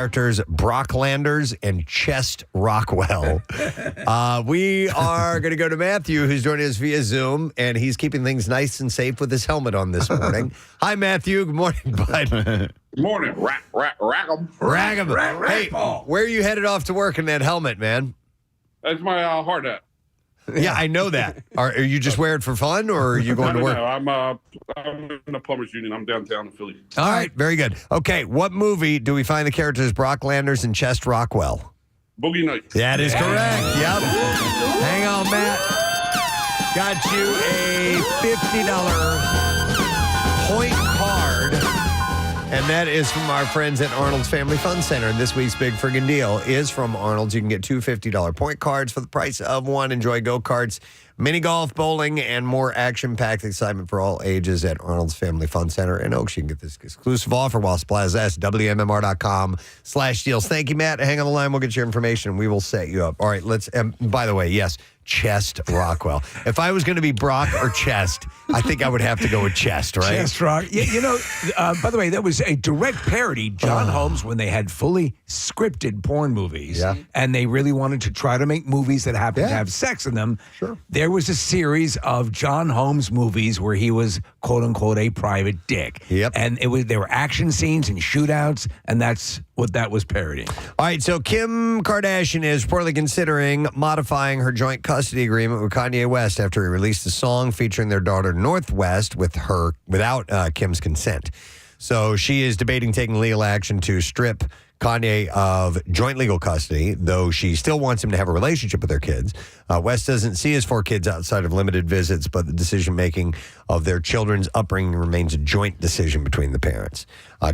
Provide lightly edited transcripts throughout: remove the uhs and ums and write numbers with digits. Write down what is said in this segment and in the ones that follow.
characters Brock Landers and Chest Rockwell. We are going to go to Matthew, who's joining us via Zoom, and he's keeping things nice and safe with his helmet on this morning. Hi, Matthew. Good morning, bud. Good morning. Rag'em. Hey, where are you headed off to work in that helmet, man? That's my hard hat. Yeah, I know that. Are you just wearing it for fun, or are you going to work? No, I'm in the plumbers union. I'm downtown in Philly. All right, very good. Okay, what movie do we find the characters Brock Landers and Chest Rockwell? Boogie Nights. That is correct. Yep. Hang on, Matt. Got you a $50 point card. And that is from our friends at Arnold's Family Fun Center. And this week's big friggin' deal is from Arnold's. You can get two $50 point cards for the price of one. Enjoy go-karts, mini golf, bowling, and more action-packed excitement for all ages at Arnold's Family Fun Center in Oaks. You can get this exclusive offer while supplies last. WMMR.com/deals. Thank you, Matt. Hang on the line. We'll get your information. We will set you up. All right, let's, by the way, yes, Chest Rockwell. If I was going to be Brock or Chest, I think I would have to go with Chest, right? Chest Rock. By the way, that was a direct parody. John Holmes, when they had fully scripted porn movies, and they really wanted to try to make movies that happened to have sex in them. Sure. There was a series of John Holmes movies where he was, quote unquote, a private dick. Yep. And there were action scenes and shootouts, and that's what that was parodying. All right, so Kim Kardashian is reportedly considering modifying her joint custody agreement with Kanye West after he released a song featuring their daughter Northwest without Kim's consent. So she is debating taking legal action to strip Kanye of joint legal custody, though she still wants him to have a relationship with their kids. West doesn't see his 4 kids outside of limited visits, but the decision-making of their children's upbringing remains a joint decision between the parents.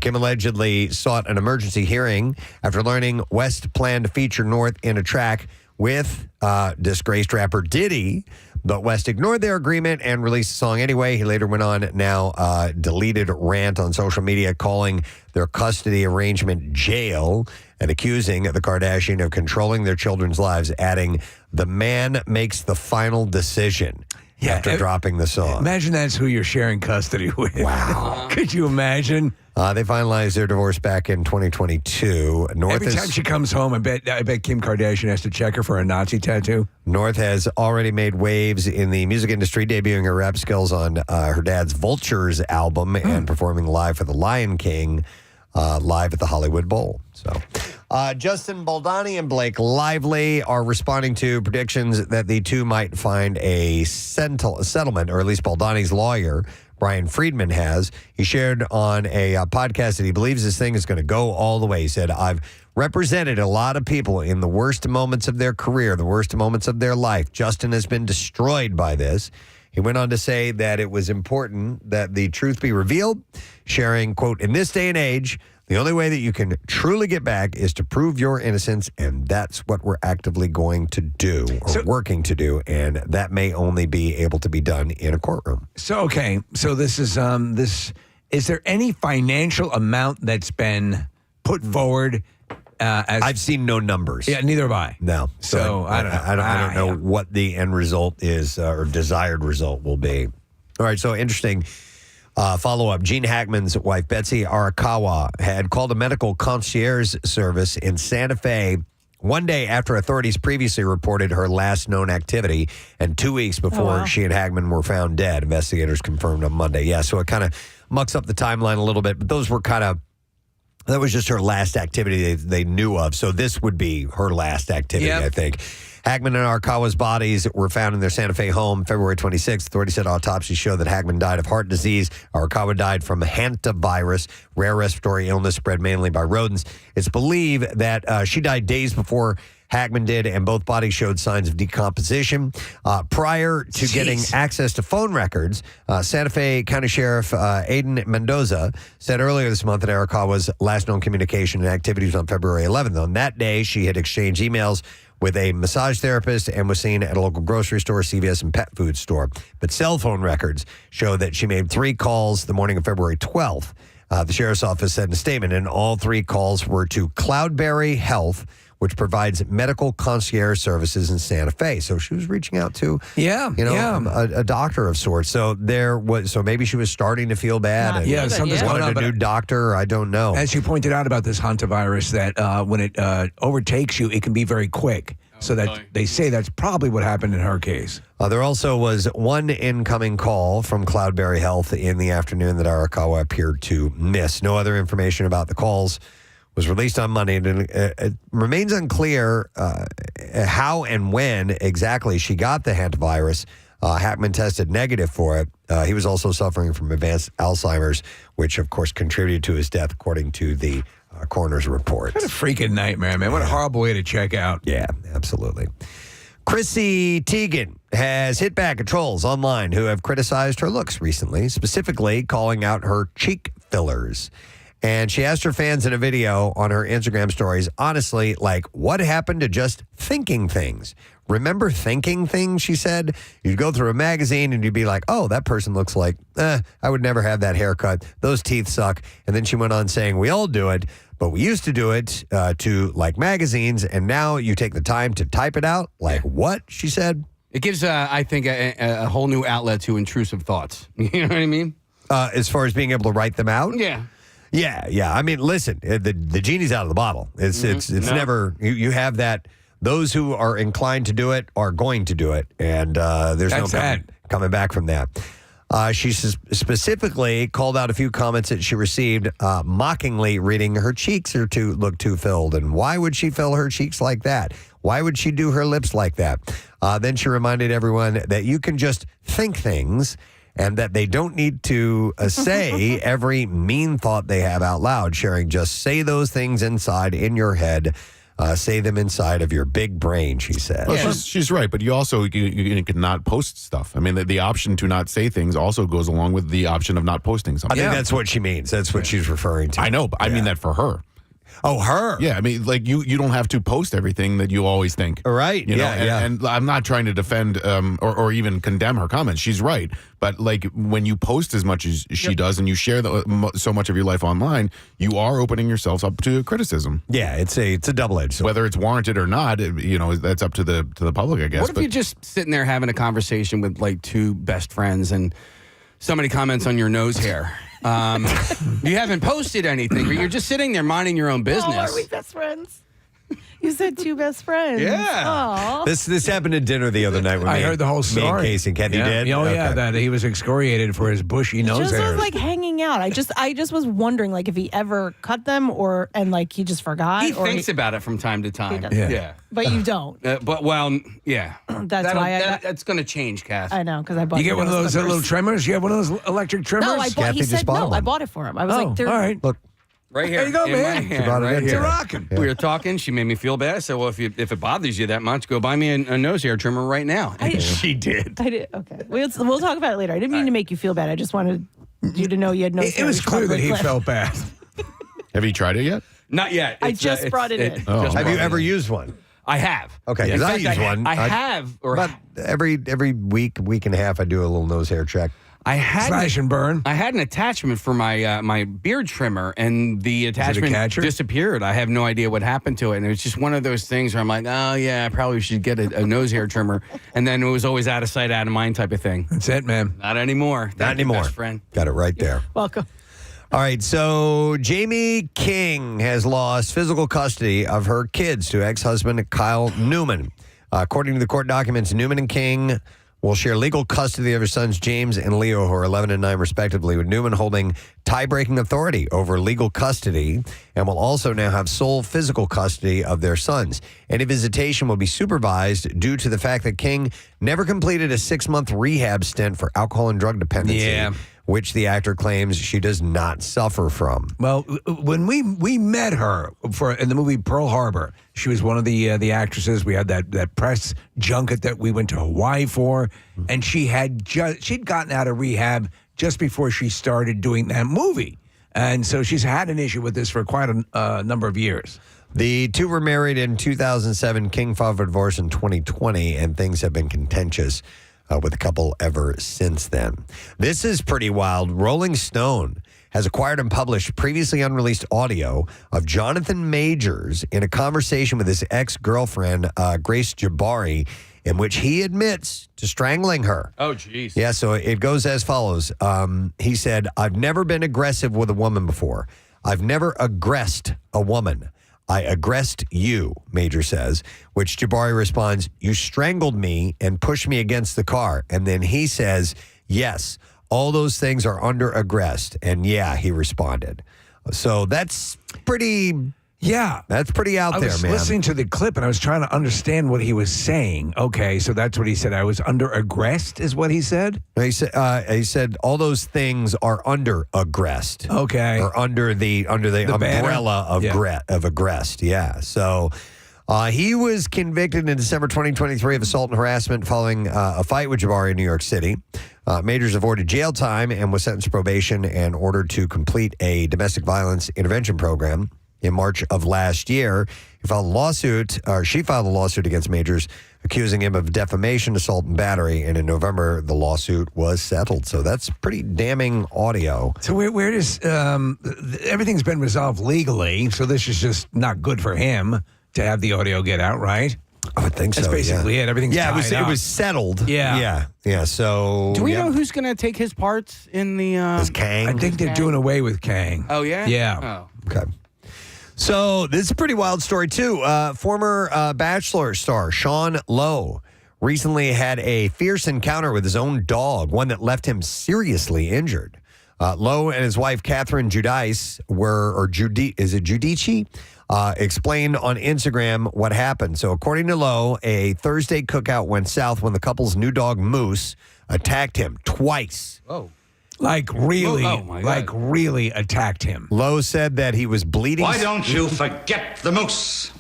Kim allegedly sought an emergency hearing after learning West planned to feature North in a track with disgraced rapper Diddy, but West ignored their agreement and released the song anyway. He later went on deleted rant on social media calling their custody arrangement jail and accusing the Kardashian of controlling their children's lives, adding, "The man makes the final decision." After dropping the song. Imagine that's who you're sharing custody with. Wow. Could you imagine? They finalized their divorce back in 2022. Every time she comes home, I bet Kim Kardashian has to check her for a Nazi tattoo. North has already made waves in the music industry, debuting her rap skills on her dad's Vultures album and performing live for The Lion King live at the Hollywood Bowl. So, Justin Baldoni and Blake Lively are responding to predictions that the two might find a settlement, or at least Baldoni's lawyer, Brian Friedman, has. He shared on a podcast that he believes this thing is going to go all the way. He said, "I've represented a lot of people in the worst moments of their career, the worst moments of their life. Justin has been destroyed by this." He went on to say that it was important that the truth be revealed, sharing, quote, "In this day and age, the only way that you can truly get back is to prove your innocence, and that's what we're actively going to do, or working to do, and that may only be able to be done in a courtroom." So this is is there any financial amount that's been put forward? I've seen no numbers. Yeah, neither have I. No. So I don't know. I don't know what the end result is or desired result will be. All right, so interesting. Follow-up, Gene Hackman's wife, Betsy Arakawa, had called a medical concierge service in Santa Fe one day after authorities previously reported her last known activity and 2 weeks before she and Hackman were found dead. Investigators confirmed on Monday. Yeah, so it kind of mucks up the timeline a little bit, but that was just her last activity they knew of. So this would be her last activity, I think. Hackman and Arakawa's bodies were found in their Santa Fe home February 26th. Authorities said autopsies show that Hackman died of heart disease. Arakawa died from hantavirus, rare respiratory illness spread mainly by rodents. It's believed that she died days before Hackman did, and both bodies showed signs of decomposition. Prior to getting access to phone records, Santa Fe County Sheriff Aiden Mendoza said earlier this month that Arakawa's last known communication and activities on February 11th. On that day, she had exchanged emails with a massage therapist and was seen at a local grocery store, CVS, and pet food store. But cell phone records show that she made 3 calls the morning of February 12th. The sheriff's office said in a statement, and all 3 calls were to Cloudberry Health, which provides medical concierge services in Santa Fe. So she was reaching out to, a doctor of sorts. So maybe she was starting to feel bad. And something's going on. A new doctor. I don't know. As you pointed out about this hantavirus, that when it overtakes you, it can be very quick. So that they say that's probably what happened in her case. There also was one incoming call from Cloudberry Health in the afternoon that Arakawa appeared to miss. No other information about the calls was released on Monday, and it remains unclear how and when exactly she got the hantavirus. Hackman tested negative for it. He was also suffering from advanced Alzheimer's, which, of course, contributed to his death, according to the coroner's report. What a freaking nightmare, man. What a horrible way to check out. Yeah, absolutely. Chrissy Teigen has hit back at trolls online who have criticized her looks recently, specifically calling out her cheek fillers. And she asked her fans in a video on her Instagram stories, honestly, what happened to just thinking things? Remember thinking things, she said? You'd go through a magazine and you'd be like, oh, that person looks like, I would never have that haircut. Those teeth suck. And then she went on saying, we all do it, but we used to do it to magazines, and now you take the time to type it out? What, she said? It gives, I think, a whole new outlet to intrusive thoughts. You know what I mean? As far as being able to write them out? Yeah. Yeah. I mean, listen, the genie's out of the bottle. It's never, you have that. Those who are inclined to do it are going to do it, and there's no coming back from that. She specifically called out a few comments that she received, mockingly reading her cheeks look too filled, and why would she fill her cheeks like that? Why would she do her lips like that? Then she reminded everyone that you can just think things, and that they don't need to say every mean thought they have out loud, sharing just say those things inside in your head. Say them inside of your big brain, she said. Well, she's right, but you can not post stuff. I mean, the option to not say things also goes along with the option of not posting something. I think that's what she means. That's what she's referring to. I know, but I mean that for her. Oh, her. Yeah, I mean, you don't have to post everything that you always think. Right. You know? And I'm not trying to defend or even condemn her comments. She's right. But when you post as much as she does and you share so much of your life online, you are opening yourselves up to criticism. Yeah, it's a double-edged sword. Whether it's warranted or not, that's up to the public, I guess. What if you're just sitting there having a conversation with two best friends and somebody comments on your nose hair? You haven't posted anything, but you're just sitting there minding your own business. Oh, are we best friends? You said two best friends. Yeah. Aww. This happened at dinner the other night. When I heard the whole story. Me and Casey and Kathy did. Oh, yeah, that he was excoriated for his bushy nose hairs. Just was hanging out. I just was wondering if he ever cut them and he just forgot. He thinks about it from time to time. Yeah. But you don't. That's why that's going to change, Cass. I know, because I bought. You get one of those little trimmers? You have one of those electric trimmers? No, I bought. He said no. I bought it for him. I was all right. Look. Right here. There you go, in man. my hand, brought it right in here. today. You're rocking. We were talking. She made me feel bad. I said, well, if it bothers you that much, go buy me a nose hair trimmer right now. And she did. I did. Okay. We'll talk about it later. I didn't mean to make you feel bad. I just wanted you to know you had no. It was clear that he felt bad. Have you tried it yet? Not yet. I just brought it in. Have you ever used one? I have. Okay, because I use one. I have. Or about every week and a half, I do a little nose hair check. I had Slash and burn. I had an attachment for my my beard trimmer, and the attachment disappeared. I have no idea what happened to it, and it was just one of those things where I'm like, oh yeah, I probably should get a nose hair trimmer, and then it was always out of sight, out of mind type of thing. That's it, man. Not anymore. Not anymore. Best friend. Got it right there. Welcome. All right, so Jamie King has lost physical custody of her kids to ex-husband Kyle Neumann. According to the court documents, Neumann and King will share legal custody of her sons James and Leo, who are 11 and 9 respectively, with Neumann holding tie-breaking authority over legal custody and will also now have sole physical custody of their sons. Any visitation will be supervised due to the fact that King never completed a 6-month rehab stint for alcohol and drug dependency, which the actor claims she does not suffer from. Well, when we met her in the movie Pearl Harbor, she was one of the actresses. We had that press junket that we went to Hawaii for, and she'd gotten out of rehab just before she started doing that movie. And so she's had an issue with this for quite a number of years. The two were married in 2007. King filed for divorce in 2020, and things have been contentious. with the couple ever since then. This is pretty wild. Rolling Stone has acquired and published previously unreleased audio of Jonathan Majors in a conversation with his ex-girlfriend, Grace Jabari, in which he admits to strangling her. Oh, jeez. Yeah, so it goes as follows. He said, I've never been aggressive with a woman before. I've never aggressed a woman. I aggressed you, Major says, which Jabari responds, you strangled me and pushed me against the car. And then he says, yes, all those things are under aggressed. And yeah, he responded. So that's pretty... Yeah. That's pretty out there, man. I was listening to the clip and I was trying to understand what he was saying. Okay, so that's what he said. I was under aggressed is what he said? He said all those things are under aggressed. Okay. Or under the umbrella of aggressed. Yeah. So he was convicted in December 2023 of assault and harassment following a fight with Jabari in New York City. Majors avoided jail time and was sentenced to probation and ordered to complete a domestic violence intervention program. In March of last year, she filed a lawsuit against Majors, accusing him of defamation, assault, and battery. And in November, the lawsuit was settled. So that's pretty damning audio. So where does everything's been resolved legally? So this is just not good for him to have the audio get out, right? I would think so. That's basically it. Everything's tied it up. was settled. Yeah. So do we know who's going to take his parts in the? Is Kang? I think they're doing away with Kang. Oh yeah. Yeah. Oh. Okay. So this is a pretty wild story, too. Former Bachelor star Sean Lowe recently had a fierce encounter with his own dog, one that left him seriously injured. Lowe and his wife, Catherine Giudice, explained on Instagram what happened. So according to Lowe, a Thursday cookout went south when the couple's new dog, Moose, attacked him twice. Oh. Like really attacked him. Lowe said that he was bleeding. Why don't you forget the moose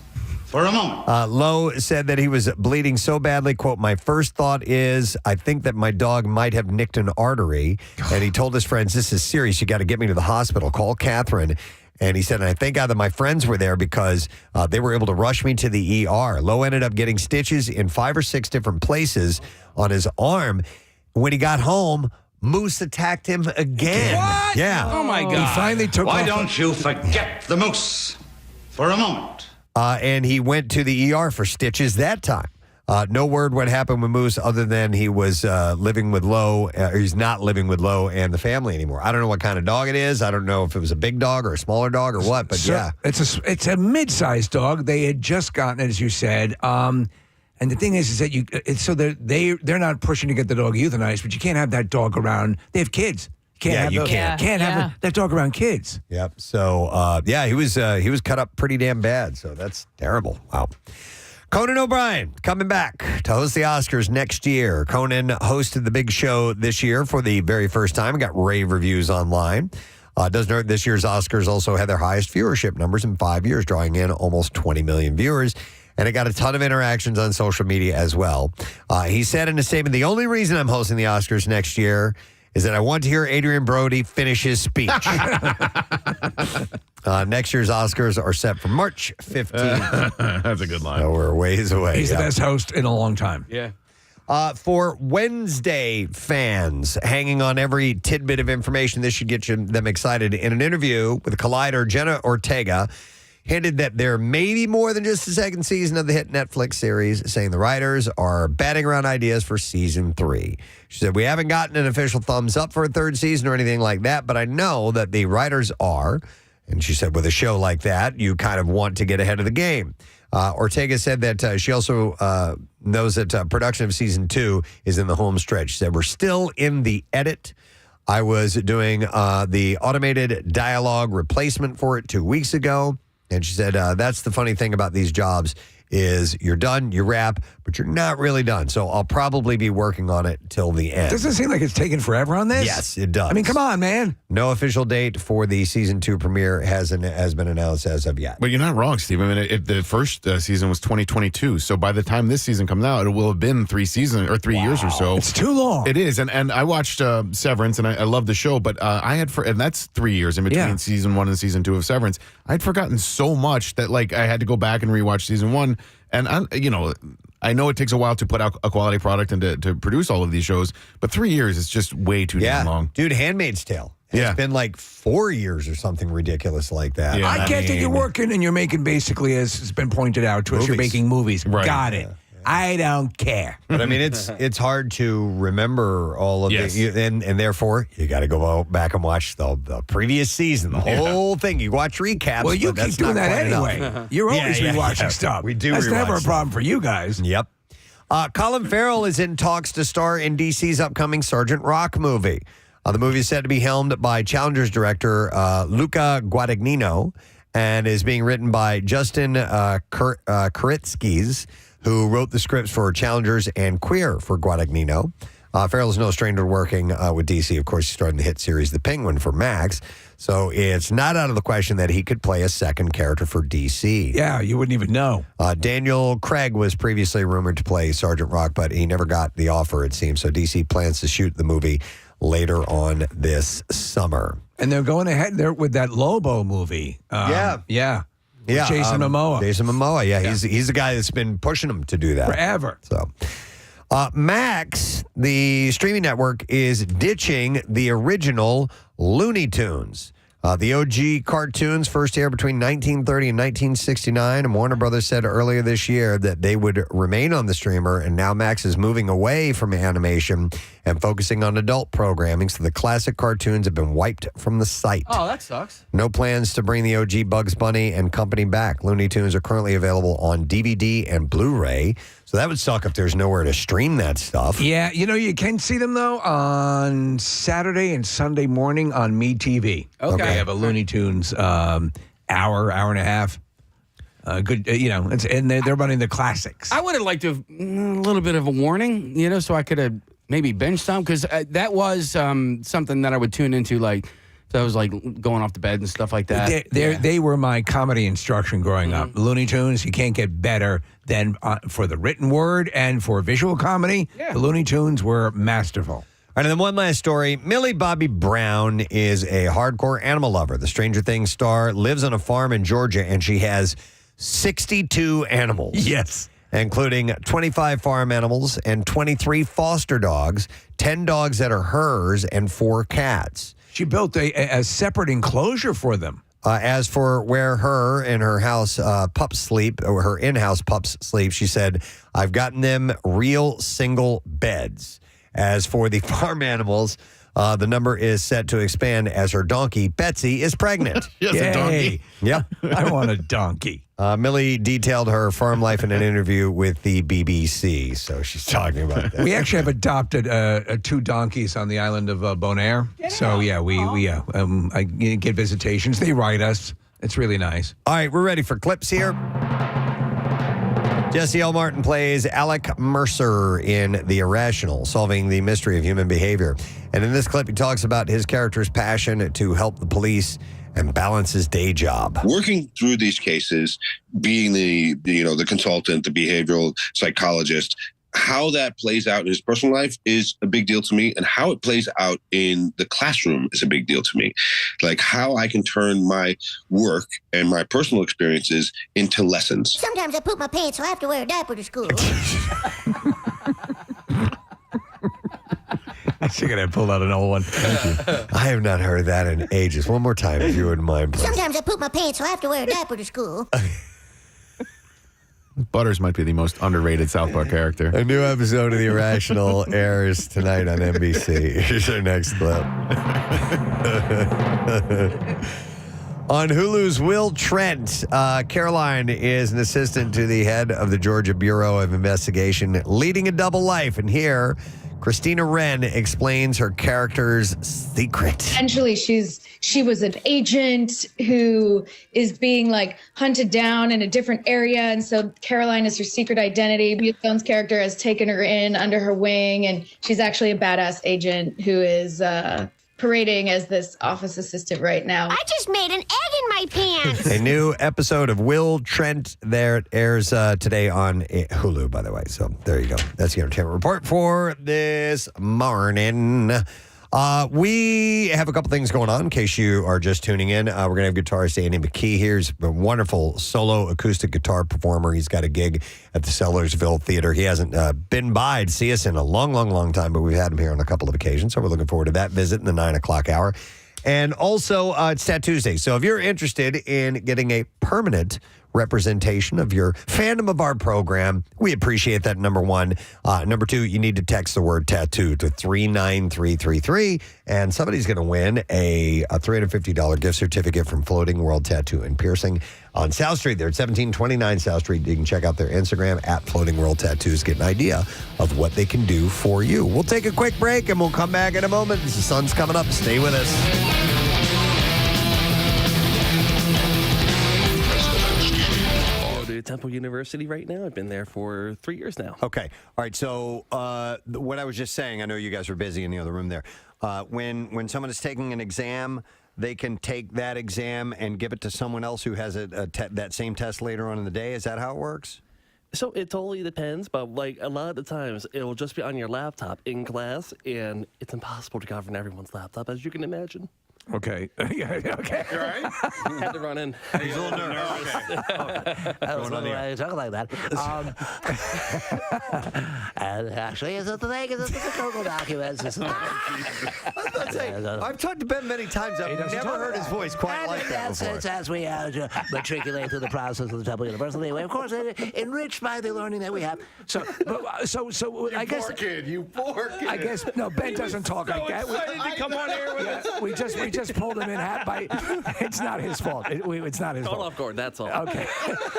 for a moment? Lowe said that he was bleeding so badly, quote, my first thought is I think that my dog might have nicked an artery. And he told his friends, this is serious. You got to get me to the hospital. Call Catherine. And he said, and I thank God that my friends were there because they were able to rush me to the ER. Lowe ended up getting stitches in 5 or 6 different places on his arm. When he got home, Moose attacked him again. What? Yeah. Oh, my God. He finally took Why off. don't you forget the moose for a moment? And he went to the ER for stitches that time. No word what happened with Moose other than he was living with Lowe, or he's not living with Lowe and the family anymore. I don't know what kind of dog it is. I don't know if it was a big dog or a smaller dog or what, but yeah. It's a mid-sized dog. They had just gotten it, as you said. And the thing is that they're not pushing to get the dog euthanized, but you can't have that dog around. They have kids. Can't have that dog around kids. Yep. So he was cut up pretty damn bad. So that's terrible. Wow. Conan O'Brien coming back to host the Oscars next year. Conan hosted the big show this year for the very first time and got rave reviews online. Doesn't hurt, this year's Oscars also had their highest viewership numbers in 5 years, drawing in almost 20 million viewers. And it got a ton of interactions on social media as well. He said in a statement, the only reason I'm hosting the Oscars next year is that I want to hear Adrian Brody finish his speech. Next year's Oscars are set for March 15th. That's a good line. So we're ways away. He's the best host in a long time. Yeah. For Wednesday fans, hanging on every tidbit of information, this should get them excited. In an interview with Collider, Jenna Ortega hinted that there may be more than just the second season of the hit Netflix series, saying the writers are batting around ideas for season 3. She said, we haven't gotten an official thumbs up for a third season or anything like that, but I know that the writers are. And she said, with a show like that, you kind of want to get ahead of the game. Ortega said that she also knows that production of season 2 is in the home stretch. She said, we're still in the edit. I was doing the automated dialogue replacement for it 2 weeks ago. And she said, that's the funny thing about these jobs is you're done, you wrap, but you're not really done. So I'll probably be working on it till the end. Doesn't it seem like it's taken forever on this? Yes, it does. I mean, come on, man. No official date for the season 2 premiere has been announced as of yet. But you're not wrong, Steve. I mean, the first season was 2022. So by the time this season comes out, it will have been 3 seasons or 3 years or so. It's too long. It is. And I watched Severance, and I love the show, but and that's 3 years in between season 1 and season 2 of Severance. I'd forgotten so much that, like, I had to go back and rewatch season 1. And, I I know it takes a while to put out a quality product and to produce all of these shows, but 3 years is just way too damn long. Dude, Handmaid's Tale. It's been like 4 years or something ridiculous like that. Yeah. I get that you're working and you're making basically, as has been pointed out to us, you're making movies. Right. Got it. I don't care. But I mean, it's hard to remember all of it, and therefore you got to go back and watch the previous season, the whole thing. You watch recaps. Well, you but keep that's doing not that quite anyway. enough. You're always rewatching stuff. We do. That's rewatch never a stuff. problem for you guys. Yep. Colin Farrell is in talks to star in DC's upcoming Sergeant Rock movie. The movie is said to be helmed by Challengers director Luca Guadagnino and is being written by Justin Kuritsky's, who wrote the scripts for Challengers and Queer for Guadagnino. Farrell is no stranger to working with DC. Of course, he starred in the hit series The Penguin for Max. So it's not out of the question that he could play a second character for DC. Yeah, you wouldn't even know. Daniel Craig was previously rumored to play Sergeant Rock, but he never got the offer, it seems. So DC plans to shoot the movie later on this summer. And they're going ahead there with that Lobo movie. Yeah. Jason Momoa. Jason Momoa, he's the guy that's been pushing him to do that. Forever. So, Max, the streaming network, is ditching the original Looney Tunes. The OG cartoons first aired between 1930 and 1969, and Warner Brothers said earlier this year that they would remain on the streamer, and now Max is moving away from animation and focusing on adult programming, so the classic cartoons have been wiped from the site. Oh, that sucks. No plans to bring the OG Bugs Bunny and company back. Looney Tunes are currently available on DVD and Blu-ray, so that would suck if there's nowhere to stream that stuff. Yeah, you can see them, though, on Saturday and Sunday morning on MeTV. Okay. They have a Looney Tunes hour and a half. Good, and they're running the classics. I would have liked to have a little bit of a warning, so I could have maybe binged some, because that was something that I would tune into, like, so I was like going off the bed and stuff like that. They were my comedy instruction growing up. Looney Tunes, you can't get better than for the written word and for visual comedy. Yeah. The Looney Tunes were masterful. All right, and then one last story. Millie Bobby Brown is a hardcore animal lover. The Stranger Things star lives on a farm in Georgia, and she has 62 animals. Yes. Including 25 farm animals and 23 foster dogs, 10 dogs that are hers, and 4 cats. She built a separate enclosure for them. As for where her and her house pups sleep, or her in-house pups sleep, she said, I've gotten them real single beds. As for the farm animals, the number is set to expand as her donkey, Betsy, is pregnant. Yes, a donkey. Yep. I want a donkey. Millie detailed her farm life in an interview with the BBC, so she's talking about that. We actually have adopted 2 donkeys on the island of Bonaire. Yeah. So, I get visitations. They write us. It's really nice. All right, we're ready for clips here. Jesse L. Martin plays Alec Mercer in The Irrational, solving the mystery of human behavior. And in this clip, he talks about his character's passion to help the police and balance his day job. Working through these cases, being the consultant, the behavioral psychologist, how that plays out in his personal life is a big deal to me, and how it plays out in the classroom is a big deal to me. Like how I can turn my work and my personal experiences into lessons. Sometimes I poop my pants, so I have to wear a diaper to school. I figured I pulled out an old one. Thank you. I have not heard that in ages. One more time, if you wouldn't mind, please. Sometimes I poop my pants, so I have to wear a diaper to school. Butters might be the most underrated South Park character. A new episode of The Irrational airs tonight on NBC. Here's our next clip. On Hulu's Will Trent, Caroline is an assistant to the head of the Georgia Bureau of Investigation, leading a double life. And here, Christina Wren explains her character's secret. Essentially, she was an agent who is being hunted down in a different area, and so Caroline is her secret identity. Bea Stone's character has taken her in under her wing, and she's actually a badass agent who is parading as this office assistant right now. I just made an egg in my pants. A new episode of Will Trent there. It airs today on Hulu, by the way. So there you go. That's the entertainment report for this morning. We have a couple things going on in case you are just tuning in. We're going to have guitarist Andy McKee here. He's a wonderful solo acoustic guitar performer. He's got a gig at the Sellersville Theater. He hasn't been by to see us in a long, long, long time, but we've had him here on a couple of occasions. So we're looking forward to that visit in the 9 o'clock hour. And also, it's Tattoo Tuesday. So if you're interested in getting a permanent representation of your fandom of our program, we appreciate that, number one. Number two, you need to text the word tattoo to 39333, and somebody's going to win a $350 gift certificate from Floating World Tattoo and Piercing on South Street. They're at 1729 South Street. You can check out their Instagram at Floating World Tattoos, get an idea of what they can do for you. We'll take a quick break, and we'll come back in a moment. The sun's coming up. Stay with us. Temple University right now. I've been there for 3 years now. Okay. All right. So what I was just saying, I know you guys are busy in the other room there. When someone is taking an exam, they can take that exam and give it to someone else who has that same test later on in the day. Is that how it works? So it totally depends, but like a lot of the times it'll just be on your laptop in class, and it's impossible to govern everyone's laptop, as you can imagine. Okay. Yeah, okay. You all right? Had to run in. He's a little nervous. I was wondering why you talk like that. And actually, is it the thing? Is it the Google documents? I've talked to Ben many times. I've never heard his voice quite like that before. It's as we matriculate through the process of the Temple University. Of course, enriched by the learning that we have. So I guess. Poor kid, you poor kid. I guess no. Ben doesn't talk like that. Excited to come on air with us. We just pulled him in by. It's not his fault. It's not his fault. Off guard. That's all. Okay.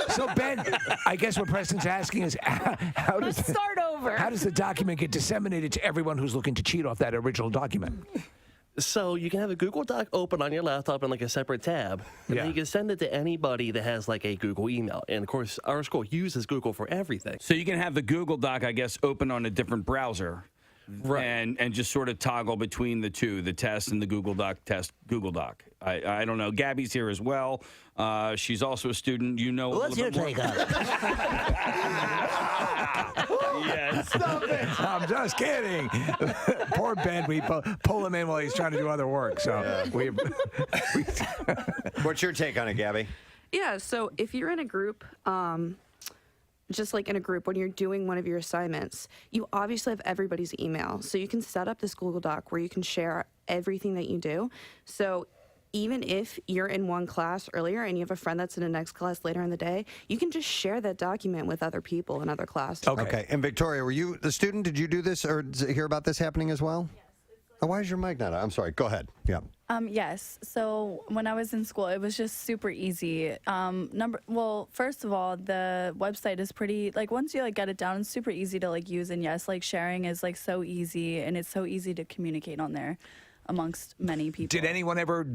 So Ben, I guess what Preston's asking is how does start over. How does the document get disseminated to everyone who's looking to cheat off that original document? So you can have a Google Doc open on your laptop in like a separate tab, and then you can send it to anybody that has like a Google email. And of course, our school uses Google for everything. So you can have the Google Doc, I guess, open on a different browser. Right. And just sort of toggle between the two, the test and the Google Doc test, Google Doc. I don't know. Gabby's here as well. She's also a student. You know. What's your take on it? Yes. Stop it. I'm just kidding. Poor Ben. We pull him in while he's trying to do other work. So What's your take on it, Gabby? Yeah. So if you're in a group, just like in a group, when you're doing one of your assignments, you obviously have everybody's email. So you can set up this Google Doc where you can share everything that you do. So even if you're in one class earlier and you have a friend that's in the next class later in the day, you can just share that document with other people in other classes. Okay. And Victoria, were you the student? Did you do this or hear about this happening as well? Yes. Why is your mic not on? I'm sorry. Go ahead. Yeah. Yes. So when I was in school, it was just super easy. First of all, the website is pretty, like, once you get it down, it's super easy to use. And yes, sharing is so easy, and it's so easy to communicate on there amongst many people. Did anyone ever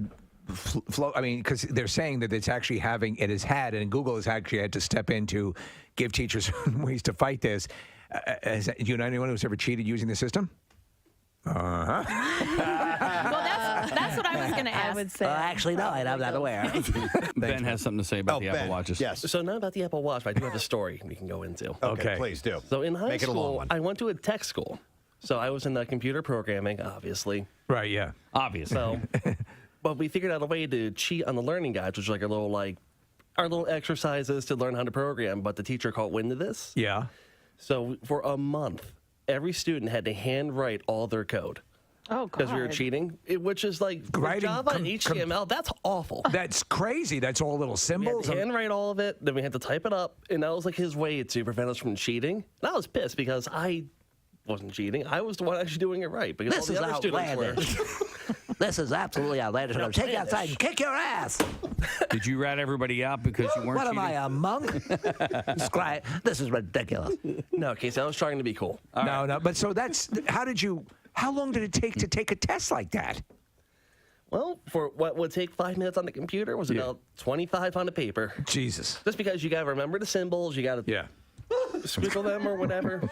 float? I mean, because they're saying that it's actually it has had, and Google has actually had to step in to give teachers ways to fight this. Do you know anyone who's ever cheated using the system? Well, that's what I was going to ask. I would say. Actually, no, I'm not aware. Ben has something to say about the Apple Watches. Yes. So not about the Apple Watch, but I do have a story we can go into. Okay, please do. So in high Make it a long school, one. I went to a tech school. So I was in computer programming, obviously. Right, yeah. Obviously. So, but we figured out a way to cheat on the learning guides, which is our little exercises to learn how to program, but the teacher caught wind of this. Yeah. So for a month, every student had to handwrite all their code. Oh, God. Because we were cheating, which is Writing Java and HTML, that's awful. That's crazy. That's all little symbols. We had to handwrite all of it, then we had to type it up, and that was his way to prevent us from cheating. And I was pissed because I wasn't cheating. I was the one actually doing it right. Because This is all the other outlandish. students This is absolutely outlandish. I'm going to take you outside and kick your ass. Did you rat everybody out because you weren't What am cheating? I, a monk? This is ridiculous. No, Casey, I was trying to be cool. No. But so how long did it take to take a test like that? Well, for what would take 5 minutes on the computer was about 25 on the paper. Jesus. Just because you got to remember the symbols, you got to squiggle them or whatever.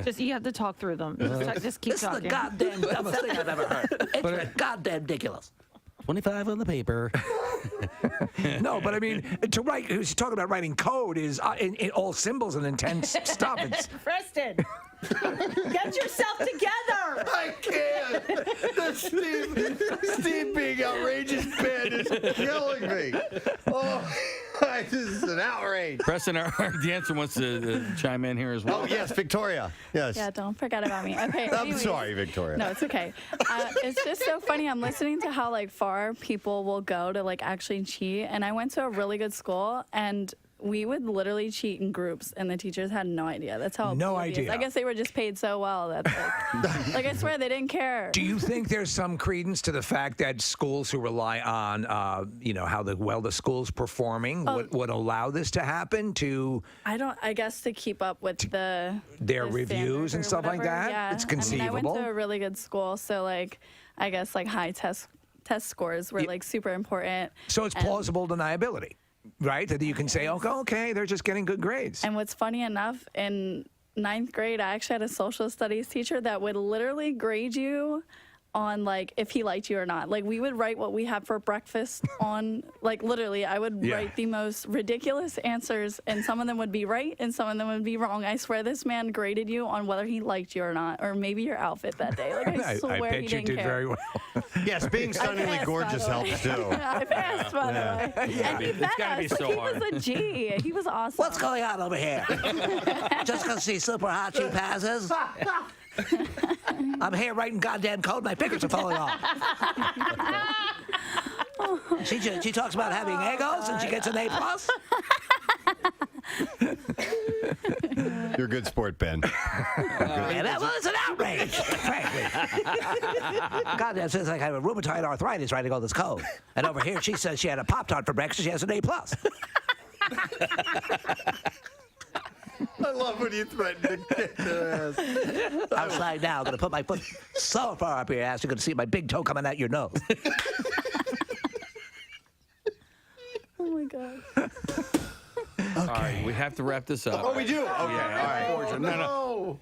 Just you have to talk through them. Just keep This talking. is the goddamn dumbest thing I've ever heard. It's goddamn ridiculous. 25 on the paper. No, but I mean, to write, who's talking about writing code is in all symbols and intense stuff. It's, Preston. Get yourself together. I can't. Steve being outrageous, Ben, is killing me. Oh, this is an outrage. Preston, our dancer wants to chime in here as well. Oh, yes, Victoria. Yes. Yeah, don't forget about me. Okay. I'm anyways. sorry, Victoria. No, it's okay. It's just so funny. I'm listening to how like far people will go to like actually cheat. And I went to a really good school, and we would literally cheat in groups, and the teachers had no idea. That's how No oblivious. idea. I guess they were just paid so well that like I swear they didn't care. Do you think there's some credence to the fact that schools who rely on, how the school's performing would allow this to happen? I guess to keep up with their reviews and stuff like that. Yeah. It's conceivable. I went to a really good school, so like I guess like high test scores were like super important. So it's plausible deniability. Right? That you can say, okay, they're just getting good grades. And what's funny enough, in 9th grade, I actually had a social studies teacher that would literally grade you on like if he liked you or not. Like we would write what we had for breakfast on like literally I would write the most ridiculous answers, and some of them would be right and some of them would be wrong. I swear this man graded you on whether he liked you or not, or maybe your outfit that day. Like I swear I bet he you didn't did care. very well. Yes, being stunningly gorgeous helps too. I passed, by the way. And he fed us. Like, he was a G. He was awesome. What's going on over here? Just because she's super hot, she passes? I'm here writing goddamn code. My fingers are falling off. She talks about having egos and she gets an A+. You're a good sport, Ben. Yeah, that was an outrage, frankly. Goddamn, says like I have a rheumatoid arthritis writing all this code. And over here, she says she had a Pop-Tart for breakfast. She has an A+. I love when you threaten to kick their ass. Outside now, I'm going to put my foot so far up your ass, you're going to see my big toe coming out your nose. Oh, my God. All right, we have to wrap this up. Oh, we do? Okay. Yeah, all right. No.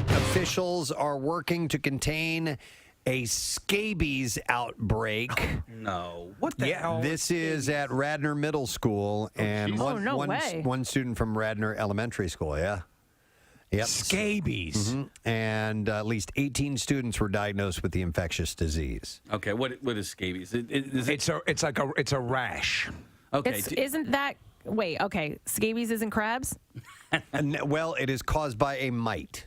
Officials are working to contain a scabies outbreak. No. What the hell? This is at Radnor Middle School, and one student from Radnor Elementary School, yeah. Yep. Scabies. Mm-hmm. And at least 18 students were diagnosed with the infectious disease. Okay, what is scabies? It's a rash. Okay. Isn't that... Wait, okay. Scabies isn't crabs? Well, it is caused by a mite.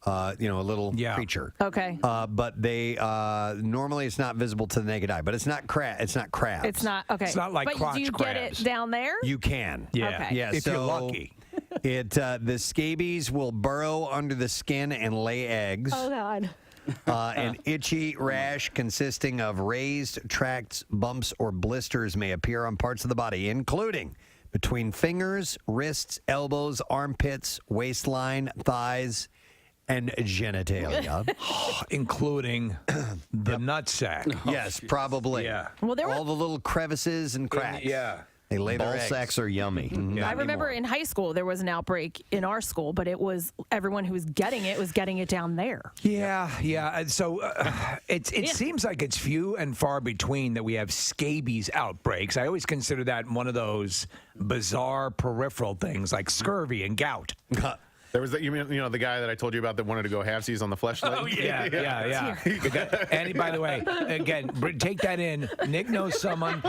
A little creature. Okay. But they normally it's not visible to the naked eye. But it's not It's not crabs. It's not okay. It's not like but crotch do you crabs. get it down there? You can. Yeah. Okay. Yeah. If so you're lucky. The scabies will burrow under the skin and lay eggs. Oh God. An itchy rash consisting of raised tracts, bumps, or blisters may appear on parts of the body, including between fingers, wrists, elbows, armpits, waistline, thighs, and genitalia. Including the nutsack. Yes, probably. Yeah. Well, there all were... the little crevices and cracks. Yeah. They lay their Ball eggs. sacks are yummy. I remember in high school there was an outbreak in our school, but it was everyone who was getting it down there. Yeah. And so it seems like it's few and far between that we have scabies outbreaks. I always consider that one of those bizarre peripheral things like scurvy and gout. There was the guy that I told you about that wanted to go halfsies on the fleshlight. Oh yeah. And by the way, again, take that in. Nick knows someone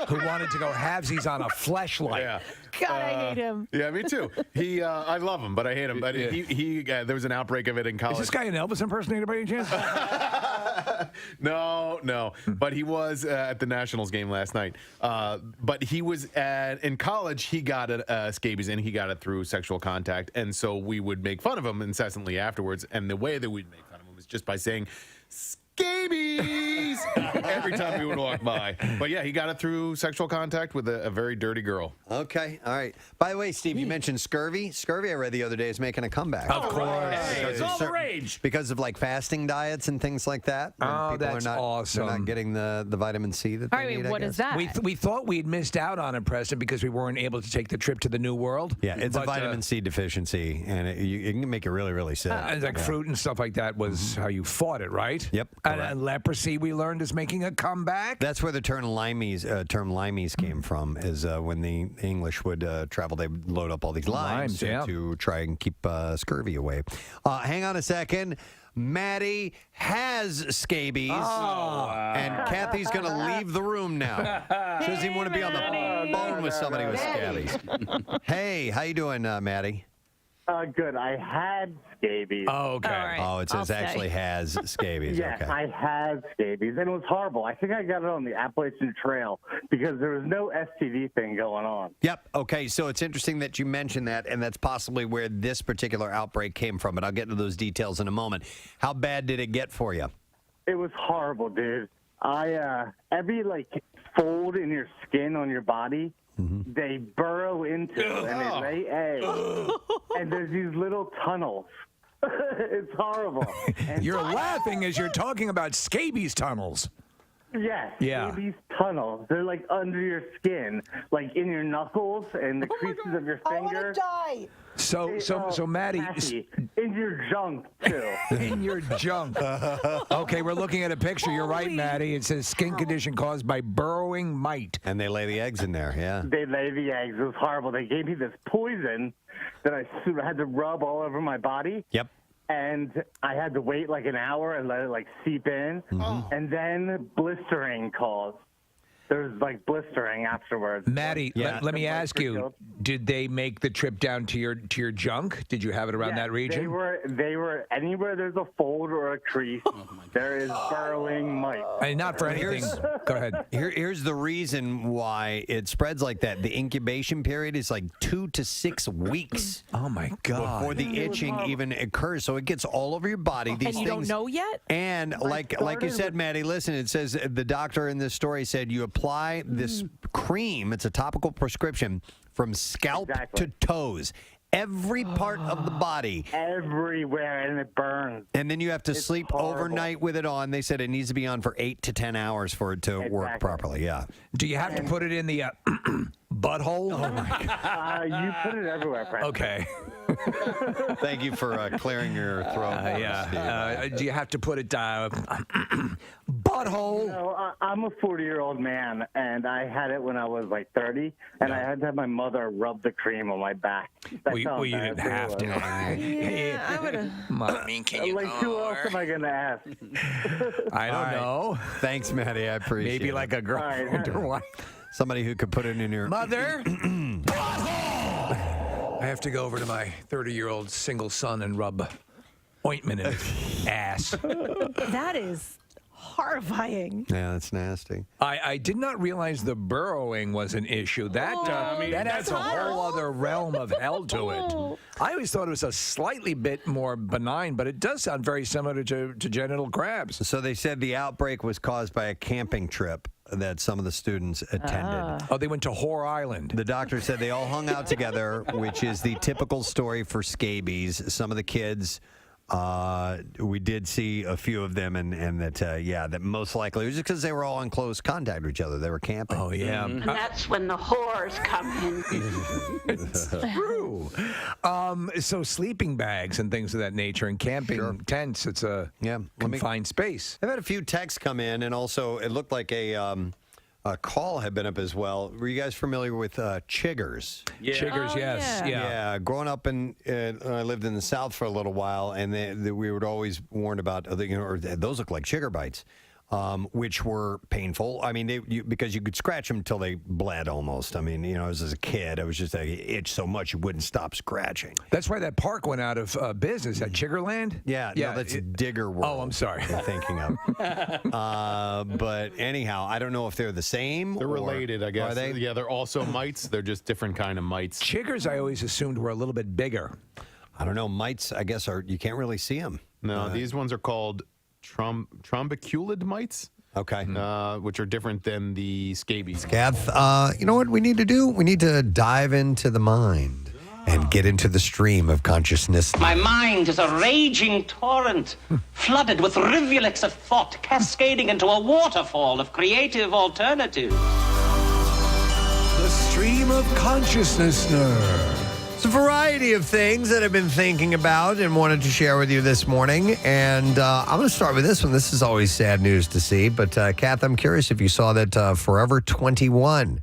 who wanted to go halvesies on a fleshlight. Yeah. God, I hate him. Yeah, me too. I love him, but I hate him. But he there was an outbreak of it in college. Is this guy an Elvis impersonator by any chance? No. But he was at the Nationals game last night. But he was in college. He got scabies, and he got it through sexual contact. And so we would make fun of him incessantly afterwards. And the way that we'd make fun of him was just by saying scabies every time we would walk by. But yeah, he got it through sexual contact with a very dirty girl. Okay, all right. By the way, Steve, you mentioned scurvy. Scurvy, I read the other day, is making a comeback. Of course. It's all the rage. Because of like fasting diets and things like that. Oh, that's awesome. They're not getting the vitamin C that they need, what I is guess. that? We thought we'd missed out on it, Preston, because we weren't able to take the trip to the New World. Yeah, it's a vitamin C deficiency, and it can make you really, really sick. It's like fruit and stuff like that was how you fought it, right? Yep, And leprosy, we learned, is making a comeback. That's where the term limeys came from, is when the English would travel, they would load up all these limes to try and keep scurvy away. Hang on a second. Maddie has scabies, and Kathy's going to leave the room now. She doesn't even want to be on the phone with somebody with scabies. Hey, how you doing, Maddie? Good. I had scabies. Oh, okay. Right. Oh, it says actually has scabies. Yes, Okay. I had scabies, and it was horrible. I think I got it on the Appalachian Trail because there was no STD thing going on. Yep. Okay. So it's interesting that you mentioned that, and that's possibly where this particular outbreak came from. But I'll get into those details in a moment. How bad did it get for you? It was horrible, dude. Every fold in your skin on your body, they burrow into and they lay eggs, and there's these little tunnels. It's horrible. And You're laughing as you're talking about scabies tunnels. yes, Yeah. these tunnels. They're like under your skin, like in your knuckles and the creases of your finger. Die. So Maddie, Kathy, in your junk too. in your junk. Okay, we're looking at a picture. You're right, Maddie. It says skin condition caused by burrowing mite. And they lay the eggs in there, yeah. They lay the eggs. It was horrible. They gave me this poison that I had to rub all over my body. Yep. And I had to wait like an hour and let it seep in. And then blistering caused. There's blistering afterwards. Maddie, let me ask you: did they make the trip down to your junk? Did you have it around that region? They were anywhere there's a fold or a crease. There is burrowing mite. And not for anything. Go ahead. Here's the reason why it spreads like that. The incubation period is 2 to 6 weeks. Oh my God! Before the itching even occurs, so it gets all over your body. These and you things, don't know yet. And like you said, Maddie, listen. It says the doctor in this story said you apply this cream. It's a topical prescription from scalp to toes. Every part of the body. Everywhere, and it burns. And then you have to sleep overnight with it on. They said it needs to be on for 8 to 10 hours for it to work properly. Yeah. Do you have to put it in the butthole? Oh, my God. You put it everywhere, Preston. Okay. Thank you for clearing your throat. Do you have to put it butthole? No, I'm a 40-year-old man, and I had it when I was 30, and I had to have my mother rub the cream on my back. Well, you didn't have to. Yeah, I would have. Mommy, can you who else am I going to ask? I don't know. Thanks, Maddie. I appreciate it. Maybe like a girlfriend or wife. Somebody who could put it in your mother. I have to go over to my 30-year-old single son and rub ointment in his ass. That is horrifying. Yeah, that's nasty. I did not realize the burrowing was an issue. That that adds a whole other realm of hell to it. I always thought it was a slightly bit more benign, but it does sound very similar to genital crabs. So they said the outbreak was caused by a camping trip that some of the students attended. Oh, they went to Whore Island. The doctor said they all hung out together, which is the typical story for scabies. Some of the kids, we did see a few of them, and that, that most likely it was just because they were all in close contact with each other. They were camping. Oh, yeah. And that's when the whores come in. It's true. So sleeping bags and things of that nature and camping tents, it's a confined space. I've had a few texts come in, and also it looked like a call had been up as well. Were you guys familiar with chiggers? Yeah. Chiggers, yes. Yeah. Growing up I lived in the South for a little while, and we would always warn about, those look like chigger bites. Which were painful. I mean, because you could scratch them until they bled almost. I mean, as a kid, I was just itch so much you wouldn't stop scratching. That's why that park went out of business at Chiggerland. Yeah, no, that's Digger World. Oh, I'm sorry. I'm thinking of. But anyhow, I don't know if they're the same. They're related, I guess. Are they? Yeah, they're also mites. They're just different kind of mites. Chiggers, I always assumed were a little bit bigger. I don't know. Mites, I guess, you can't really see them. No, these ones are called trombiculid mites. Okay. Which are different than the scabies. Kath, you know what we need to do? We need to dive into the mind and get into the stream of consciousness. My mind is a raging torrent, flooded with rivulets of thought, cascading into a waterfall of creative alternatives. The stream of Consciousness-ner. a variety of things that I've been thinking about and wanted to share with you this morning. And I'm going to start with this one. This is always sad news to see. But, Kath, I'm curious if you saw that Forever 21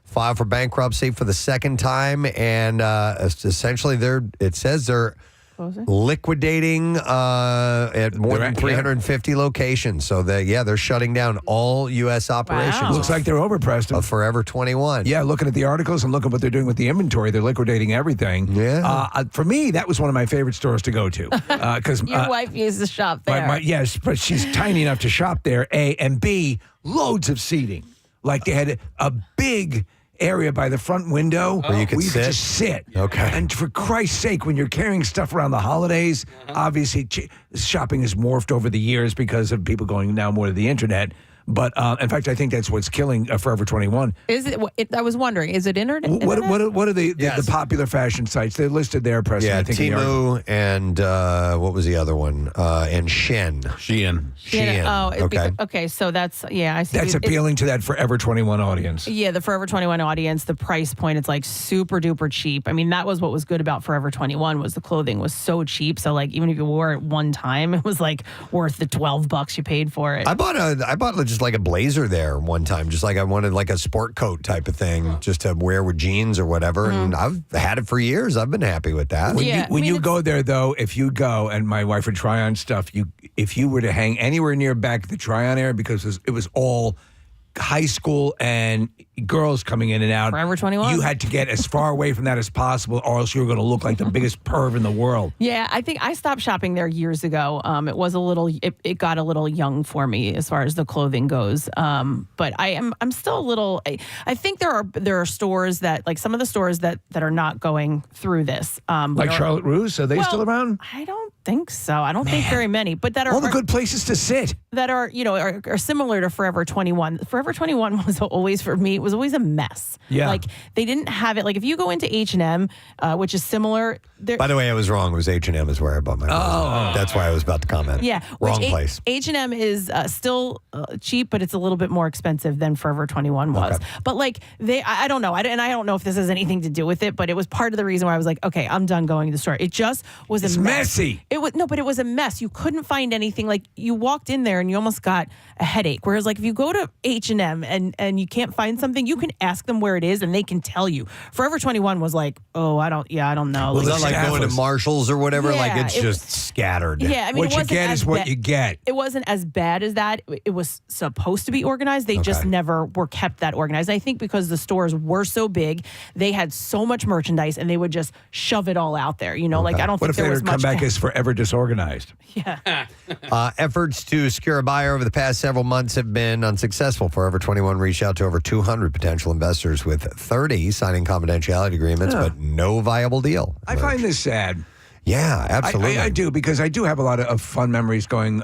filed for bankruptcy for the second time. And essentially, it says they're liquidating at more than 350 locations. So, they're shutting down all U.S. operations. Wow. Looks like they're over, Preston. Of Forever 21. Yeah, looking at the articles and looking at what they're doing with the inventory, they're liquidating everything. Yeah. For me, that was one of my favorite stores to go to. Because Your wife used to shop there. yes, but she's tiny enough to shop there, A, and B, loads of seating. Like they had a big area by the front window where you could just sit. Okay. And for Christ's sake, when you're carrying stuff around the holidays, obviously shopping has morphed over the years because of people going now more to the internet. But in fact, I think that's what's killing Forever 21. Is it? I was wondering, is it internet? What are the popular fashion sites? They're listed there, Preston. Yeah, I think Temu and what was the other one? And Shein. Oh, okay. So that's I see. That's appealing to that Forever 21 audience. Yeah, the Forever 21 audience. The price point, it's like super duper cheap. I mean, that was what was good about Forever 21 was the clothing was so cheap. So like even if you wore it one time, it was like worth the $12 you paid for it. I bought just like a blazer there one time, just like I wanted like a sport coat type of thing, just to wear with jeans or whatever. And I've had it for years. I've been happy with that. When you go there, though, if you go and my wife would try on stuff, if you were to hang anywhere near back the try-on area, because it was all high school and girls coming in and out. Forever 21. You had to get as far away from that as possible, or else you were going to look like the biggest perv in the world. Yeah, I think I stopped shopping there years ago. It was it got a little young for me as far as the clothing goes. But I'm still a little. I think there are stores that like some of the stores that are not going through this. Like Charlotte Russe, are they still around? I don't think so. I don't think very many, but that are all the good places to sit that are are similar to Forever 21. Forever 21 was always for me. It was always a mess. Yeah, like they didn't have it. Like if you go into H&M, which is similar. By the way, I was wrong. It was H&M is where I bought my clothes. That's why I was about to comment. Yeah, wrong place. H&M is still cheap, but it's a little bit more expensive than Forever 21 was. Okay. But like I don't know. I don't know if this has anything to do with it, but it was part of the reason why I was like, okay, I'm done going to the store. It just was a mess. Messy. But it was a mess. You couldn't find anything. Like you walked in there and you almost got a headache. Whereas like if you go to H&M and you can't find something, you can ask them where it is and they can tell you. Forever 21 was like, I don't know. Well, it's not like going to Marshalls or whatever. Yeah, like it's just scattered. Yeah, I mean, what you get is what you get. It wasn't as bad as that. It was supposed to be organized. They just never were kept that organized. I think because the stores were so big, they had so much merchandise and they would just shove it all out there. Like I don't What think if there they was would much. come back as Forever Disorganized? Yeah. Efforts to secure a buyer over the past several months have been unsuccessful. Forever 21 reached out to over 200 potential investors with 30 signing confidentiality agreements, but no viable deal. I find this sad. Yeah, absolutely. I do, because I do have a lot of fun memories going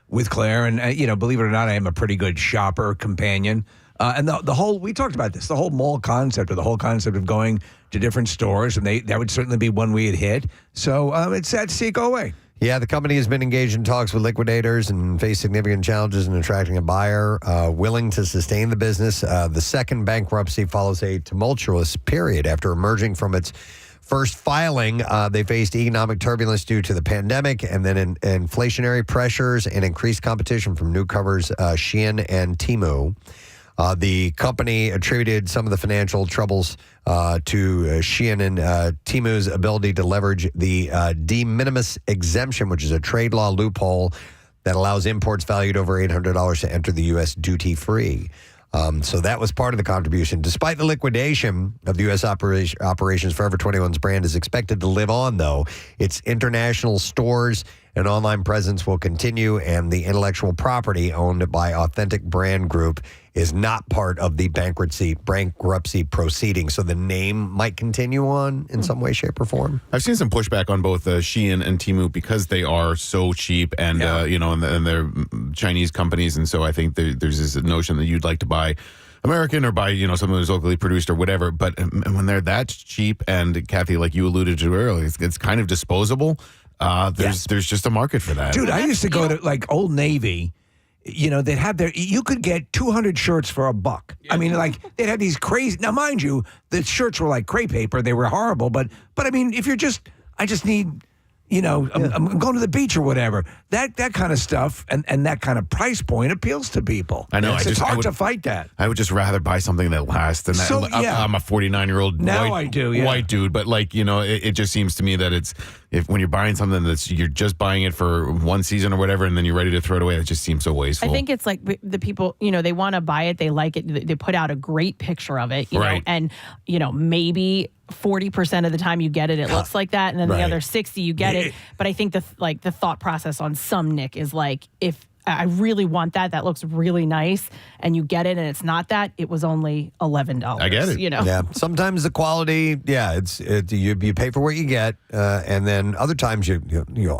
with Claire. And, believe it or not, I am a pretty good shopper companion. And the whole, we talked about this, the whole mall concept, or the whole concept of going to different stores, and that would certainly be one we had hit. So it's sad to see it go away. Yeah, the company has been engaged in talks with liquidators and faced significant challenges in attracting a buyer willing to sustain the business. The second bankruptcy follows a tumultuous period after emerging from its first filing. They faced economic turbulence due to the pandemic, and then inflationary pressures and increased competition from newcomers Shein and Temu. The company attributed some of the financial troubles to Shein and Temu's ability to leverage the de minimis exemption, which is a trade law loophole that allows imports valued over $800 to enter the U.S. duty-free. So that was part of the contribution. Despite the liquidation of the U.S. operations, Forever 21's brand is expected to live on, though. Its international stores and online presence will continue, and the intellectual property owned by Authentic Brand Group is not part of the bankruptcy proceeding. So the name might continue on in some way, shape, or form. I've seen some pushback on both Shein and Temu because they are so cheap, and and they're Chinese companies, and so I think there's this notion that you'd like to buy American or buy something that's locally produced or whatever. But when they're that cheap, and Kathy, like you alluded to earlier, it's kind of disposable. There's just a market for that. Dude, I used to go to like Old Navy they'd have you could get 200 shirts for $1. I mean, like, they'd have these crazy, now mind you, the shirts were like crepe paper. They were horrible. But I mean, if I just need, I'm going to the beach or whatever. That kind of stuff and that kind of price point appeals to people. I know. It's hard to fight that. I would just rather buy something that lasts than that. So, yeah. I'm a 49-year-old white dude, but like, it just seems to me that when you're buying something you're just buying it for one season or whatever, and then you're ready to throw it away, it just seems so wasteful. I think it's like the people, they want to buy it, they like it, they put out a great picture of it, you know, and maybe 40% of the time you get it, it looks like that, and then the other 60 you get it. But I think the thought process on some, Nick, is like, if I really want that looks really nice, and you get it and it's not that, it was only $11. I get it. Yeah. Sometimes the quality, you pay for what you get, and then other times you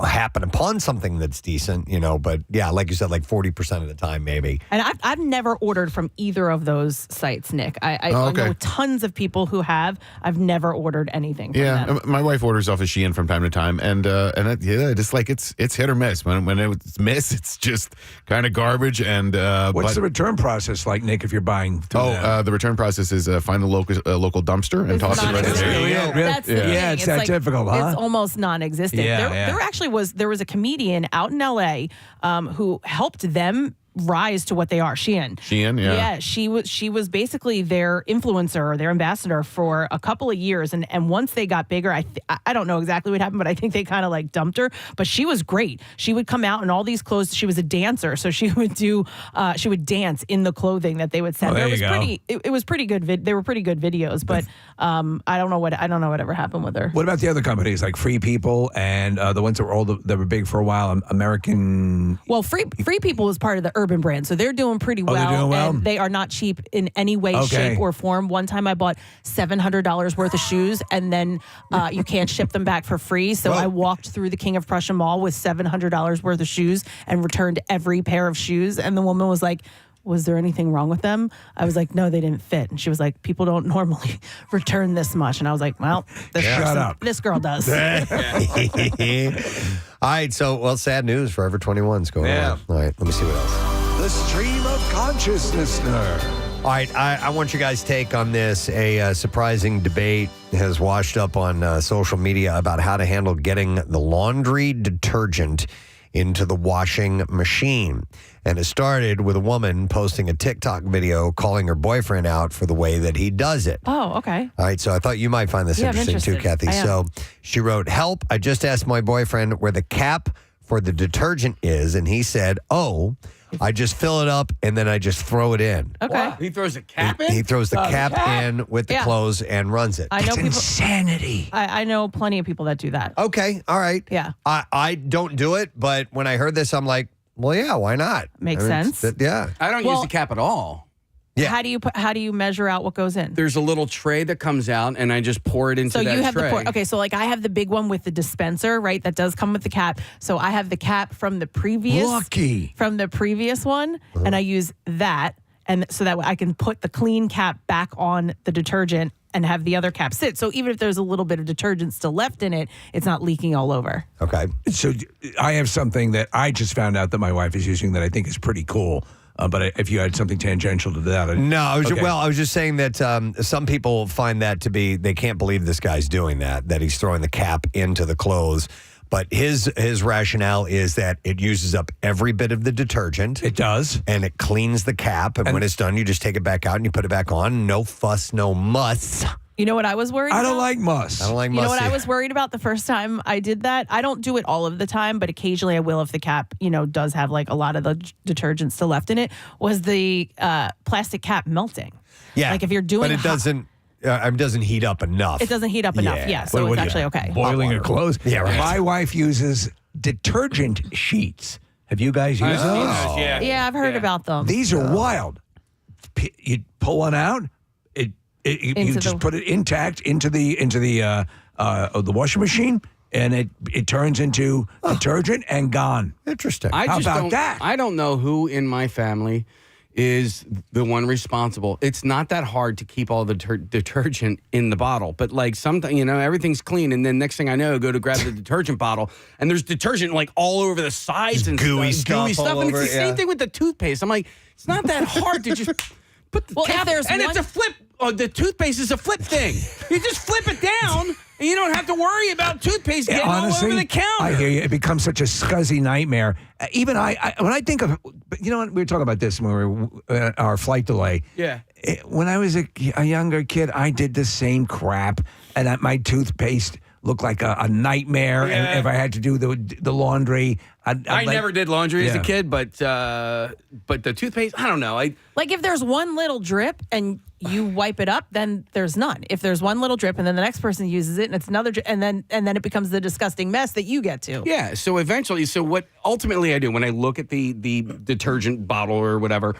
happen upon something that's decent, but yeah, like you said, like 40% of the time maybe. And I've never ordered from either of those sites, Nick. I know tons of people who have. I've never ordered anything from them. My wife orders off of Shein from time to time, and just like it's hit or miss. When it's miss, it's just kind of garbage. And what's the return process like, Nick, if you're buying the return process is find the local dumpster and toss it right in there. That's the thing. It's that difficult, huh? It's almost non-existent. There actually was a comedian out in LA who helped them rise to what they are. Shein, yeah. She was basically their influencer or their ambassador for a couple of years, and once they got bigger, I don't know exactly what happened, but I think they kind of like dumped her. But she was great. She would come out in all these clothes. She was a dancer, so she would dance in the clothing that they would send. It was pretty good. They were pretty good videos, but I don't know whatever happened with her. What about the other companies like Free People and the ones that were big for a while? American. Well, Free People was part of the Urban brand, so they're doing pretty well. They're doing well? And they are not cheap in any way, shape, or form. One time I bought $700 worth of shoes, and then you can't ship them back for free. So I walked through the King of Prussia Mall with $700 worth of shoes and returned every pair of shoes. And the woman was like, was there anything wrong with them? I was like, no, they didn't fit. And she was like, people don't normally return this much. And I was like, well, this girl does. All right, so, sad news. Forever 21's going on. All right, let me see what else. The stream of Consciousnessner. All right, I want you guys' take on this. A surprising debate has washed up on social media about how to handle getting the laundry detergent into the washing machine. And it started with a woman posting a TikTok video calling her boyfriend out for the way that he does it. Oh, okay. All right, so I thought you might find this interesting too, Kathy. So she wrote, "Help, I just asked my boyfriend where the cap for the detergent is, and he said, oh, I just fill it up and then I just throw it in." Okay. He throws a cap in? He throws the cap in with the clothes and runs it. I know insanity. I know plenty of people that do that. Okay, all right. Yeah. I don't do it, but when I heard this, I'm like, well, yeah, why not? Makes sense. Yeah. I don't use the cap at all. Yeah. How do you measure out what goes in? There's a little tray that comes out, and I just pour it into that tray. So you have so like I have the big one with the dispenser, right? That does come with the cap. So I have the cap from the previous one, and I use that, and so that way I can put the clean cap back on the detergent and have the other cap sit. So even if there's a little bit of detergent still left in it, it's not leaking all over. Okay. So I have something that I just found out that my wife is using that I think is pretty cool. But if you had something tangential to that. I was just saying that some people find that to be, they can't believe this guy's doing that he's throwing the cap into the clothes. But his rationale is that it uses up every bit of the detergent. It does. And it cleans the cap. And when it's done, you just take it back out and you put it back on. No fuss, no muss. You know what I was worried about? I don't like muss. I don't like muss. You know what I was worried about the first time I did that? I don't do it all of the time, but occasionally I will if the cap, does have like a lot of the detergent still left in it, was the plastic cap melting. Yeah. Like if you're doing But it doesn't heat up enough. It doesn't heat up enough, yeah. So it's actually okay. Boiling your clothes? Yeah, right. My wife uses detergent sheets. Have you guys used those? Yeah, I've heard about them. These are wild. You pull one out, you just put it intact into the washing machine, and it turns into detergent and gone. Interesting. How about that? I don't know who in my family is the one responsible. It's not that hard to keep all the detergent in the bottle, but like sometimes, everything's clean, and then next thing I know, I go to grab the detergent bottle, and there's detergent like all over the sides and gooey stuff, and it's the same thing with the toothpaste. I'm like, it's not that hard to just put the cap, it's a flip. Oh, the toothpaste is a flip thing. You just flip it down, and you don't have to worry about toothpaste getting honestly, all over the counter. I hear you. It becomes such a scuzzy nightmare. Even I when I think of, you know what, we were talking about this when we were our flight delay. Yeah. When I was a younger kid, I did the same crap, and my toothpaste looked like a nightmare. Yeah. And if I had to do the laundry, I never did laundry as a kid, but the toothpaste, I don't know. Like if there's one little drip and you wipe it up, then there's none. If there's one little drip and then the next person uses it and it's another drip, and then it becomes the disgusting mess that you get to. Yeah. So eventually, what ultimately I do when I look at the detergent bottle or whatever,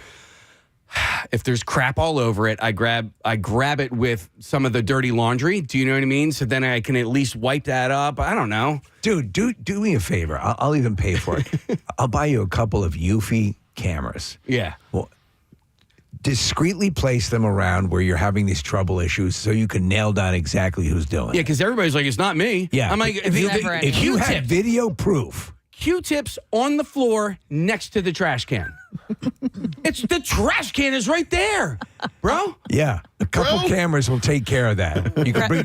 if there's crap all over it, I grab it with some of the dirty laundry. Do you know what I mean? So then I can at least wipe that up. I don't know. Dude, do me a favor. I'll even pay for it. I'll buy you a couple of Eufy cameras. Yeah. Well, discreetly place them around where you're having these trouble issues so you can nail down exactly who's doing it. Yeah, because everybody's like, it's not me. Yeah. I'm like, if you had video proof. Q-tips on the floor next to the trash can. The trash can is right there, bro. Yeah, a couple cameras will take care of that.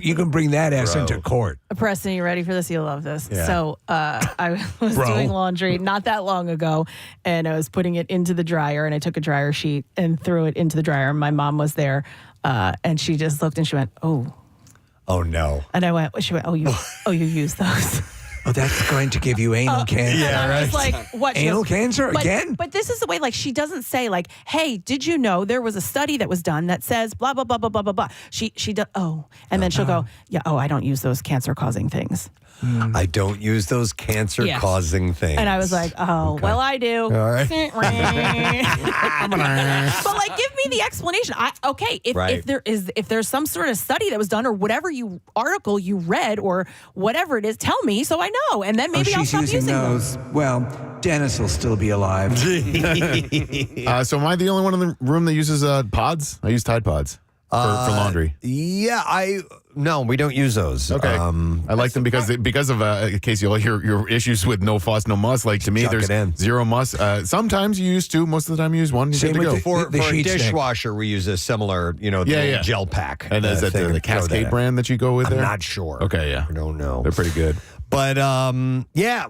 You can bring that ass into court. Preston, you ready for this? You'll love this. Yeah. So I was doing laundry not that long ago, and I was putting it into the dryer, and I took a dryer sheet and threw it into the dryer. My mom was there, and she just looked and she went, "Oh, no!" And she went, "Oh, you use those." Oh, that's going to give you anal cancer. Yeah, and I was like, what? Anal cancer again? But this is the way, like, she doesn't say, like, hey, did you know there was a study that was done that says blah, blah, blah, blah, blah, blah, blah. She does, and then she'll go, yeah, I don't use those cancer-causing things. I don't use those cancer-causing things. And I was like, well, I do. All right. But, like, give me the explanation. If there's some sort of study that was done or whatever article you read or whatever it is, tell me so I know. And then maybe I'll stop using those. them. Well, Dennis will still be alive. So am I the only one in the room that uses pods? I use Tide Pods for laundry. Yeah, no, we don't use those. Okay, I like them because of Casey, all your issues with no fuss, no muss. Like to me, there's zero muss. Sometimes you use two. Most of the time, you use one. You Same get to with go. for a dishwasher, we use a similar, the gel pack. And is that the Cascade brand that you go with there? I'm not sure. Okay, yeah, I don't know. They're pretty good. But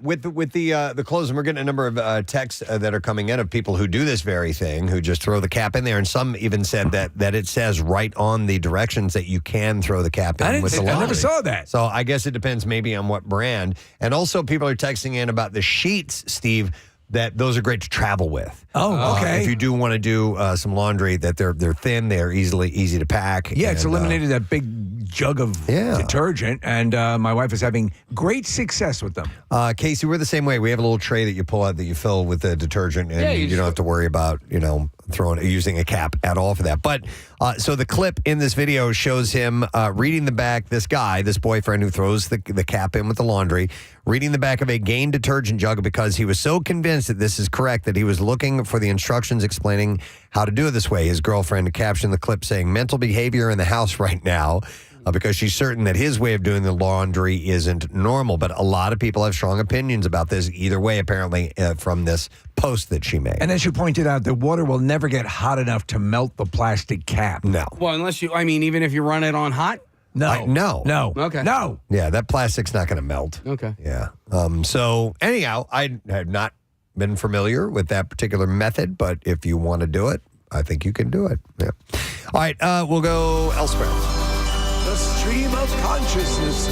with the clothes, and we're getting a number of texts that are coming in of people who do this very thing, who just throw the cap in there, and some even said that it says right on the directions that you can throw the cap in with the laundry. I never saw that. So I guess it depends maybe on what brand. And also people are texting in about the sheets, Steve, that those are great to travel with. Oh, okay. If you do want to do some laundry, that they're thin, they're easy to pack. Yeah, it's eliminated that big jug of detergent, and my wife is having great success with them. Casey, we're the same way. We have a little tray that you pull out that you fill with the detergent, and you don't have to worry about using a cap at all for that. But so the clip in this video shows him reading the back. This boyfriend who throws the cap in with the laundry, reading the back of a Gain detergent jug because he was so convinced that this is correct that he was looking for the instructions explaining how to do it this way. His girlfriend captioned the clip saying, "Mental behavior in the house right now," because she's certain that his way of doing the laundry isn't normal. But a lot of people have strong opinions about this either way, apparently, from this post that she made. And as you pointed out, the water will never get hot enough to melt the plastic cap. No. Well, even if you run it on hot? No. No. Okay. No. Yeah, that plastic's not going to melt. Okay. Yeah. So anyhow, I have not been familiar with that particular method, but if you want to do it, I think you can do it. Yeah. All right, we'll go elsewhere. The stream of consciousness.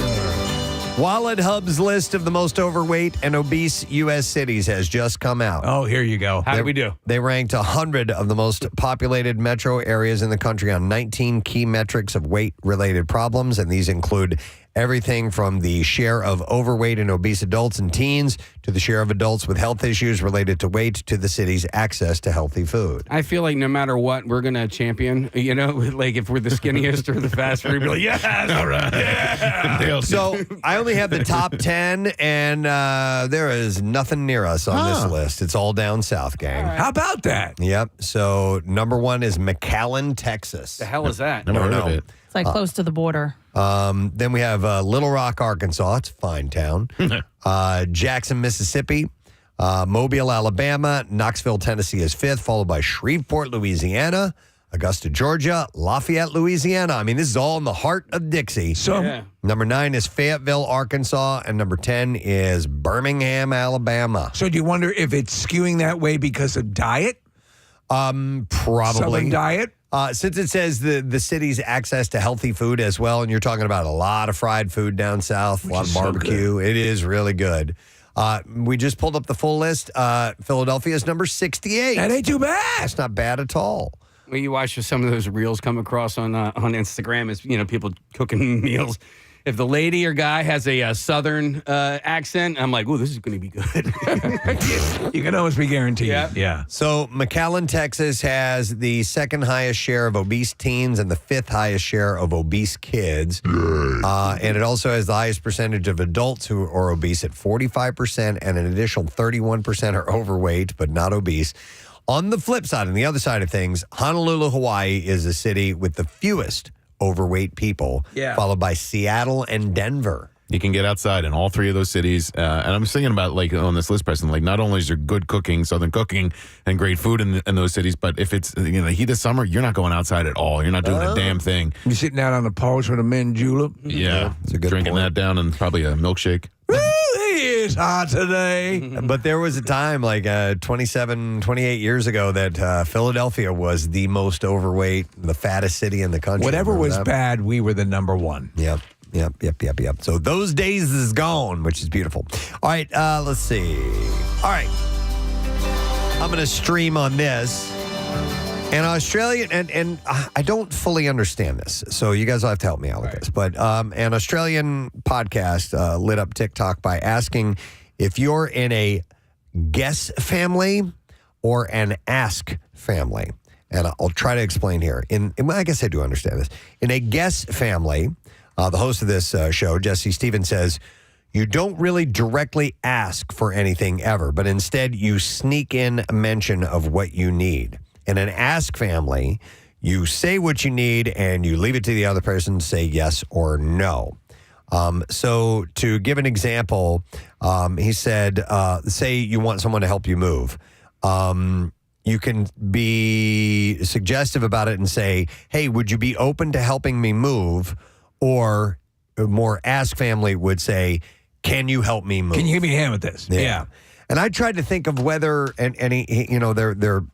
Wallet Hub's list of the most overweight and obese U.S. cities has just come out. Oh, here you go. How did we do? They ranked 100 of the most populated metro areas in the country on 19 key metrics of weight-related problems, and these include everything from the share of overweight and obese adults and teens to the share of adults with health issues related to weight to the city's access to healthy food. I feel like no matter what, we're going to champion, like if we're the skinniest or the fast, we're going to be like, yes, all right. Yeah. So I only have the top 10, and there is nothing near us on this list. It's all down south, gang. How about that? Yep. So number 1 is McAllen, Texas. The hell is that? Never heard of it. It's like close to the border. Then we have Little Rock, Arkansas. It's a fine town. Jackson, Mississippi. Mobile, Alabama. Knoxville, Tennessee is 5th, followed by Shreveport, Louisiana. Augusta, Georgia. Lafayette, Louisiana. I mean, this is all in the heart of Dixie. So number 9 is Fayetteville, Arkansas. And number 10 is Birmingham, Alabama. So do you wonder if it's skewing that way because of diet? Probably. Southern diet? Since it says the city's access to healthy food as well, and you're talking about a lot of fried food down south, a lot of barbecue. It is really good. We just pulled up the full list. Philadelphia is number 68. That ain't too bad. That's not bad at all. Well, you watch some of those reels come across on Instagram as people cooking meals. If the lady or guy has a southern accent, I'm like, "Ooh, this is going to be good." You can almost be guaranteed. Yeah. So McAllen, Texas has the 2nd highest share of obese teens and the 5th highest share of obese kids. And it also has the highest percentage of adults who are obese at 45%, and an additional 31% are overweight but not obese. On the flip side, on the other side of things, Honolulu, Hawaii is the city with the fewest overweight people, followed by Seattle and Denver. You can get outside in all 3 of those cities. And I'm just thinking about, like, on this list, Preston, like, not only is there good cooking, southern cooking, and great food in those cities, but if it's, the heat of summer, you're not going outside at all. You're not doing a damn thing. You're sitting out on the porch with a mint julep. Yeah. It's a good Drinking point. that down and probably a milkshake. It is hot today. But there was a time, like 27, 28 years ago, that Philadelphia was the most overweight, the fattest city in the country. Whatever Remember was that? bad, we were the number 1. Yep. So those days is gone, which is beautiful. All right, let's see. All right. I'm going to stream on this. An Australian, and I don't fully understand this, so you guys will have to help me out with this. But an Australian podcast lit up TikTok by asking if you're in a guess family or an ask family. And I'll try to explain here. I guess I do understand this. In a guess family, the host of this show, Jesse Stevens, says, you don't really directly ask for anything ever, but instead you sneak in a mention of what you need. In an ask family, you say what you need and you leave it to the other person to say yes or no. So to give an example, he said, say you want someone to help you move. You can be suggestive about it and say, hey, would you be open to helping me move? Or a more ask family would say, can you help me move? Can you give me a hand with this? Yeah. And I tried to think of whether, they're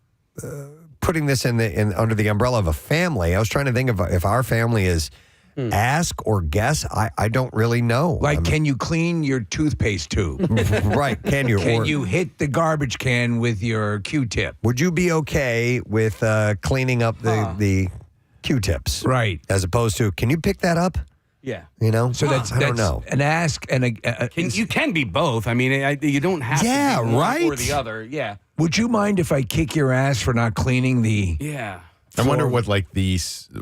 putting this in under the umbrella of a family. I was trying to think of if our family is ask or guess. I don't really know. Like, can you clean your toothpaste tube? Right. Can you? Can you hit the garbage can with your Q-tip? Would you be okay with cleaning up the Q-tips? Right. As opposed to, can you pick that up? Yeah. So I don't know. An ask and you can be both. I mean, you don't have to be one or the other. Yeah. Would you mind if I kick your ass for not cleaning the? Yeah. I wonder what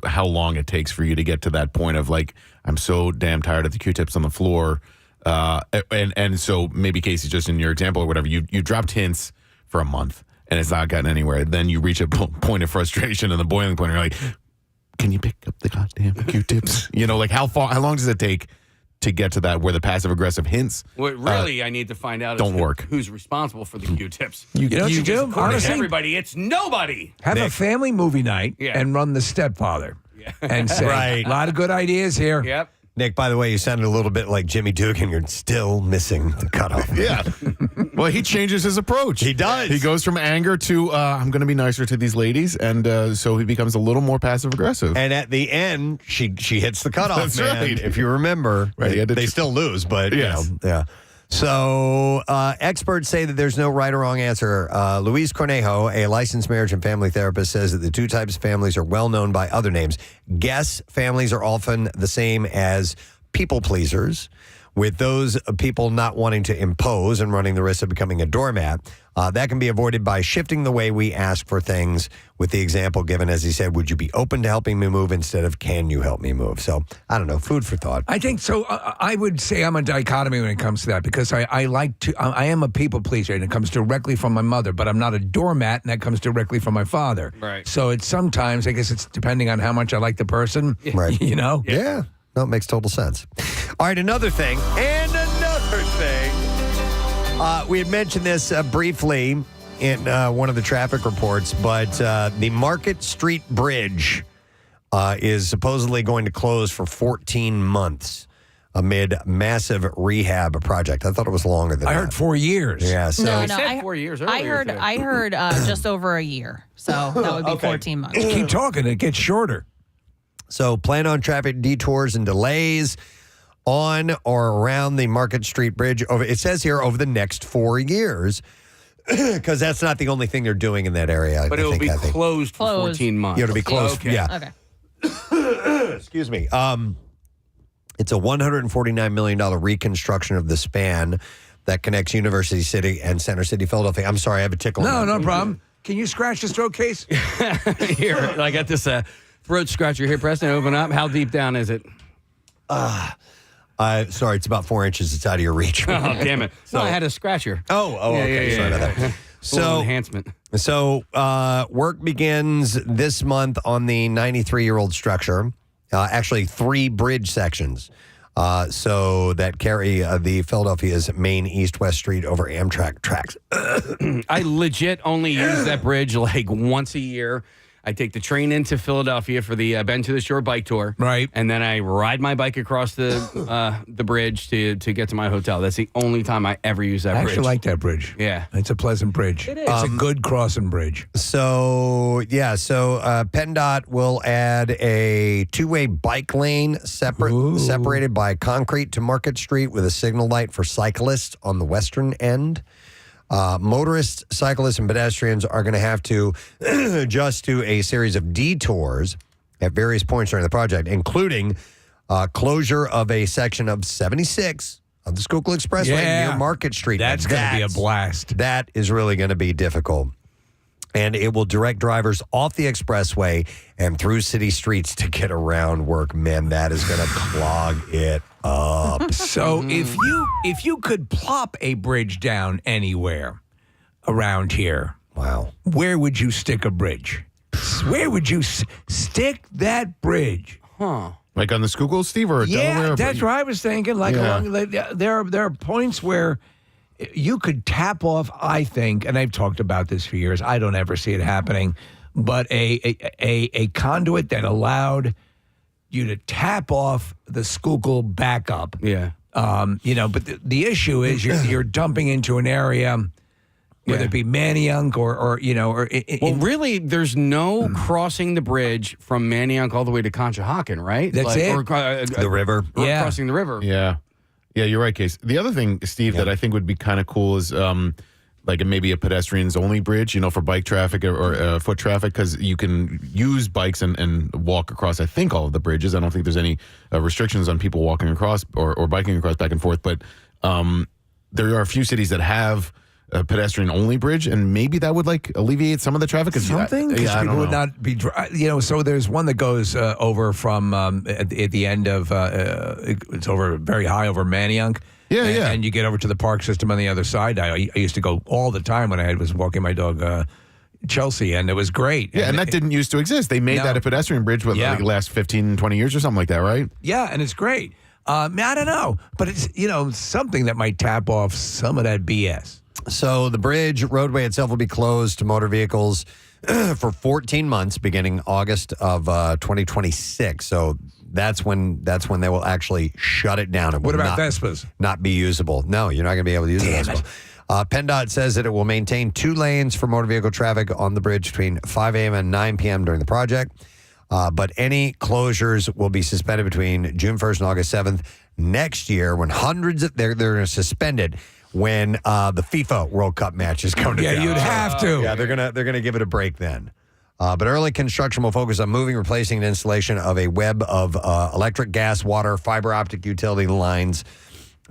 how long it takes for you to get to that point of like, I'm so damn tired of the Q-tips on the floor. And so maybe Casey, just in your example or whatever, you dropped hints for a month and it's not gotten anywhere. Then you reach a point of frustration and the boiling point. You're like, can you pick up the goddamn Q-tips? How long does it take to get to that where the passive aggressive hints? What really I need to find out don't is work. Who's responsible for the Q-tips. You know what you do? According Honestly, to everybody, it's nobody. Have a family movie night and run The Stepfather. And say, a lot of good ideas here. Yep. Nick, by the way, you sounded a little bit like Jimmy Dugan. You're still missing the cutoff. Yeah. Well, he changes his approach. He does. He goes from anger to, I'm going to be nicer to these ladies. And so he becomes a little more passive aggressive. And at the end, she hits the cutoff, That's man. right. If you remember, Right, they still lose, but, Yes. yeah. So experts say that there's no right or wrong answer. Luis Cornejo, a licensed marriage and family therapist, says that the two types of families are well known by other names. Guess families are often the same as people pleasers, with those people not wanting to impose and running the risk of becoming a doormat. That can be avoided by shifting the way we ask for things, with the example given, as he said, would you be open to helping me move instead of can you help me move? So, I don't know, food for thought. I think so. I would say I'm a dichotomy when it comes to that, because I like to, I am a people pleaser, and it comes directly from my mother, but I'm not a doormat, and that comes directly from my father. Right. So it's sometimes, I guess it's depending on how much I like the person, Right. you know? Yeah. No, it makes total sense. All right, another thing. We had mentioned this briefly in one of the traffic reports, but the Market Street Bridge is supposedly going to close for 14 months amid massive rehab project. I thought it was longer than that. I heard 4 years. Yeah, so No, He said 4 years earlier. I heard just over a year. So that would be 14 months. Keep talking, it gets shorter. So plan on traffic detours and delays on or around the Market Street Bridge. It says here over the next 4 years, because that's not the only thing they're doing in that area. But it'll be closed for 14 months. Yeah, it'll be closed. Okay. Yeah. Okay. Excuse me. It's a $149 million reconstruction of the span that connects University City and Center City, Philadelphia. I'm sorry, I have a tickle. No problem. Can you scratch the stroke case? Here, I got this throat scratcher here, Preston. Open up. How deep down is it? Sorry, it's about 4 inches. It's out of your reach. Oh, damn it. No, I had a scratcher. Okay. Sorry about that. So enhancement. So work begins this month on the 93-year-old structure. Actually, 3 bridge sections. So that carry the Philadelphia's main east-west street over Amtrak tracks. I legit only use that bridge like once a year. I take the train into Philadelphia for the Bend to the Shore bike tour. Right. And then I ride my bike across the bridge to get to my hotel. That's the only time I ever use that I bridge. actually like that bridge. Yeah. It's a pleasant bridge. It is. It's a good crossing bridge. So PennDOT will add a 2-way bike lane separated by concrete to Market Street with a signal light for cyclists on the western end. Motorists, cyclists, and pedestrians are going to have to adjust to a series of detours at various points during the project, including closure of a section of 76 of the Schuylkill Expressway near Market Street. That's going to be a blast. That is really going to be difficult. And it will direct drivers off the expressway and through city streets to get around work. Man, that is going to clog it up. So if you could plop a bridge down anywhere around here, wow, where would you stick a bridge? Where would you stick that bridge? Huh. Like on the Schuylkill, Steve, or Delaware? That's what I was thinking. Like along, there are points where you could tap off, I think, and I've talked about this for years. I don't ever see it happening, but a conduit that allowed you to tap off the Schuylkill backup. Yeah. But the issue is you're dumping into an area, whether it be Manayunk or really, there's no crossing the bridge from Manayunk all the way to Conshohocken, right? That's it. Or, the river. Or crossing the river. Yeah. Yeah, you're right, Case. The other thing, Steve, that I think would be kind of cool is like maybe a pedestrians only bridge, for bike traffic or foot traffic, because you can use bikes and walk across, I think, all of the bridges. I don't think there's any restrictions on people walking across or biking across back and forth. But there are a few cities that have a pedestrian only bridge, and maybe that would alleviate some of the traffic. Something? Because people would not be, so there's one that goes over from at the end of, it's over very high over Manayunk. Yeah, and you get over to the park system on the other side. I used to go all the time when I was walking my dog, Chelsea, and it was great. Yeah, and that didn't used to exist. They made that a pedestrian bridge for the last 15, 20 years or something like that, right? Yeah, and it's great. I don't know, but it's, something that might tap off some of that BS. So the bridge roadway itself will be closed to motor vehicles for 14 months beginning August of 2026. So that's when they will actually shut it down. It What will about Vespas? Not be usable. No, you're not going to be able to use Damn it. PennDOT says that it will maintain 2 lanes for motor vehicle traffic on the bridge between 5 a.m. and 9 p.m. during the project. But any closures will be suspended between June 1st and August 7th next year when they're going to suspend it when the FIFA World Cup matches come to town. You'd have to. Yeah, they're gonna give it a break then. But early construction will focus on moving, replacing, and installation of a web of electric, gas, water, fiber optic utility lines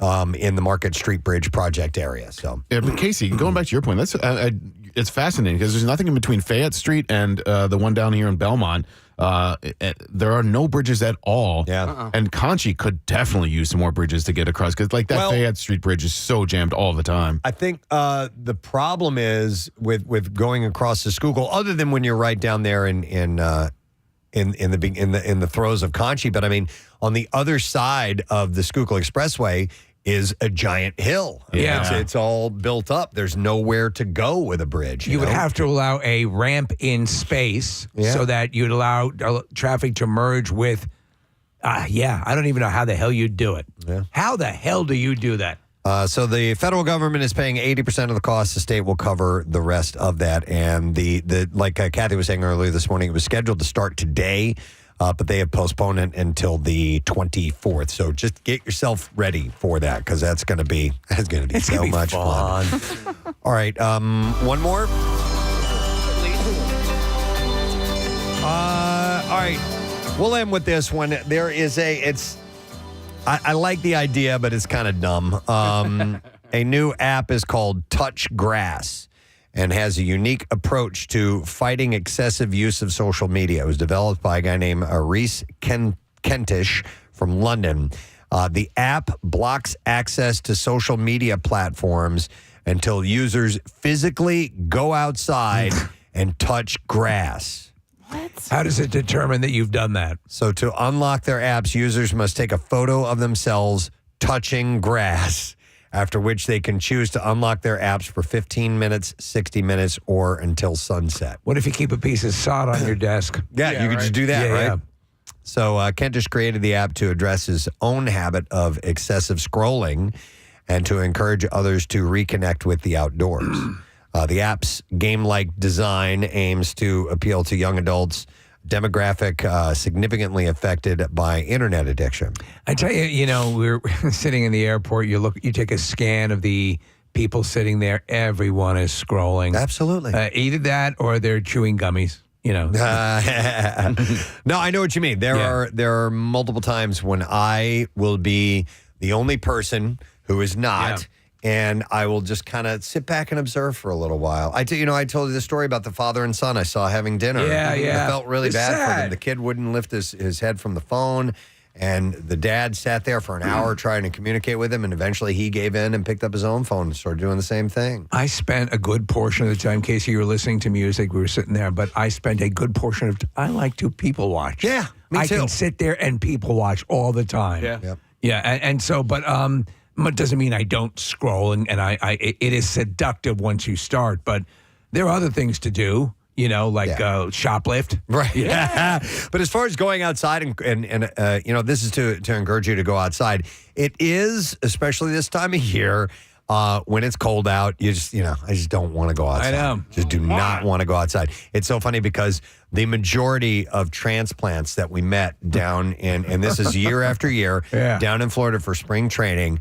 in the Market Street Bridge project area. So, yeah, but Casey, going back to your point, that's it's fascinating because there's nothing in between Fayette Street and the one down here in Belmont. There are no bridges at all. Yeah. And Conchi could definitely use some more bridges to get across because like that Fayette Street Bridge is so jammed all the time. I think the problem is with going across the Schuylkill, other than when you're right down there in the throes of Conchi, but I mean on the other side of the Schuylkill Expressway is a giant hill. It's all built up. There's nowhere to go with a bridge. You would have to allow a ramp in space so that you'd allow traffic to merge with. I don't even know how the hell you'd do it. Yeah. How the hell do you do that? So the federal government is paying 80% of the cost. The state will cover the rest of that. And the like Kathy was saying earlier this morning, it was scheduled to start today. But they have postponed it until the 24th. So just get yourself ready for that because that's going to be so much fun. All right, one more. All right, we'll end with this one. There is I like the idea, but it's kind of dumb. A new app is called Touch Grass and has a unique approach to fighting excessive use of social media. It was developed by a guy named Reese Kentish from London. The app blocks access to social media platforms until users physically go outside and touch grass. What? How does it determine that you've done that? So to unlock their apps, users must take a photo of themselves touching grass, after which they can choose to unlock their apps for 15 minutes, 60 minutes, or until sunset. What if you keep a piece of sod on your desk? Yeah, you could just do that, Yeah, right? yeah. So Kentish created the app to address his own habit of excessive scrolling and to encourage others to reconnect with the outdoors. The app's game-like design aims to appeal to young adults, demographic significantly affected by internet addiction. I tell you, we're sitting in the airport. You take a scan of the people sitting there. Everyone is scrolling. Absolutely. Either that or they're chewing gummies. No, I know what you mean. There are multiple times when I will be the only person who is not. And I will just kind of sit back and observe for a little while. I told you the story about the father and son I saw having dinner. Yeah. I felt really It's bad for sad. them. The kid wouldn't lift his head from the phone, and the dad sat there for an hour trying to communicate with him, and eventually he gave in and picked up his own phone and started doing the same thing. I spent a good portion of the time, Casey, you were listening to music, we were sitting there, but I spent a good portion of I like to people watch. Yeah, me I too. can sit there and people watch all the time. Yeah. Yep. Yeah, and so, but it doesn't mean I don't scroll, and it is seductive once you start, but there are other things to do, like shoplift. Right. Yeah. But as far as going outside and this is to encourage you to go outside. It is, especially this time of year, when it's cold out, I just don't want to go outside. I know. Just do not want to go outside. It's so funny because the majority of transplants that we met down and this is year after year, down in Florida for spring training,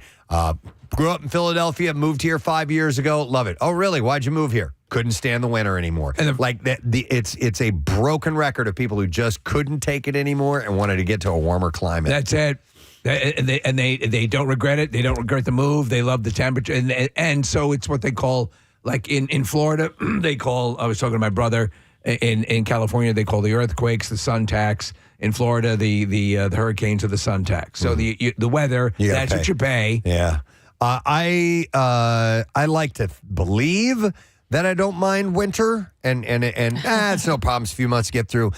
grew up in Philadelphia, moved here 5 years ago, love it. Oh, really? Why'd you move here? Couldn't stand the winter anymore. And it's a broken record of people who just couldn't take it anymore and wanted to get to a warmer climate. That's it. They don't regret it. They don't regret the move. They love the temperature. And so it's what they call, like in Florida, I was talking to my brother, in California, they call the earthquakes the sun tax. In Florida, the hurricanes are the sun tax. So the weather, that's what you pay. Yeah. I like to believe that I don't mind winter and it's no problems, a few months to get through.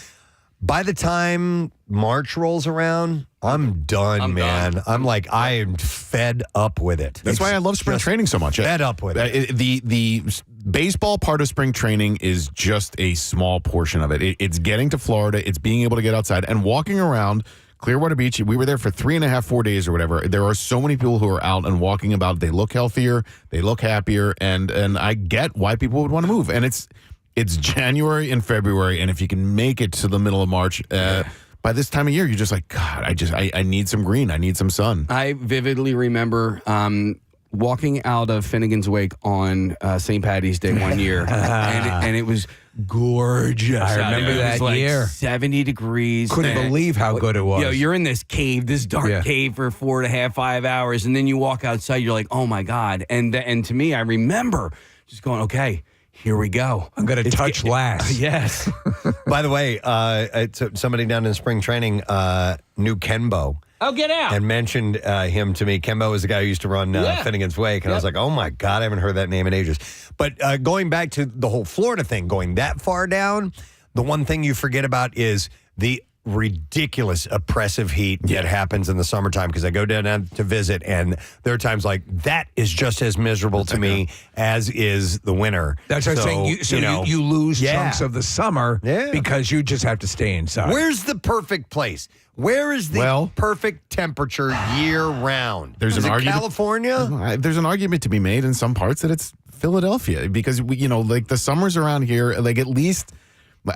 By the time March rolls around, I'm done, man. I'm like, I am fed up with it. That's why I love spring training so much. Fed up with it. The baseball part of spring training is just a small portion of it. It's getting to Florida. It's being able to get outside and walking around Clearwater Beach. We were there for 3.5, 4 days or whatever. There are so many people who are out and walking about. They look healthier. They look happier. And I get why people would want to move. And it's January and February. And if you can make it to the middle of March, by this time of year, you're just like, God, I need some green. I need some sun. I vividly remember walking out of Finnegan's Wake on St. Patty's Day one year, and it was gorgeous. I remember it that was like year. 70 degrees. Couldn't believe how good it was. You're in this cave, this dark cave for 4.5, 5 hours, and then you walk outside. You're like, oh my God! And to me, I remember just going, okay. Here we go. I'm going to touch last. Yes. By the way, somebody down in spring training knew Kenbo. Oh, get out. And mentioned him to me. Kenbo was the guy who used to run Finnegan's Wake. And I was like, oh, my God, I haven't heard that name in ages. But going back to the whole Florida thing, going that far down, the one thing you forget about is the ridiculous oppressive heat that happens in the summertime, because I go down to visit, and there are times like that is just as miserable to me as is the winter. That's what I'm saying. You lose chunks of the summer because you just have to stay inside. Where's the perfect place? Where is the perfect temperature year round? There's an argument. California? There's an argument to be made in some parts that it's Philadelphia, because like the summers around here, like at least.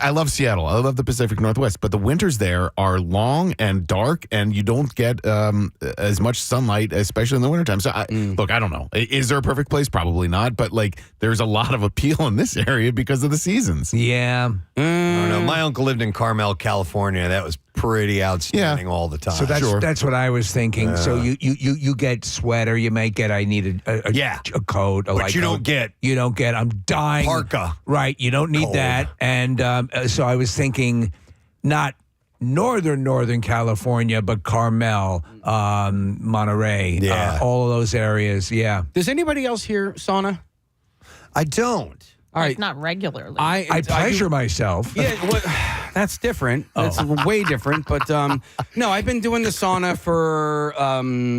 I love Seattle. I love the Pacific Northwest, but the winters there are long and dark, and you don't get as much sunlight, especially in the wintertime. So, look, I don't know. Is there a perfect place? Probably not, but like there's a lot of appeal in this area because of the seasons. Yeah. I don't know. My uncle lived in Carmel, California. That was pretty outstanding all the time. So that's what I was thinking. So you get sweater. You might get I need a coat. But you don't get I'm dying parka. Right. You don't need that. And so I was thinking not northern California, but Carmel, Monterey, all of those areas. Yeah. Does anybody else hear sauna? I don't. All right. Not regularly. I pleasure myself. Yeah, well, that's different. That's way different. But no, I've been doing the sauna for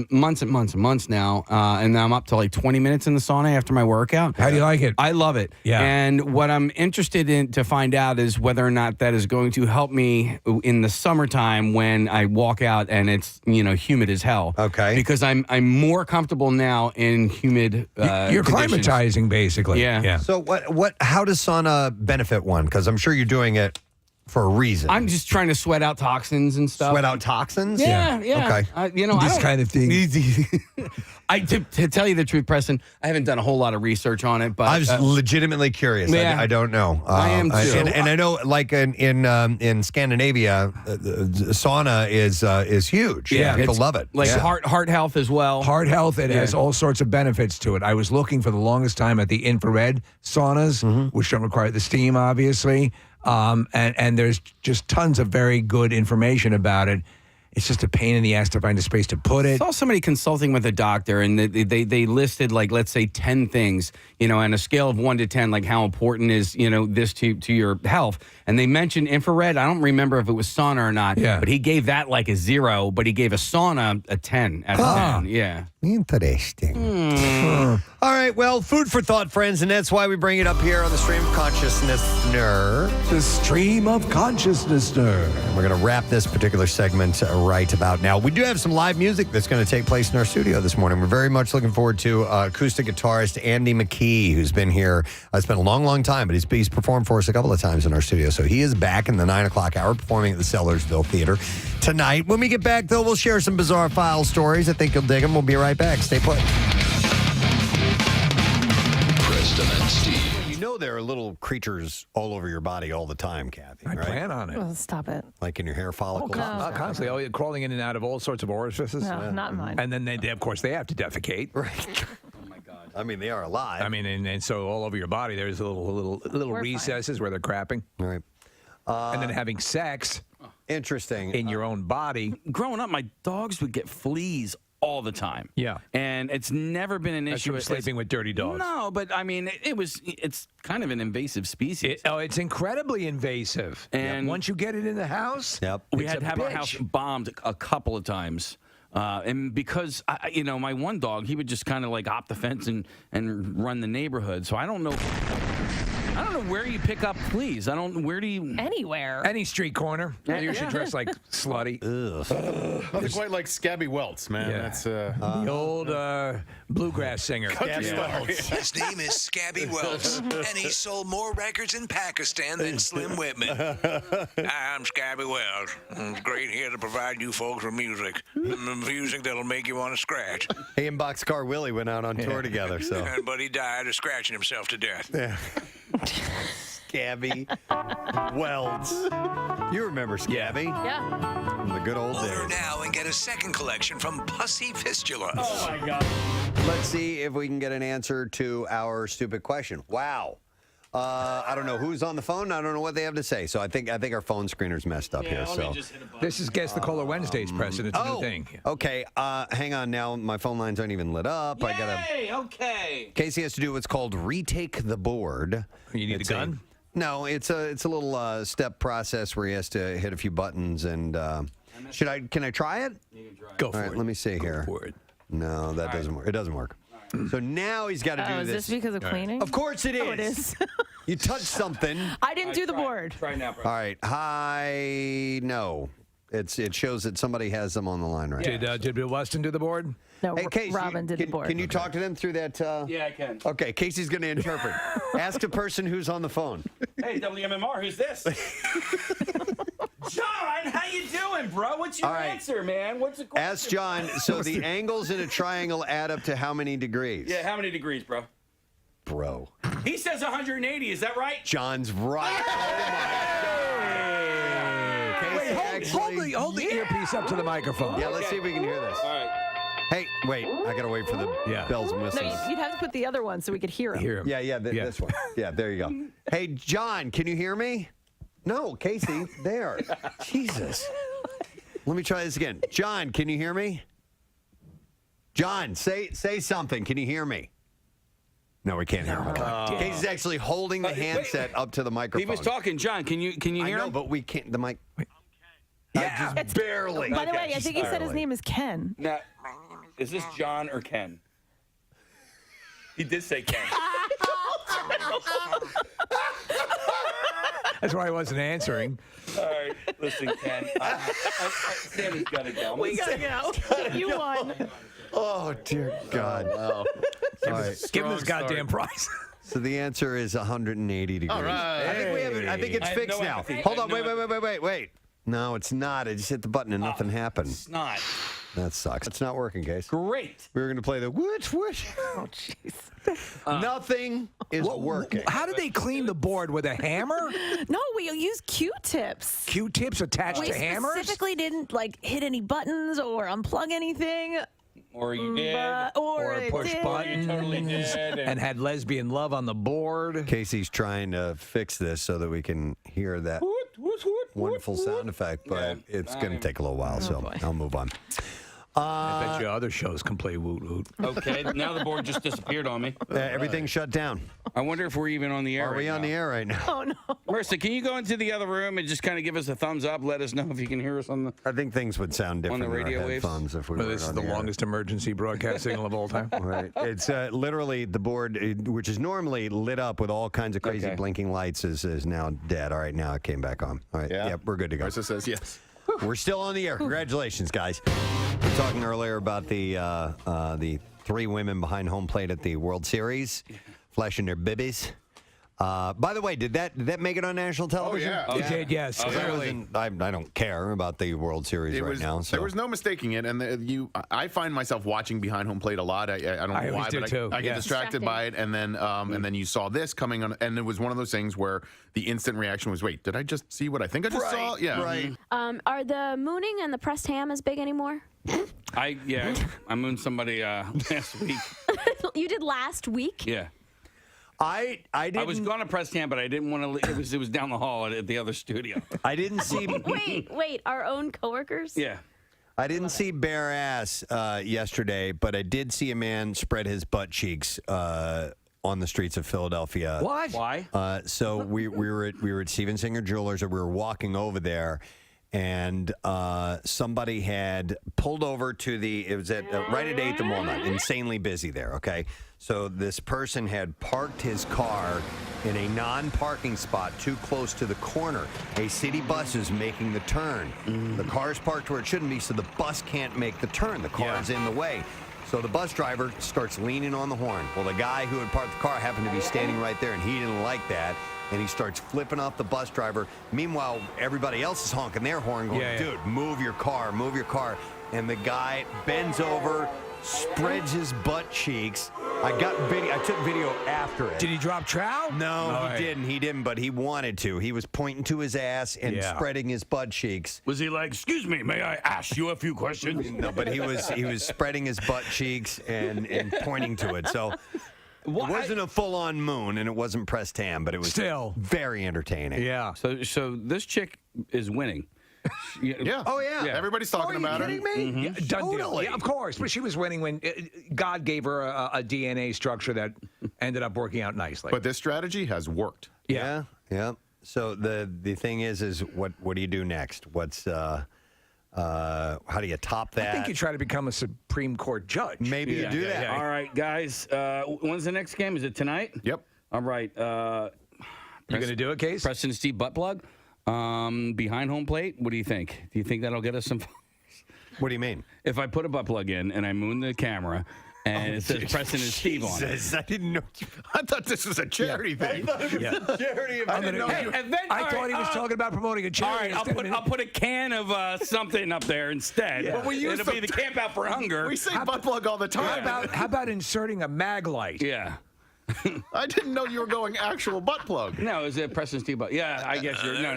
months and months and months now, and now I'm up to like 20 minutes in the sauna after my workout. How do you like it? I love it. Yeah. And what I'm interested in to find out is whether or not that is going to help me in the summertime when I walk out and it's humid as hell. Okay. Because I'm more comfortable now in humid. You're conditions. climatizing basically. Yeah. So how does sauna benefit one? Because I'm sure you're doing it for a reason. I'm just trying to sweat out toxins and stuff. Sweat out toxins? Yeah. Okay. This kind of thing. To tell you the truth, Preston, I haven't done a whole lot of research on it, but I was legitimately curious. Yeah. I don't know. I am too. And I know, like in Scandinavia, sauna is huge. Yeah, people love it. Like heart health as well. Heart health, it has all sorts of benefits to it. I was looking for the longest time at the infrared saunas, which don't require the steam, obviously. And there's just tons of very good information about it. It's just a pain in the ass to find a space to put it. I saw somebody consulting with a doctor, and they listed, like, let's say 10 things, on a scale of 1 to 10, like how important is, this to your health. And they mentioned infrared. I don't remember if it was sauna or not, but he gave that like a 0, but he gave a sauna a 10 out of 10. Yeah. Interesting. All right, well, food for thought, friends, and that's why we bring it up here on the Stream of Consciousnessner. The Stream of Consciousnessner. We're going to wrap this particular segment right about now. We do have some live music that's going to take place in our studio this morning. We're very much looking forward to acoustic guitarist Andy McKee, who's been here. It's been a long, long time, but he's performed for us a couple of times in our studio. So he is back in the 9 o'clock hour performing at the Sellersville Theater tonight. When we get back, though, we'll share some bizarre file stories. I think you'll dig them. We'll be right back. Stay put. Preston and Steve. You know there are little creatures all over your body all the time, Kathy, I right? plan on it. Oh, stop it. Like in your hair follicles? Constantly, crawling in and out of all sorts of orifices. No, not mine. And then they, of course, they have to defecate. Right. I mean, they are alive. I mean, and so all over your body, there's little recesses where they're crapping. All right. And then having sex. Interesting. In your own body. Growing up, my dogs would get fleas all the time. Yeah. And it's never been an issue. From sleeping with dirty dogs. No, but I mean, it's kind of an invasive species. It's incredibly invasive. And once you get it in the house, we had to have our house bombed a couple of times. And because, my one dog, he would just kind of like hop the fence and run the neighborhood. So I don't know where you pick up fleas. Where do you? Anywhere. Any street corner. Yeah, You should dress like slutty. Nothing quite like Scabby Welts, man. Yeah. That's the old bluegrass singer. His name is Scabby Welts, and he sold more records in Pakistan than Slim Whitman. Hi, I'm Scabby Welts. It's great here to provide you folks with music. music that'll make you want to scratch. He and Boxcar Willie went out on tour together. So, But he died of scratching himself to death. Yeah. Scabby Welds. You remember Scabby? Yeah. The good old Order days. now and get a second collection from Pussy Fistula. Oh, my God. Let's see if we can get an answer to our stupid question. Wow. I don't know who's on the phone. I don't know what they have to say. So I think our phone screener's messed up here. So This is Guess the Caller Wednesdays, Preston. It's a new thing. Okay. Hang on now. My phone lines aren't even lit up. I gotta. Okay. Casey has to do what's called retake the board. You need a gun? No, it's a little step process where he has to hit a few buttons and can I try it? Go All for right, it. let me see here. Go for it. No, that doesn't work. It doesn't work. So now he's got to do Is this. this because of cleaning? Of course it is. Oh, it is. You touched something. I didn't do the board. Try now, bro. All right. Hi. No. It shows that somebody has them on the line right now. Did Bill Weston do the board? No, Hey, Casey, Robin did the board. Can you talk to them through that? Yeah, I can. Okay, Casey's going to interpret. Ask the person who's on the phone. Hey, WMMR, who's this? John, how you doing, bro? What's your All right. answer, man? What's the question? Ask John. So the angles in a triangle add up to how many degrees? Yeah, how many degrees, bro? Bro. He says 180. Is that right? John's right. Wait, hold the earpiece up to the microphone. Yeah, let's see if we can hear this. All right. Hey, wait. I got to wait for the bells and No, whistles. you'd have to put the other one so we could hear him. Yeah, this one. Yeah, there you go. Hey, John, can you hear me? No, Casey, there. Jesus. Let me try this again. John, can you hear me? John, say something. Can you hear me? No, we can't hear him. Casey's actually holding the handset up to the microphone. He was talking, John. Can you hear I know, him? but we can't. The mic. Yeah, just barely. By the way, I think he said his name is Ken. Now, is this John or Ken? He did say Ken. That's why I wasn't answering. All right, listen, Ken. Sammy's got to go. We gotta go. You won. Oh dear God! Wow. All right. Give him this goddamn prize. So the answer is 180 degrees. All right. I think we have it. I think it's I have fixed no now. empathy. Hold I on. have no Wait. No, it's not. I just hit the button and nothing happened. It's not. That sucks. It's not working, Case. Great. We were going to play the whoosh. Oh, jeez. Nothing is working. How did they clean the board with a hammer? No, we use Q-tips. Q-tips attached We to hammers? specifically didn't hit any buttons or unplug anything. Or you did. Or it push did. buttons Totally did. and had lesbian love on the board. Casey's trying to fix this so that we can hear that wonderful sound effect, but it's going to take a little while, so I'll move on. I bet you other shows can play woot woot. Okay, now the board just disappeared on me. Everything's shut down. I wonder if we're even on the air. Are we on the air right now? Oh, no. Marissa, can you go into the other room and just kind of give us a thumbs up? Let us know if you can hear us on the. I think things would sound different On the radio in our waves? headphones if we were This is on the air. longest emergency broadcast signal of all time. Right. It's literally the board, which is normally lit up with all kinds of crazy blinking lights, is now dead. All right, now it came back on. All right. Yeah. Yep, we're good to go. Marissa says yes. We're still on the air. Congratulations, guys. We were talking earlier about the three women behind home plate at the World Series, flashing their bibbies. By the way, did that make it on national television? Oh, yeah. It did, yes. Clearly, I don't care about the World Series right now. So. There was no mistaking it, and I find myself watching behind home plate a lot. I don't know why, but I get distracted by it, and then you saw this coming on, and it was one of those things where the instant reaction was, "Wait, did I just see what I think I just saw?" Yeah, right. Are the mooning and the pressed ham as big anymore? I mooned somebody last week. You did last week? Yeah. I didn't. I was going to press Tam, but I didn't want to. It was down the hall at the other studio. I didn't see. Wait, our own coworkers? Yeah. I didn't see bare ass yesterday, but I did see a man spread his butt cheeks on the streets of Philadelphia. What? Why? So we were at Steven Singer Jewelers, and we were walking over there, and somebody had pulled over to it was at right at 8th and Walnut, insanely busy there. Okay, so this person had parked his car in a non-parking spot too close to the corner. A city bus is making the turn. The car's parked where it shouldn't be, so the bus can't make the turn. The car is in the way. So the bus driver starts leaning on the horn. Well, the guy who had parked the car happened to be standing right there, and he didn't like that. and he starts flipping off the bus driver. Meanwhile, everybody else is honking their horn going, dude, move your car, move your car. And the guy bends over, spreads his butt cheeks. I took video after it. Did he drop trow? No, he didn't, but he wanted to. He was pointing to his ass and spreading his butt cheeks. Was he like, excuse me, may I ask you a few questions? No, but he was spreading his butt cheeks and pointing to it. So it wasn't a full-on moon, and it wasn't pressed ham, but it was still very entertaining. Yeah. So this chick is winning. Yeah. Oh, yeah. Everybody's talking about her. Are you kidding me? Yeah, done deal. Yeah, of course. But she was winning when God gave her a DNA structure that ended up working out nicely. But this strategy has worked. Yeah. So the thing is what do you do next? What's how do you top that? I think you try to become a Supreme Court judge. Maybe you do that. Yeah. All right, guys. When's the next game? Is it tonight? Yep. All right. You going to do it, Case? Preston and Steve butt plug. Behind home plate, what do you think? Do you think that'll get us some? What do you mean? If I put a butt plug in and I moon the camera and it says Preston and Steve on it. I didn't know. I thought this was a charity thing. I thought it was a charity event. I thought he was talking about promoting a charity. All right, I'll put a can of something up there instead. But we use It'll be the Camp Out for Hunger. We say butt plug all the time. How about inserting a mag light? Yeah. I didn't know you were going actual butt plug. No, is it Preston Steve butt? Yeah, I guess you're. No.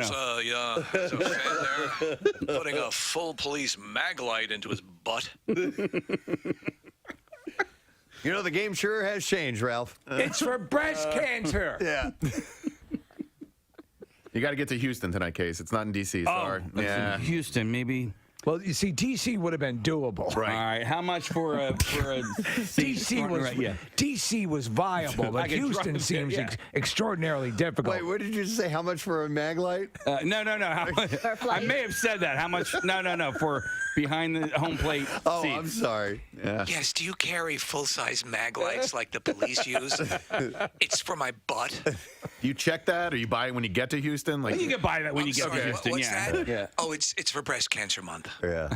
There's a fan there putting a full police mag light into his butt. You know, the game sure has changed, Ralph. It's for breast cancer. Yeah. You got to get to Houston tonight, Case. It's not in D.C. Sorry. Yeah. Houston, maybe. Well, you see, D.C. would have been doable. Right. All right. How much for a D.C. was viable, but Houston seems extraordinarily difficult. Wait, what did you say? How much for a mag light? No. How much? I may have said that. How much? No. For behind the home plate. Oh, seat. I'm sorry. Yeah. Yes, do you carry full-size mag lights like the police use? It's for my butt. You check that, or you buy it when you get to Houston? Like you can buy that when you get to Houston. What's that? Yeah. Oh, it's for breast cancer month. Yeah.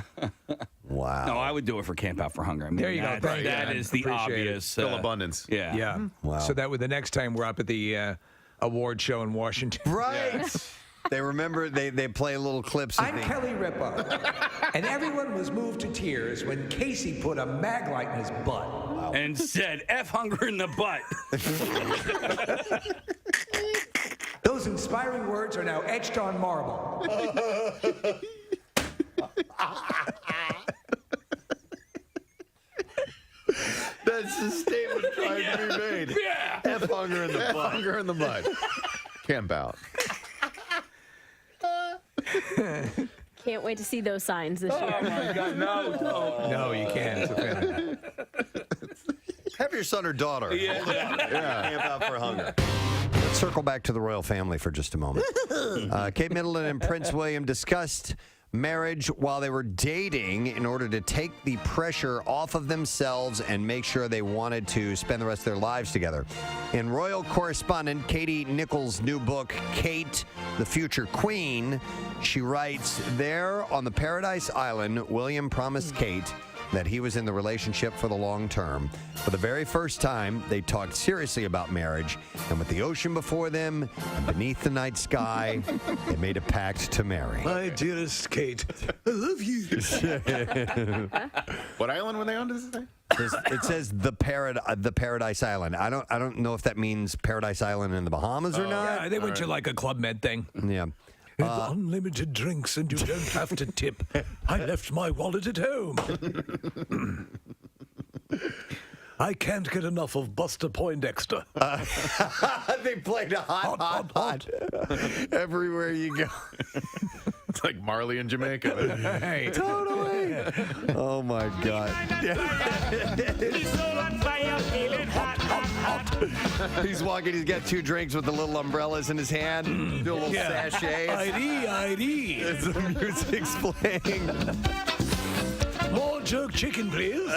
Wow. No, I would do it for Camp Out for Hunger. I mean, there you go. That is the Appreciate obvious. Still abundance. Yeah. Wow. So that way, the next time we're up at the award show in Washington. Right. They remember, they play little clips. I'm Kelly Ripa. And everyone was moved to tears when Casey put a mag light in his butt. Wow. And said, F hunger in the butt. Those inspiring words are now etched on marble. That's the statement trying to be made. Yeah. F hunger in the butt. F hunger in the butt. Camp Out. Can't wait to see those signs this year. Oh my God, no. No, you can't. It's a fan. Have your son or daughter. Yeah. Camp Out for Hunger. Let's circle back to the royal family for just a moment. Kate Middleton and Prince William discussed marriage while they were dating in order to take the pressure off of themselves and make sure they wanted to spend the rest of their lives together. In royal correspondent Katie Nichols' new book, Kate, the Future Queen, she writes, there on the Paradise Island, William promised Kate that he was in the relationship for the long term. For the very first time, they talked seriously about marriage, and with the ocean before them and beneath the night sky, they made a pact to marry. My dearest Kate, I love you. What island were they on? Does it say? It says the Paradise Island. I don't know if that means Paradise Island in the Bahamas or not. Yeah, they went to like a Club Med thing. Yeah. Unlimited drinks and you don't have to tip. I left my wallet at home. I can't get enough of Buster Poindexter. They played a hot. Everywhere you go. It's like Marley in Jamaica. Hey. Totally. Oh my God. He's walking, he's got 2 drinks with the little umbrellas in his hand. Do a little sachet. ID. As the music's playing. More jerk chicken, please.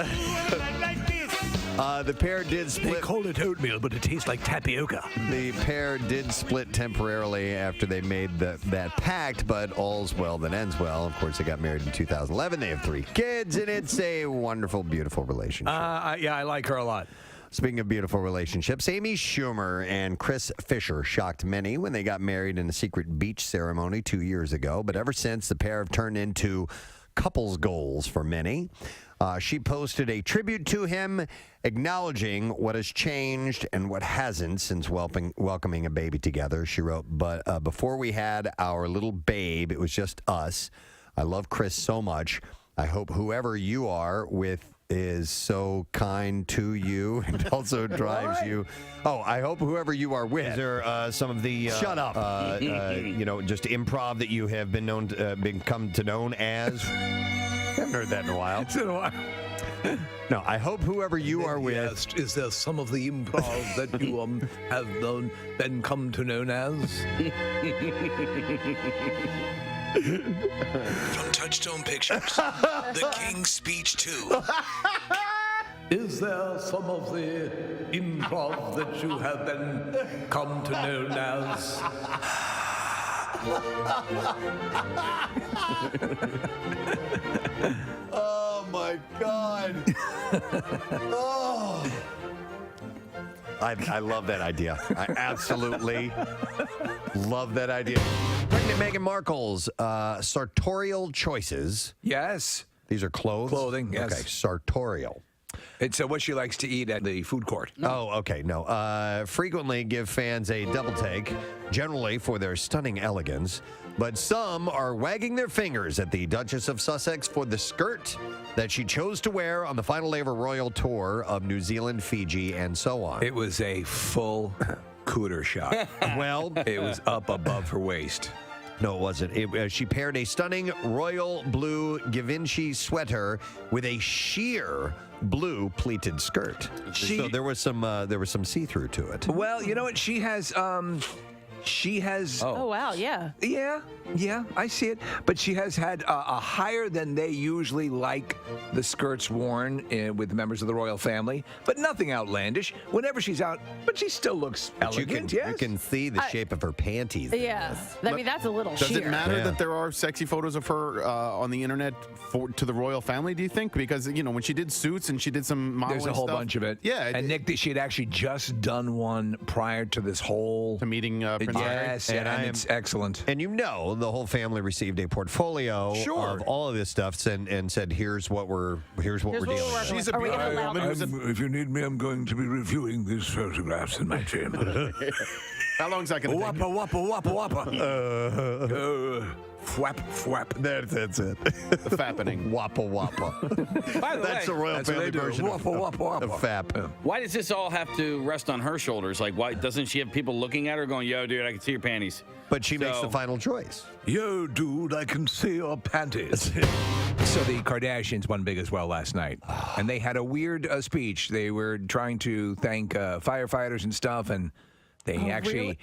The pair did split. They call it oatmeal, but it tastes like tapioca. The pair did split temporarily after they made that pact, but all's well that ends well. Of course, they got married in 2011. They have 3 kids, and it's a wonderful, beautiful relationship. Yeah, I like her a lot. Speaking of beautiful relationships, Amy Schumer and Chris Fisher shocked many when they got married in a secret beach ceremony 2 years ago. But ever since, the pair have turned into couples goals for many. She posted a tribute to him, acknowledging what has changed and what hasn't since welcoming a baby together. She wrote, but before we had our little babe, it was just us. I love Chris so much. I hope whoever you are with is so kind to you and also drives you. Oh, I hope whoever you are with. Is there some of the shut up? Just improv that you have been known to, become to known as? I haven't heard that in a while. It's been a while. No, I hope whoever you are with. Yes, is there some of the improv that you have been come to known as? From Touchstone Pictures, The King's Speech 2. Is there some of the improv that you have been come to known as? Oh my God. Oh. I love that idea. I absolutely love that idea. Pregnant Meghan Markle's sartorial choices. Yes. These are clothes? Clothing, yes. Okay, sartorial. It's what she likes to eat at the food court. Oh, okay. No. Frequently give fans a double take, generally for their stunning elegance. But some are wagging their fingers at the Duchess of Sussex for the skirt that she chose to wear on the final day of her royal tour of New Zealand, Fiji, and so on. It was a full cooter shot. Well, it was up above her waist. No, it wasn't. She paired a stunning royal blue Givenchy sweater with a sheer blue pleated skirt. So there was some see-through to it. Well, you know what? She has. Oh wow, yeah. Yeah, I see it. But she has had a higher than they usually like the skirts worn with members of the royal family, but nothing outlandish. Whenever she's out, but she still looks elegant. You can see the shape of her panties. Yeah, I mean that's a little. Does sheer. it matter that there are sexy photos of her on the internet to the royal family? Do you think? Because when she did Suits and she did some modeling there's a whole stuff, bunch of it. Yeah, and Nick, she had actually just done one prior to this whole meeting Prince Harry. Yes, and it's excellent. And the whole family received a portfolio of all of this stuff and said, "Here's what we're dealing with." She's a beautiful woman. If you need me, I'm going to be reviewing these photographs in my chamber. How long is that going to take? Wappa. Fwap. That's it. The fappening. Wappa. By the way, that's the royal family version of fap. Why does this all have to rest on her shoulders? Like, why doesn't she have people looking at her going, "Yo, dude, I can see your panties"? But she makes the final choice. Yo, dude, I can see your panties. So the Kardashians won big as well last night, and they had a weird speech. They were trying to thank firefighters and stuff, and they actually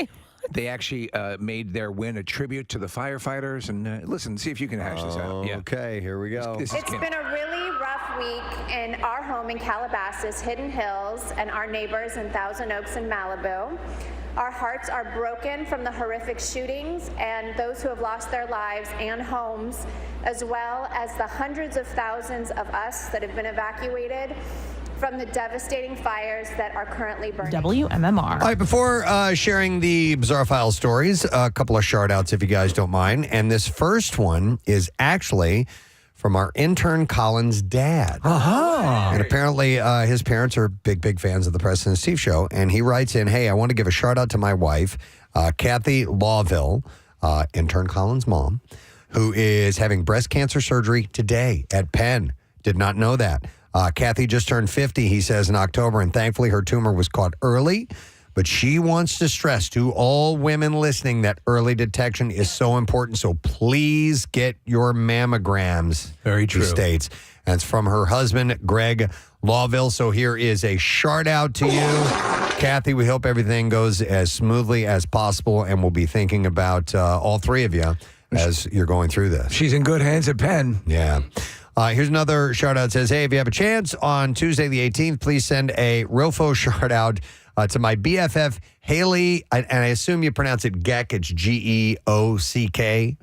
made their win a tribute to the firefighters. And listen, see if you can hash this out. Yeah. Okay, here we go. It's been a really rough week in our home in Calabasas, Hidden Hills, and our neighbors in Thousand Oaks and Malibu. Our hearts are broken from the horrific shootings and those who have lost their lives and homes, as well as the hundreds of thousands of us that have been evacuated from the devastating fires that are currently burning. WMMR. All right, before sharing the Bizarre File stories, a couple of shout-outs if you guys don't mind. And this first one is actually from our intern Colin's dad. And apparently his parents are big fans of the Preston and Steve show. And he writes in, "Hey, I want to give a shout-out to my wife, Kathy Lawville, intern Colin's mom, who is having breast cancer surgery today at Penn. Did not know that. Kathy just turned 50, he says, in October, and thankfully her tumor was caught early. But she wants to stress to all women listening that early detection is so important. So please get your mammograms." Very true. She states. And it's from her husband, Greg Lawville. So here is a shout out to you, Kathy. We hope everything goes as smoothly as possible, and we'll be thinking about all three of you as you're going through this. She's in good hands at Penn. Yeah. Here's another shout out. It says, "Hey, if you have a chance on Tuesday the 18th, please send a Rofo shout out to my BFF, Haley," and I assume you pronounce it Geck. It's Geock.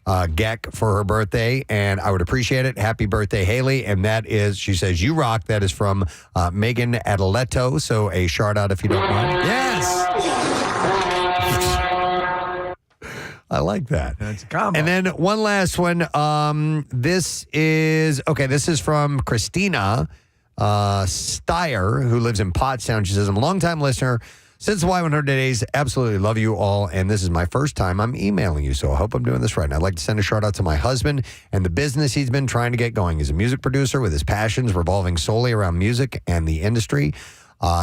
Geck for her birthday, and I would appreciate it. Happy birthday, Haley. And that is, she says, you rock. That is from Megan Adeletto. So a shout out if you don't mind. Yes. I like that. That's a combo. And then one last one. This is from Christina Steyer, who lives in Pottstown. She says, I'm a longtime listener. Since the Y100 days, absolutely love you all, and this is my first time I'm emailing you, so I hope I'm doing this right. And I'd like to send a shout out to my husband and the business he's been trying to get going. He's a music producer with his passions revolving solely around music and the industry.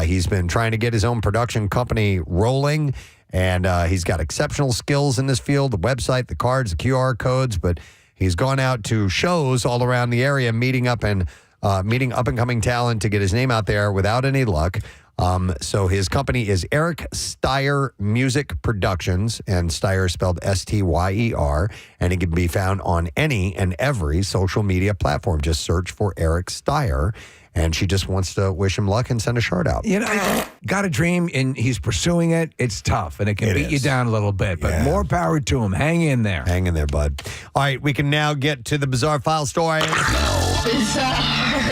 He's been trying to get his own production company rolling, and he's got exceptional skills in this field, the website, the cards, the QR codes, but he's gone out to shows all around the area, meeting up and coming talent to get his name out there without any luck. So his company is Eric Steyer Music Productions, and Steyer spelled S-T-Y-E-R, and it can be found on any and every social media platform. Just search for Eric Steyer, and she just wants to wish him luck and send a shout out. You know, I got a dream, and he's pursuing it. It's tough, and it can beat you down a little bit, but more power to him. Hang in there. Hang in there, bud. All right, we can now get to the Bizarre File story.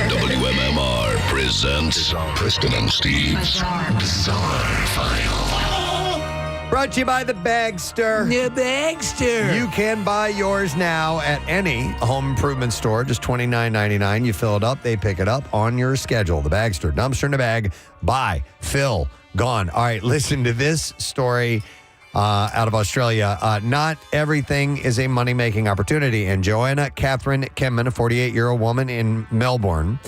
WMMR presents Preston and Steve's Bizarre File. Brought to you by the Bagster. The Bagster. You can buy yours now at any home improvement store, just $29.99. You fill it up, they pick it up on your schedule. The Bagster, dumpster in a bag, buy, fill, gone. All right, listen to this story out of Australia. Not everything is a money-making opportunity. And Joanna Catherine Kemman, a 48-year-old woman in Melbourne,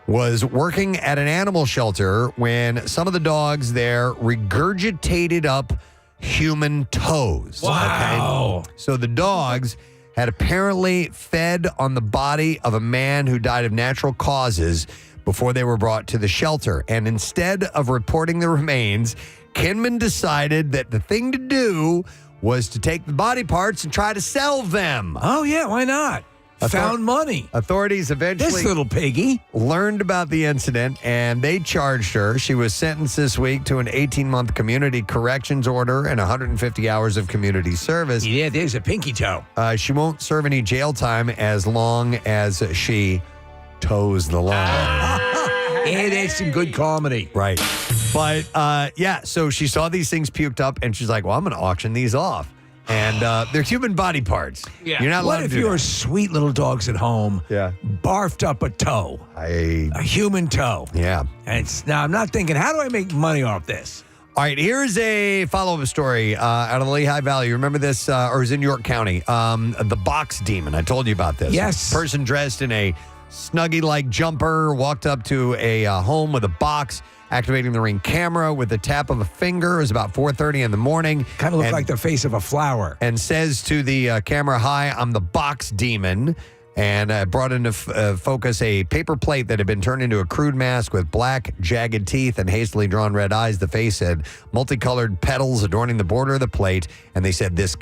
was working at an animal shelter when some of the dogs there regurgitated up human toes. Wow. Okay? So the dogs had apparently fed on the body of a man who died of natural causes before they were brought to the shelter. And instead of reporting the remains, Kinman decided that the thing to do was to take the body parts and try to sell them. Oh, yeah, why not? Found money. Authorities eventually This little piggy learned about the incident, and they charged her. She was sentenced this week to an 18-month community corrections order and 150 hours of community service. Yeah, there's a pinky toe. She won't serve any jail time as long as she toes the line. Yeah, that's some good comedy. Right. But, so she saw these things puked up, and she's like, well, I'm going to auction these off. And they're human body parts. Yeah. You're not allowed what to if do your that. sweet little dogs at home barfed up a toe? A human toe. Yeah. And now I'm not thinking, how do I make money off this? All right, here's a follow-up story out of the Lehigh Valley. Remember this, or it was in York County, the box demon. I told you about this. Yes. A person dressed in a Snuggie-like jumper walked up to a home with a box, activating the Ring camera with the tap of a finger. It was about 4:30 in the morning. Kind of looked like the face of a flower. And says to the camera, hi, I'm the box demon. And brought into focus a paper plate that had been turned into a crude mask with black, jagged teeth and hastily drawn red eyes. The face had multicolored petals adorning the border of the plate. And they said, this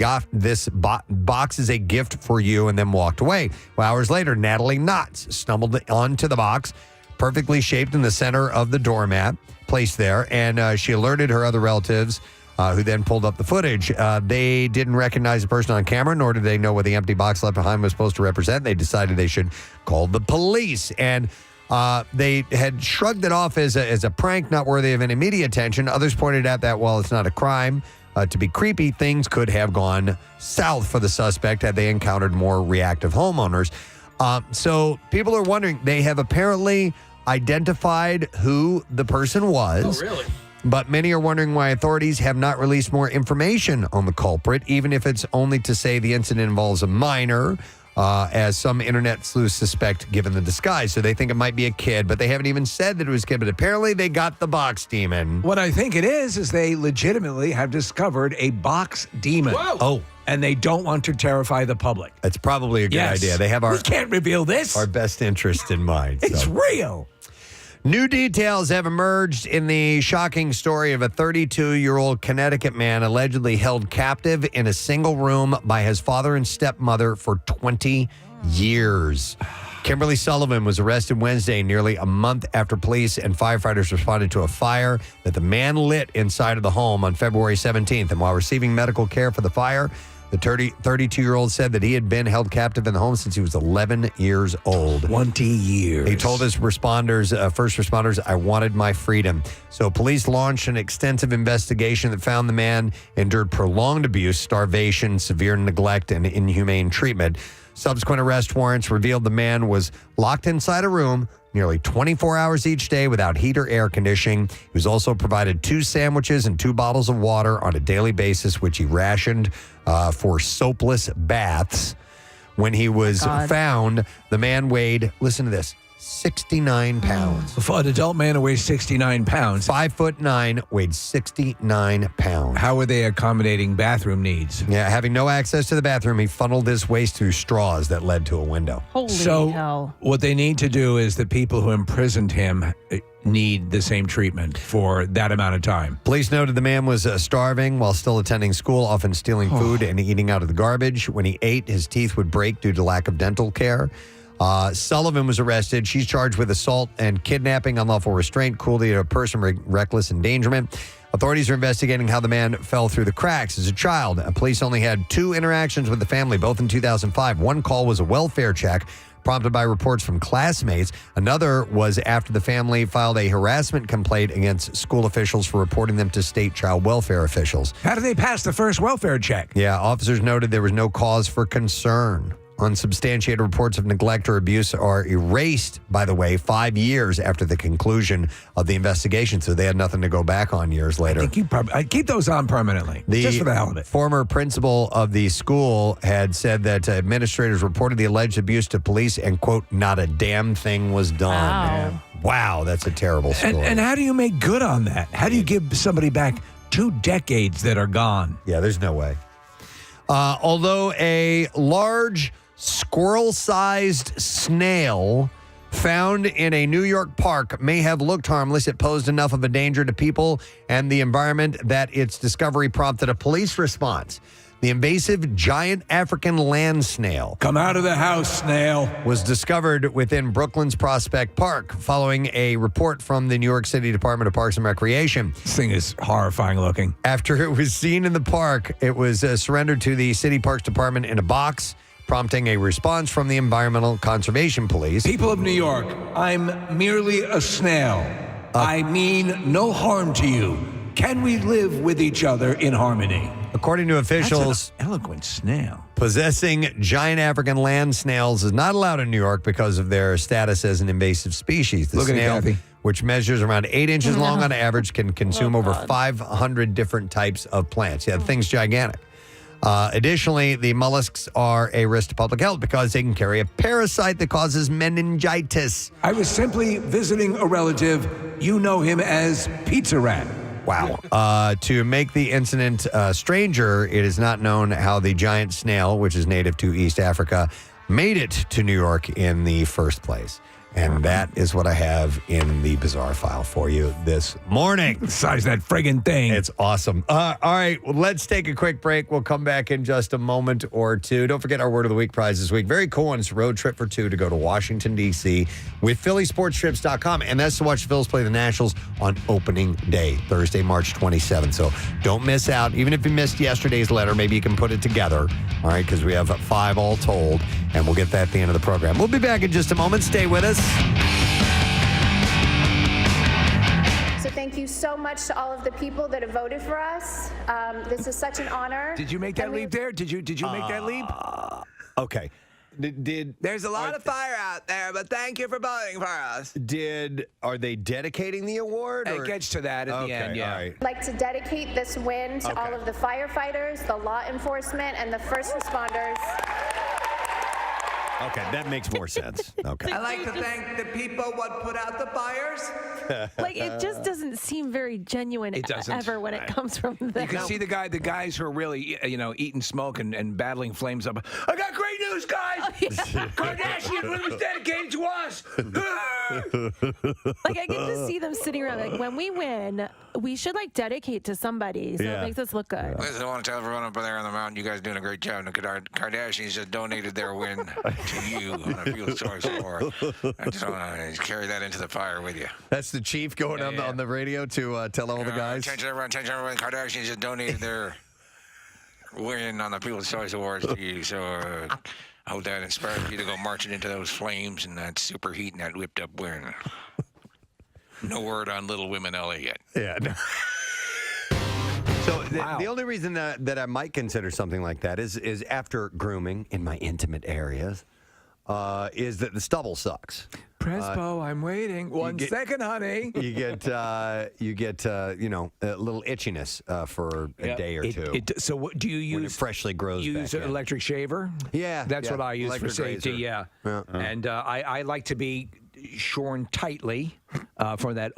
box is a gift for you, and then walked away. Well, hours later, Natalie Knotts stumbled onto the box, perfectly shaped in the center of the doormat, placed there. And she alerted her other relatives, who then pulled up the footage. They didn't recognize the person on camera, nor did they know what the empty box left behind was supposed to represent. They decided they should call the police. And they had shrugged it off as a prank, not worthy of any media attention. Others pointed out that while it's not a crime to be creepy, things could have gone south for the suspect had they encountered more reactive homeowners. So people are wondering, they have apparently identified who the person was. Oh, really? But many are wondering why authorities have not released more information on the culprit, even if it's only to say the incident involves a minor, as some internet sleuths suspect given the disguise. So they think it might be a kid, but they haven't even said that it was a kid. But apparently they got the box demon. What I think it is they legitimately have discovered a box demon. Whoa. Oh. And they don't want to terrify the public. That's probably a good idea. They have We can't reveal this. our best interest in mind. It's real. New details have emerged in the shocking story of a 32-year-old Connecticut man allegedly held captive in a single room by his father and stepmother for 20 years. Kimberly Sullivan was arrested Wednesday, nearly a month after police and firefighters responded to a fire that the man lit inside of the home on February 17th. And while receiving medical care for the fire, The 32-year-old said that he had been held captive in the home since he was 11 years old. 20 years. He told his first responders, I wanted my freedom. So police launched an extensive investigation that found the man endured prolonged abuse, starvation, severe neglect, and inhumane treatment. Subsequent arrest warrants revealed the man was locked inside a room nearly 24 hours each day without heat or air conditioning. He was also provided 2 sandwiches and 2 bottles of water on a daily basis, which he rationed for soapless baths. When he was found, the man weighed, listen to this, 69 pounds. For an adult man who weighs 69 pounds. 5'9", weighed 69 pounds. How were they accommodating bathroom needs? Yeah, having no access to the bathroom, he funneled his waste through straws that led to a window. Holy hell. What they need to do is the people who imprisoned him need the same treatment for that amount of time. Police noted the man was starving while still attending school, often stealing food and eating out of the garbage. When he ate, his teeth would break due to lack of dental care. Sullivan was arrested. She's charged with assault and kidnapping, unlawful restraint, cruelty to a person, reckless endangerment. Authorities are investigating how the man fell through the cracks as a child. Police only had 2 interactions with the family, both in 2005. One call was a welfare check prompted by reports from classmates. Another was after the family filed a harassment complaint against school officials for reporting them to state child welfare officials. How did they pass the first welfare check? Yeah, officers noted there was no cause for concern. Unsubstantiated reports of neglect or abuse are erased, by the way, 5 years after the conclusion of the investigation, so they had nothing to go back on years later. I'd keep those on permanently, just for the hell of it. Former principal of the school had said that administrators reported the alleged abuse to police and, quote, not a damn thing was done. Wow, that's a terrible story. And how do you make good on that? How do you give somebody back 2 decades that are gone? Yeah, there's no way. Although a large squirrel-sized snail found in a New York park may have looked harmless, it posed enough of a danger to people and the environment that its discovery prompted a police response. The invasive giant African land snail. Come out of the house, snail. Was discovered within Brooklyn's Prospect Park following a report from the New York City Department of Parks and Recreation. This thing is horrifying looking. After it was seen in the park, it was surrendered to the City Parks Department in a box, prompting a response from the Environmental Conservation Police. People of New York, I'm merely a snail. I mean no harm to you. Can we live with each other in harmony? According to officials, that's an eloquent snail. Possessing giant African land snails is not allowed in New York because of their status as an invasive species. The Look at it, snail, Kathy. which measures around 8 inches long on average, can consume over 500 different types of plants. Yeah, the thing's gigantic. Additionally, the mollusks are a risk to public health because they can carry a parasite that causes meningitis. I was simply visiting a relative. You know him as Pizza Rat. Wow. To make the incident stranger, it is not known how the giant snail, which is native to East Africa, made it to New York in the first place. And that is what I have in the bizarre file for you this morning. The size of that friggin' thing. It's awesome. All right, well, let's take a quick break. We'll come back in just a moment or two. Don't forget our Word of the Week prize this week. Very cool one. It's a road trip for 2 to go to Washington, D.C. with PhillySportsTrips.com. And that's to watch the Phils play the Nationals on opening day, Thursday, March 27th. So don't miss out. Even if you missed yesterday's letter, maybe you can put it together. All right, because we have 5 all told. And we'll get that at the end of the program. We'll be back in just a moment. Stay with us. So thank you so much to all of the people that have voted for us. This is such an honor. Did you make that leap there? Did you make that leap? Okay. There's a lot of fire out there, but thank you for voting for us. Are they dedicating the award? It gets to that at the end, yeah. All right. I'd like to dedicate this win to all of the firefighters, the law enforcement, and the first responders. Okay, that makes more sense. Okay. I'd like to thank the people what put out the fires. Like, it just doesn't seem very genuine ever when it comes from them. You can see the guys who are really, eating smoke and battling flames up. I got great news, guys! Kardashian was dedicated to us! Like, I can just see them sitting around like, when we win, we should, dedicate to somebody so it makes us look good. Listen, I want to tell everyone up there on the mountain, you guys are doing a great job. The Kardashians just donated their win to you, and I feel sorry for her. I just want to carry that into the fire with you. That's the chief going on the radio to tell all the guys. Attention everyone, Kardashians just donated their win on the People's Choice Awards to you. So I hope that inspires you to go marching into those flames and that super heat and that whipped up win. No word on Little Women LA yet. Yeah. No. So the only reason that I might consider something like that is after grooming in my intimate areas, is that the stubble sucks. Prespo, I'm waiting. One second, honey. You get a little itchiness for a day or two. So what do you use? When it freshly grows use back an in. electric shaver? Yeah, That's what I use for electric safety. razor. Yeah. And I like to be shorn tightly for that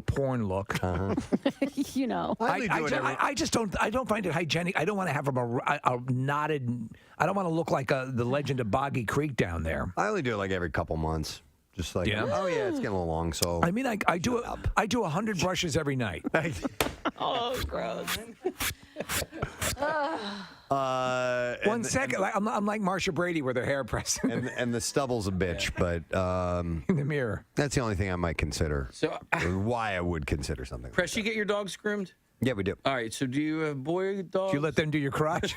porn look. You know, I just don't find it hygienic. I don't want to have a knotted. I don't want to look like the Legend of Boggy Creek down there. I only do it like every couple months. Just like, oh yeah, it's getting a little long. So I mean, I do 100 brushes every night. Oh, gross. One second, I'm like Marsha Brady with her hair pressed. and the stubble's a bitch, but in the mirror. That's the only thing I might consider. So why I would consider something. Press, you get your dogs groomed? Yeah, we do. All right. So do you have boy dogs? Do you let them do your crotch?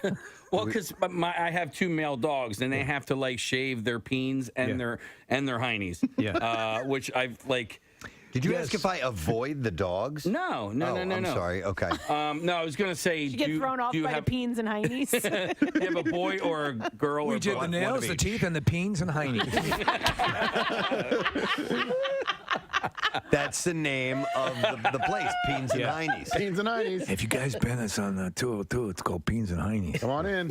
Well, because I have 2 male dogs, and they have to like shave their peens and their heinies. Yeah. Which I've like. Did you ask if I avoid the dogs? No. I'm sorry. Okay. No, I was gonna say. You get thrown off by the peens and heinies. Do you have a boy or a girl? We or did both? the nails, the teeth, and the peens and heinies. That's the name of the place, Peens and Heinies. Peens and Heinies. If you guys been us on 202, it's called Peens and Heinies. Come on in.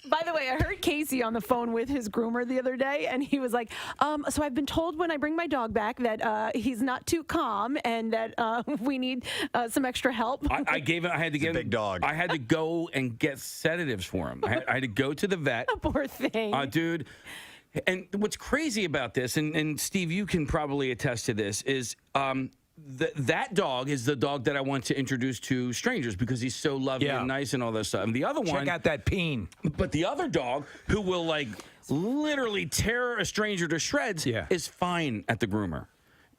By the way, I heard Casey on the phone with his groomer the other day, and he was like, so I've been told when I bring my dog back that he's not too calm and that we need some extra help. I had to get a big dog. I had to go and get sedatives for him. I had to go to the vet. Poor thing. Dude. And what's crazy about this, and Steve, you can probably attest to this, is that dog is the dog that I want to introduce to strangers because he's so lovely and nice and all this stuff. And the other one, check out that peen. But the other dog, who will like literally tear a stranger to shreds, is fine at the groomer,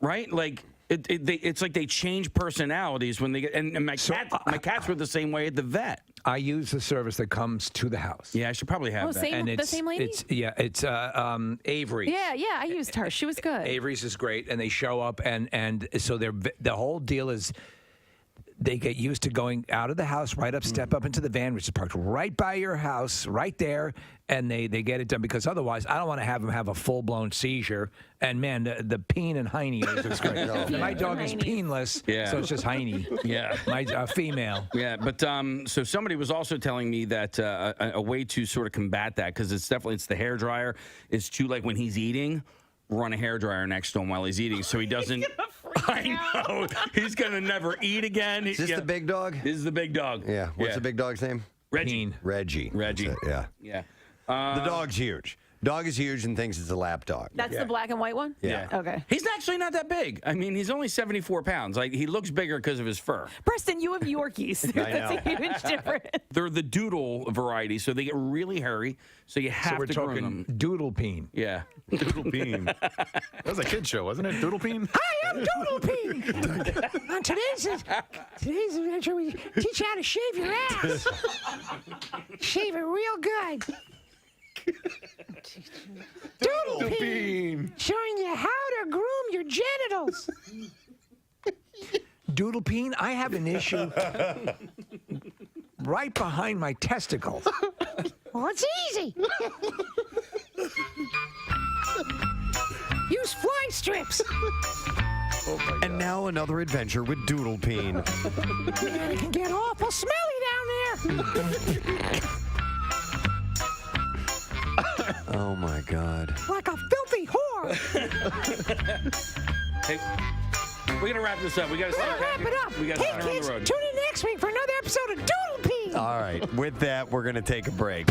right? Like. It's like they change personalities when they get. And my cats were the same way at the vet. I use the service that comes to the house. Yeah, I should probably have that. The same lady? It's Avery. Yeah, I used her. She was good. Avery's is great, and they show up, and so the whole deal is they get used to going out of the house, right up, step up into the van, which is parked right by your house, right there, and they get it done because otherwise I don't want to have them have a full-blown seizure. And man, the peen and heiny is great. My dog is peenless, so it's just heiny. Yeah. My female. Yeah, but so somebody was also telling me that a way to sort of combat that, because it's the hair dryer, is to, like, when he's eating, run a hair dryer next to him while he's eating so he doesn't. I know. He's going to never eat again. Is this the big dog? This is the big dog. Yeah. What's the big dog's name? Reggie. Reggie. That's it, yeah. Yeah. The dog's huge. Dog is huge and thinks it's a lap dog. That's the black and white one? Yeah. Okay. He's actually not that big. I mean, he's only 74 pounds. Like, he looks bigger because of his fur. Preston, you have Yorkies. I know. That's a huge difference. They're the doodle variety, so they get really hairy. So you have we're to groom talking them. doodle peen. Yeah. Doodle Peen. That was a kid show, wasn't it? Doodle Peen? Hi, I'm Doodle Peen. On today's adventure, we teach you how to shave your ass. Shave it real good. Doodle Peen. Showing you how to groom your genitals. Doodle peen, I have an issue right behind my testicles. Well, it's easy. Use fly strips. And now another adventure with Doodle Peen. It can get awful smelly down there. Oh my God. Like a filthy whore. Hey, we're going to wrap this up. We got to start Wrap it up. We got to Hey, start on kids, the road. tune in next week for another episode of Doodle Peen. All right. With that, we're going to take a break.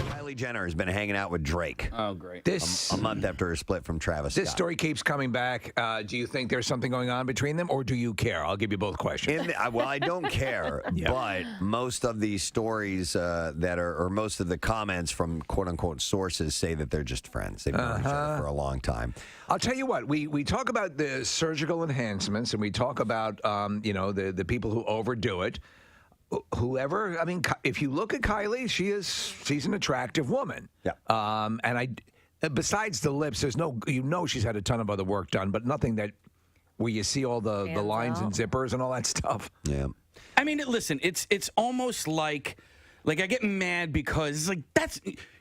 Kylie Jenner has been hanging out with Drake. Oh, great. A month after her split from Travis This Scott. story keeps coming back. Do you think there's something going on between them, or do you care? I'll give you both questions. Well, I don't care, but most of these stories or most of the comments from quote-unquote sources say that they're just friends. They've known each other for a long time. I'll tell you what, we talk about the surgical enhancements, and we talk about, the people who overdo it. whoever. I mean, if you look at Kylie, she's an attractive woman. Yeah. And besides the lips, there's no. She's had a ton of other work done, but nothing that where you see all the lines and zippers and all that stuff. Yeah. I mean, listen, it's almost like I get mad because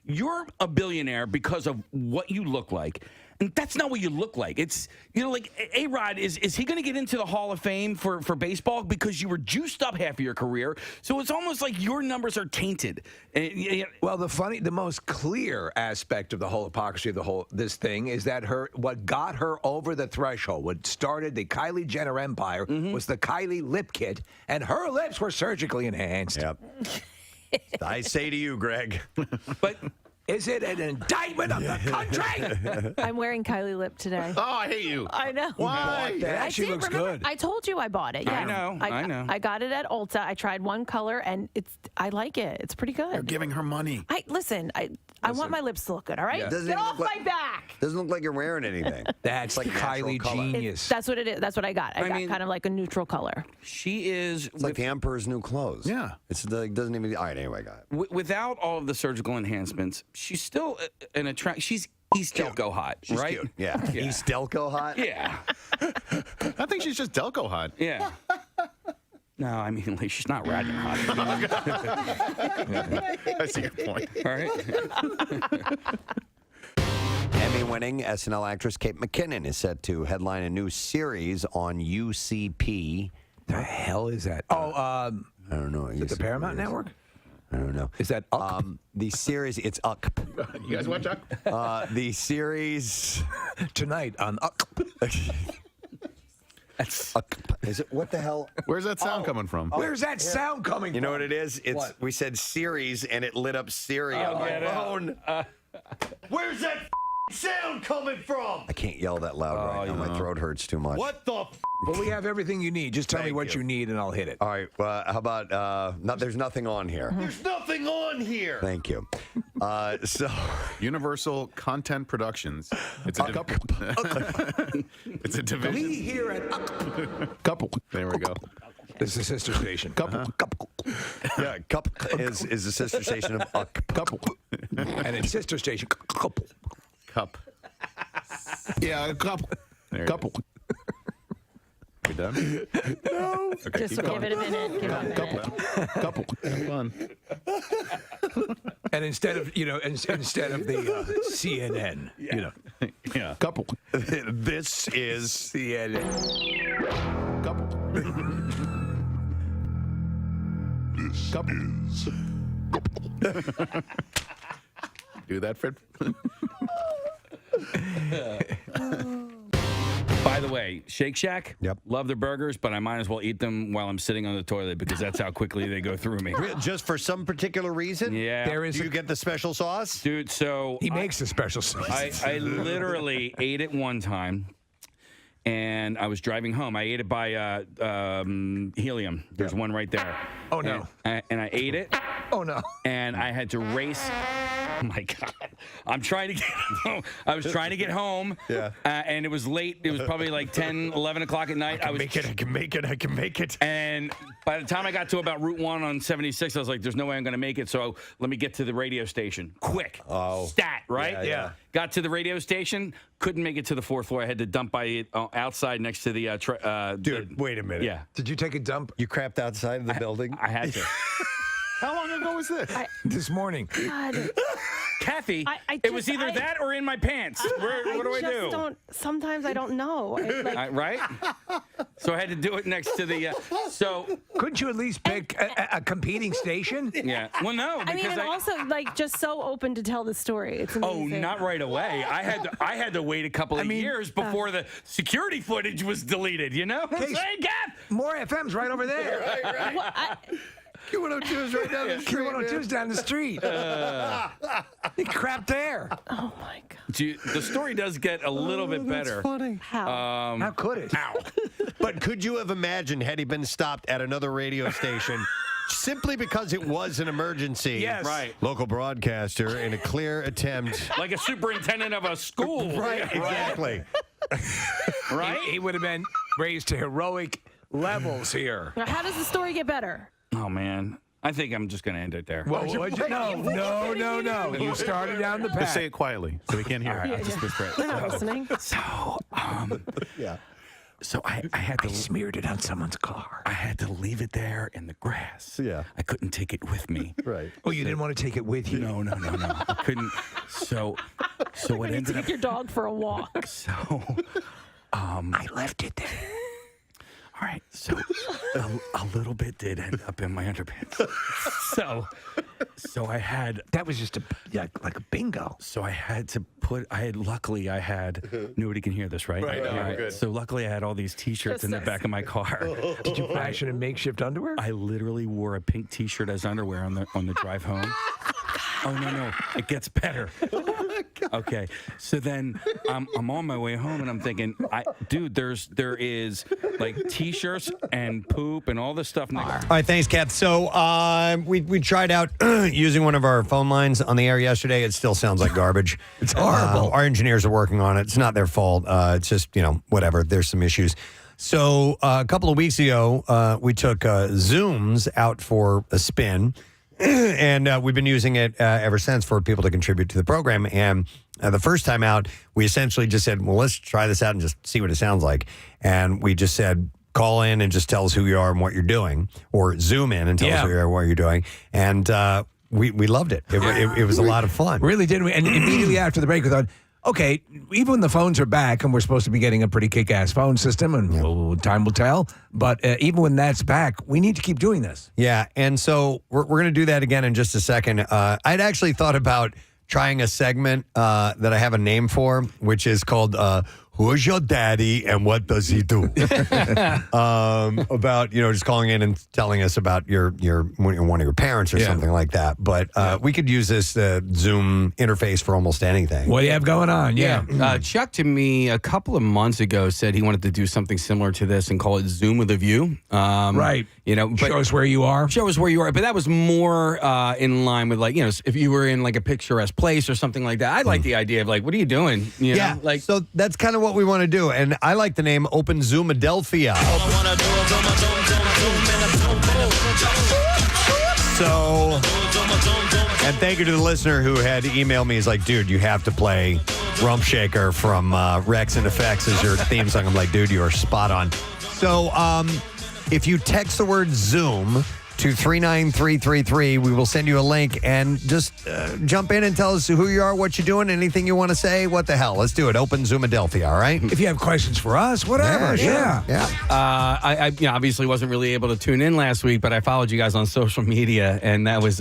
you're a billionaire because of what you look like. And that's not what you look like. It's, like A-Rod, is he going to get into the Hall of Fame for baseball because you were juiced up half of your career? So it's almost like your numbers are tainted. Well, the most clear aspect of the whole hypocrisy of this thing is that what got her over the threshold, what started the Kylie Jenner empire, was the Kylie lip kit, and her lips were surgically enhanced. Yep. I say to you, Greg. But is it an indictment of the country? I'm wearing Kylie lip today. Oh, I hate you. I know. Why? That actually looks good. I told you I bought it. Yeah. I know. I got it at Ulta. I tried one color, and I like it. It's pretty good. You're giving her money. I want my lips to look good, all right? Yeah. Get off my back! Doesn't look like you're wearing anything. That's like Kylie genius. That's what it is. That's what I got. I got kind of like a neutral color. She is... It's like the Emperor's New Clothes. Yeah. It's like, doesn't even... All right, anyway, got it. Without all of the surgical enhancements, she's still an attract. She's East Delco hot, She's right? cute. Yeah. East Delco hot? Yeah. I think she's just Delco hot. Yeah. No, I mean, like, she's not Radnor hot. I see your point. All right. Emmy-winning SNL actress Kate McKinnon is set to headline a new series on UCP. The hell is that? I don't know. Is it the Paramount Network? I don't know. Is that Uck? The series, it's Uck. You guys watch Uck? The series... Tonight on Uck. That's is it? What the hell? Where's that sound coming from? Where's that sound coming from? You know what it is? It's What? we said series and it lit up Siri on my phone. Where's that sound coming from? I can't yell that loud right now. My throat hurts too much. What the? Well, we have everything you need. Just tell me what you need and I'll hit it. All right. Well, how about there's nothing on here. There's nothing on here. Thank you. So Universal Content Productions. It's a it's a division. We here at Couple. There we go. This is a sister station. Couple. Yeah, Cup is the sister station of Uck. Couple. And it's sister station. Couple. Cup. Yeah, a couple. Couple. We done? No. Okay, Just give it a minute. Give it a minute. Couple. Have fun. And instead of the CNN, Yeah. Couple. This is CNN. Couple. This Couple. is Do that, Fred. By the way, Shake Shack, Yep. love their burgers, but I might as well eat them while I'm sitting on the toilet because that's how quickly they go through me. just for some particular reason. Yeah. There is Do you get the special sauce? Dude, so He makes the special sauce. I literally ate it one time, and I was driving home. I ate it by Helium. There's one right there. Oh, no. And I ate it, Oh, no. and I had to race. Oh my God! I'm trying to get home. I was trying to get home. Yeah. And it was late. It was probably like 10, 11 o'clock at night. I can make it. And by the time I got to about Route 1 on 76, I was like, there's no way I'm going to make it. So let me get to the radio station. Quick. Oh. Stat, right? Yeah. Got to the radio station. Couldn't make it to the fourth floor. I had to dump by it outside next to the... Dude, wait a minute. Yeah. Did you take a dump? You crapped outside of the building? I had to. How long ago was this? This morning. God. Kathy, I it was either that or in my pants. What do I do? Sometimes I don't know. Right? So I had to do it next to the... Couldn't you at least pick a competing station? Yeah. Well, no, I mean, because and also just so open to tell the story. It's amazing. Oh, not right away. I had to wait a couple of years before the security footage was deleted. You know? Hey, more FM's right over there. Right. Q102 is right down the street. Q102 is down the street. You crapped there. Oh my God. The story does get a little bit better. Funny. How? How could it? How? But could you have imagined had he been stopped at another radio station simply because it was an emergency? Yes. Right. Local broadcaster in a clear attempt. Like a superintendent of a school. Right, exactly. Right? He would have been raised to heroic levels here. Now, how does the story get better? Oh, man. I think I'm just going to end it there. No. You started down the path. Just say it quietly so we can't hear. All right, I'll just whisper it. They're not listening. So I had to smeared it on someone's car. I had to leave it there in the grass. Yeah. I couldn't take it with me. Right. Oh, you didn't want to take it with you? No. I couldn't. So what ended up. Take your dog for a walk. So, I left it there. all right. So a little bit did end up in my underpants. So I had. That was just like a bingo. So I had to put. Luckily I had. Nobody can hear this, right? Right, no, we're good. So luckily I had all these T-shirts in the back of my car. Did you fashion a makeshift underwear? I literally wore a pink T-shirt as underwear on the drive home. Oh no! It gets better. Okay, so then I'm on my way home and I'm thinking, there is like T-shirts and poop and all this stuff next. All right, thanks, Kath. So we tried out using one of our phone lines on the air yesterday. It still sounds like garbage. It's horrible. Our engineers are working on it. It's not their fault. It's just, whatever. There's some issues. So a couple of weeks ago, we took Zooms out for a spin. And we've been using it ever since for people to contribute to the program. And the first time out, we essentially just said, well, let's try this out and just see what it sounds like. And we just said, call in and just tell us who you are and what you're doing, or Zoom in and tell us who you are and what you're doing. And we loved it. It was a lot of fun. Really did. And immediately after the break, we thought, okay, even when the phones are back and we're supposed to be getting a pretty kick-ass phone system, and time will tell, but even when that's back, we need to keep doing this. Yeah, and so we're going to do that again in just a second. I'd actually thought about trying a segment that I have a name for, which is called Who's Your Daddy and What Does He Do? About, just calling in and telling us about your one of your parents or something like that. But we could use this Zoom interface for almost anything. What do you have going on? Yeah. Chuck to me a couple of months ago said he wanted to do something similar to this and call it Zoom with a View. Right. But show us where you are. Show us where you are. But that was more in line with if you were in like a picturesque place or something like that. I like the idea of what are you doing? So that's kind of what we want to do. And I like the name Open Zoomadelphia. So, and thank you to the listener who had emailed me. He's like, dude, you have to play Rump Shaker from Rex and Effects as your theme song. I'm like, dude, you are spot on. So, if you text the word Zoom to 39333, we will send you a link and just jump in and tell us who you are, what you're doing, anything you want to say. What the hell? Let's do it. Open Zoomadelphia, all right? If you have questions for us, whatever. Yeah. I obviously wasn't really able to tune in last week, but I followed you guys on social media, and that was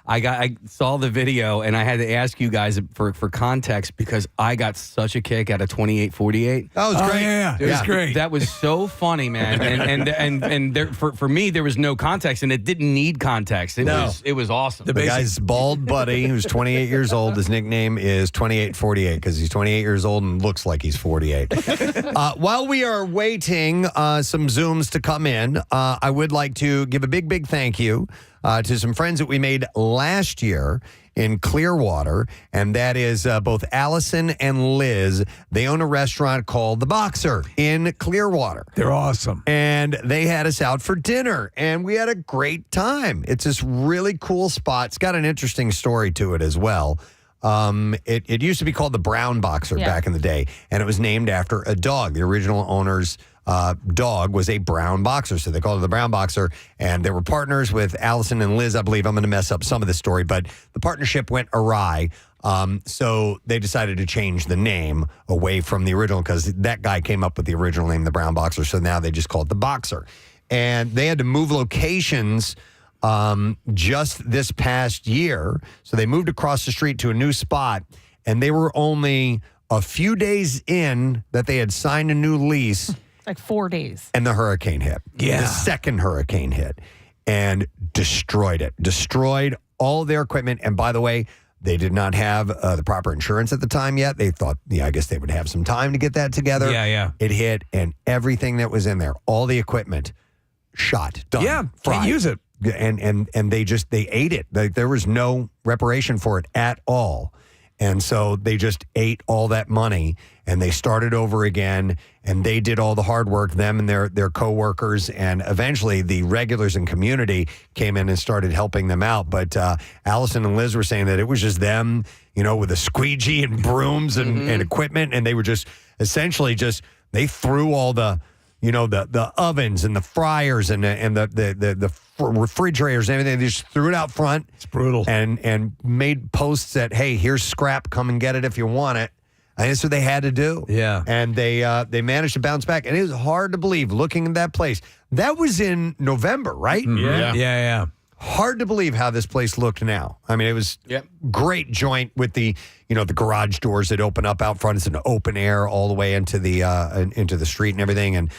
I saw the video, and I had to ask you guys for context because I got such a kick out of 2848. That was great. Yeah, it was great. That was so funny, man. And there, for me, there was no context, and it didn't need context. It was awesome. The guy's bald buddy who's 28 years old. His nickname is 2848 because he's 28 years old and looks like he's 48. While we are waiting some Zooms to come in, I would like to give a big thank you to some friends that we made last year in Clearwater, and that is both Allison and Liz. They own a restaurant called The Boxer in Clearwater. They're awesome. And they had us out for dinner, and we had a great time. It's this really cool spot. It's got an interesting story to it as well. It used to be called the Brown Boxer back in the day, and it was named after a dog. The original owner's dog was a brown boxer, so they called it the Brown Boxer, and they were partners with Allison and Liz, I believe. I'm going to mess up some of the story, but the partnership went awry, so they decided to change the name away from the original because that guy came up with the original name, the Brown Boxer, so now they just call it the Boxer. And they had to move locations just this past year, so they moved across the street to a new spot, and they were only a few days in that they had signed a new lease. Like 4 days. And the hurricane hit. Yeah. The second hurricane hit and destroyed it. Destroyed all their equipment. And by the way, they did not have the proper insurance at the time yet. They thought, I guess they would have some time to get that together. Yeah. It hit, and everything that was in there, all the equipment, shot, done. Yeah, fried. can't use it. And they ate it. There was no reparation for it at all. And so they just ate all that money and they started over again and they did all the hard work, them and their coworkers. And eventually the regulars and community came in and started helping them out. But Allison and Liz were saying that it was just them, with a squeegee and brooms and equipment. And they were just essentially they threw all the ovens and the fryers and the refrigerators and everything. They just threw it out front. It's brutal. And made posts that, hey, here's scrap. Come and get it if you want it. And that's what they had to do. Yeah. And they managed to bounce back. And it was hard to believe looking at that place. That was in November, right? Yeah. Hard to believe how this place looked now. I mean, it was great joint with the garage doors that open up out front. It's an open air all the way into the street and everything. And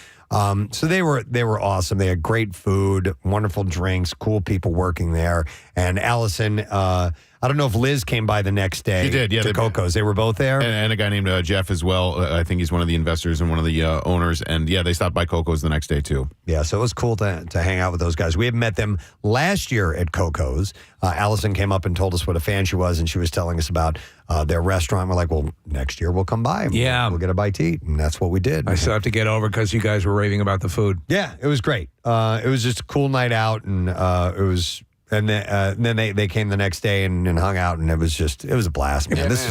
so they were awesome. They had great food, wonderful drinks, cool people working there. And Allison, I don't know if Liz came by the next day. She did, yeah. To Coco's. They were both there? And a guy named Jeff as well. I think he's one of the investors and one of the owners. And yeah, they stopped by Coco's the next day too. Yeah, so it was cool to hang out with those guys. We had met them last year at Coco's. Allison came up and told us what a fan she was, and she was telling us about their restaurant. We're like, well, next year we'll come by. And we'll get a bite to eat. And that's what we did. I still have to get over because you guys were raving about the food. Yeah, it was great. It was just a cool night out, and it was... And then they came the next day and hung out, and it was a blast, man. This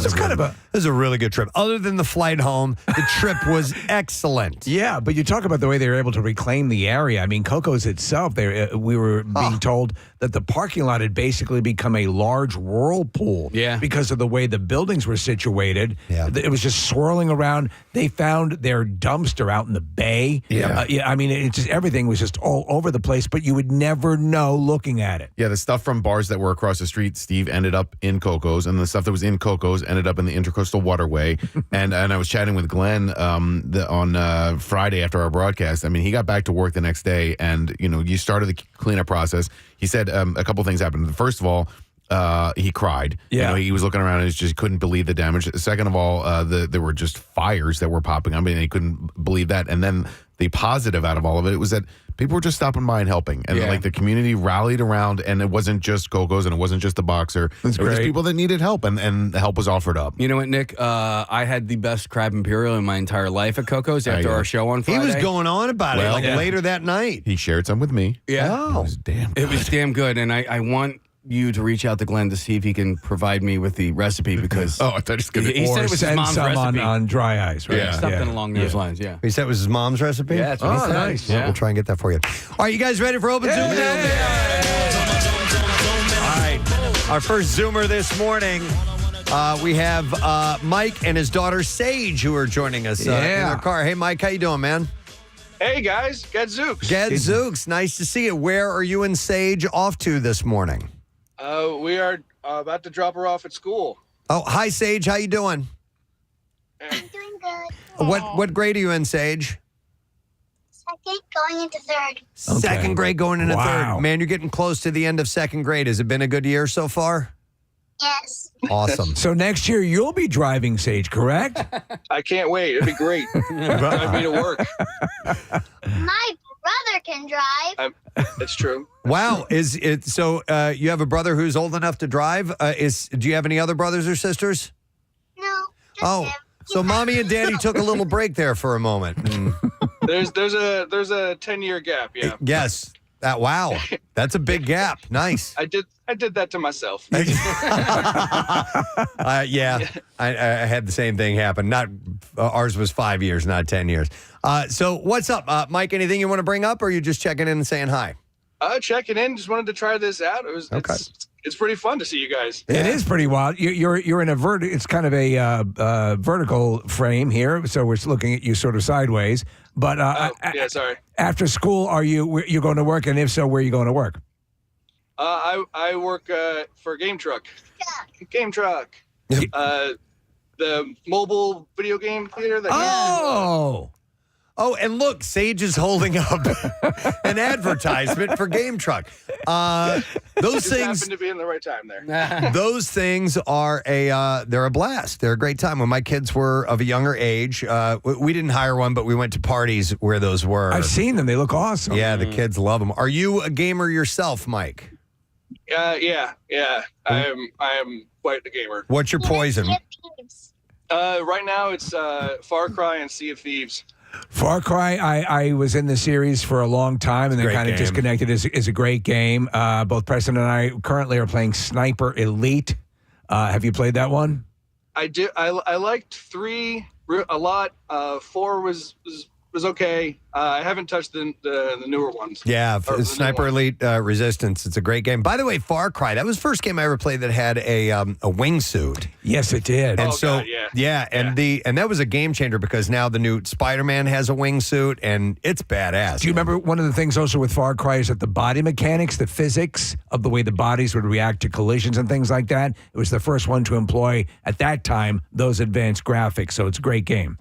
is a really good trip. Other than the flight home, the trip was excellent. Yeah, but you talk about the way they were able to reclaim the area. I mean, Coco's itself, we were being told that the parking lot had basically become a large whirlpool because of the way the buildings were situated. Yeah. It was just swirling around. They found their dumpster out in the bay. I mean, everything was just all over the place, but you would never know looking at it. Yeah, the stuff from bars that were across the street, Steve, ended up in Coco's, and the stuff that was in Coco's ended up in the Intercoastal Waterway. and I was chatting with Glenn on Friday after our broadcast. I mean, he got back to work the next day, and you started the cleanup process. He said a couple things happened. First of all, he cried. Yeah. He was looking around and just couldn't believe the damage. Second of all, there were just fires that were popping up, and he couldn't believe that. And then the positive out of all of it was that people were just stopping by and helping. And the community rallied around, and it wasn't just Coco's and it wasn't just the boxer. It was just people that needed help, and help was offered up. You know what, Nick? I had the best crab imperial in my entire life at Coco's after our show on Friday. He was going on about it later that night. He shared some with me. Yeah. It was damn good. And I want you to reach out to Glenn to see if he can provide me with the recipe because I thought he was going to he said it was his mom's recipe on dry ice, right? Something along those lines. Yeah, he said it was his mom's recipe. Yeah, that's what he said. Nice. Yeah. We'll try and get that for you. All right, you guys ready for Open Zoom? All right, our first Zoomer this morning. We have Mike and his daughter Sage who are joining us in their car. Hey, Mike, how you doing, man? Hey, guys. Gadzooks. Gadzooks. Nice to see you. Where are you and Sage off to this morning? We are about to drop her off at school. Oh, hi, Sage. How you doing? I'm doing good. What grade are you in, Sage? Second, going into third. Second grade going into third. Man, you're getting close to the end of second grade. Has it been a good year so far? Yes. Awesome. So next year you'll be driving, Sage, correct? I can't wait. It'll be great. Drive me to work. My brother can drive. That's true. Wow. Is it so? You have a brother who's old enough to drive? Do you have any other brothers or sisters? No. Just him. So mommy and daddy took a little break there for a moment. There's a 10-year gap. Yeah. Yes. Wow. That's a big gap. Nice. I did that to myself. Yeah. I had the same thing happen. Not ours was 5 years, not 10 years. So what's up, Mike? Anything you want to bring up, or are you just checking in and saying hi? Checking in. Just wanted to try this out. It's pretty fun to see you guys. It is pretty wild. You're in a it's kind of a vertical frame here, so we're looking at you sort of sideways. But sorry. After school, you're going to work, and if so, where are you going to work? I work for Game Truck. Game Truck. The mobile video game theater. Oh, and look, Sage is holding up an advertisement for Game Truck. Those things happen to be in the right time there. Those things are they're a blast. They're a great time. When my kids were of a younger age, we didn't hire one, but we went to parties where those were. I've seen them. They look awesome. Yeah, the kids love them. Are you a gamer yourself, Mike? Yeah. I am quite the gamer. What's your poison? Right now it's Far Cry and Sea of Thieves. Far Cry, I was in the series for a long time, and then kind of disconnected. Is a great game. Both Preston and I currently are playing Sniper Elite. Have you played that one? I did. I liked 3 a lot. 4 was okay. I haven't touched the newer ones. Yeah, Sniper Elite Resistance. It's a great game. By the way, Far Cry, that was the first game I ever played that had a wingsuit. Yes, it did. And and that was a game changer because now the new Spider-Man has a wingsuit, and it's badass. Do you remember one of the things also with Far Cry is that the body mechanics, the physics of the way the bodies would react to collisions and things like that? It was the first one to employ, at that time, those advanced graphics. So it's a great game.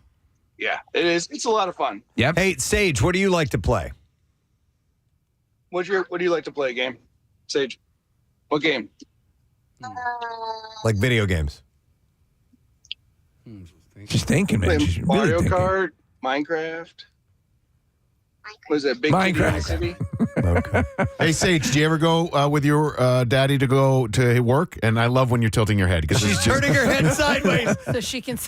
Yeah, it is. It's a lot of fun. Yep. Hey, Sage, what do you like to play? What do you like to play, game? Sage, what game? Like video games. She's thinking, man. She's really Mario thinking. Kart, Minecraft. Was it Big Minecraft. City? Okay. Hey, Sage, do you ever go with your daddy to go to work? And I love when you're tilting your head because she's turning her head sideways so she can.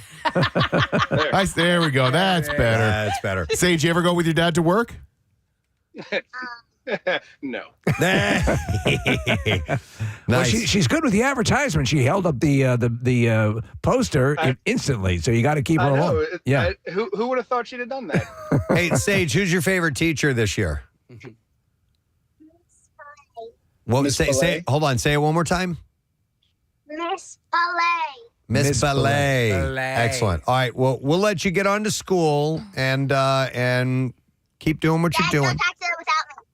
There we go. That's better. That's better. Sage, you ever go with your dad to work? No. Well, she's good with the advertisement. She held up the poster instantly, so you got to keep her along. Yeah. Who would have thought she'd have done that? Hey, Sage, who's your favorite teacher this year? Well, say hold on, say it one more time. Miss Ballet. Miss Ballet. Excellent. All right, well, we'll let you get on to school and keep doing what you're doing.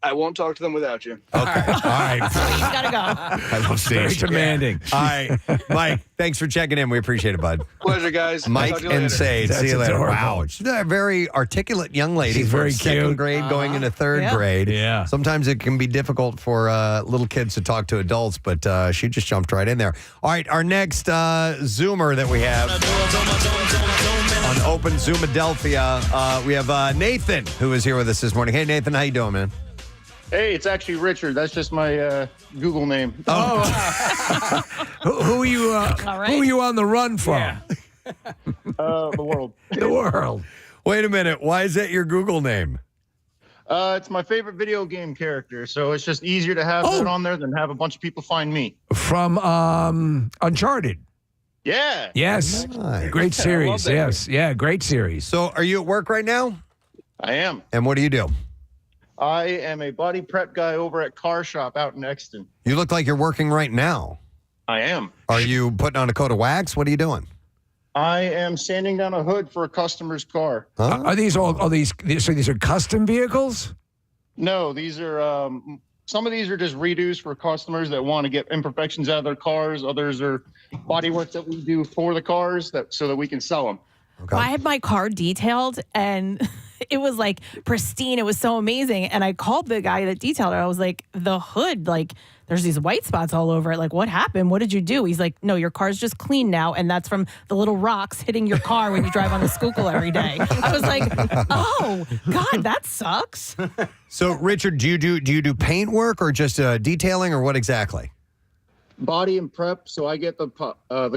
I won't talk to them without you. Okay. All right. He's got to go. I love Very Sage. demanding. All right. Mike, thanks for checking in. We appreciate it, bud. Pleasure, guys. Mike Talk to you and later. Sage. That's See you later. adorable. Wow. She's a very articulate young lady. She's from very second cute. grade going into third grade. Yeah. Sometimes it can be difficult for little kids to talk to adults, but she just jumped right in there. All right. Our next Zoomer that we have on Open Zoomadelphia, we have Nathan, who is here with us this morning. Hey, Nathan, how you doing, man? Hey, it's actually Richard. That's just my Google name. Oh, who are you? Who are you on the run from? The world. The world. Wait a minute. Why is that your Google name? It's my favorite video game character, so it's just easier to have that on there than have a bunch of people find me. From Uncharted. Yeah. Yes. Nice. Great I series. love that Yes. Yeah. Great series. So, are you at work right now? I am. And what do you do? I am a body prep guy over at Car Shop out in Exton. You look like you're working right now. I am. Are you putting on a coat of wax? What are you doing? I am sanding down a hood for a customer's car. Huh? Are these all? So these are custom vehicles? No, these are some of these are just redos for customers that want to get imperfections out of their cars. Others are body work that we do for the cars so that we can sell them. Okay. Well, I had my car detailed and it was like pristine. It was so amazing. And I called the guy that detailed it. I was like, the hood, like there's these white spots all over it. Like, what happened? What did you do? He's like, no, your car's just clean now. And that's from the little rocks hitting your car when you drive on the Schuylkill every day. I was like, oh, God, that sucks. So, Richard, do you do paint work or just detailing or what exactly? Body and prep, so I get the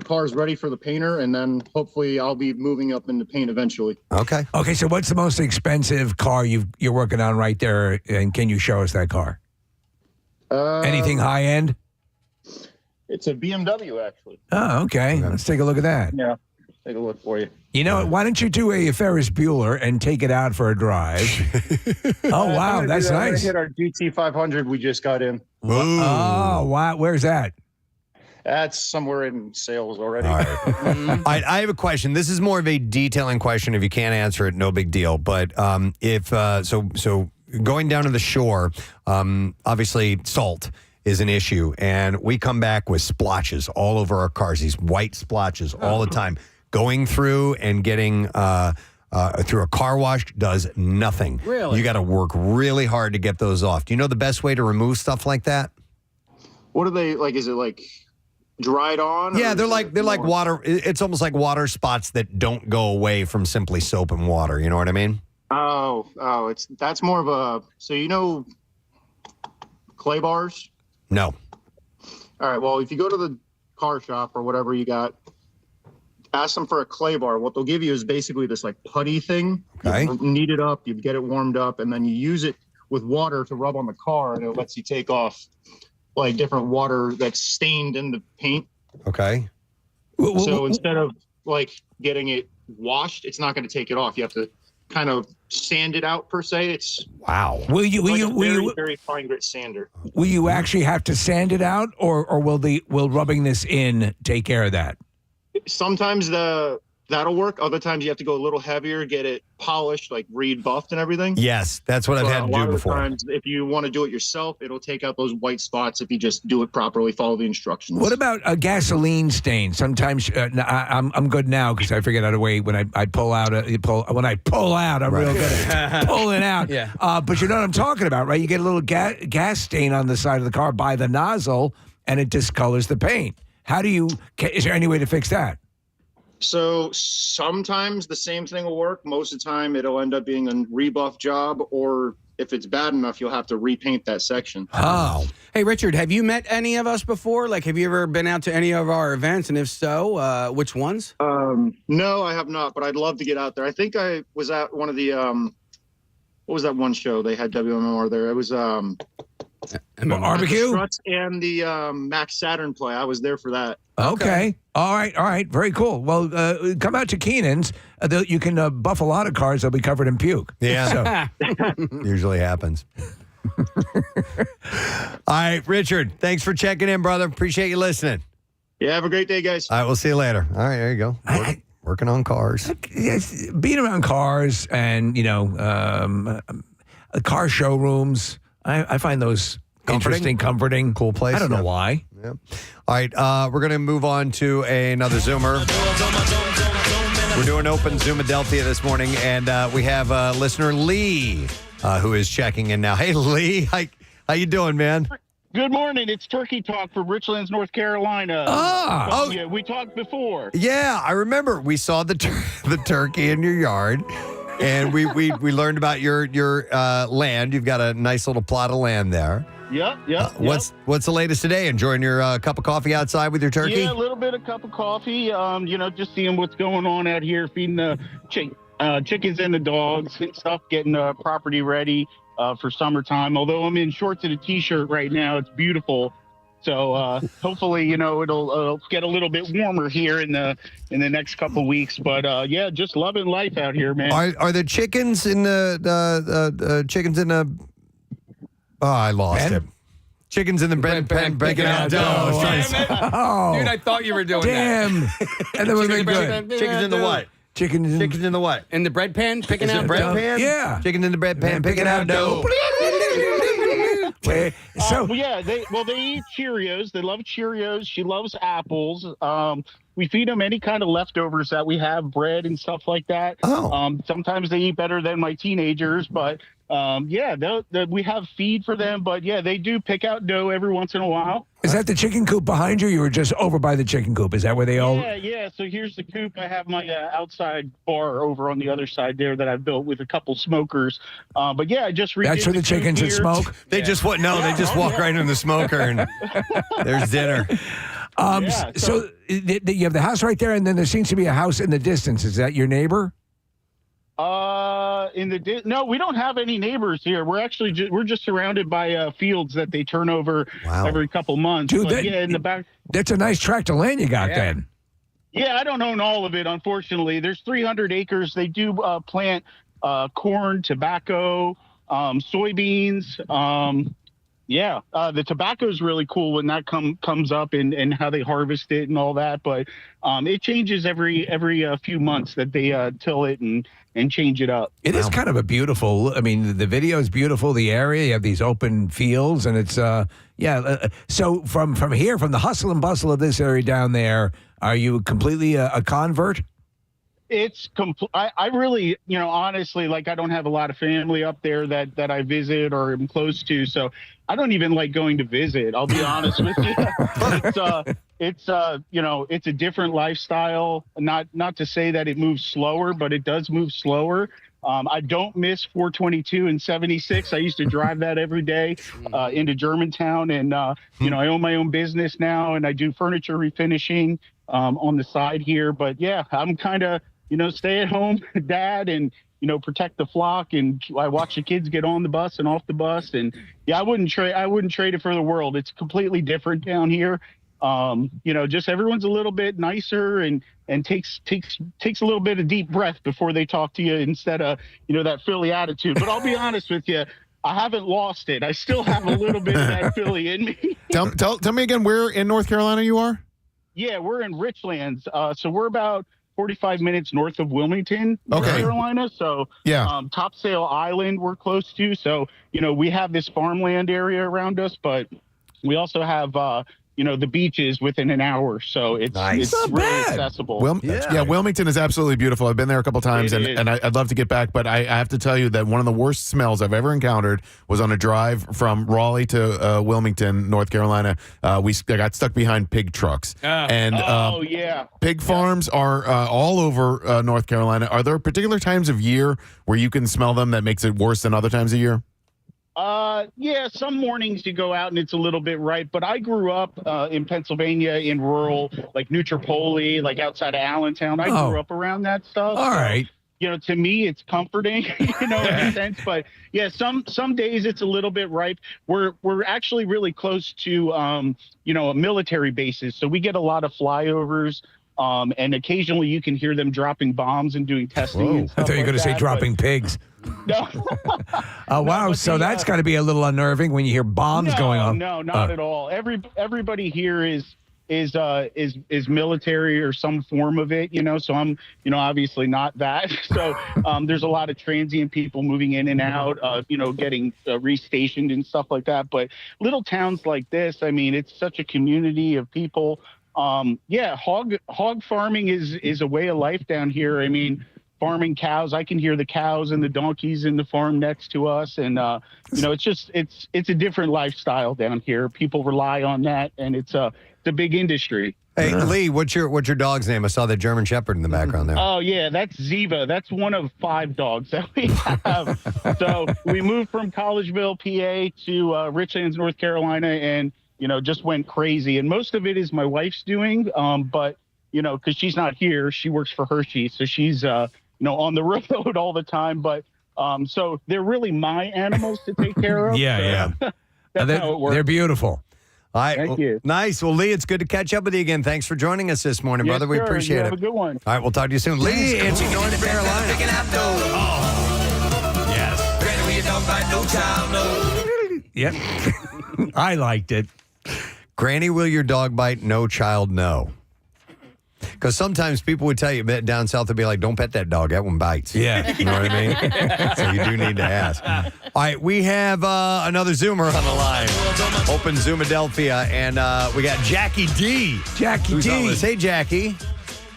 cars ready for the painter, and then hopefully I'll be moving up into paint eventually. Okay. Okay. So what's the most expensive car you're working on right there? And can you show us that car? Anything high end? It's a BMW, actually. Oh, okay. Let's take a look at that. Yeah, take a look for you. You know, why don't you do a Ferris Bueller and take it out for a drive? Oh, wow. That's nice. Hit our GT500 we just got in. Oh, wow. Where's that? That's somewhere in sales already. All right, I have a question. This is more of a detailing question. If you can't answer it, no big deal. But if so going down to the shore, obviously salt is an issue, and we come back with splotches all over our cars. These white splotches all the time. Going through and getting through a car wash does nothing. Really? You got to work really hard to get those off. Do you know the best way to remove stuff like that? What are they like? Is it like dried on? Yeah, they're like water. It's almost like water spots that don't go away from simply soap and water. You know what I mean? Oh, that's more of a, so you know clay bars? No. All right. Well, if you go to the car shop or whatever you got, ask them for a clay bar. What they'll give you is basically this like putty thing. Okay. You knead it up, you get it warmed up, and then you use it with water to rub on the car, and it lets you take off like different water that's stained in the paint. Okay. So instead of like getting it washed, it's not going to take it off. You have to kind of sand it out per se. It's Will you very fine grit sander. will you actually have to sand it out, or will rubbing this in take care of that? Sometimes that'll work. Other times you have to go a little heavier, get it polished, like rebuffed and everything. Yes, that's what I've had to do before. Times, if you want to do it yourself, it'll take out those white spots if you just do it properly, follow the instructions. What about a gasoline stain? Sometimes I'm good now because I figured out a way when I pull out. When I pull out, I'm real good at pulling out. Yeah. But you know what I'm talking about, right? You get a little gas stain on the side of the car by the nozzle, and it discolors the paint. Is there any way to fix that? So sometimes the same thing will work. Most of the time it'll end up being a rebuff job, or if it's bad enough, you'll have to repaint that section. Oh. Hey, Richard, have you met any of us before? Like, have you ever been out to any of our events? And if so, which ones? No, I have not, but I'd love to get out there. I think I was at one of the, what was that one show? They had WMMR there. It was, Barbecue? The Struts and the Max Saturn play. I was there for that. Okay. All right. Very cool. Well, come out to Keenan's. You can buff a lot of cars. They'll be covered in puke. Yeah. Usually happens. All right, Richard, thanks for checking in, brother. Appreciate you listening. Yeah, have a great day, guys. All right, we'll see you later. All right, there you go. Working on cars. Yes, being around cars and, car showrooms, I find those interesting, comforting. Cool place. I don't know why. Yeah. All right, we're going to move on to another Zoomer. We're doing open Zoomadelphia this morning, and we have listener Lee who is checking in now. Hey, Lee, how you doing, man? Good morning. It's Turkey Talk from Richlands, North Carolina. Yeah, we talked before. Yeah, I remember. We saw the turkey in your yard, and we learned about your land. You've got a nice little plot of land there. Yep. What's the latest today? Enjoying your cup of coffee outside with your turkey? Yeah, a little bit of cup of coffee. Just seeing what's going on out here, feeding the chickens and the dogs and stuff, getting the property ready for summertime. Although I'm in shorts and a t-shirt right now, it's beautiful. So hopefully, it'll get a little bit warmer here in the next couple weeks. But just loving life out here, man. Are the chickens in the chickens in the? Oh, I lost it. Chickens in the bread pan breaking out dough. Dude, I thought you were doing that. And then we're good. Chickens in the what? Chickens in the what? In the bread pan, picking out bread dough? pan? Yeah. Chicken in the bread pan, picking out dough. They eat Cheerios. They love Cheerios. She loves apples. We feed them any kind of leftovers that we have, bread and stuff like that. Sometimes they eat better than my teenagers, but we have feed for them. But yeah, they do pick out dough every once in a while. Is that the chicken coop behind you? You were just over by the chicken coop. Is that where they all? Yeah. So here's the coop. I have my outside bar over on the other side there that I've built with a couple smokers. But yeah, I just that's where the chickens that smoke. They just walk right in the smoker and there's dinner. So you have the house right there, and then there seems to be a house in the distance. Is that your neighbor? No, we don't have any neighbors here. We're actually we're just surrounded by fields that they turn over every couple months. Dude, in the back. That's a nice tract of land you got then. Yeah, I don't own all of it, unfortunately. There's 300 acres. They do plant corn, tobacco, soybeans. The tobacco is really cool when that comes up and how they harvest it and all that. But it changes every few months that they till it and change it up. It is kind of a beautiful. I mean, the video is beautiful. The area, you have these open fields, and it's So from here, from the hustle and bustle of this area down there, are you completely a convert? It's I really, honestly, like, I don't have a lot of family up there that I visit or am close to, so I don't even like going to visit. I'll be honest with you. It's a different lifestyle. Not to say that it moves slower, but it does move slower. I don't miss 422 and 76. I used to drive that every day into Germantown, and you know, I own my own business now, and I do furniture refinishing on the side here. But yeah, I'm kind of, you know, stay at home dad, and you know, protect the flock, and I watch the kids get on the bus and off the bus. And yeah, I wouldn't trade it for the world. It's completely different down here. You know, just everyone's a little bit nicer and takes a little bit of deep breath before they talk to you, instead of, you know, that Philly attitude. But I'll be honest with you, I haven't lost it. I still have a little bit of that Philly in me. Tell me again, where in North Carolina you are? Yeah, we're in Richlands. So we're about 45 minutes north of Wilmington, North Carolina. So Topsail Island we're close to. So, you know, we have this farmland area around us, but we also have you know, the beaches within an hour, so it's really accessible. Wilmington is absolutely beautiful. I've been there a couple times, and I'd love to get back, but I have to tell you that one of the worst smells I've ever encountered was on a drive from Raleigh to Wilmington, North Carolina. I got stuck behind pig trucks. Pig farms are all over North Carolina. Are there particular times of year where you can smell them that makes it worse than other times of year? Yeah, some mornings you go out and it's a little bit ripe, but I grew up in Pennsylvania in rural, like Nutropoli, like outside of Allentown. I grew up around that stuff. All right. You know, to me, it's comforting, you know, in a sense. But yeah, some days it's a little bit ripe. We're actually really close to, you know, military bases, so we get a lot of flyovers. And occasionally you can hear them dropping bombs and doing testing. And stuff I thought you were going to say dropping pigs. No. Wow. So that's got to be a little unnerving when you hear bombs going off. No, not at all. Everybody here is military or some form of it, you know, so I'm, you know, obviously not that. So there's a lot of transient people moving in and out, you know, getting restationed and stuff like that. But little towns like this, I mean, it's such a community of people. Hog farming is a way of life down here. I mean, farming cows, I can hear the cows and the donkeys in the farm next to us. And, you know, it's a different lifestyle down here. People rely on that, and it's a big industry. Hey, Lee, what's your dog's name? I saw the German Shepherd in the background there. Oh, yeah, that's Ziva. That's one of 5 dogs that we have. So we moved from Collegeville, PA to Richlands, North Carolina, and you know, just went crazy. And most of it is my wife's doing. But, you know, because she's not here, she works for Hershey. So she's, you know, on the road all the time. But so they're really my animals to take care of. Yeah. That's how it works. They're beautiful. All right. Thank you. Nice. Well, Lee, it's good to catch up with you again. Thanks for joining us this morning, brother. We appreciate it. Have a good one. All right. We'll talk to you soon. Lee, it's North Carolina. Yep. I liked it. Granny, will your dog bite? No child, no. Because sometimes people would tell you down south, they'd be like, don't pet that dog. That one bites. Yeah. You know what I mean? So you do need to ask. All right. We have another Zoomer on the line. Open Zoomadelphia. And we got Jackie D. Who's on this. Hey, Jackie.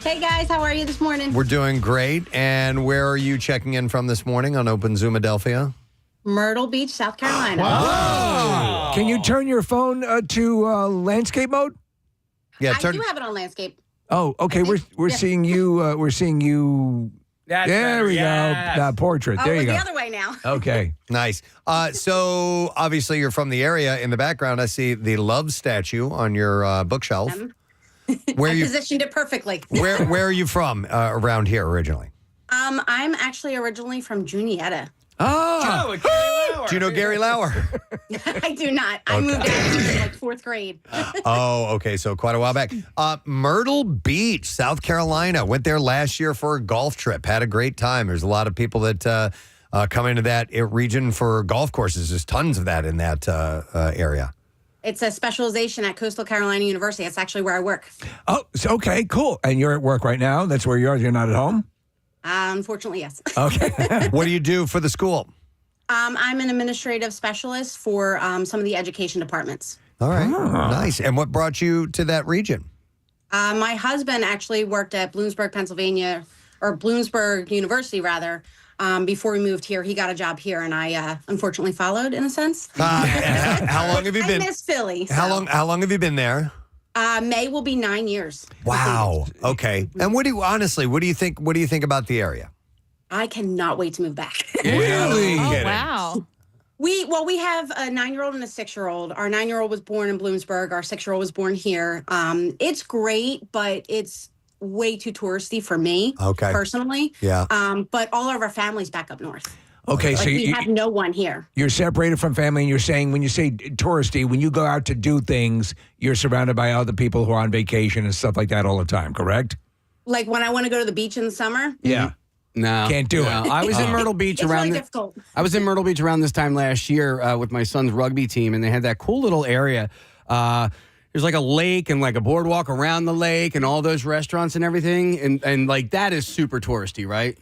Hey, guys. How are you this morning? We're doing great. And where are you checking in from this morning on Open Zoomadelphia? Myrtle Beach, South Carolina. Wow. Can you turn your phone to landscape mode? Yeah, I do have it on landscape. Oh, okay. We're seeing you. We're seeing you. There we go. That portrait. There you go. The other way now. Okay. Nice. So obviously you're from the area. In the background, I see the love statue on your bookshelf. Where I positioned it perfectly. Where are you from around here originally? I'm actually originally from Juniata. Oh, do you know Gary Lauer? I do not. I moved out here in like 4th grade. Oh, okay. So quite a while back. Myrtle Beach, South Carolina. Went there last year for a golf trip. Had a great time. There's a lot of people that come into that region for golf courses. There's tons of that in that area. It's a specialization at Coastal Carolina University. That's actually where I work. Oh, okay, cool. And you're at work right now? That's where you are? You're not at home? Unfortunately, yes. Okay. What do you do for the school? I'm an administrative specialist for some of the education departments. All right. Nice. And what brought you to that region? My husband actually worked at Bloomsburg, Pennsylvania, or Bloomsburg University, rather. Before we moved here, he got a job here, and I unfortunately followed, in a sense. How long have you been? I miss Philly. So. How long have you been there? May will be 9 years. Wow. Okay. And what do you think about the area? I cannot wait to move back. Really? Oh, wow. We have a 9-year-old and a 6-year-old. Our 9-year-old was born in Bloomsburg. Our 6-year-old was born here. It's great, but it's way too touristy for me personally. Yeah. But all of our family's back up north. Okay, so we have no one here. You're separated from family, and you're saying when you say touristy, when you go out to do things, you're surrounded by other people who are on vacation and stuff like that all the time, correct? Like when I want to go to the beach in the summer. Yeah. No, Can't do it. I was in Myrtle Beach It's around. really difficult. I was in Myrtle Beach around this time last year with my son's rugby team, and they had that cool little area. There's like a lake and like a boardwalk around the lake, and all those restaurants and everything, and like that is super touristy, right?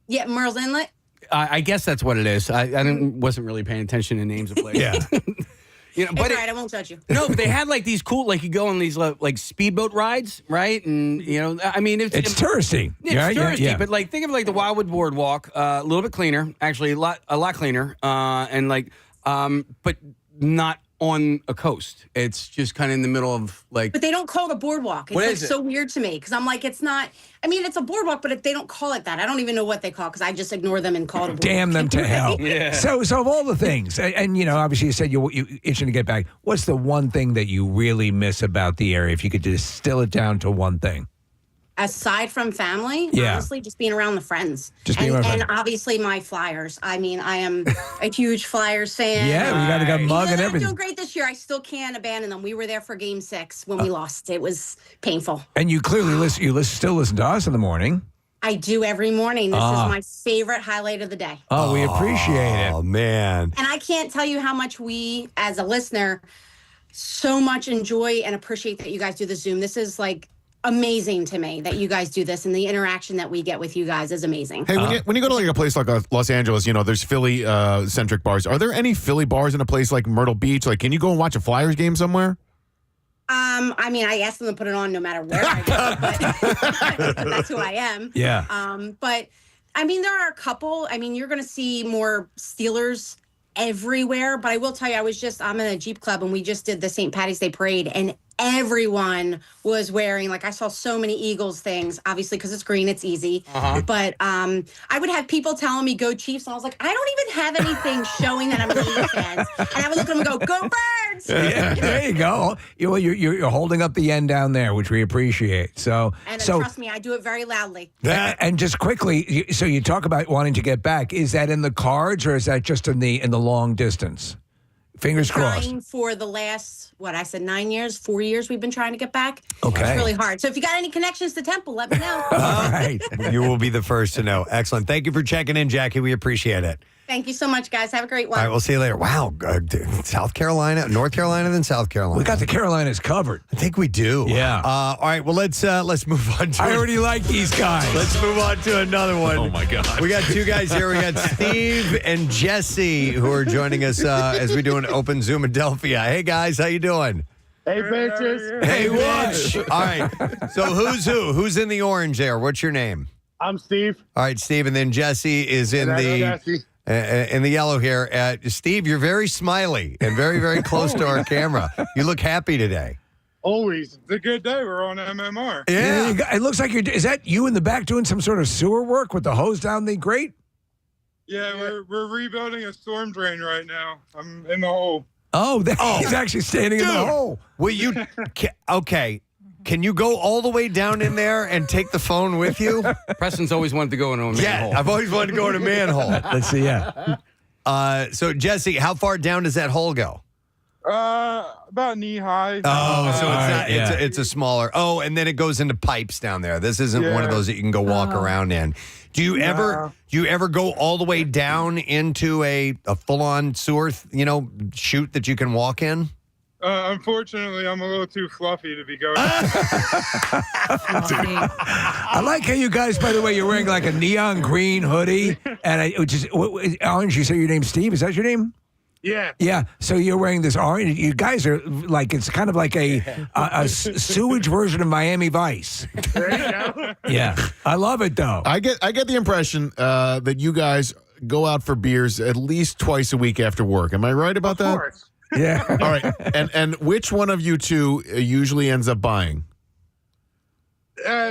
Yeah, Merle's Inlet. I guess that's what it is. I wasn't really paying attention to names of places. Yeah. But it's all right. I won't judge you. No, but they had like these cool, like you go on these like speedboat rides, right? And I mean, it's touristy. It's touristy, yeah. but like think of like the Wildwood Boardwalk, a little bit cleaner, actually a lot cleaner, and like, but not on a coast. It's just kind of in the middle of like. But they don't call it a boardwalk. It's What like is it? so weird to me because I'm like, it's not. I mean, it's a boardwalk, but they don't call it that. I don't even know what they call it because I just ignore them and call it a boardwalk. Damn them to hell. Yeah. So of all the things, and obviously you said you itching to get back. What's the one thing that you really miss about the area? If you could distill it down to one thing. Aside from family, Yeah. honestly, just being around the friends. Just being around and friends. obviously my Flyers. I mean, I am a huge Flyers fan. Yeah, we got a mug Even though and they're everything. doing great this year. I still can't abandon them. We were there for Game 6 when we lost. It was painful. And you clearly listen. You still listen to us in the morning. I do every morning. This is my favorite highlight of the day. Oh, we appreciate it. Oh man. And I can't tell you how much we, as a listener, so much enjoy and appreciate that you guys do the Zoom. This is like amazing to me that you guys do this, and the interaction that we get with you guys is amazing. Hey, when you go to like a place like Los Angeles, there's Philly centric bars. Are there any Philly bars in a place like Myrtle Beach? Like, can you go and watch a Flyers game somewhere? I mean, I ask them to put it on no matter where I go, but that's who I am. Yeah. But I mean, there are a couple. I mean, you're going to see more Steelers everywhere, but I will tell you, I'm in a Jeep club and we just did the St. Patty's Day parade, and everyone was wearing, like, I saw so many Eagles things, obviously because it's green, it's easy. But I would have people telling me go Chiefs, and I was like, I don't even have anything showing that I'm an Eagles fan. And I would look at them and go, go Birds! Yeah, there you go. You're holding up the end down there, which we appreciate. So Trust me, I do it very loudly. And just quickly, so you talk about wanting to get back. Is that in the cards, or is that just in the long distance? Fingers crossed. Trying for the last, 9 years, 4 years we've been trying to get back. Okay. It's really hard. So if you got any connections to Temple, let me know. All right. You will be the first to know. Excellent. Thank you for checking in, Jackie. We appreciate it. Thank you so much, guys. Have a great one. All right, we'll see you later. Wow, South Carolina, North Carolina, then South Carolina. We got the Carolinas covered. I think we do. Yeah. All right. Well, let's move on. I already like these guys. Let's move on to another one. Oh my God. We got two guys here. We got Steve and Jesse who are joining us as we do an open Zoomadelphia. Hey guys, how you doing? Hey, bitches. Hey, Mitch. All right. So who's who? Who's in the orange there? What's your name? I'm Steve. All right, Steve, and then Jesse is in the yellow here. Steve, you're very smiley and very, very close to our camera. You look happy today. Always. It's a good day. We're on MMR. Yeah. It looks like is that you in the back doing some sort of sewer work with the hose down the grate? Yeah, we're rebuilding a storm drain right now. I'm in the hole. Oh, he's actually standing in the hole. Will you? Okay. Can you go all the way down in there and take the phone with you? Preston's always wanted to go into a manhole. Yeah, I've always wanted to go in a manhole. Let's see, yeah. So, Jesse, how far down does that hole go? About knee high. Oh, so it's not. yeah. It's a smaller. Oh, and then it goes into pipes down there. This isn't one of those that you can go walk around in. Do you ever go all the way down into a full on sewer, chute that you can walk in? Unfortunately, I'm a little too fluffy to be going. I like how you guys, by the way, you're wearing like a neon green hoodie, and which is orange. You say your name's Steve. Is that your name? Yeah. Yeah. So you're wearing this orange. You guys are like, it's kind of like a sewage version of Miami Vice. There you go. Yeah. I love it though. I get the impression that you guys go out for beers at least twice a week after work. Am I right about that? Of course. Yeah. All right. And which one of you two usually ends up buying?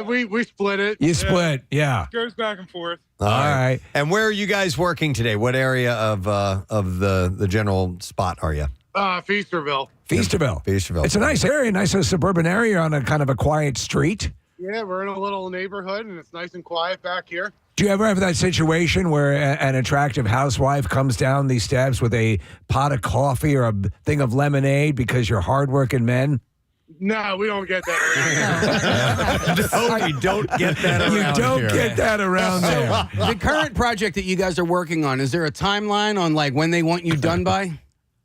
We split it. You split, yeah. Goes back and forth. All right. And where are you guys working today? What area of the general spot are you? Feasterville. Feasterville. It's a nice area, nice suburban area on a kind of a quiet street. Yeah, we're in a little neighborhood, and it's nice and quiet back here. Do you ever have that situation where an attractive housewife comes down these steps with a pot of coffee or a thing of lemonade because you're hardworking men? No, we don't get that around No, you don't get that around You don't here. get that around there. The current project that you guys are working on, is there a timeline on like when they want you done by?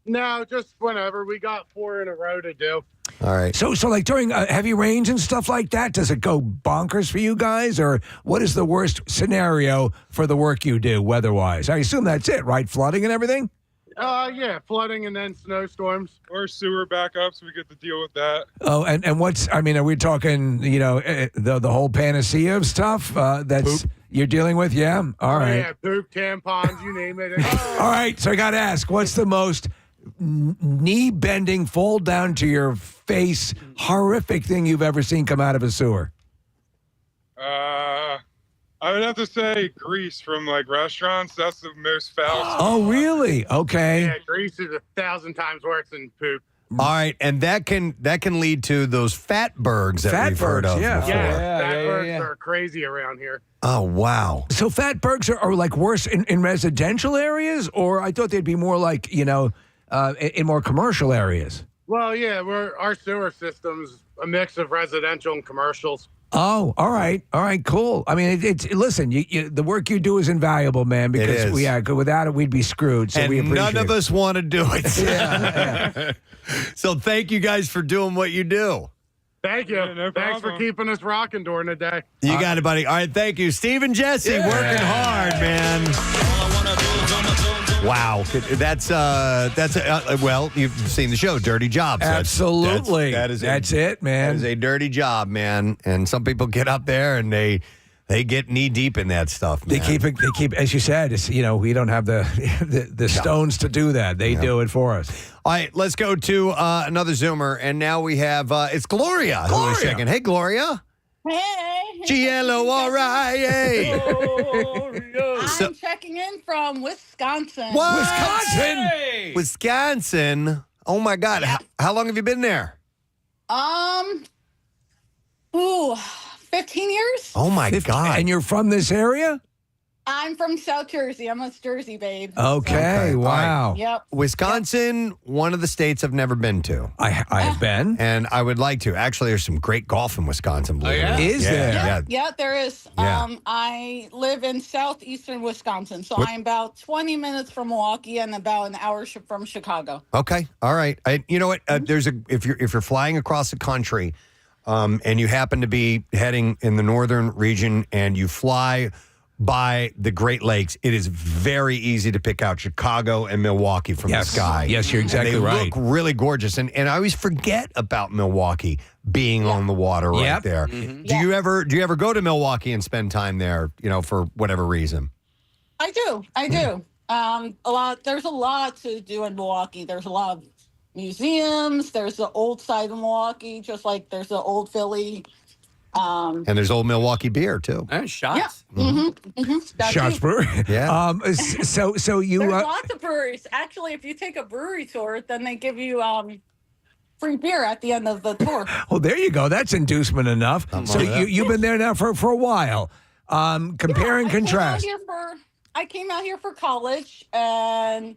No, just whenever. We got 4 in a row to do. All right. So like during heavy rains and stuff like that, does it go bonkers for you guys, or what is the worst scenario for the work you do weather-wise? I assume that's it, right? Flooding and everything? Yeah, flooding and then snowstorms. Or sewer backups. We get to deal with that. Oh, and what's, I mean, are we talking, the whole panacea of stuff that's you're dealing with? Yeah? All right. Yeah, poop, tampons, you name it. All right, so I got to ask, what's the most knee-bending, fall down to your face, horrific thing you've ever seen come out of a sewer? I would have to say grease from like restaurants. That's the most foul. Oh, really? Okay. Yeah, grease is 1,000 times worse than poop. All right, and that can lead to those fatbergs that we've heard of. Yeah, before. fatbergs are crazy around here. Oh, wow. So fatbergs are like worse in residential areas, or I thought they'd be more like, in more commercial areas? Well, yeah, our sewer system's a mix of residential and commercials. Oh, all right, cool. I mean, listen, the work you do is invaluable, man. Because without it, we'd be screwed. So and we appreciate none of it. us want to do it. Yeah. So thank you guys for doing what you do. Thank you. Yeah, Thanks for keeping us rocking during the day. You got it, buddy. All right, thank you, Steve and Jesse, working hard, man. Wow, that's well, you've seen the show, Dirty Jobs. Absolutely, that's it, man. That is a dirty job, man. And some people get up there and they get knee deep in that stuff. Man. They keep, as you said, we don't have the stones to do that. They do it for us. All right, let's go to another Zoomer, and now we have it's Gloria. Who is checking? Hey, Gloria. Hey. Gloria. I'm checking in from Wisconsin. What? Wisconsin. Oh my God. Yeah. How long have you been there? 15 years. Oh my God. And you're from this area? I'm from South Jersey. I'm a Jersey babe. Okay, wow. All right. Yep. Wisconsin, one of the states I've never been to. I have been. And I would like to. Actually, there's some great golf in Wisconsin. Believe it or not. Is there? Yeah. Yeah, there is. Yeah. I live in southeastern Wisconsin, so I'm about 20 minutes from Milwaukee and about an hour from Chicago. Okay. All right. You know what? There's if you're flying across the country, and you happen to be heading in the northern region, and you fly by the Great Lakes, it is very easy to pick out Chicago and Milwaukee from the sky. Yes, you're exactly and they right. look really gorgeous. And I always forget about Milwaukee being on the water right there. Mm-hmm. Do you ever go to Milwaukee and spend time there, for whatever reason? I do. There's a lot to do in Milwaukee. There's a lot of museums. There's the old side of Milwaukee, just like there's the old Philly. And there's old Milwaukee beer too. And shots. Yeah. Mm-hmm. Shots Brewery. Yeah. So you. There's lots of breweries. Actually, if you take a brewery tour, then they give you free beer at the end of the tour. Oh, there you go. That's inducement enough. So you've been there now for a while. Compare and contrast. I came out here for college, and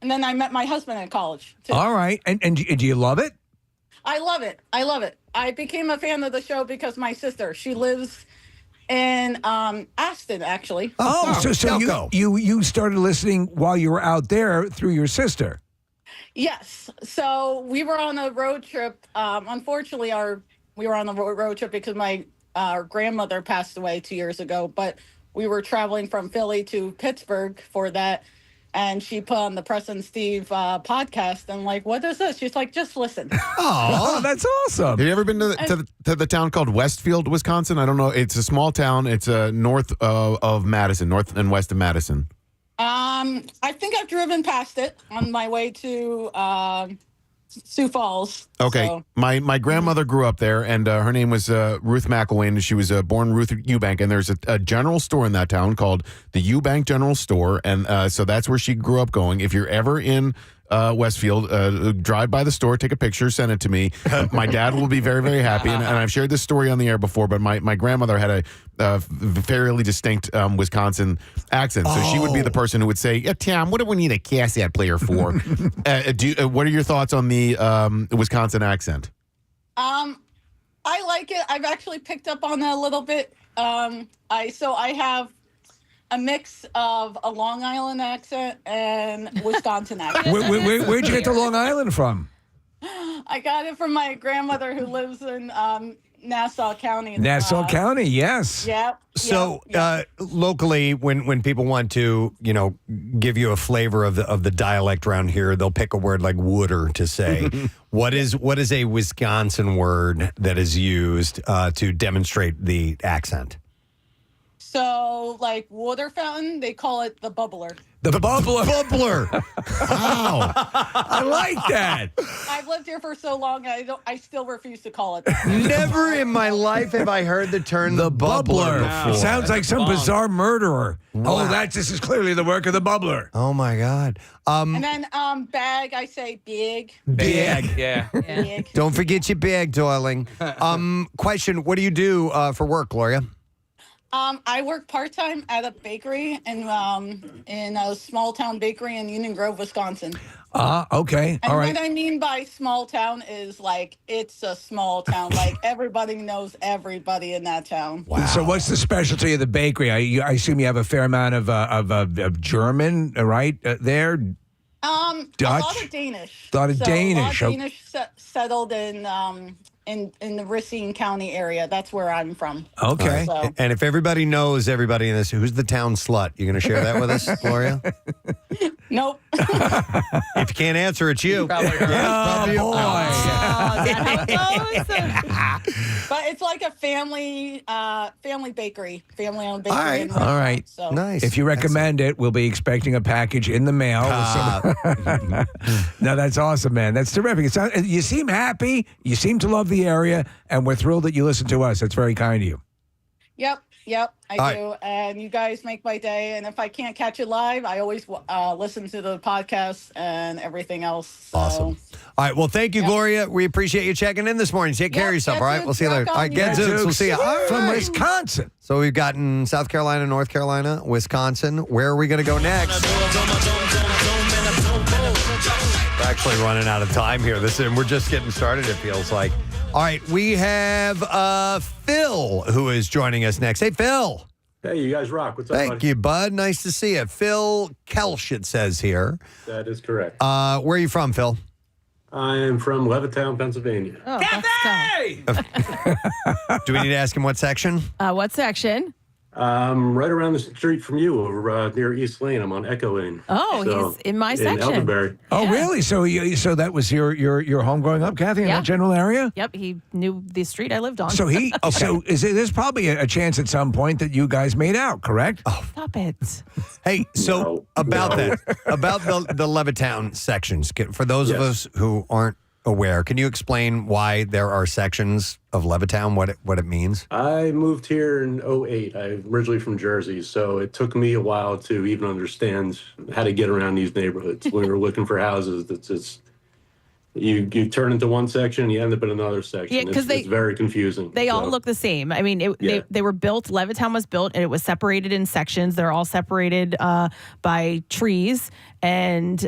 then I met my husband at college too. All right, and do you love it? I love it. I became a fan of the show because my sister, she lives in Aston, actually. Oh, so you started listening while you were out there through your sister. Yes. So we were on a road trip. Unfortunately, we were on a road trip because our grandmother passed away 2 years ago. But we were traveling from Philly to Pittsburgh for that. And she put on the Preston Steve podcast. And like, what is this? She's like, just listen. Oh, that's awesome. Have you ever been to the town called Westfield, Wisconsin? I don't know. It's a small town. It's north of Madison, north and west of Madison. I think I've driven past it on my way to Sioux Falls. Okay. So. My grandmother grew up there, and her name was Ruth McElwain. She was born Ruth Eubank, and there's a general store in that town called the Eubank General Store, and so that's where she grew up going. If you're ever in Westfield, drive by the store, take a picture, send it to me. My dad will be very, very happy, and I've shared this story on the air before, but my grandmother had a fairly distinct Wisconsin accent, so she would be the person who would say, "Yeah, Tim, what do we need a cassette player for?" What are your thoughts on the Wisconsin accent? I like it. I've actually picked up on that a little bit. I have a mix of a Long Island accent and Wisconsin accent. Where'd you get the Long Island from? I got it from my grandmother who lives in Nassau County. Nassau County, yes. Yep. So locally, when people want to, give you a flavor of the dialect around here, they'll pick a word like "wooder" to say. What is a Wisconsin word that is used to demonstrate the accent? So, like water fountain, they call it the bubbler. The bubbler. Bubbler. Wow. I like that. I've lived here for so long, I still refuse to call it that. Never in my life have I heard the term the bubbler before. Sounds like some bizarre murderer. Wow. Oh, this is clearly the work of the bubbler. Oh my God. And then bag, I say big. Big. Yeah. Big. Don't forget your bag, darling. Question: what do you do for work, Gloria? I work part-time at a bakery in a small town bakery in Union Grove, Wisconsin. Okay. And all right. what I mean by small town is like it's a small town. Like everybody knows everybody in that town. Wow. So what's the specialty of the bakery? I assume you have a fair amount of German, right, there? Dutch? A lot of Danish. A lot of Danish. A lot of Danish settled in the Racine County area. That's where I'm from. Okay. So. And if everybody knows everybody in this, who's the town slut? You going to share that with us, Gloria? Nope. If you can't answer, it's you. Probably her. Yeah, Oh, boy. is that how it goes? But it's like a family bakery, family-owned bakery. All right. So. Nice. If you recommend it, we'll be expecting a package in the mail. No, that's awesome, man. That's terrific. You seem happy. You seem to love the area, and we're thrilled that you listen to us. That's very kind of you. Yep, I do. And you guys make my day. And if I can't catch it live, I always listen to the podcast and everything else. So. Awesome. All right. Well, thank you, Gloria. We appreciate you checking in this morning. Take care of yourself, all right? We'll see you later. All right, Gadzooks. We'll see you. From Wisconsin. So we've gotten South Carolina, North Carolina, Wisconsin. Where are we going to go next? We're actually running out of time here. We're just getting started, it feels like. All right, we have Phil who is joining us next. Hey, Phil. Hey, you guys rock. What's up, Thank buddy? you, bud. Nice to see you. Phil Kelsch, it says here. That is correct. Where are you from, Phil? I am from Levittown, Pennsylvania. Oh, Kathy! Do we need to ask him what section? What section? Right around the street from you, over near East Lane. I'm on Echo Lane. Oh, So, he's in my section. Elderberry. Oh, really? So that was your home growing up, Kathy, in that general area? Yep, he knew the street I lived on. So there's probably a chance at some point that you guys made out, correct? Oh, Stop it. Hey, about the Levittown sections, for those of us who aren't aware, can you explain why there are sections of Levittown, what it means? I moved here in 2008. I'm originally from Jersey, so it took me a while to even understand how to get around these neighborhoods. When we were looking for houses, it's just you turn into one section, you end up in another section. Yeah, because it's very confusing. They all look the same. I mean, they were built. Levittown was built, and it was separated in sections. They're all separated by trees, and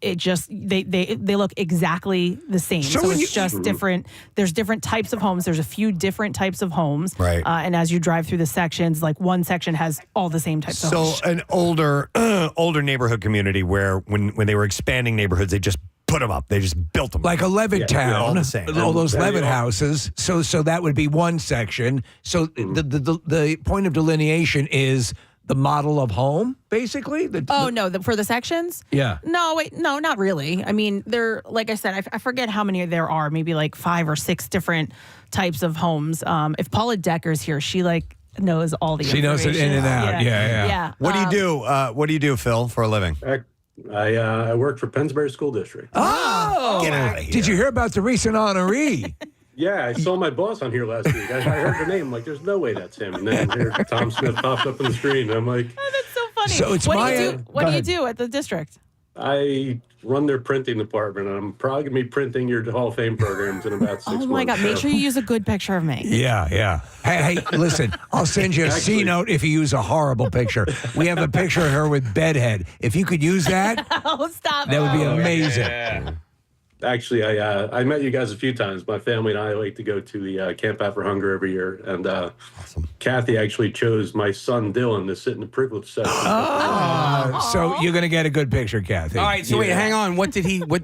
it just they look exactly the same. So it's just different. There's different types of homes. There's a few different types of homes, right? And as you drive through the sections, like one section has all the same types of homes. So an older neighborhood community where when they were expanding neighborhoods, they just put them up. They just built them. Like a Levittown, all the same. all those Levitt houses. So that would be one section. So the point of delineation is the model of home, basically? For the sections? Yeah. No, not really. I mean, they're, like I said, I forget how many there are, maybe like 5 or 6 different types of homes. If Paula Decker's here, she knows all the She knows it in and out. Yeah. Yeah. What do you do? What do you do, Phil, for a living? I work for Pennsbury School District. Oh, get out of here. Did you hear about the recent honoree? Yeah, I saw my boss on here last week. I heard the name. I'm like, there's no way that's him. And then here, Tom Smith popped up on the screen. And I'm like, Oh, that's so funny. So it's what my- do you do? What go do you ahead. do at the district? I run their printing department, and I'm probably going to be printing your Hall of Fame programs in about 6 months. Oh my God! Make so- sure you use a good picture of me. Yeah. Hey, listen, I'll send you a C note if you use a horrible picture. We have a picture of her with bedhead. If you could use that, Oh, stop! that would be amazing. Yeah. Actually, I met you guys a few times. My family and I like to go to the Camp Out for Hunger every year. And Kathy actually chose my son, Dylan, to sit in the privilege section. So you're going to get a good picture, Kathy. All right, so wait, hang on.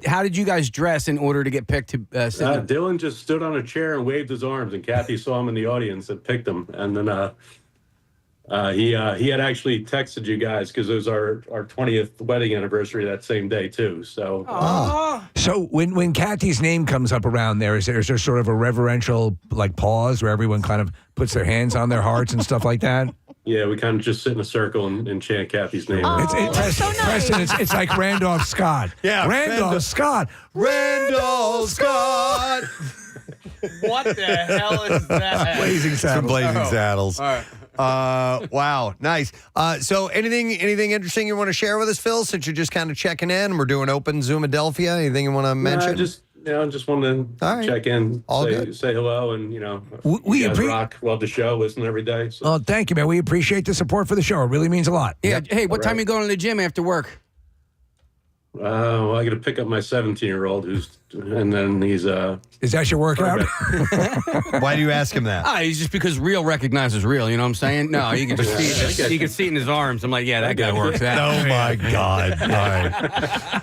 How did you guys dress in order to get picked to sit? Dylan just stood on a chair and waved his arms, and Kathy saw him in the audience and picked him. And then he had actually texted you guys because it was our 20th wedding anniversary that same day too. So So when Kathy's name comes up around there, is there sort of a reverential like pause where everyone kind of puts their hands on their hearts and stuff like that? yeah, we kind of just sit in a circle and chant Kathy's name. Preston, it's like Randolph Scott. Yeah, Randolph Scott. Randolph Scott. What the hell is that? Blazing Saddles. Some Blazing Saddles. All right. Wow, nice. So anything interesting you want to share with us, Phil, since you're just kind of checking in? We're doing open Zoomadelphia. Anything you want to mention? Just wanted to check in, say hello, and we you guys rock. Love the show. Listen every day. So. Oh, thank you, man. We appreciate the support for the show. It really means a lot. Yeah. Hey, what time are you going to the gym after work? Well, I got to pick up my 17-year-old, and then he's Is that your workout? Why do you ask him that? He's just because real recognizes real. You know what I'm saying? No, you can just see. You can see it in his arms. I'm like, yeah, that guy works out. Oh my God!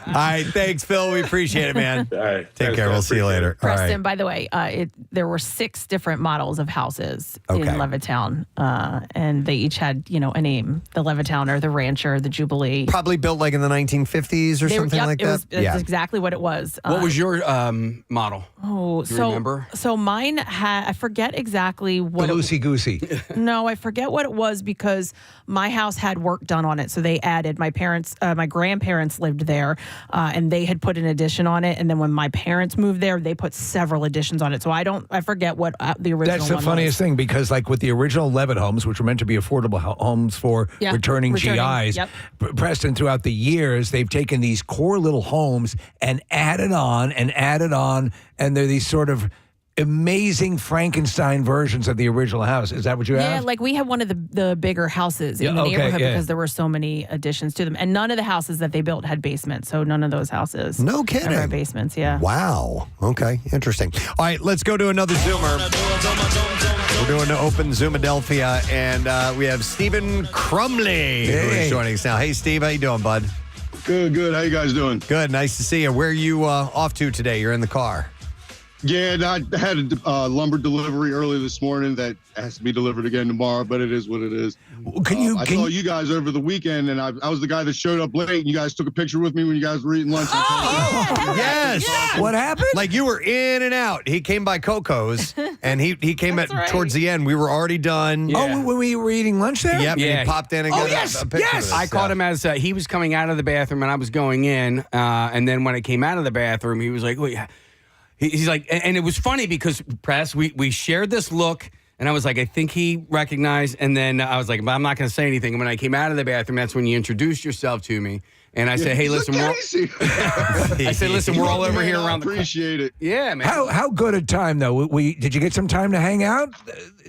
All right, thanks, Phil. We appreciate it, man. All right, take care. We'll see you later. All Preston, right. by the way, there were 6 different models of houses in Levittown, and they each had, a name: the Levittowner, the Rancher, the Jubilee. Probably built like in the 1950s or something like that. That's exactly what it was. What was your model? Oh, Do you remember? So mine had, I forget exactly what. Loosey goosey. No, I forget what it was because my house had work done on it. So they added, my grandparents lived there, and they had put an addition on it. And then when my parents moved there, they put several additions on it. So I forget what the original. That's the funniest thing because, like with the original Levitt homes, which were meant to be affordable homes for returning GIs, Preston, throughout the years, they've taken these core little homes and added on, and they're these sort of amazing Frankenstein versions of the original house. Is that what you have? Yeah, like we had one of the bigger houses in the neighborhood because there were so many additions to them. And none of the houses that they built had basements. So none of those houses. No kidding. Had basements, yeah. Wow. Okay. Interesting. All right, let's go to another Zoomer. We're doing an open Zoomadelphia, and we have Stephen Crumley who is joining us now. Hey, Steve, how you doing, bud? Good. How you guys doing? Good. Nice to see you. Where are you off to today? You're in the car. Yeah, I had a lumber delivery early this morning that has to be delivered again tomorrow, but it is what it is. I saw you guys over the weekend, and I was the guy that showed up late, and you guys took a picture with me when you guys were eating lunch. Yes. What happened? Like you were in and out. He came by Coco's, and he came towards the end. We were already done. Oh, when we were eating lunch there? Yep. And he popped in and got a picture with us. I caught him as he was coming out of the bathroom, and I was going in. And then when I came out of the bathroom, he was like, wait. He's like, and it was funny because, Press, we shared this look, and I was like, I think he recognized, and then I was like, but I'm not going to say anything. And when I came out of the bathroom, that's when you introduced yourself to me. And I said, hey, listen, we're all over here around the corner. Appreciate it. Yeah, man. How good a time, though? Did you get some time to hang out?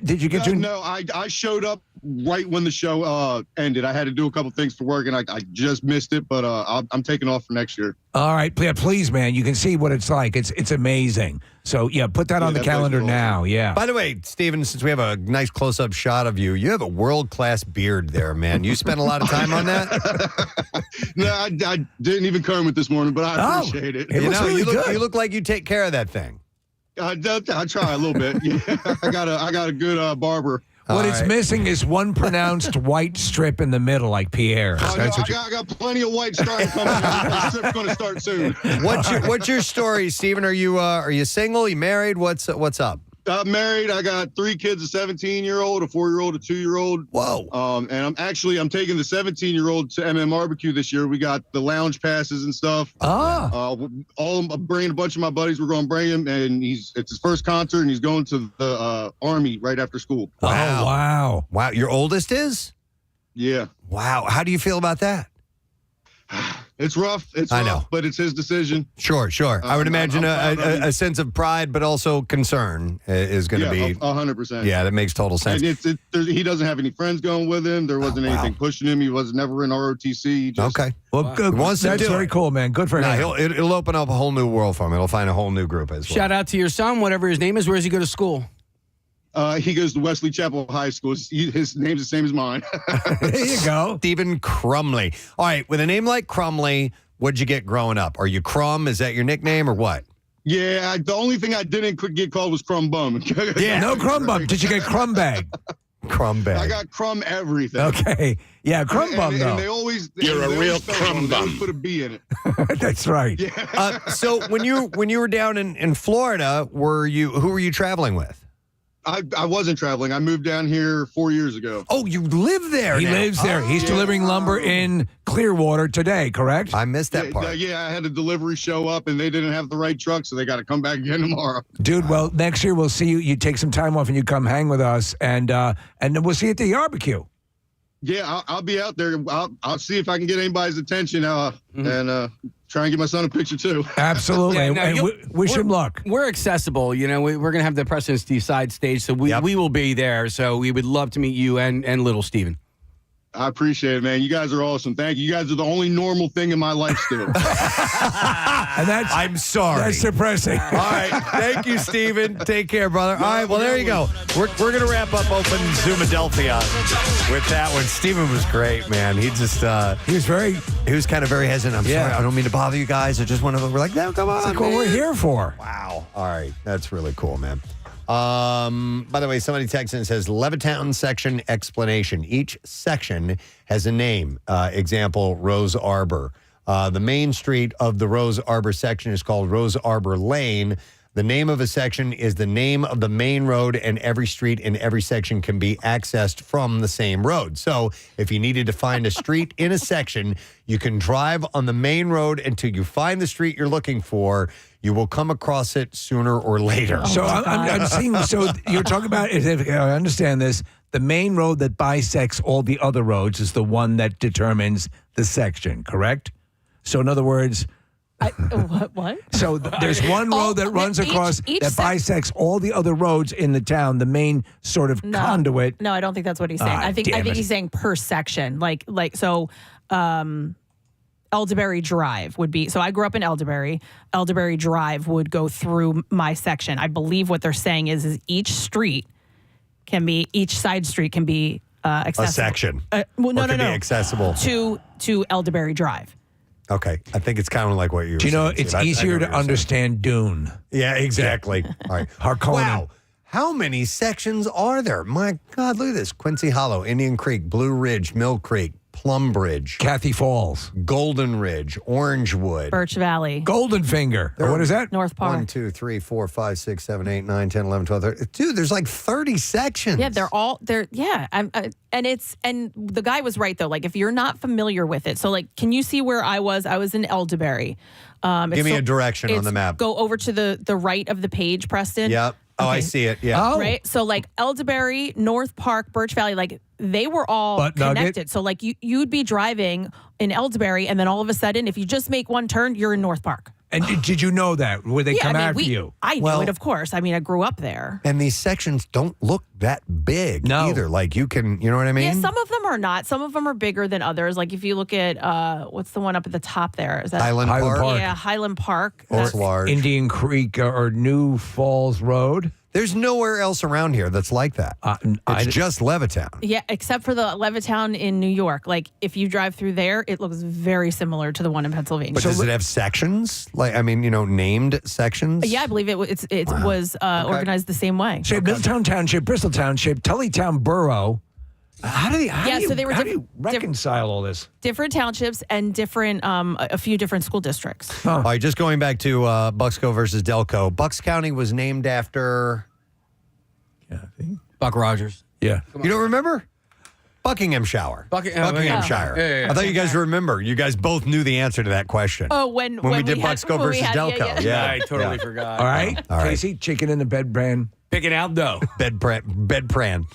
Did you get your... No, I showed up right when the show ended. I had to do a couple things for work, and I just missed it, but I'm taking off for next year. All right, please, man. You can see what it's like. It's amazing. So, put that on the calendar now. Yeah. By the way, Steven, since we have a nice close-up shot of you, you have a world-class beard there, man. You spent a lot of time on that? No, I didn't even comb it this morning, but I appreciate it. You look like you take care of that thing. I try a little bit. Yeah, I got a good barber. What it's missing is one pronounced white strip in the middle, like Pierre. I got plenty of white starting coming. The strip's going to start soon. What's your story, Stephen? Are you single? You married? What's up? I'm married. I got 3 kids, a 17-year-old, a 4-year-old, a 2-year-old. Whoa. And I'm taking the 17-year-old to Barbecue this year. We got the lounge passes and stuff. I'm bringing a bunch of my buddies. We're going to bring him, and it's his first concert, and he's going to the Army right after school. Wow. Oh, wow. Wow. Your oldest is? Yeah. Wow. How do you feel about that? It's rough. I know. But it's his decision. Sure. I would imagine a sense of pride, but also concern is going to be 100%. Yeah, that makes total sense. And he doesn't have any friends going with him. There wasn't anything pushing him. He was never in ROTC. He just, okay. Well, good. Wants to That's do very it. cool, man. Good for him. It'll open up a whole new world for him. It'll find a whole new group as well. Shout out to your son, whatever his name is. Where does he go to school? He goes to Wesley Chapel High School. His name's the same as mine. There you go. Stephen Crumley. All right, with a name like Crumley, what'd you get growing up? Are you Crumb? Is that your nickname or what? Yeah, the only thing I didn't get called was Crumb Bum. Yeah, no Crumb Bum. Did you get Crumb Bag? Crumb Bag. I got Crumb everything. Okay. Yeah, Crumb Bum, though. And they always... You're a real Crumb They Bum. always put a B in it. That's right. Yeah. So when you were down in Florida, who were you traveling with? I wasn't traveling. I moved down here 4 years ago. Oh, you live there He now. lives there. He's delivering lumber in Clearwater today, correct? I missed that part. Yeah, I had a delivery show up, and they didn't have the right truck, so they got to come back again tomorrow. Dude, well, next year we'll see you. You take some time off and you come hang with us, and then we'll see you at the barbecue. Yeah, I'll be out there. I'll see if I can get anybody's attention and try and get my son a picture, too. Absolutely. Yeah, no, and wish him luck. We're accessible. You know, we're going to have the Preston Steve side stage, so we will be there. So we would love to meet you and little Steven. I appreciate it, man. You guys are awesome. Thank you. You guys are the only normal thing in my life still. And I'm sorry. That's depressing. All right. Thank you, Steven. Take care, brother. All right. Well, there you go. We're going to wrap up Open Zoomadelphia with that one. Steven was great, man. He just... he was kind of very hesitant. I'm sorry. I don't mean to bother you guys. I just want to... We're like, no, come on, It's like what we're here for. Wow. All right. That's really cool, man. By the way, somebody texted and says, Levittown section explanation. Each section has a name. Example, Rose Arbor. The main street of the Rose Arbor section is called Rose Arbor Lane. The name of a section is the name of the main road, and every street in every section can be accessed from the same road. So if you needed to find a street in a section, you can drive on the main road until you find the street you're looking for. You will come across it sooner or later. So I'm seeing, so you're talking about, if I understand this, the main road that bisects all the other roads is the one that determines the section, correct? So in other words... What? So there's one road that runs across that bisects all the other roads in the town, the main sort of conduit. No, I don't think that's what he's saying. I think he's saying per section. Like so Elderberry Drive would be, so I grew up in Elderberry. Elderberry Drive would go through my section. I believe what they're saying is each side street can be accessible. A section. No. Be accessible. To Elderberry Drive. Okay. I think it's kind of like what you were Do you know, saying, it's Steve. easier to understand Dune. Yeah, exactly. All right. Harkonnen. Wow. How many sections are there? My God, look at this. Quincy Hollow, Indian Creek, Blue Ridge, Mill Creek, Plum Bridge, Kathy Falls, Golden Ridge, Orangewood, Birch Valley, Golden Finger. Or what is that? North Park. 1, 2, 3, 4, 5, 6, 7, 8, 9, 10, 11, 12, 13. Dude, there's like 30 sections. Yeah, and the guy was right though. Like if you're not familiar with it, so like, can you see where I was? I was in Elderberry. Give me a direction on the map. Go over to the right of the page, Preston. Yep. Oh, Okay. I see it. Yeah. Right. So like Elderberry, North Park, Birch Valley, like they were all Butt Nugget. connected. So like you'd be driving in Elderberry, and then all of a sudden, if you just make one turn, you're in North Park. And did you know that? Would they come after you? I knew it, of course. I mean, I grew up there. And these sections don't look that big either. Like you can, you know what I mean? Yeah, some of them are not. Some of them are bigger than others. Like if you look at what's the one up at the top there? Is that Highland Park? Yeah, Highland Park. That's large. Indian Creek or New Falls Road. There's nowhere else around here that's like that. It's just Levittown. Yeah, except for the Levittown in New York. Like if you drive through there, it looks very similar to the one in Pennsylvania. But does it have sections? Like, I mean, named sections? Yeah, I believe it was organized the same way. So Middletown Township, Bristol Township, Tullytown Borough. How do you reconcile all this? Different townships and different a few different school districts. All right, just going back to Bucksco versus Delco. Bucks County was named after Buck Rogers. Yeah. You don't remember? Buckinghamshire. Buckinghamshire. Yeah. I thought you guys remember. You guys both knew the answer to that question. Oh, when we did Bucksco versus Delco. Yeah, I totally forgot. All right. Casey, chicken in the bed brand. Pick it out, though. Bed pran.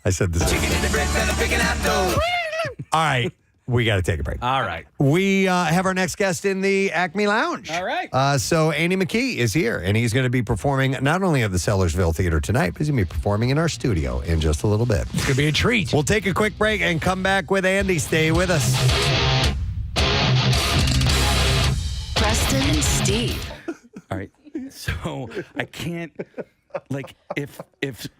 I said this. Chicken in the bread pan, I'm picking out dough. All right. We got to take a break. All right. We have our next guest in the Acme Lounge. All right. So Andy McKee is here, and he's going to be performing not only at the Sellersville Theater tonight, but he's going to be performing in our studio in just a little bit. It's going to be a treat. We'll take a quick break and come back with Andy. Stay with us. Preston and Steve. All right. So I can't, like, if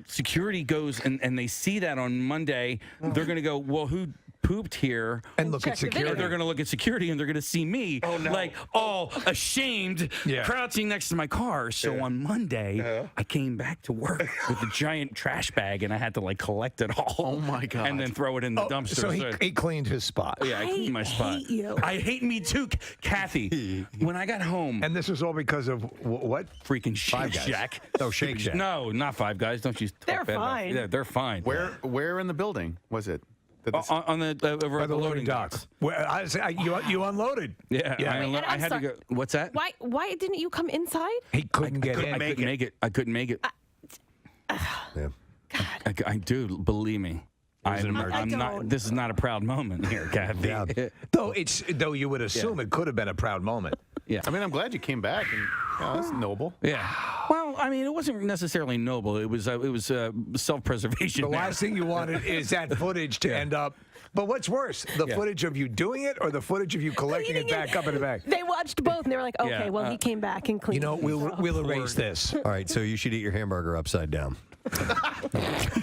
security goes and they see that on Monday, they're going to go, well, who pooped here? And look at security. They're going to look at security and they're going to see me, like, all ashamed, crouching next to my car. So on Monday, I came back to work with a giant trash bag and I had to, like, collect it all. Oh, my God. And then throw it in the dumpster. So he cleaned his spot. Yeah, I cleaned my spot. hate you. I hate me too, Kathy. When I got home, And this was all because of what? freaking Five Shake Guys. Shack. Oh, Shake Shack. No, not Five Guys. Don't you? They're talk bad about- fine. Yeah, they're fine. Where in the building was it? On the over By at the loading docks. Well, you unloaded. Yeah, Yeah. I had to go. What's that? Why didn't you come inside? He couldn't get in. I couldn't make it. I couldn't make it. Yeah. I do. Believe me. I'm don't. not. This is not a proud moment here, Kathy. Yeah. Though you would assume it could have been a proud moment. Yeah. I mean, I'm glad you came back. And that's noble. Yeah. Well, I mean, it wasn't necessarily noble. It was self-preservation. The last thing you wanted is that footage to end up. But what's worse, the footage of you doing it or the footage of you collecting it back up in the bag? They watched both and they were like, okay, well, he came back and cleaned. You know, we'll erase this. All right, so you should eat your hamburger upside down.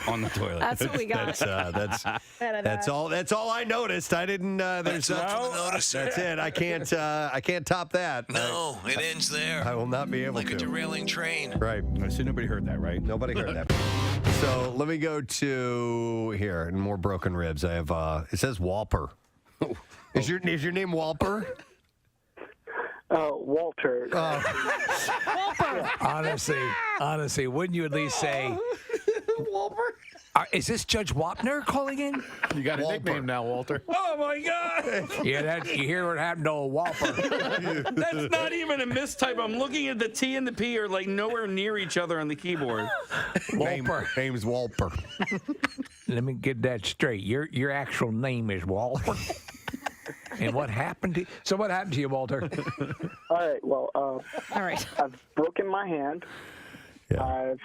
On the toilet. That's what we got. That's all. That's all I noticed. I didn't. There's notice. That's it. I can't top that. No, it ends there. I will not be able like to. a derailing train. Right. So nobody heard that, right? Nobody heard that. So let me go to here and more broken ribs. I have. It says Walper. Is your name Walper? Walter. Honestly, wouldn't you at least say Walper? Is this Judge Wapner calling in? You got a nickname now, Walter. Oh my God! Yeah, you hear what happened to old Walper. That's not even a mistype. I'm looking at the T and the P are like nowhere near each other on the keyboard. Walper. Name's Walper. Let me get that straight. Your actual name is Walter. And what happened to you? So what happened to you, Walter? All right. Well, All right. I've broken my hand. Yeah. I've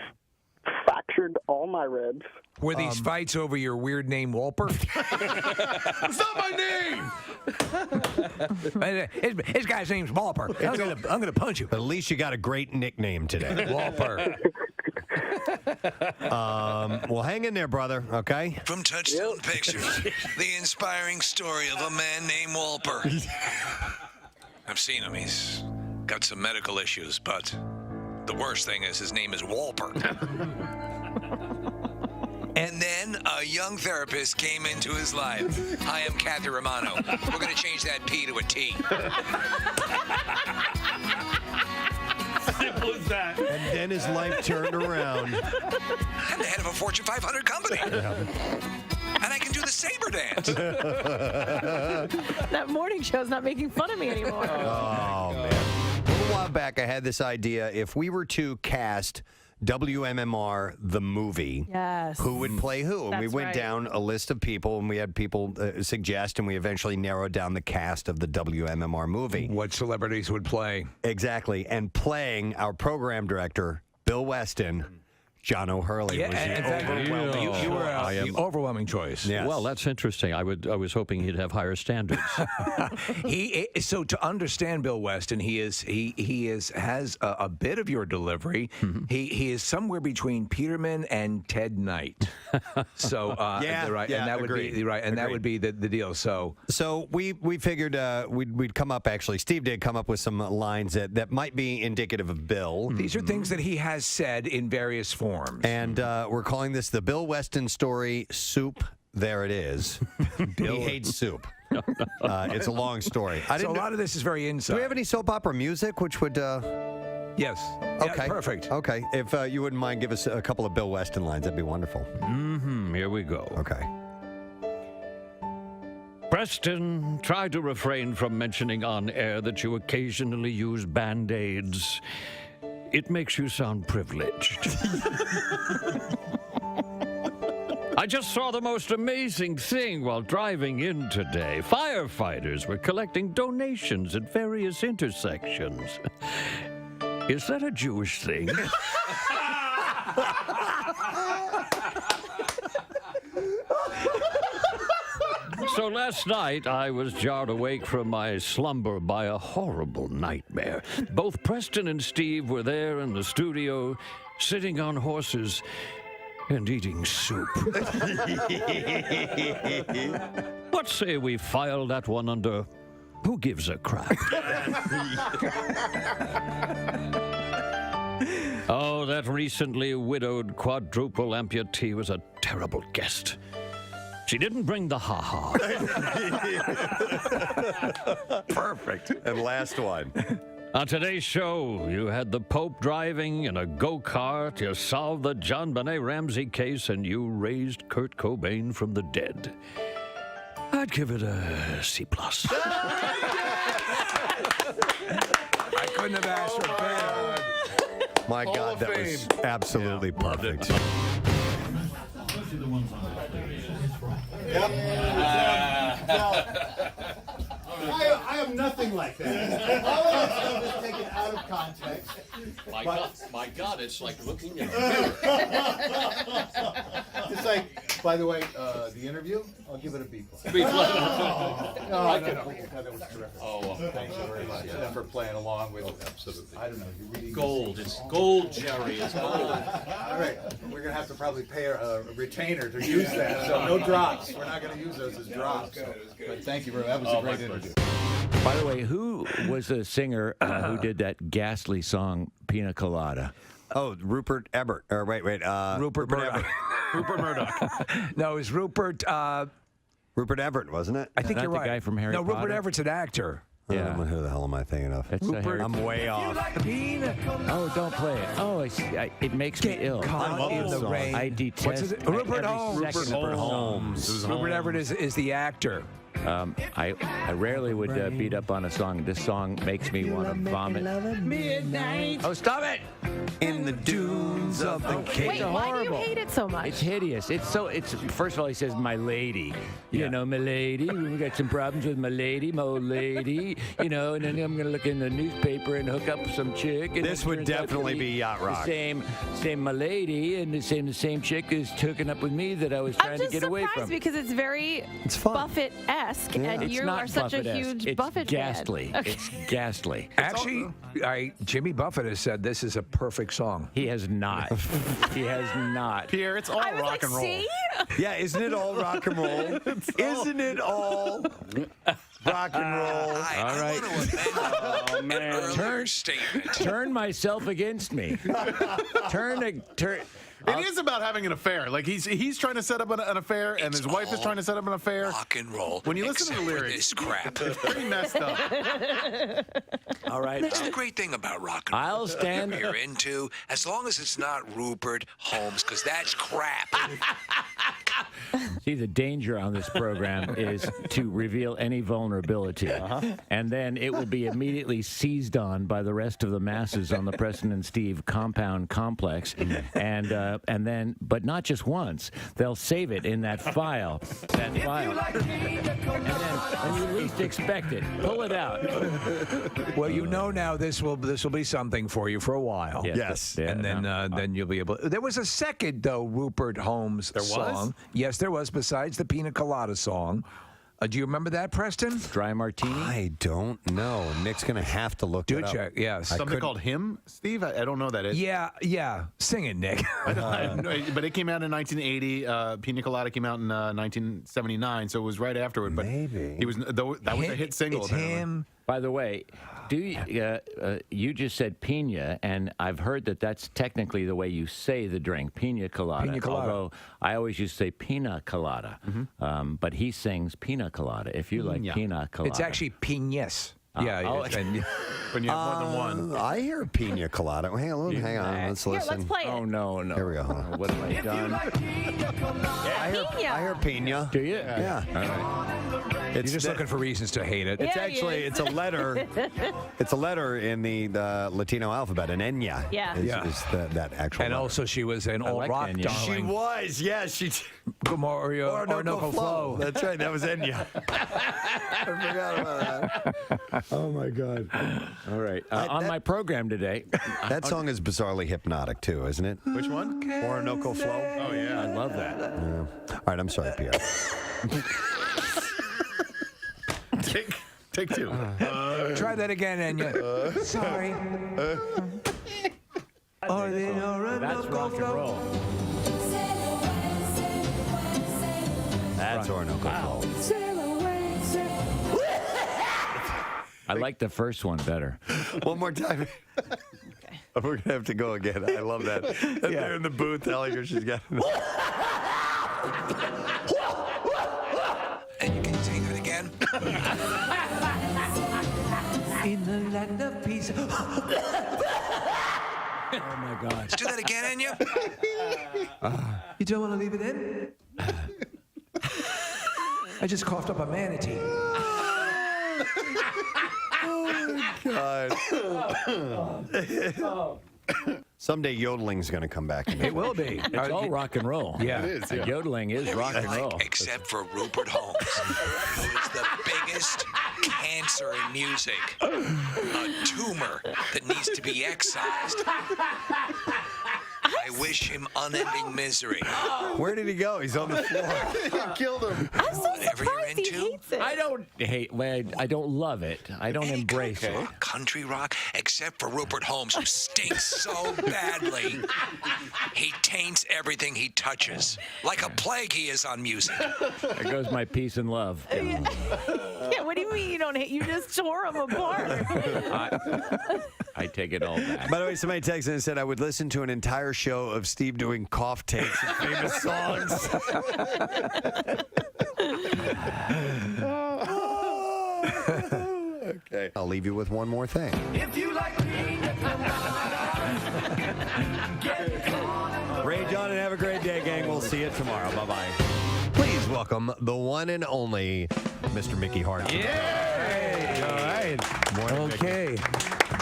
fractured all my ribs. Were these fights over your weird name, Walper? It's not my name. His guy's name's Walper. I'm gonna punch you. But at least you got a great nickname today, Walper. Well, hang in there, brother. Okay. From Touchstone Pictures, the inspiring story of a man named Walper. I've seen him. He's got some medical issues, but the worst thing is his name is Walper. And then a young therapist came into his life. Hi, I'm Kathy Romano. We're going to change that P to a T. Simple as that. And then his life turned around. I'm the head of a Fortune 500 company. And I can do the saber dance. That morning show's not making fun of me anymore. Oh, man. A little while back, I had this idea. If we were to cast WMMR, the movie, Yes. who would play who? And we That's went right. down a list of people, and we had people suggest, and we eventually narrowed down the cast of the WMMR movie. What celebrities would play? Exactly. And playing our program director, Bill Weston, John O'Hurley was the overwhelming You were the overwhelming choice. Yes. Well, that's interesting. I was hoping he'd have higher standards. So to understand Bill Weston, he has a bit of your delivery. Mm-hmm. He is somewhere between Peterman and Ted Knight. So and that would agreed. be right, and that would be the deal. So we figured we'd come up. Actually, Steve did come up with some lines that might be indicative of Bill. These are things that he has said in various forms. And we're calling this the Bill Weston story. Soup. There it is. He hates soup. It's a long story. So a lot of this is very inside. Do we have any soap opera music which would Yes. Okay. Perfect. Okay. If you wouldn't mind, give us a couple of Bill Weston lines. That'd be wonderful. Here we go. Okay. Preston, try to refrain from mentioning on air that you occasionally use Band-Aids. It makes you sound privileged. I just saw the most amazing thing while driving in today. Firefighters were collecting donations at various intersections. Is that a Jewish thing? So last night, I was jarred awake from my slumber by a horrible nightmare. Both Preston and Steve were there in the studio, sitting on horses and eating soup. What say we file that one under who gives a crap? Oh, that recently widowed quadruple amputee was a terrible guest. She didn't bring the ha-ha. Perfect. And last one. On today's show, you had the Pope driving in a go-kart, you solved the John Benet Ramsey case, and you raised Kurt Cobain from the dead. I'd give it a C+. I couldn't have asked for better. My God, that was absolutely perfect. Yep. I am nothing like that. All of that stuff is taken out of context. My God, it's like looking at It's like, by the way, the interview, I'll give it a B+. B+. No, that was terrific. Thank you very much for playing along with. Absolutely. I don't know. You're reading gold. It's gold, Jerry. It's gold. All right, we're gonna have to probably pay a retainer to use that. So no drops. We're not gonna use those as drops. But thank you very much. That was a great interview. By the way, who was the singer who did that ghastly song, Pina Colada? Oh, Rupert Everett. Or wait. Rupert Murdoch. Rupert Murdoch. No, it was Rupert. Rupert Everett, wasn't it? I think Not you're the right. guy from Harry No, Rupert Potter? Everett's an actor. Yeah. Who the hell am I thinking of? I'm way off. Oh, don't play it. Oh, it makes me ill. I love the the song. rain. I detest What's his, Rupert every Holmes. second of Rupert Holmes. Rupert Everett is the actor. I rarely would beat up on a song. This song makes me want to vomit. Midnight. Oh, stop it! In the dunes of the Cape. Wait, why do you hate it so much? It's hideous. It's first of all, he says, my lady. You know, my lady. We got some problems with my lady, my old lady. You know, and then I'm going to look in the newspaper and hook up with some chick. And This would definitely be yacht rock. The same my lady, and the same chick is hooking up with me that I was trying to get away I'm from. just surprised because it's very Buffett-esque, and It's you not are such a Buffett-esque. huge it's Buffett ghastly. fan. Okay. It's ghastly. Actually, Jimmy Buffett has said this is a perfect song. He has not. He has not. Pierre, it's all rock and roll. See? Yeah, isn't it all rock and roll? Isn't it all rock and roll? All right. Oh, man. Turn myself against me. Turn. It is about having an affair. Like he's trying to set up an affair, and his wife is trying to set up an affair. Rock and roll. When you listen to the lyrics, this crap. it's pretty messed up. All right. That's the great thing about rock and roll. I'll stand. You're into, as long as it's not Rupert Holmes, because that's crap. See, the danger on this program is to reveal any vulnerability, and then it will be immediately seized on by the rest of the masses on the Preston and Steve compound complex, and then, but not just once, they'll save it in that file, and then when you least expect it, pull it out. Well, you know now this will be something for you for a while. Yes. And then you'll be able. There was a second though Rupert Holmes song. Yes, there was. Besides the Pina Colada song. Do you remember that, Preston? Dry Martini? I don't know. Nick's going to have to look it up. check, yes. Something called Him, Steve? I don't know that. Yeah. Sing it, Nick. But it came out in 1980. Pina Colada came out in 1979, so it was right afterward. But maybe he was that was a hit single. It's apparently. him. By the way, you just said pina, and I've heard that that's technically the way you say the drink, pina colada. Pina colada. Although I always used to say pina colada, but he sings pina colada. If you like pina colada, It's actually piñas. Yeah, when you have more than one. I hear pina colada. Hang on, let's listen. Let's play it. Oh, no. Here we go. What have I done? I hear pina. Do you? Yeah. All right. You're just looking for reasons to hate it. It's actually it's a letter. It's a letter in the Latino alphabet, an enya. Yeah. Is that actual? And letter. also, she was an old like rock Enya. She darling. was, yes. She. Orinoco Flow. That's right. That was Enya. I forgot about that. Oh my God. All right. On my program today. That song is bizarrely hypnotic too, isn't it? Which one? Orinoco Flow. Oh, yeah. I love that. Yeah. All right. I'm sorry, Pierre. Take two. Try that again, Enya. Sorry. That's rock and roll. That's Orinoco Flow. I like the first one better. One more time. We're going to have to go again. I love that. And they're in the booth telling her she's got. And you can say that again? In the land of peace. Oh my God. Let's do that again, Enya. You don't want to leave it in? I just coughed up a manatee. God. Someday yodeling's going to come back. It will be. It's all rock and roll. Yeah. It is. Yodeling is rock and roll. Except for Rupert Holmes, who is the biggest cancer in music. A tumor that needs to be excised. I wish him unending misery. Where did he go? He's on the floor. You killed him. I'm so Whatever you're surprised he into. hates it. I don't hate. I don't love it. I don't Any embrace kind of it. rock, country rock, except for Rupert Holmes, who stinks so badly. He taints everything he touches. Like a plague he is on music. There goes my peace and love. Yeah, what do you mean you don't hate? You just tore him apart. I take it all back. By the way, somebody texted and said I would listen to an entire show of Steve doing cough takes of famous songs. Okay. I'll leave you with one more thing. If you like Rage on and have a great day, gang. We'll see you tomorrow. Bye-bye. Please welcome the one and only Mr. McKee Hart. Yay! All right. Okay.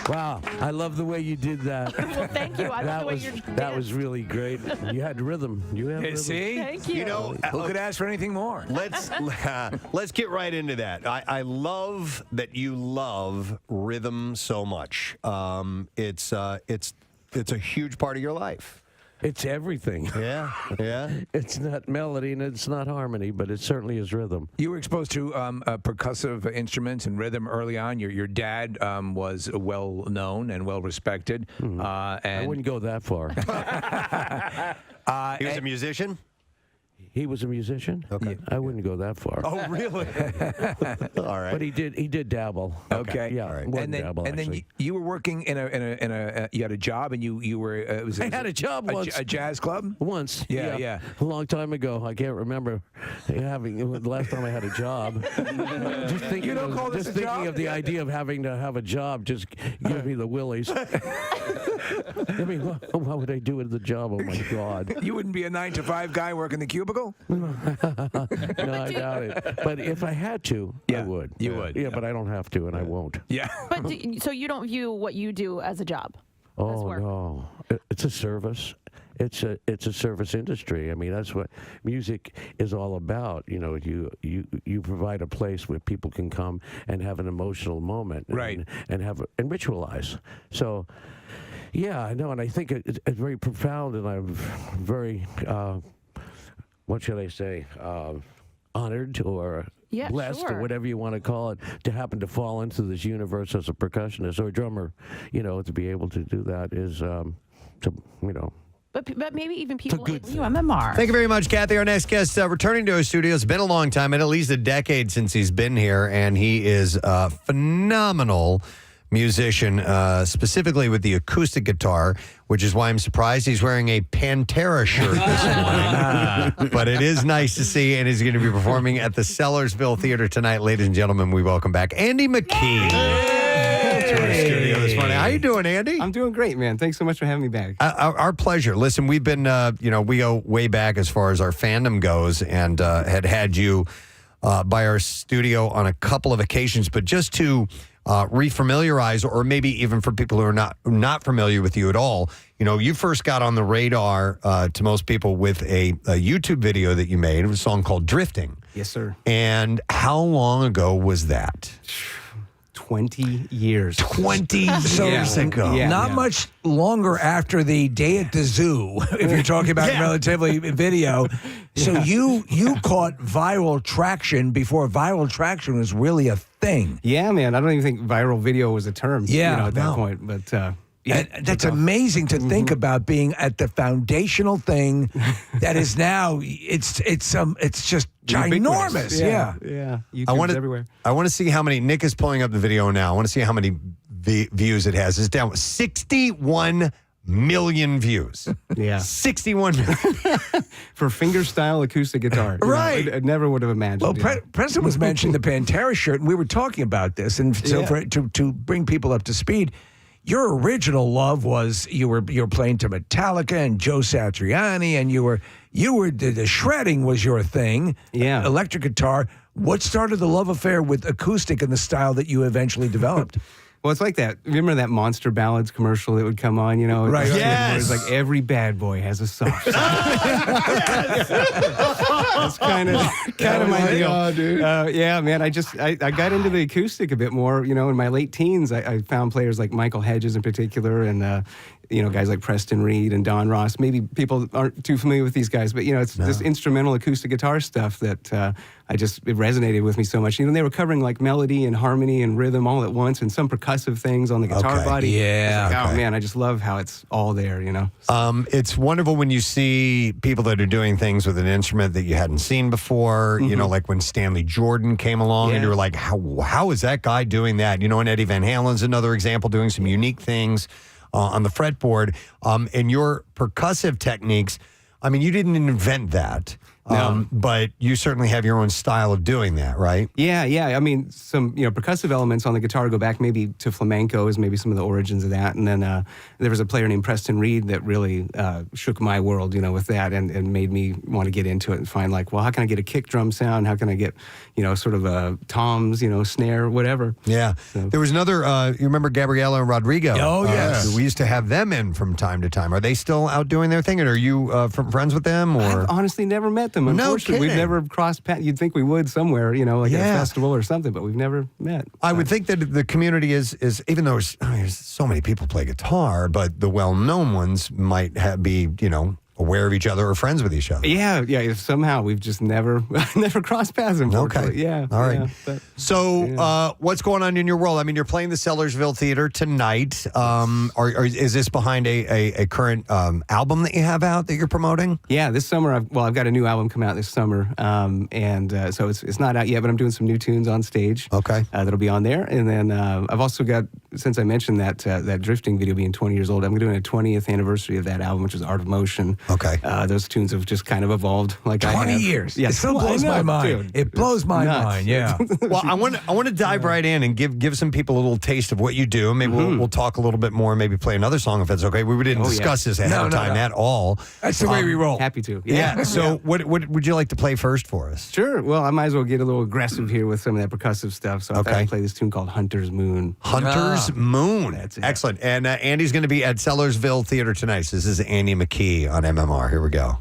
Wow, I love the way you did that. Well, thank you. I love the way you're that was really great. You had rhythm. You had rhythm. See? Thank you. You know, Who could ask for anything more? let's get right into that. I love that you love rhythm so much. It's a huge part of your life. It's everything. Yeah, yeah. It's not melody and it's not harmony, but it certainly is rhythm. You were exposed to percussive instruments and rhythm early on. Your dad was well known and well respected. And I wouldn't go that far. He was a musician? He was a musician? Okay. I wouldn't go that far. Oh, really? All right. But he did dabble. Okay. Yeah. All right. More And than then, dabble, and then actually. you were working in a you had a job and you were I had a job once. a jazz club. Once. Yeah. A long time ago. I can't remember having the last time I had a job. Just thinking, You don't call this a thinking job? of the idea of having to have a job just gives me the willies. I mean, what would I do with the job? Oh my God. You wouldn't be a 9-to-5 guy working the cubicle. No, I doubt it. But if I had to, I would. You would. Yeah, but I don't have to, and I won't. Yeah. But so you don't view what you do as a job? Oh work. no, it's a service. It's a service industry. I mean, that's what music is all about. You know, you provide a place where people can come and have an emotional moment, Right. And ritualize. So, yeah, I know, and I think it's very profound, and I'm very, what should I say, honored or. Yeah, blessed sure. or whatever you want to call it, to happen to fall into this universe as a percussionist or a drummer, to be able to do that is, But maybe even people good like UMMR. Thank you very much, Kathy. Our next guest returning to our studio. It's been a long time, at least a decade since he's been here, and he is a phenomenal musician, specifically with the acoustic guitar, which is why I'm surprised he's wearing a Pantera shirt this morning. But it is nice to see, and he's going to be performing at the Sellersville Theater tonight. Ladies and gentlemen, we welcome back Andy McKee to our studio this morning. How you doing, Andy? I'm doing great, man. Thanks so much for having me back. Our pleasure. Listen, we've been, we go way back as far as our fandom goes, and had you by our studio on a couple of occasions, but just to refamiliarize, or maybe even for people who are not familiar with you at all, you first got on the radar to most people with a YouTube video that you made. It was a song called Drifting. Yes, sir. And how long ago was that? 20 years. 20 years ago. Yeah, not much longer after the day at the zoo, if you're talking about relatively video. So you caught viral traction before viral traction was really a thing. Yeah, man. I don't even think viral video was a term at that point. But that's amazing to think about, being at the foundational thing that is now it's just ginormous. Yeah. YouTube's everywhere. I want to see how many. Nick is pulling up the video now. I want to see how many views it has. It's down 61 million views. Yeah. 61 million. For fingerstyle acoustic guitar. Right. I never would have imagined. Well, Preston was mentioning the Pantera shirt, and we were talking about this. And so to bring people up to speed, your original love was you were playing to Metallica and Joe Satriani, and you were the shredding was your thing. Yeah. Electric guitar. What started the love affair with acoustic and the style that you eventually developed? Well, it's like that. Remember that Monster Ballads commercial that would come on, Right. Yes. It's like every bad boy has a soft spot. That's kind of my deal. Oh, dude. Yeah, man. I got into the acoustic a bit more, in my late teens. I found players like Michael Hedges in particular, and guys like Preston Reed and Don Ross. Maybe people aren't too familiar with these guys, but it's this instrumental acoustic guitar stuff that it resonated with me so much. They were covering like melody and harmony and rhythm all at once, and some percussive things on the guitar body. Yeah. Like, oh man, I just love how it's all there. It's wonderful when you see people that are doing things with an instrument that you hadn't seen before. Like when Stanley Jordan came along, and you were like, how is that guy doing that? And Eddie Van Halen's another example, doing some unique things on the fretboard. And your percussive techniques, you didn't invent that. But you certainly have your own style of doing that, right? Yeah. Some percussive elements on the guitar go back maybe to flamenco is maybe some of the origins of that. And then there was a player named Preston Reed that really shook my world, with that, and made me want to get into it and find how can I get a kick drum sound? How can I get, sort of a toms, snare, whatever. Yeah. So. There was another. You remember Gabriela and Rodrigo? Oh yes. We used to have them in from time to time. Are they still out doing their thing, and are you friends with them? Or I've honestly never met them. No kidding. We've never crossed paths. You'd think we would somewhere, at a festival or something, but we've never met. I would think that the community is even though there's so many people play guitar, but the well-known ones might be, aware of each other or friends with each other. Yeah. Somehow we've just never crossed paths, unfortunately. Okay. Yeah. All right. Yeah, so what's going on in your world? You're playing the Sellersville Theater tonight. Is this behind a current album that you have out that you're promoting? Yeah, this summer, I've got a new album come out this summer. So it's not out yet, but I'm doing some new tunes on stage. Okay. That'll be on there. And then I've also got, since I mentioned that Drifting video being 20 years old, I'm doing a 20th anniversary of that album, which is Art of Motion. Okay. Those tunes have just kind of evolved. 20 years. Yeah, it still blows my mind. It blows my mind. Yeah. Well, I want to dive right in and give some people a little taste of what you do. Maybe we'll talk a little bit more. Maybe play another song if it's okay. We didn't discuss this ahead of time at all. That's the way we roll. Happy to. Yeah. So what would you like to play first for us? Sure. Well, I might as well get a little aggressive here with some of that percussive stuff. So I thought I'd play this tune called Hunter's Moon. Hunter's Moon. That's it. Excellent. And Andy's going to be at Sellersville Theater tonight. So this is Andy McKee on MMR. Here we go.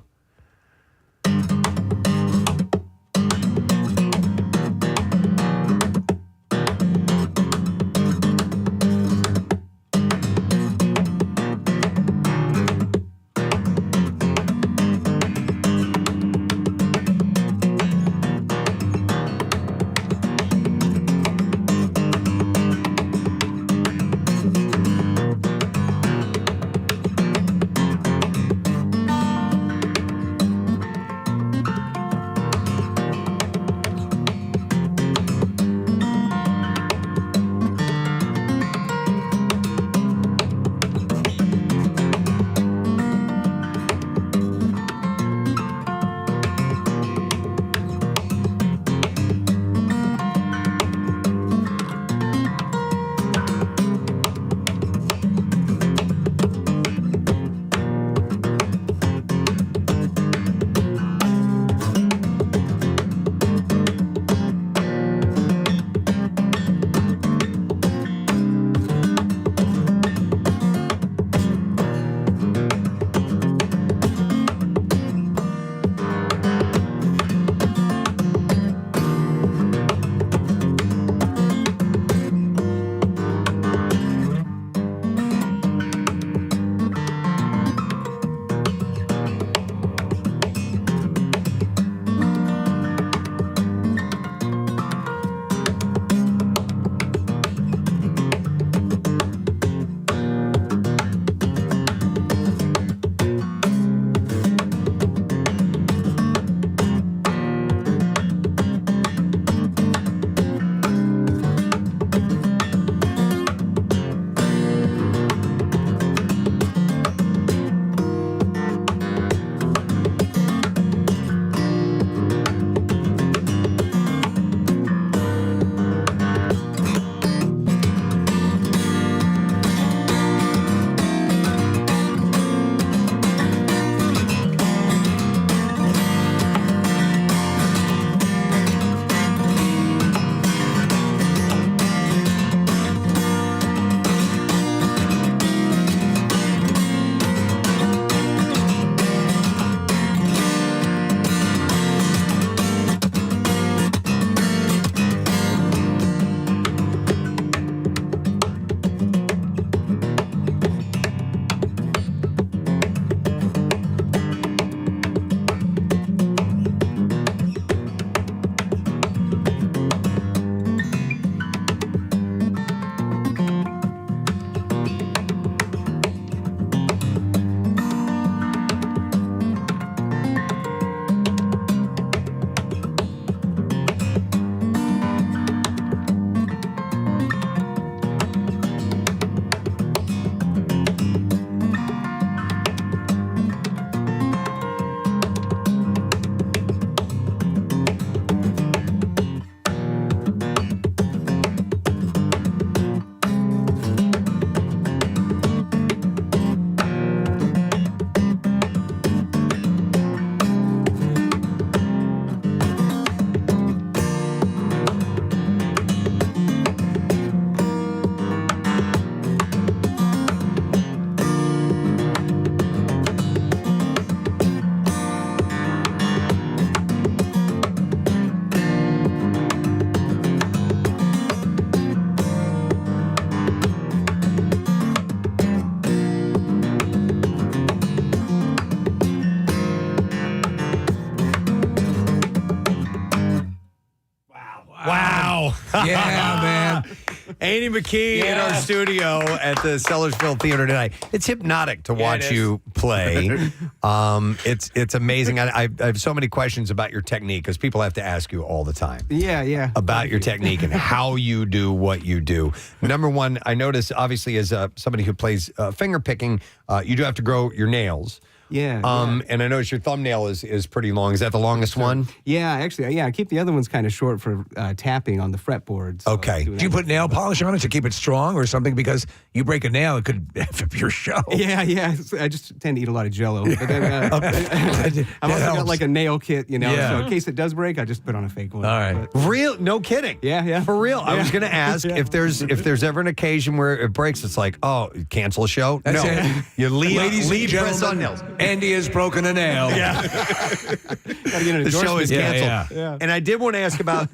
Wow. Yeah, man. Andy McKee in our studio at the Sellersville Theater tonight. It's hypnotic to watch you play. It's amazing. I have so many questions about your technique because people have to ask you all the time. Yeah. About your technique and how you do what you do. Number one, I notice, obviously, as somebody who plays finger picking, you do have to grow your nails. Yeah. And I notice your thumbnail is pretty long. Is that the longest one? Yeah, actually, I keep the other ones kind of short for tapping on the fretboards. So okay. Do you put nail polish on it to keep it strong or something? Because you break a nail, it could F up your show. Yeah. I just tend to eat a lot of Jell-O. But then, I've also got like a nail kit, so in case it does break, I just put on a fake one. All right. Real? No kidding. Yeah. For real. I was going to ask if there's ever an occasion where it breaks, it's like, oh, cancel a show? That's no. it. You Ladies and press on gentlemen, nails. Andy has broken a nail. Yeah. The show is canceled. Yeah. And I did want to ask about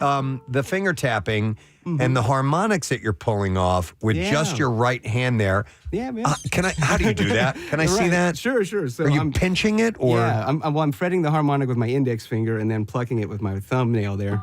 the finger tapping and the harmonics that you're pulling off with just your right hand there. Yeah, man. How do you do that? Can I see that? Sure. So Are you pinching it or? Yeah, I'm fretting the harmonic with my index finger and then plucking it with my thumbnail there.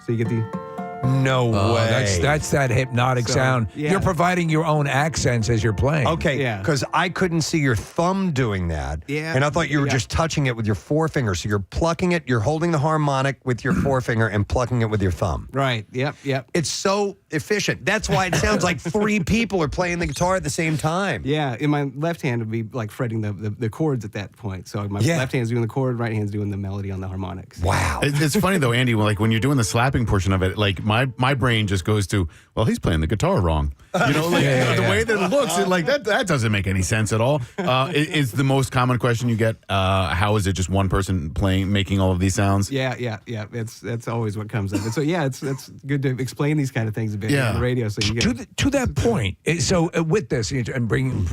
So you get the... No way. That's that hypnotic sound. yeah. You're providing your own accents as you're playing. Okay, because I couldn't see your thumb doing that. Yeah. And I thought you were just touching it with your forefinger. So you're plucking it, you're holding the harmonic with your forefinger and plucking it with your thumb. Right, yep. It's so efficient. That's why it sounds like three people are playing the guitar at the same time. Yeah, in my left hand would be like fretting the chords at that point. So my left hand's doing the chord, right hand's doing the melody on the harmonics. Wow. It's funny though, Andy, when you're doing the slapping portion of it, like my brain just goes to, well, he's playing the guitar wrong. The way that it looks, that doesn't make any sense at all. Is the most common question you get, how is it just one person making all of these sounds? Yeah. That's always what comes up. And so it's good to explain these kind of things a bit on the radio. So you get to that point. So with this, and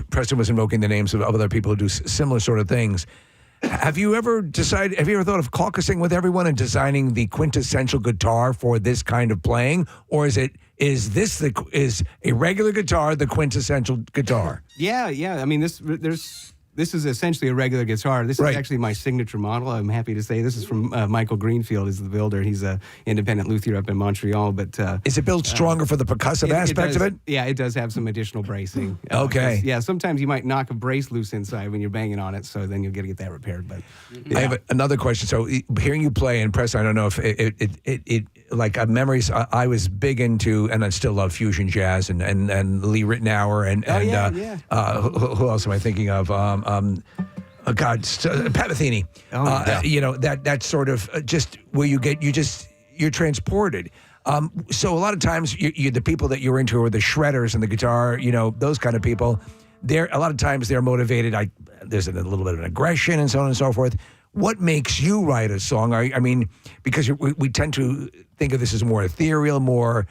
Preston was invoking the names of other people who do similar sort of things. Have you ever thought of caucusing with everyone and designing the quintessential guitar for this kind of playing, or is a regular guitar the quintessential guitar? Yeah. I mean, this is essentially a regular guitar. This is actually my signature model. I'm happy to say this is from Michael Greenfield, is the builder. He's an independent luthier up in Montreal. But is it built stronger for the percussive aspect of it? Yeah, it does have some additional bracing. Okay. Yeah, sometimes you might knock a brace loose inside when you're banging on it, so then you'll get that repaired. But I have another question. So hearing you play in Preston, I don't know if it like memories. I was big into, and I still love fusion jazz and Lee Ritenour and who else am I thinking of? Pat Metheny. That sort of just where you're transported. So a lot of times the people that you're into are the shredders and the guitar, those kind of people. A lot of times they're motivated. There's a little bit of an aggression and so on and so forth. What makes you write a song? I mean, because we tend to think of this as more ethereal, more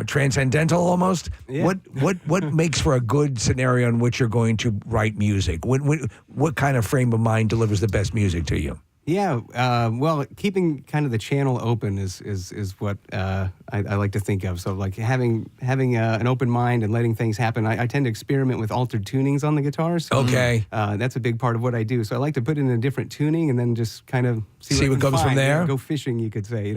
transcendental almost. Yeah. What makes for a good scenario in which you're going to write music? What kind of frame of mind delivers the best music to you? Yeah, well, keeping kind of the channel open is what I like to think of. So like having an open mind and letting things happen. I tend to experiment with altered tunings on the guitar. So, okay. That's a big part of what I do. So I like to put it in a different tuning and then just kind of see what comes from there. Yeah, go fishing, you could say.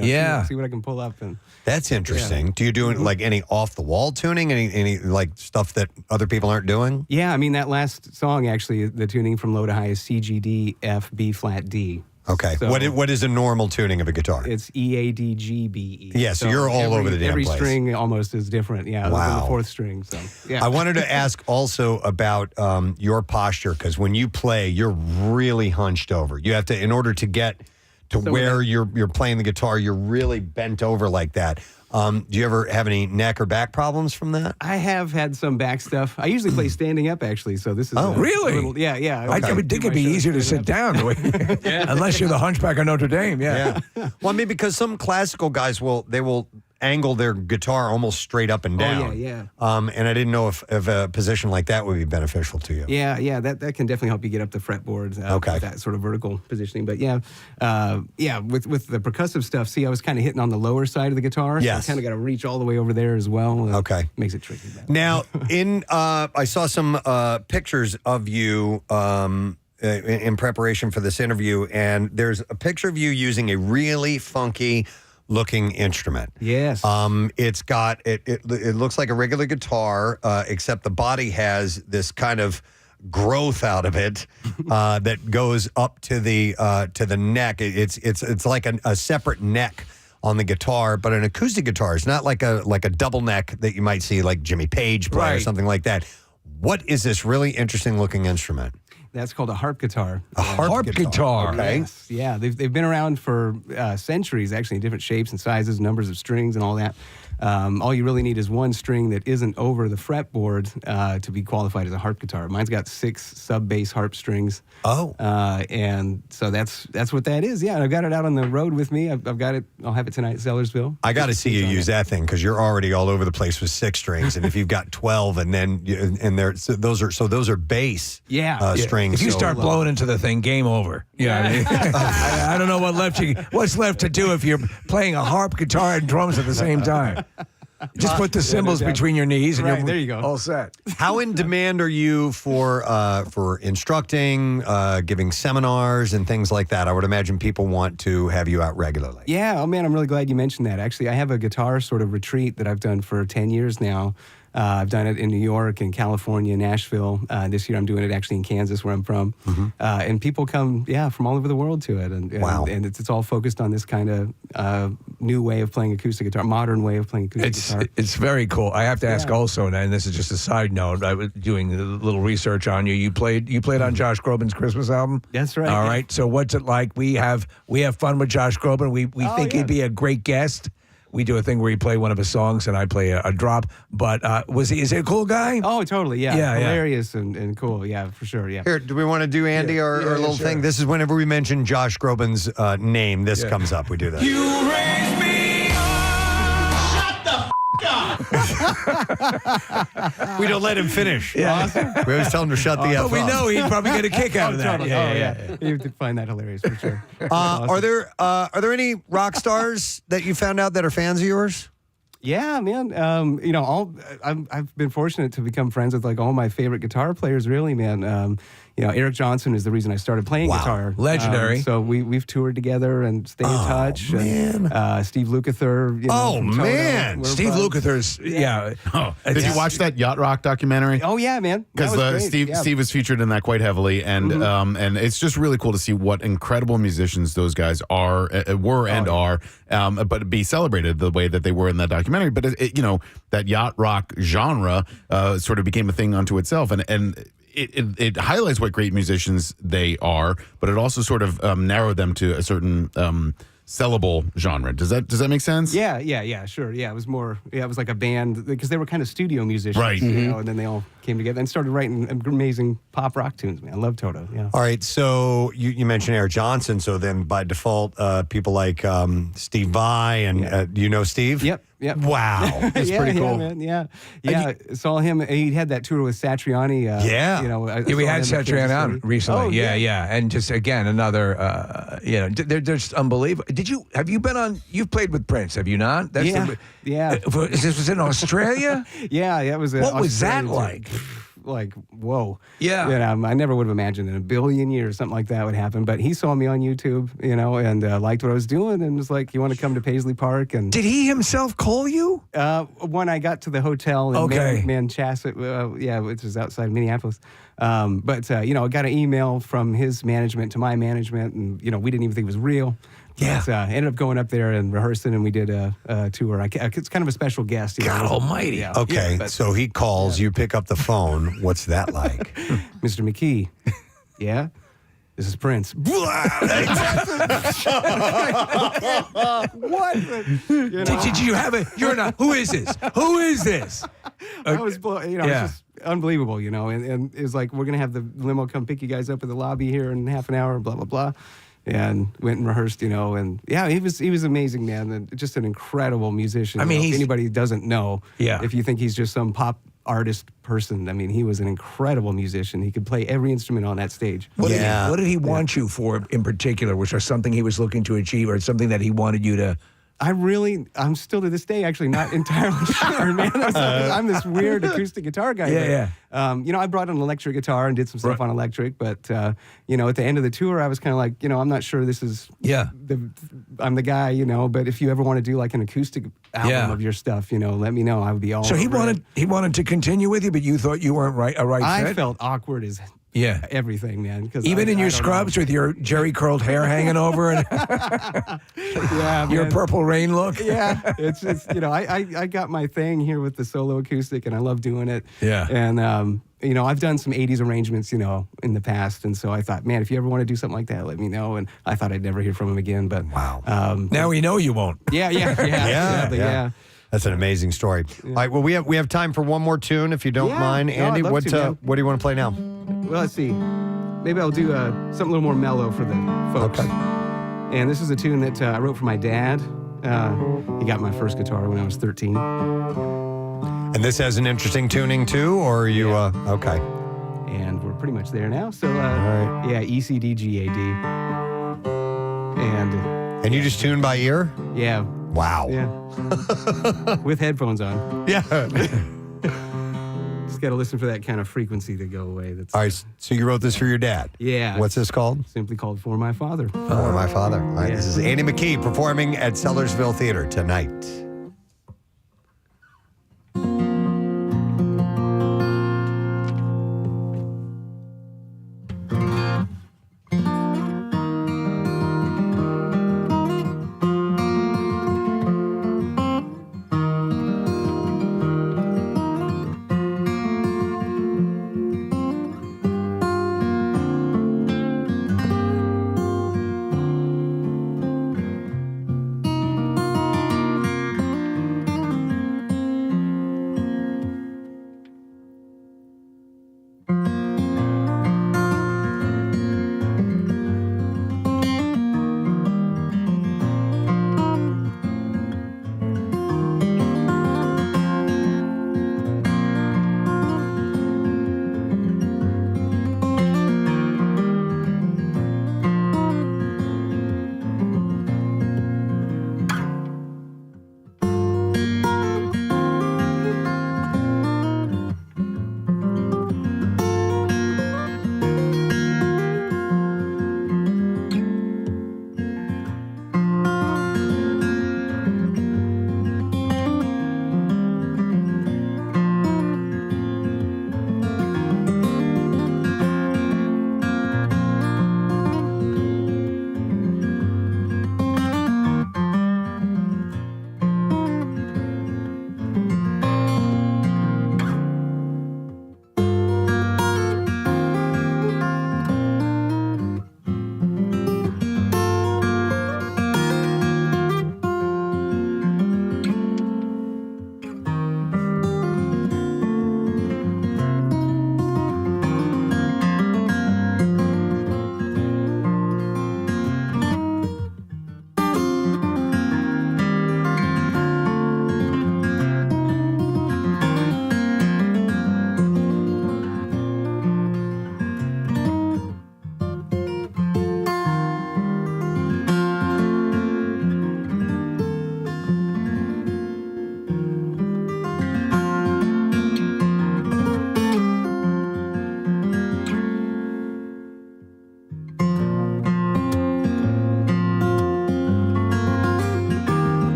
See what I can pull up. And that's interesting. Do you do like any off the wall tuning? Any like stuff that other people aren't doing? Yeah, I mean that last song actually, the tuning from low to high is C, G, D, F, B flat, D. Okay. So, what is a normal tuning of a guitar? It's E, A, D, G, B, E. Yeah, so you're all over the damn every place. Every string almost is different. Yeah, wow. The fourth string. So yeah. I wanted to ask also about your posture, because when you play, you're really hunched over. You have to, in order to get to where you're playing the guitar, you're really bent over like that. Do you ever have any neck or back problems from that? I have had some back stuff. I usually play standing up, actually. So this is really? Yeah. I would think it'd be easier to sit down, unless you're the Hunchback of Notre Dame. Yeah. Well, I mean, because some classical guys will angle their guitar almost straight up and down. Oh, yeah. And I didn't know if a position like that would be beneficial to you. Yeah. That can definitely help you get up the fretboard. Okay. That sort of vertical positioning. But with the percussive stuff, see, I was kind of hitting on the lower side of the guitar. Yes. So I kind of got to reach all the way over there as well. Okay. Makes it tricky. Now, I saw some pictures of you in preparation for this interview, and there's a picture of you using a really funky looking instrument. Yes. It's got it looks like a regular guitar, except the body has this kind of growth out of it that goes up to the neck. It's like a separate neck on the guitar, but an acoustic guitar is not like a double neck that you might see like Jimmy Page play or something like that. What is this really interesting looking instrument? That's called a harp guitar. A harp guitar. Okay. Yes. Yeah, they've been around for centuries, actually, in different shapes and sizes, numbers of strings and all that. All you really need is one string that isn't over the fretboard to be qualified as a harp guitar. Mine's got 6 sub-bass harp strings. Oh. And so that's what that is. Yeah, and I've got it out on the road with me. I've got it. I'll have it tonight at Sellersville. I got to see you use that thing because you're already all over the place with 6 strings, and if you've got 12, and then those are bass strings. If you start blowing into the thing, game over. Yeah, I don't know what's left to do if you're playing a harp, guitar, and drums at the same time. Just put the cymbals between your knees, and there you go. All set. How in demand are you for instructing, giving seminars, and things like that? I would imagine people want to have you out regularly. Yeah. Oh man, I'm really glad you mentioned that. Actually, I have a guitar sort of retreat that I've done for 10 years now. I've done it in New York, in California, Nashville. This year I'm doing it actually in Kansas, where I'm from. And people come, from all over the world to it. And it's all focused on this kind of new way of playing acoustic guitar, modern way of playing acoustic guitar. It's very cool. I have to ask also, and this is just a side note, I was doing a little research on you. You played on Josh Groban's Christmas album? That's right. All right. So what's it like? We have fun with Josh Groban. We think he'd be a great guest. We do a thing where you play one of his songs and I play a drop. But is he a cool guy? Oh, totally. Yeah. Hilarious and cool. Yeah, for sure. Yeah. Here, do we want to do Andy our little thing? This is whenever we mention Josh Groban's name, this comes up. We do that. You raise me up. Shut the up. We don't let him finish. Yeah. Awesome. We always tell him to shut the F up. But we know he'd probably get a kick out of that. Totally. You would find that hilarious for sure. Awesome. Are there any rock stars that you found out that are fans of yours? Yeah, man. I've been fortunate to become friends with like all my favorite guitar players. Really, man. Eric Johnson is the reason I started playing guitar. Legendary. So we've toured together and stayed in touch. Man. And, Steve Lukather. Steve Lukather's. Did you watch that Yacht Rock documentary? Oh yeah, man. Because Steve was featured in that quite heavily, and and it's just really cool to see what incredible musicians those guys are, but be celebrated the way that they were in that documentary. But that yacht rock genre sort of became a thing unto itself, and it highlights what great musicians they are, but it also sort of narrowed them to a certain sellable genre. Does that make sense? Yeah, sure. Yeah, it was more. Yeah, it was like a band because they were kind of studio musicians, right? And then they all came together and started writing amazing pop rock tunes. Man, I love Toto. Yeah. All right, so you mentioned Eric Johnson, so then by default, people like Steve Vai and do you know Steve? Yep. Wow, that's pretty cool. Man, yeah. Saw him. He had that tour with Satriani. We had Satriani on recently. And just again another. They're just unbelievable. You've played with Prince, have you not? This was in Australia. Yeah, it was. What was that like? Like, whoa. Yeah. I never would have imagined in a billion years something like that would happen. But he saw me on YouTube, and liked what I was doing and was like, you want to come to Paisley Park? And did he himself call you? When I got to the hotel in Manchester, which is outside Minneapolis. I got an email from his management to my management, and, we didn't even think it was real. Yeah. But, ended up going up there and rehearsing, and we did a tour. It's kind of a special guest. God almighty. Yeah. Okay, so he calls, you pick up the phone. What's that like? Mr. McKee. Yeah? This is Prince. What? Did you have who is this? Who is this? I was, it's just unbelievable, and it was like, we're going to have the limo come pick you guys up at the lobby here in half an hour, blah, blah, blah. And went and rehearsed, he was amazing, man, and just an incredible musician. I mean, if anybody doesn't know, if you think he's just some pop artist person, I mean, he was an incredible musician. He could play every instrument on that stage. What did he want you for in particular? Was there something he was looking to achieve, or something that he wanted you to I'm still to this day actually not entirely sure, man. I'm this weird acoustic guitar guy. Yeah, I brought an electric guitar and did some stuff on electric, but at the end of the tour, I was kind of like, I'm not sure this is. I'm the guy, But if you ever want to do like an acoustic album of your stuff, let me know. I would be all. So he wanted to continue with you, but you thought you weren't a right I fit? felt awkward as. Everything, man. Even in your scrubs with your jerry curled hair hanging over and your Purple Rain look. Yeah, it's I got my thing here with the solo acoustic, and I love doing it. Yeah, and I've done some '80s arrangements, in the past, and so I thought, man, if you ever want to do something like that, let me know. And I thought I'd never hear from him again, but wow. Now we know you won't. Yeah. That's an amazing story. All right, well, we have time for one more tune, if you don't mind, Andy. I'd love to, what do you want to play now? Well, let's see. Maybe I'll do something a little more mellow for the folks. Okay. And this is a tune that I wrote for my dad. He got my first guitar when I was 13. And this has an interesting tuning too, or are you okay? And we're pretty much there now. So, all right. Yeah, E, C, D, G, A, D. And you just tune by ear? Yeah. Wow. Yeah. With headphones on. Yeah. Just got to listen for that kind of frequency to go away. All right, so you wrote this for your dad? Yeah. What's this called? Simply called For My Father. For My Father. All right, This is Andy McKee performing at Sellersville Theater tonight.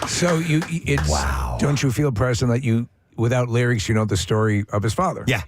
So it's wow. Don't you feel, Preston, that you, without lyrics, you know the story of his father? Yeah.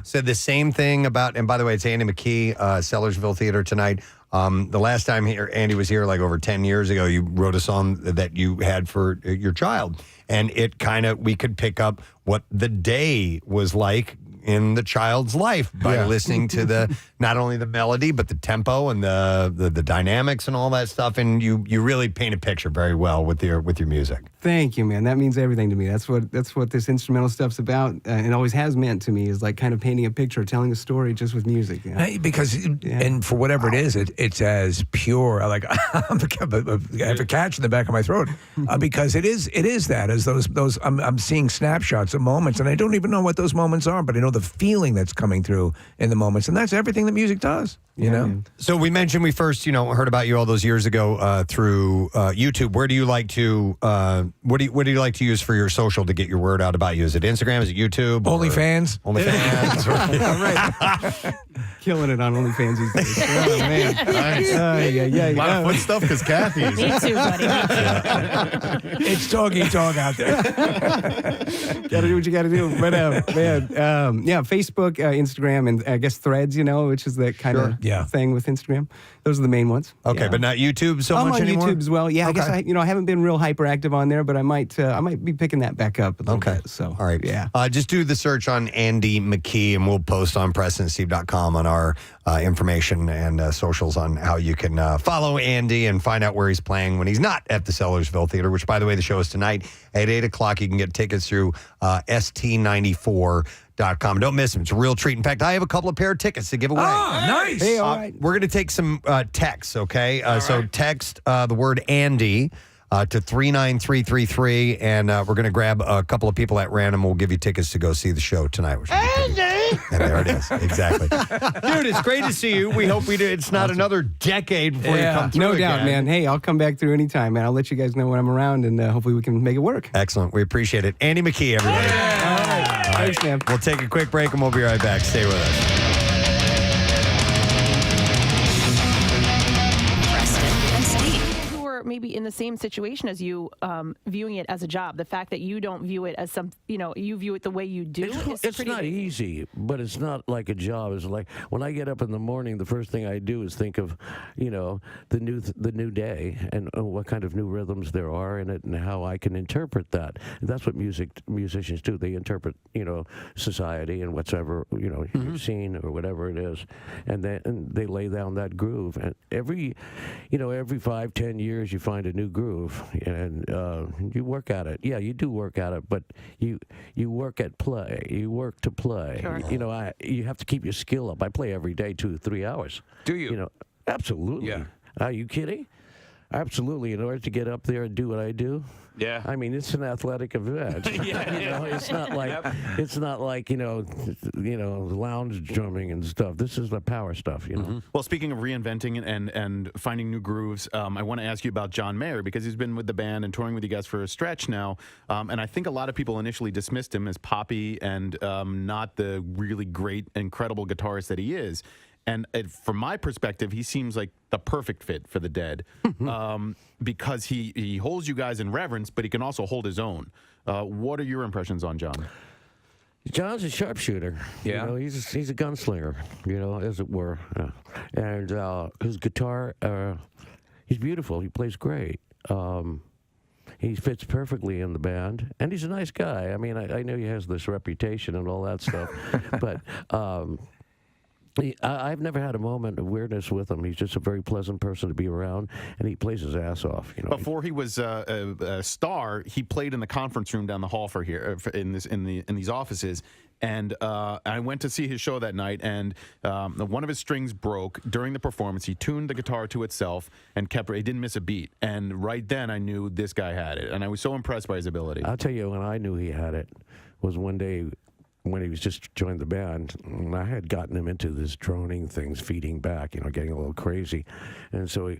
Said the same thing about, and by the way, it's Andy McKee, Sellersville Theater tonight. The last time Andy was here, like over 10 years ago, you wrote a song that you had for your child. And it kind of, we could pick up what the day was like in the child's life by listening to the not only the melody but the tempo and the dynamics and all that stuff, and you really paint a picture very well with your music. Thank you, man. That means everything to me. That's what this instrumental stuff's about, and it always has meant to me, is like kind of painting a picture, telling a story just with music. You know? Because and for whatever it is, it's as pure. Like I have a catch in the back of my throat because it is that as those I'm seeing snapshots of moments, and I don't even know what those moments are, but I know the feeling that's coming through in the moments, and that's everything that music does. You know. Man. So we mentioned we first, heard about you all those years ago through YouTube. Where do you like to what do you like to use for your social to get your word out about you? Is it Instagram? Is it YouTube? OnlyFans. OnlyFans. Right. Killing it on OnlyFans these days. Oh man. Nice. A lot of foot stuff because Kathy's. Me too, buddy. Me too. It's talk out there. Gotta do what you gotta do. But Facebook, Instagram, and I guess Threads, which is that kind of thing with Instagram. Those are the main ones. Okay, but not YouTube so I'm much on anymore? YouTube as well. Yeah, Okay. I guess I haven't been real hyperactive on there, but I might be picking that back up a little bit. So all right. Yeah. Just do the search on Andy McKee, and we'll post on PrestonandSteve.com on our information and socials on how you can follow Andy and find out where he's playing when he's not at the Sellersville Theater, which, by the way, the show is tonight at 8 o'clock. You can get tickets through ST94.com. Don't miss them. It's a real treat. In fact, I have a couple of pair of tickets to give away. Oh, nice. Hey, all right. We're going to take some texts, okay? So text the word Andy to 39333, and we're going to grab a couple of people at random. We'll give you tickets to go see the show tonight. Andy! And there it is. Exactly. Dude, it's great to see you. We hope it's not another decade before you come through No doubt, again. man. Hey, I'll come back through anytime, man. I'll let you guys know when I'm around, and hopefully we can make it work. Excellent. We appreciate it. Andy McKee, everybody. All right. Thanks, man. We'll take a quick break, and we'll be right back. Stay with us. Maybe in the same situation as you, viewing it as a job. The fact that you don't view it as you view it the way you do. It's not easy, but it's not like a job. It's like when I get up in the morning, the first thing I do is think of, the new day and what kind of new rhythms there are in it and how I can interpret that. And that's what musicians do. They interpret, society and whatever, you've seen or whatever it is, and they lay down that groove. And every 5-10 years you find a new groove, and you work at it. Yeah, you do work at it, but you work at play. You work to play. Sure. You have to keep your skill up. I play every day 2-3 hours. Do you? Absolutely. Yeah. Are you kidding? Absolutely. In order to get up there and do what I do. Yeah. I mean, it's an athletic event. It's not like lounge drumming and stuff. This is the power stuff. Well, speaking of reinventing and finding new grooves, I want to ask you about John Mayer, because he's been with the band and touring with you guys for a stretch now, and I think a lot of people initially dismissed him as poppy and not the really great, incredible guitarist that he is. And from my perspective, he seems like the perfect fit for the Dead, because he holds you guys in reverence, but he can also hold his own. What are your impressions on John? John's a sharpshooter. Yeah. He's a gunslinger, as it were. And his guitar, he's beautiful. He plays great. He fits perfectly in the band, and he's a nice guy. I mean, I know he has this reputation and all that stuff, but I've never had a moment of weirdness with him. He's just a very pleasant person to be around, and he plays his ass off. Before he was a star, he played in the conference room down the hall in these offices. And I went to see his show that night, and one of his strings broke during the performance. He tuned the guitar to itself and kept it. He didn't miss a beat. And right then, I knew this guy had it, and I was so impressed by his ability. I'll tell you when I knew he had it was one day when he was just joined the band, and I had gotten him into this droning things, feeding back, getting a little crazy. And so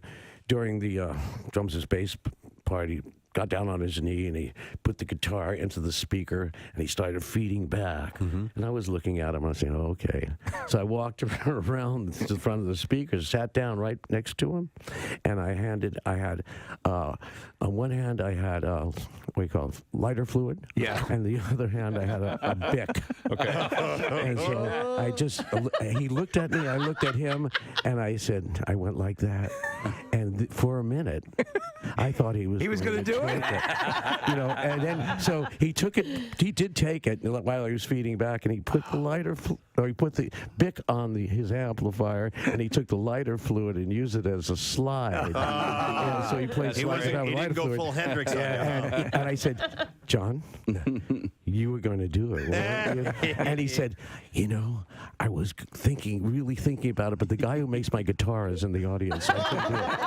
during the drums and bass party, got down on his knee and he put the guitar into the speaker and he started feeding back. And I was looking at him. I was saying, oh, okay. So I walked around to the front of the speaker, sat down right next to him, and I had on one hand I had what do you call it, lighter fluid. Yeah. And the other hand I had a Bic. Okay. And so he looked at me, I looked at him, and I went like that. And for a minute, I thought he was going to do it. You know, and then so he took it. He did take it while he was feeding back, and he put he put the Bic on his amplifier, and he took the lighter fluid and used it as a slide. And so he played slides with lighter didn't go fluid. full Hendrix on and I said, John, you were going to do it, weren't you? And he said, you know, I was really thinking about it, but the guy who makes my guitar is in the audience. I couldn't do it.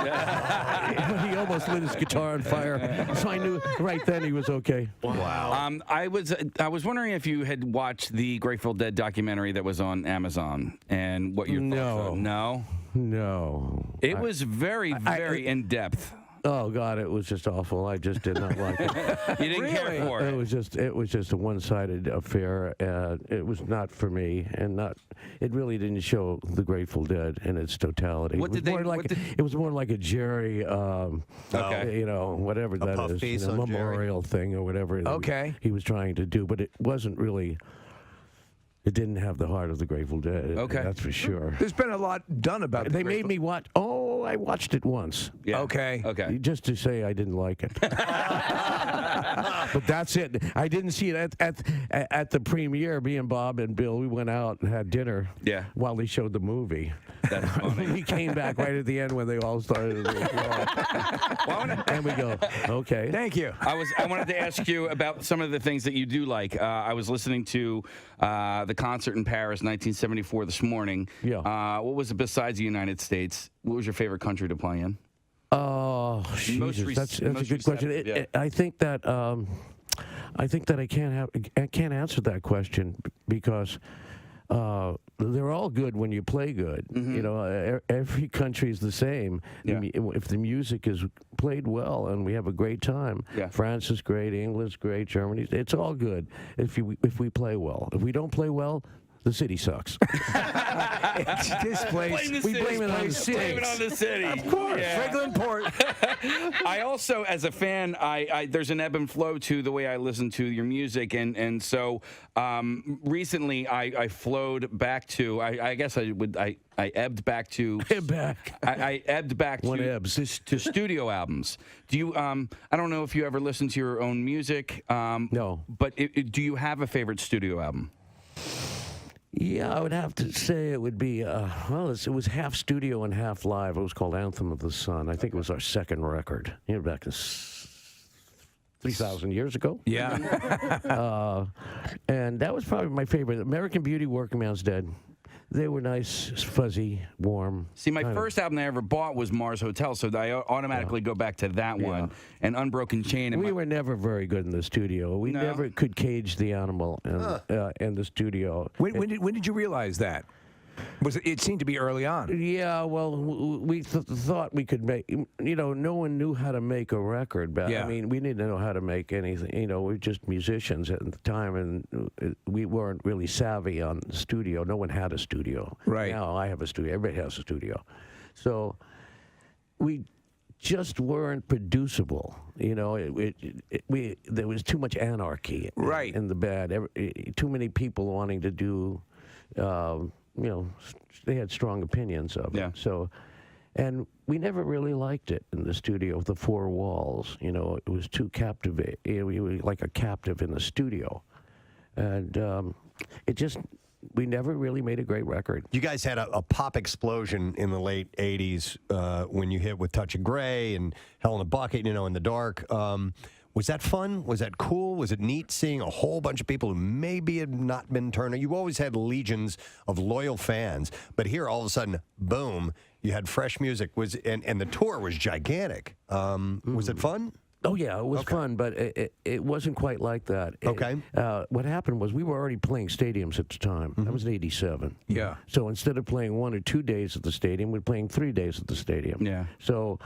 But he almost lit his guitar on fire, so I knew right then he was okay. Wow. I was wondering if you had watched the Grateful Dead documentary that was on Amazon and what your thoughts are. No. It was very in depth. Oh God, it was just awful. I just did not like it. You didn't care for it. It was just a one-sided affair. It was not for me, and it really didn't show the Grateful Dead in its totality. It was more like a Jerry, you know, whatever that is, memorial thing or whatever. He was trying to do, but it wasn't really. It didn't have the heart of the Grateful Dead. Okay. That's for sure. There's been a lot done about it. They made me watch. Oh, I watched it once. Yeah. Okay. Just to say I didn't like it. But that's it. I didn't see it at the premiere. Me and Bob and Bill, we went out and had dinner. Yeah. While they showed the movie. That's funny. We came back right at the end when they all started. And we go, okay. Thank you. I wanted to ask you about some of the things that you do like. I was listening to the concert in Paris, 1974, this morning. Yeah. What was it besides the United States? What was your favorite country to play in? Oh, Jesus, that's a good question. I think that I can't answer that question because they're all good when you play good. You know, every country is the same. Yeah. If the music is played well and we have a great time, France is great, England's great, Germany, it's all good if we play well. If we don't play well, the city sucks. It's this place. We blame it on the city. Blame it on the city. Of course. Franklin Port. I also, as a fan, there's an ebb and flow to the way I listen to your music, and so recently I flowed back to. I guess I ebbed back to. I ebbed back to studio albums. Do you? I don't know if you ever listen to your own music. No. But do you have a favorite studio album? Yeah, I would have to say it would be, it was half studio and half live. It was called Anthem of the Sun. I think it was our second record, back 3,000 years ago. Yeah. And that was probably my favorite. American Beauty, Working Man's Dead. They were nice, fuzzy, warm. See, my first album I ever bought was Mars Hotel, so I automatically go back to that one. And Unbroken Chain. And we were never very good in the studio. We never could cage the animal in the studio. When did you realize that? It seemed to be early on. Yeah, well, we thought we could make. No one knew how to make a record. But I mean, we didn't know how to make anything. We were just musicians at the time, and we weren't really savvy on the studio. No one had a studio. Right now, I have a studio. Everybody has a studio, so we just weren't producible. There was too much anarchy. In the band. Too many people wanting to do. They had strong opinions of it. So, and we never really liked it in the studio with the four walls. It was too captivating. We were like a captive in the studio. And we never really made a great record. You guys had a pop explosion in the late 80s when you hit with Touch of Grey and Hell in a Bucket, In the Dark. Was that fun? Was that cool? Was it neat seeing a whole bunch of people who maybe had not been turned? You always had legions of loyal fans, but here all of a sudden, boom, you had fresh music. And the tour was gigantic. Was it fun? Oh yeah, it was fun, but it wasn't quite like that. Okay. What happened was we were already playing stadiums at the time. That was in '87. Yeah. So instead of playing 1 or 2 days at the stadium, we're playing 3 days at the stadium. Yeah. So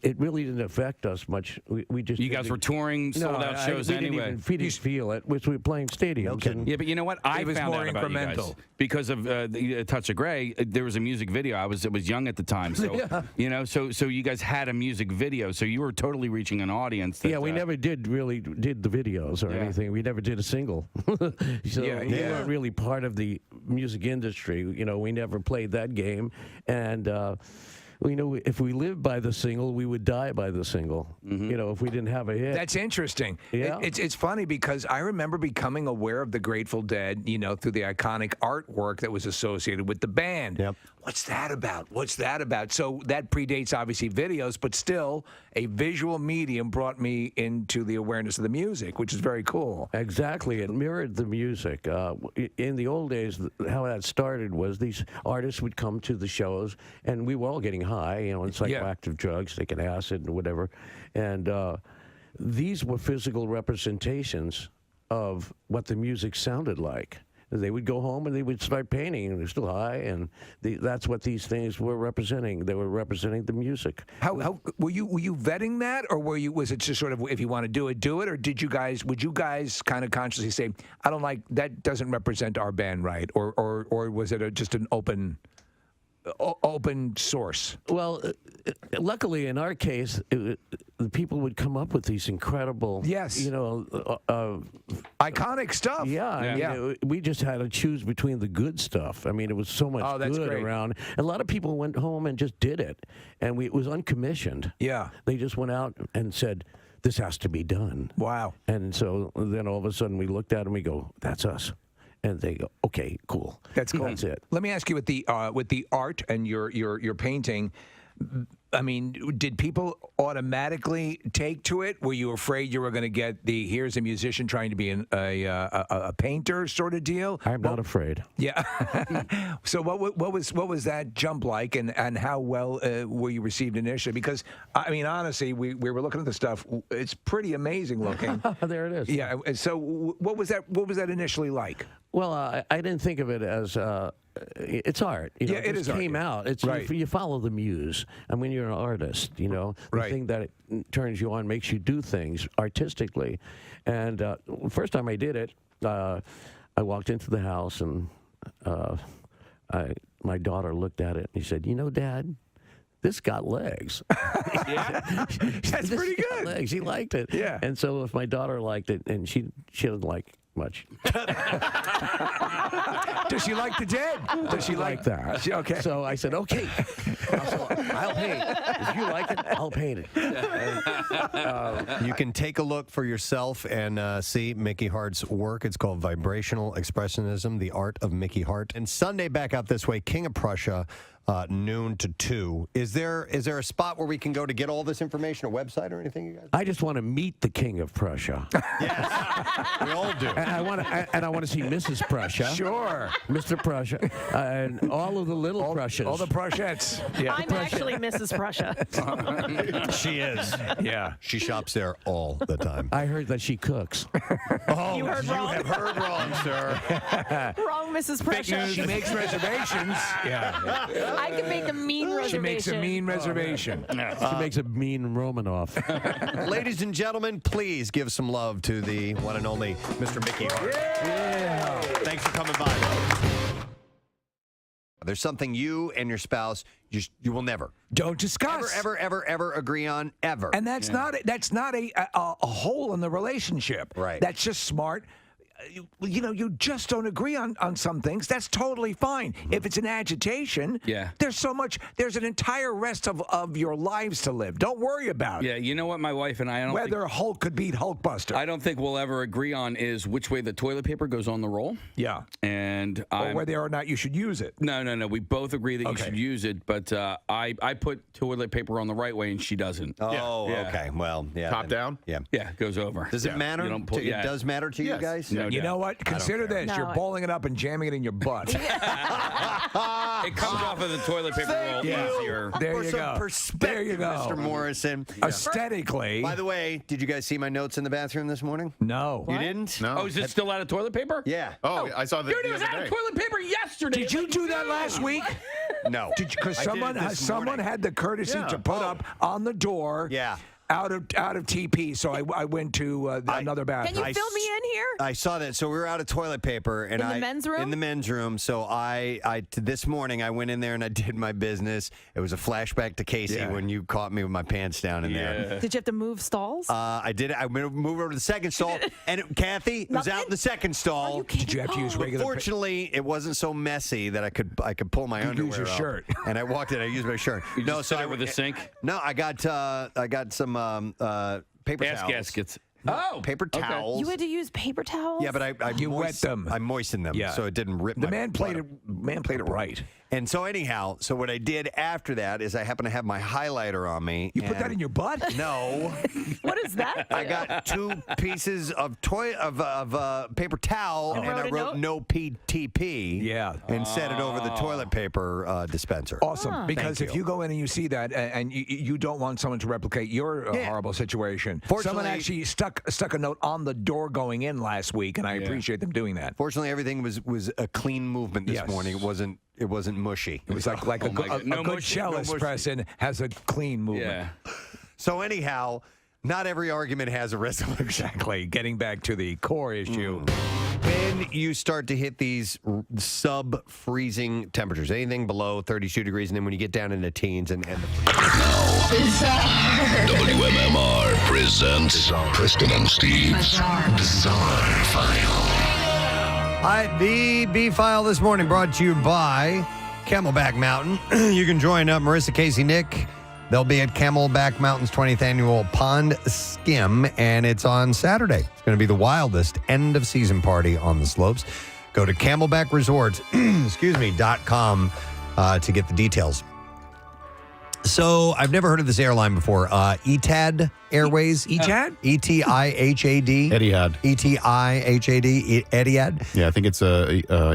it really didn't affect us much. We just You guys were touring sold-out shows we anyway. We didn't feel it, which we were playing stadiums. And Yeah, but you know what? I was found more out about you guys incremental. because of the Touch of Grey. There was a music video. I was young at the time, so you know, so you guys had a music video, so you were totally reaching an audience. That, we never did the videos or anything. We never did a single. So we weren't really part of the music industry. You know, we never played that game, and you know, if we lived by the single, we would die by the single. You know, if we didn't have a hit. That's interesting. Yeah. It's funny because I remember becoming aware of the Grateful Dead, you know, through the iconic artwork that was associated with the band. Yep. What's that about? What's that about? So that predates obviously videos, but still a visual medium brought me into the awareness of the music, which is very cool. Exactly. It mirrored the music. In the old days, how that started was these artists would come to the shows, and we were all getting high, you know, on psychoactive drugs, taking acid and whatever. And these were physical representations of what the music sounded like. They would go home and they would start painting, and they're still high, and that's what these things were representing. They were representing the music. How were you vetting that, or was it just sort of if you want to do it, or would you guys kind of consciously say, I don't like that, doesn't represent our band right, or was it just an open source? Well, luckily in our case, the people would come up with these incredible, you know, iconic stuff. Yeah, I mean, we just had to choose between the good stuff. I mean, it was so much good around. And a lot of people went home and just did it, and it was uncommissioned. Yeah, they just went out and said, "This has to be done." Wow. And so then all of a sudden we looked at them, we go, "That's us." And they go, okay, cool. That's cool. That's it. Let me ask you with the art and your painting. I mean, did people automatically take to it? Were you afraid you were going to get here's a musician trying to be a painter sort of deal? I'm not afraid. Yeah. So what was that jump like, and how well were you received initially? Because I mean, honestly, we were looking at the stuff. It's pretty amazing looking. There it is. Yeah. So what was that initially like? Well, I didn't think of it as it's art. You know, it is came art. out. It's right. You follow the muse. I mean, you're an artist. You know, the thing that it turns you on, makes you do things artistically. And first time I did it, I walked into the house and my daughter looked at it and she said, "You know, Dad, this got legs." Yeah, that's pretty good. Legs. She liked it. Yeah. And so if my daughter liked it, and she doesn't like much. Does she like the Dead? Does she like that? Okay. So I said, okay, I'll paint. If you like it, I'll paint it. You can take a look for yourself and see Mickey Hart's work. It's called Vibrational Expressionism, The Art of Mickey Hart. And Sunday, back out this way, King of Prussia, noon to 2. Is there a spot where we can go to get all this information, a website or anything, you guys? I just want to meet the King of Prussia. Yes, we all do. And I want to see Mrs. Prussia. Sure. Mr. Prussia. And all of the little Prussias. All the Prussiets. Yeah. I'm actually Mrs. Prussia. She is. Yeah. She shops there all the time. I heard that she cooks. Oh, You heard wrong. have heard wrong, sir. Wrong, Mrs. Prussia. She makes reservations. Yeah. I can make a mean reservation. She makes a mean reservation. She makes a mean Romanoff. Ladies and gentlemen, please give some love to the one and only Mr. Mickey Hart. Yeah. Thanks for coming by. There's something you and your spouse you will never don't discuss, ever agree on, ever. And that's not a hole in the relationship. Right. That's just smart. You know, you just don't agree on some things. That's totally fine. If it's an agitation, there's an entire rest of your lives to live. Don't worry about it. Yeah, you know what, my wife and I don't whether Hulk could beat Hulkbuster. I don't think we'll ever agree on is which way the toilet paper goes on the roll. Yeah. And or whether or not you should use it. No. We both agree that you should use it, but I put toilet paper on the right way and she doesn't. Oh, okay. Well, yeah. Top down? Yeah. Yeah, it goes over. Does it matter? You don't pull, It does matter to you guys? No, doubt. You know what? Consider this. No, You're balling it up and jamming it in your butt. It comes off of the toilet paper roll easier. There For you some go. perspective, There you go. Mr. Morrison. Aesthetically. By the way, did you guys see my notes in the bathroom this morning? No. You didn't? No. Oh, is it still out of toilet paper? Yeah. Oh, I saw that Dude, it the was other out of day. toilet paper yesterday. Did you do that last week? No. Because I did it this someone morning. had the courtesy Yeah. to put up on the door. Yeah. Out of TP, so I went to another bathroom. Can you fill me in here? I saw that. So we were out of toilet paper, and In the men's room? In the men's room. So this morning I went in there and I did my business. It was a flashback to Casey when you caught me with my pants down in there. Did you have to move stalls? I did. I moved over to the second stall, and Kathy was out in the second stall. Did you have to use regular? Fortunately, it wasn't so messy that I could pull my underwear use your up. shirt. And I walked in. I used my shirt. You just sit over the sink? No, I got some paper Ass towels. gaskets. Oh, paper towels. You had to use paper towels? Yeah, but I wet them. I moistened them, Yeah. so it didn't rip. The my man played butt it right. And so anyhow, so what I did after that is I happened to have my highlighter on me. You put that in your butt? No. What is that? I got 2 pieces of paper towel, and I wrote no PTP. Yeah. And set it over the toilet paper dispenser. Awesome. Because if you go in and you see that, and you don't want someone to replicate your horrible situation, someone Fortunately- actually stuck a note on the door going in last week, and I appreciate them doing that. Fortunately, everything was a clean movement this Yes. morning. It wasn't mushy. It was like a good mushy, no cellist mushy. Preston has a clean movement. Yeah. So anyhow, not every argument has a resolution. Exactly. Getting back to the core issue. When you start to hit these sub-freezing temperatures, anything below 32 degrees, and then when you get down into teens and WMMR presents Preston and Steve's Bizarre File. The B-File this morning brought to you by Camelback Mountain. You can join up Marissa, Casey, Nick. They'll be at Camelback Mountain's 20th annual Pond Skim, and it's on Saturday. It's going to be the wildest end-of-season party on the slopes. Go to camelbackresorts.com to get the details. So I've never heard of this airline before. Etihad Airways. Etihad? E-T-I-H-A-D. Etihad. E-T-I-H-A-D. Etihad. Yeah, I think it's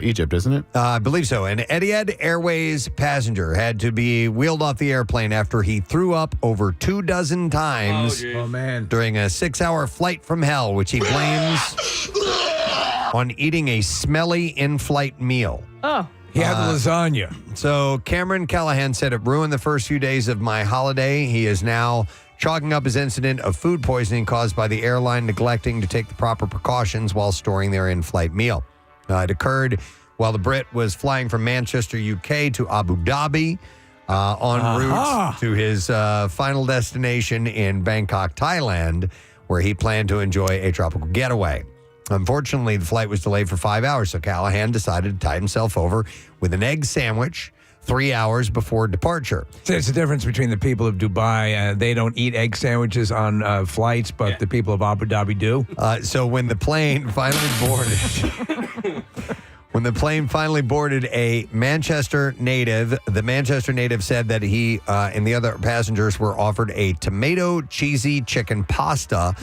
Egypt, isn't it? I believe so. An Etihad Airways passenger had to be wheeled off the airplane after he threw up over 24 times Oh, man. during a 6-hour flight from hell, which he blames on eating a smelly in-flight meal. Oh. He had the lasagna. So Cameron Callahan said it ruined the first few days of my holiday. He is now chalking up his incident of food poisoning caused by the airline neglecting to take the proper precautions while storing their in-flight meal. It occurred while the Brit was flying from Manchester, UK to Abu Dhabi en route to his final destination in Bangkok, Thailand, where he planned to enjoy a tropical getaway. Unfortunately, the flight was delayed for 5 hours, so Callahan decided to tide himself over with an egg sandwich 3 hours before departure. So there's a difference between the people of Dubai. They don't eat egg sandwiches on flights, but the people of Abu Dhabi do. So when the plane finally boarded, a Manchester native, the Manchester native said that he and the other passengers were offered a tomato cheesy chicken pasta,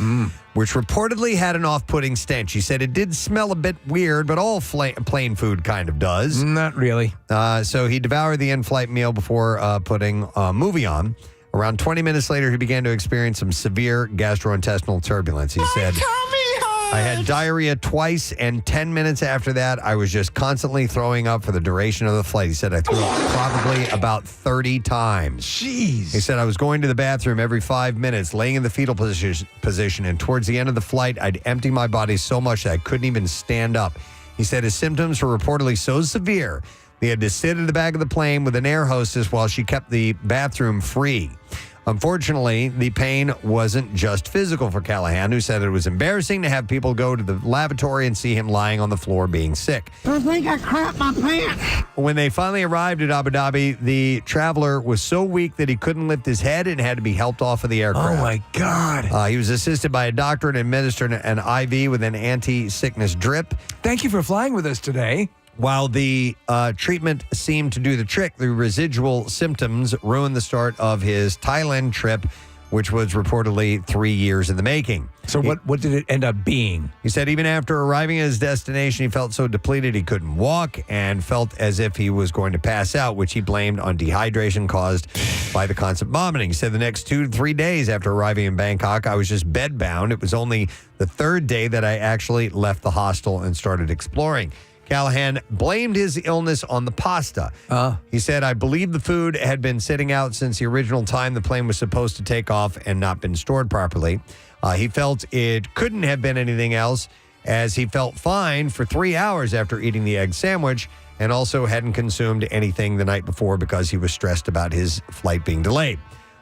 which reportedly had an off-putting stench. He said it did smell a bit weird, but all plain food kind of does. Not really. So he devoured the in-flight meal before putting a movie on. Around 20 minutes later, he began to experience some severe gastrointestinal turbulence. He said, I had diarrhea twice, and 10 minutes after that, I was just constantly throwing up for the duration of the flight. He said I threw up probably about 30 times. Jeez. He said I was going to the bathroom every 5 minutes, laying in the fetal position, and towards the end of the flight, I'd empty my body so much that I couldn't even stand up. He said his symptoms were reportedly so severe, they had to sit in the back of the plane with an air hostess while she kept the bathroom free. Unfortunately, the pain wasn't just physical for Callahan, who said it was embarrassing to have people go to the lavatory and see him lying on the floor being sick. I think I crapped my pants. When they finally arrived at Abu Dhabi, the traveler was so weak that he couldn't lift his head and had to be helped off of the aircraft. Oh, my God. He was assisted by a doctor and administered an IV with an anti-sickness drip. Thank you for flying with us today. While the treatment seemed to do the trick, the residual symptoms ruined the start of his Thailand trip, which was reportedly 3 years in the making. So what did it end up being? He said even after arriving at his destination, he felt so depleted he couldn't walk and felt as if he was going to pass out, which he blamed on dehydration caused by the constant vomiting. He said the next 2 to 3 days after arriving in Bangkok, I was just bedbound. It was only the third day that I actually left the hostel and started exploring. Callahan blamed his illness on the pasta. He said, I believe the food had been sitting out since the original time the plane was supposed to take off and not been stored properly. He felt it couldn't have been anything else, as he felt fine for 3 hours after eating the egg sandwich and also hadn't consumed anything the night before because he was stressed about his flight being delayed.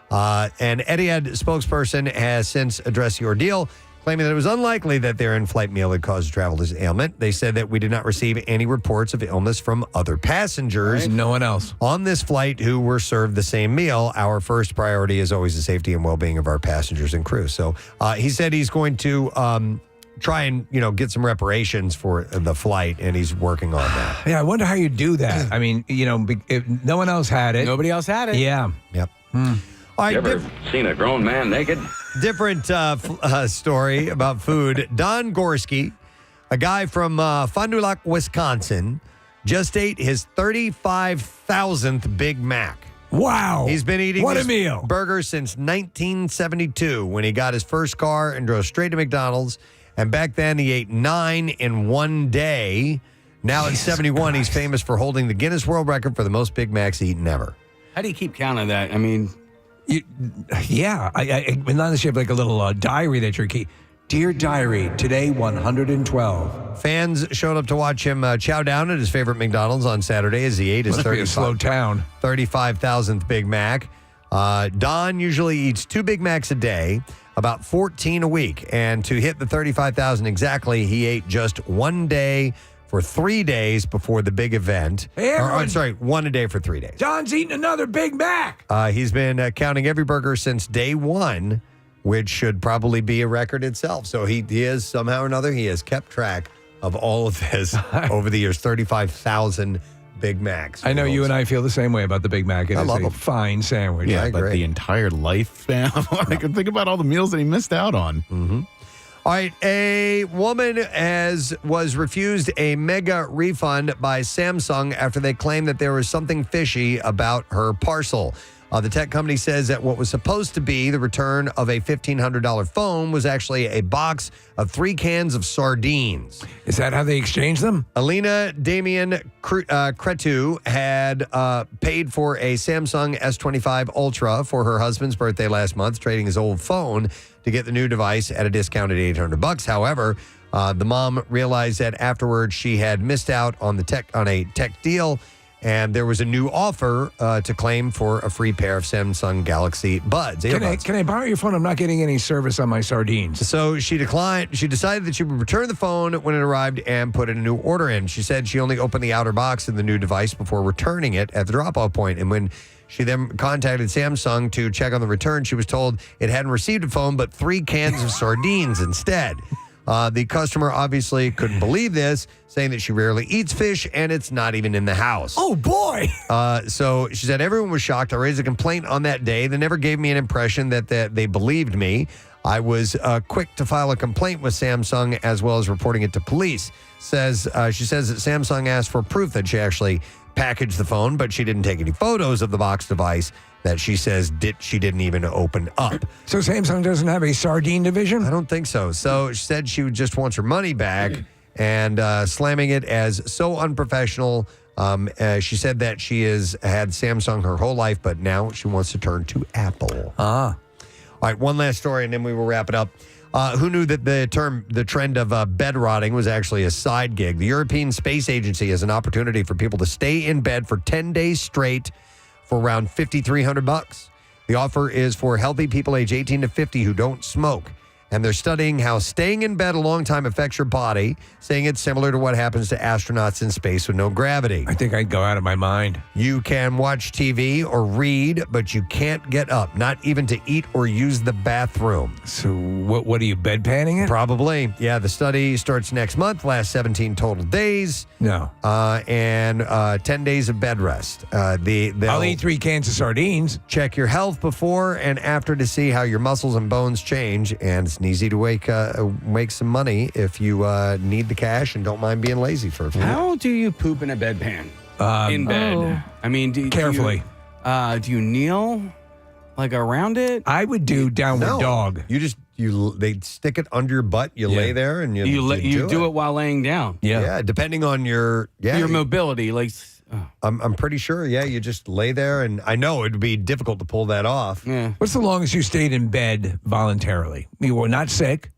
An Etihad spokesperson has since addressed the ordeal, claiming that it was unlikely that their in-flight meal had caused travelers ailment. They said that we did not receive any reports of illness from other passengers. Right. No one else on this flight who were served the same meal. Our first priority is always the safety and well-being of our passengers and crew. So he said he's going to try and get some reparations for the flight, and he's working on that. Yeah, I wonder how you do that. I mean, if no one else had it. Nobody else had it. Yeah. Yep. All right, you ever seen a grown man naked? Different story about food. Don Gorski, a guy from Fond du Lac, Wisconsin, just ate his 35,000th Big Mac. Wow. He's been eating what this a meal. burger since 1972 when he got his first car and drove straight to McDonald's. And back then he ate 9 in one day. Now at 71, he's famous for holding the Guinness World Record for the most Big Macs eaten ever. How do you keep count of that? I mean... Yeah, unless you have like a little diary that you're keeping. Dear Diary, today 112. Fans showed up to watch him chow down at his favorite McDonald's on Saturday as he ate his 35,000th Big Mac. Don usually eats 2 Big Macs a day, about 14 a week. And to hit the 35,000 exactly, he ate just one day for 3 days before the big event. Hey, one a day for 3 days. Don's eating another Big Mac. He's been counting every burger since day one, which should probably be a record itself. So he is, somehow or another, he has kept track of all of this over the years. 35,000 Big Macs. I know you and I feel the same way about the Big Mac. It is a fine sandwich. Yeah, but the entire lifespan. I can think about all the meals that he missed out on. Mm-hmm. All right, a woman was refused a mega refund by Samsung after they claimed that there was something fishy about her parcel. The tech company says that what was supposed to be the return of a $1,500 phone was actually a box of 3 cans of sardines. Is that how they exchanged them? Alina Damien Cretu had paid for a Samsung S25 Ultra for her husband's birthday last month, trading his old phone to get the new device at a discounted $800. However, the mom realized that afterwards she had missed out on a tech deal, and there was a new offer to claim for a free pair of Samsung Galaxy Buds. Can I borrow your phone? I'm not getting any service on my sardines. So she declined. She decided that she would return the phone when it arrived and put a new order in. She said she only opened the outer box of the new device before returning it at the drop-off point. And when she then contacted Samsung to check on the return, she was told it hadn't received a phone, but 3 cans of sardines instead. The customer obviously couldn't believe this, saying that she rarely eats fish and it's not even in the house. Oh, boy. So she said everyone was shocked. I raised a complaint on that day. They never gave me an impression that they believed me. I was quick to file a complaint with Samsung as well as reporting it to police. She says that Samsung asked for proof that she actually packaged the phone, but she didn't take any photos of the box device that she says she didn't even open up. So Samsung doesn't have a sardine division? I don't think so. So she said she just wants her money back and slamming it as so unprofessional. She said that she has had Samsung her whole life, but now she wants to turn to Apple. All right, one last story, and then we will wrap it up. Who knew that the trend of bed rotting was actually a side gig? The European Space Agency has an opportunity for people to stay in bed for 10 days straight for around $5,300. The offer is for healthy people age 18 to 50 who don't smoke. And they're studying how staying in bed a long time affects your body, saying it's similar to what happens to astronauts in space with no gravity. I think I'd go out of my mind. You can watch TV or read, but you can't get up, not even to eat or use the bathroom. So what are you, bedpanning it? Probably. Yeah, the study starts next month, lasts 17 total days. No. And 10 days of bed rest. I'll eat 3 cans of sardines. Check your health before and after to see how your muscles and bones change. And it's easy to make some money if you need the cash and don't mind being lazy for a few How do you poop in a bedpan? In bed. Oh. I mean, Carefully. Do you kneel like around it? I would do downward dog. They stick it under your butt. You lay there and you do it while laying down. Yeah, depending on your mobility. Like, I'm pretty sure. Yeah, you just lay there, and I know it would be difficult to pull that off. Yeah. What's the longest you stayed in bed voluntarily? You were not sick,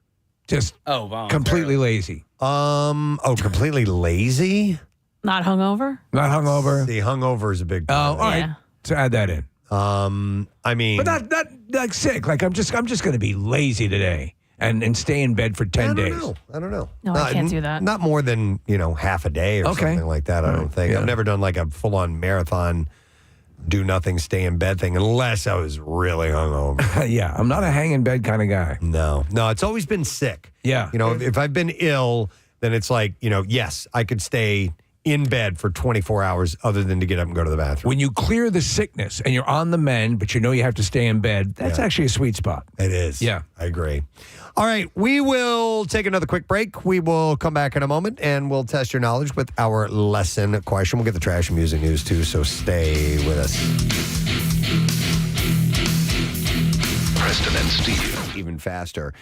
just completely lazy. Completely lazy. Not hungover? Not hungover. The hungover is a big part. All right. So add that in. I mean, but not like sick. Like I'm just going to be lazy today and stay in bed for 10 days. I don't know. No, I can't do that. Not more than half a day or something like that. I don't think. I've never done like a full on marathon, do nothing, stay in bed thing unless I was really hungover. Yeah, I'm not a hang in bed kind of guy. No, it's always been sick. Yeah, if I've been ill, then it's like yes, I could stay in bed for 24 hours other than to get up and go to the bathroom. When you clear the sickness and you're on the mend, but you have to stay in bed, that's actually a sweet spot. It is. Yeah. I agree. All right, we will take another quick break. We will come back in a moment and we'll test your knowledge with our lesson question. We'll get the trash and music news too, so stay with us. Preston and Steve. Even faster.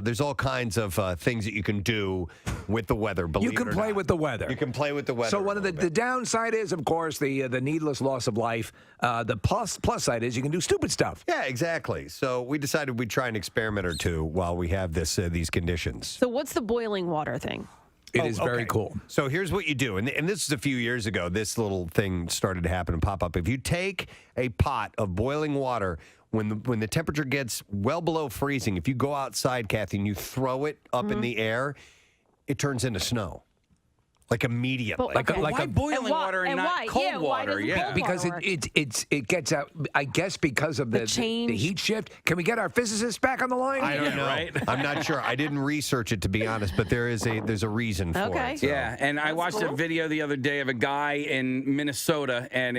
There's all kinds of things that you can do with the weather. You can play with the weather. You can play with the weather. So one of the downside is, of course, the needless loss of life. The plus side is you can do stupid stuff. Yeah, exactly. So we decided we'd try an experiment or two while we have these conditions. So what's the boiling water thing? It is very cool. So here's what you do, and this is a few years ago. This little thing started to happen and pop up. If you take a pot of boiling water, when the temperature gets well below freezing, if you go outside, Kathy, and you throw it up in the air, it turns into snow. Like immediately. But, why boiling water and not cold water? Yeah, because it gets out. I guess because of the heat shift. Can we get our physicists back on the line? I don't know. Right? I'm not sure. I didn't research it, to be honest, but there's a reason for it. So. Yeah, and I watched a video the other day of a guy in Minnesota, and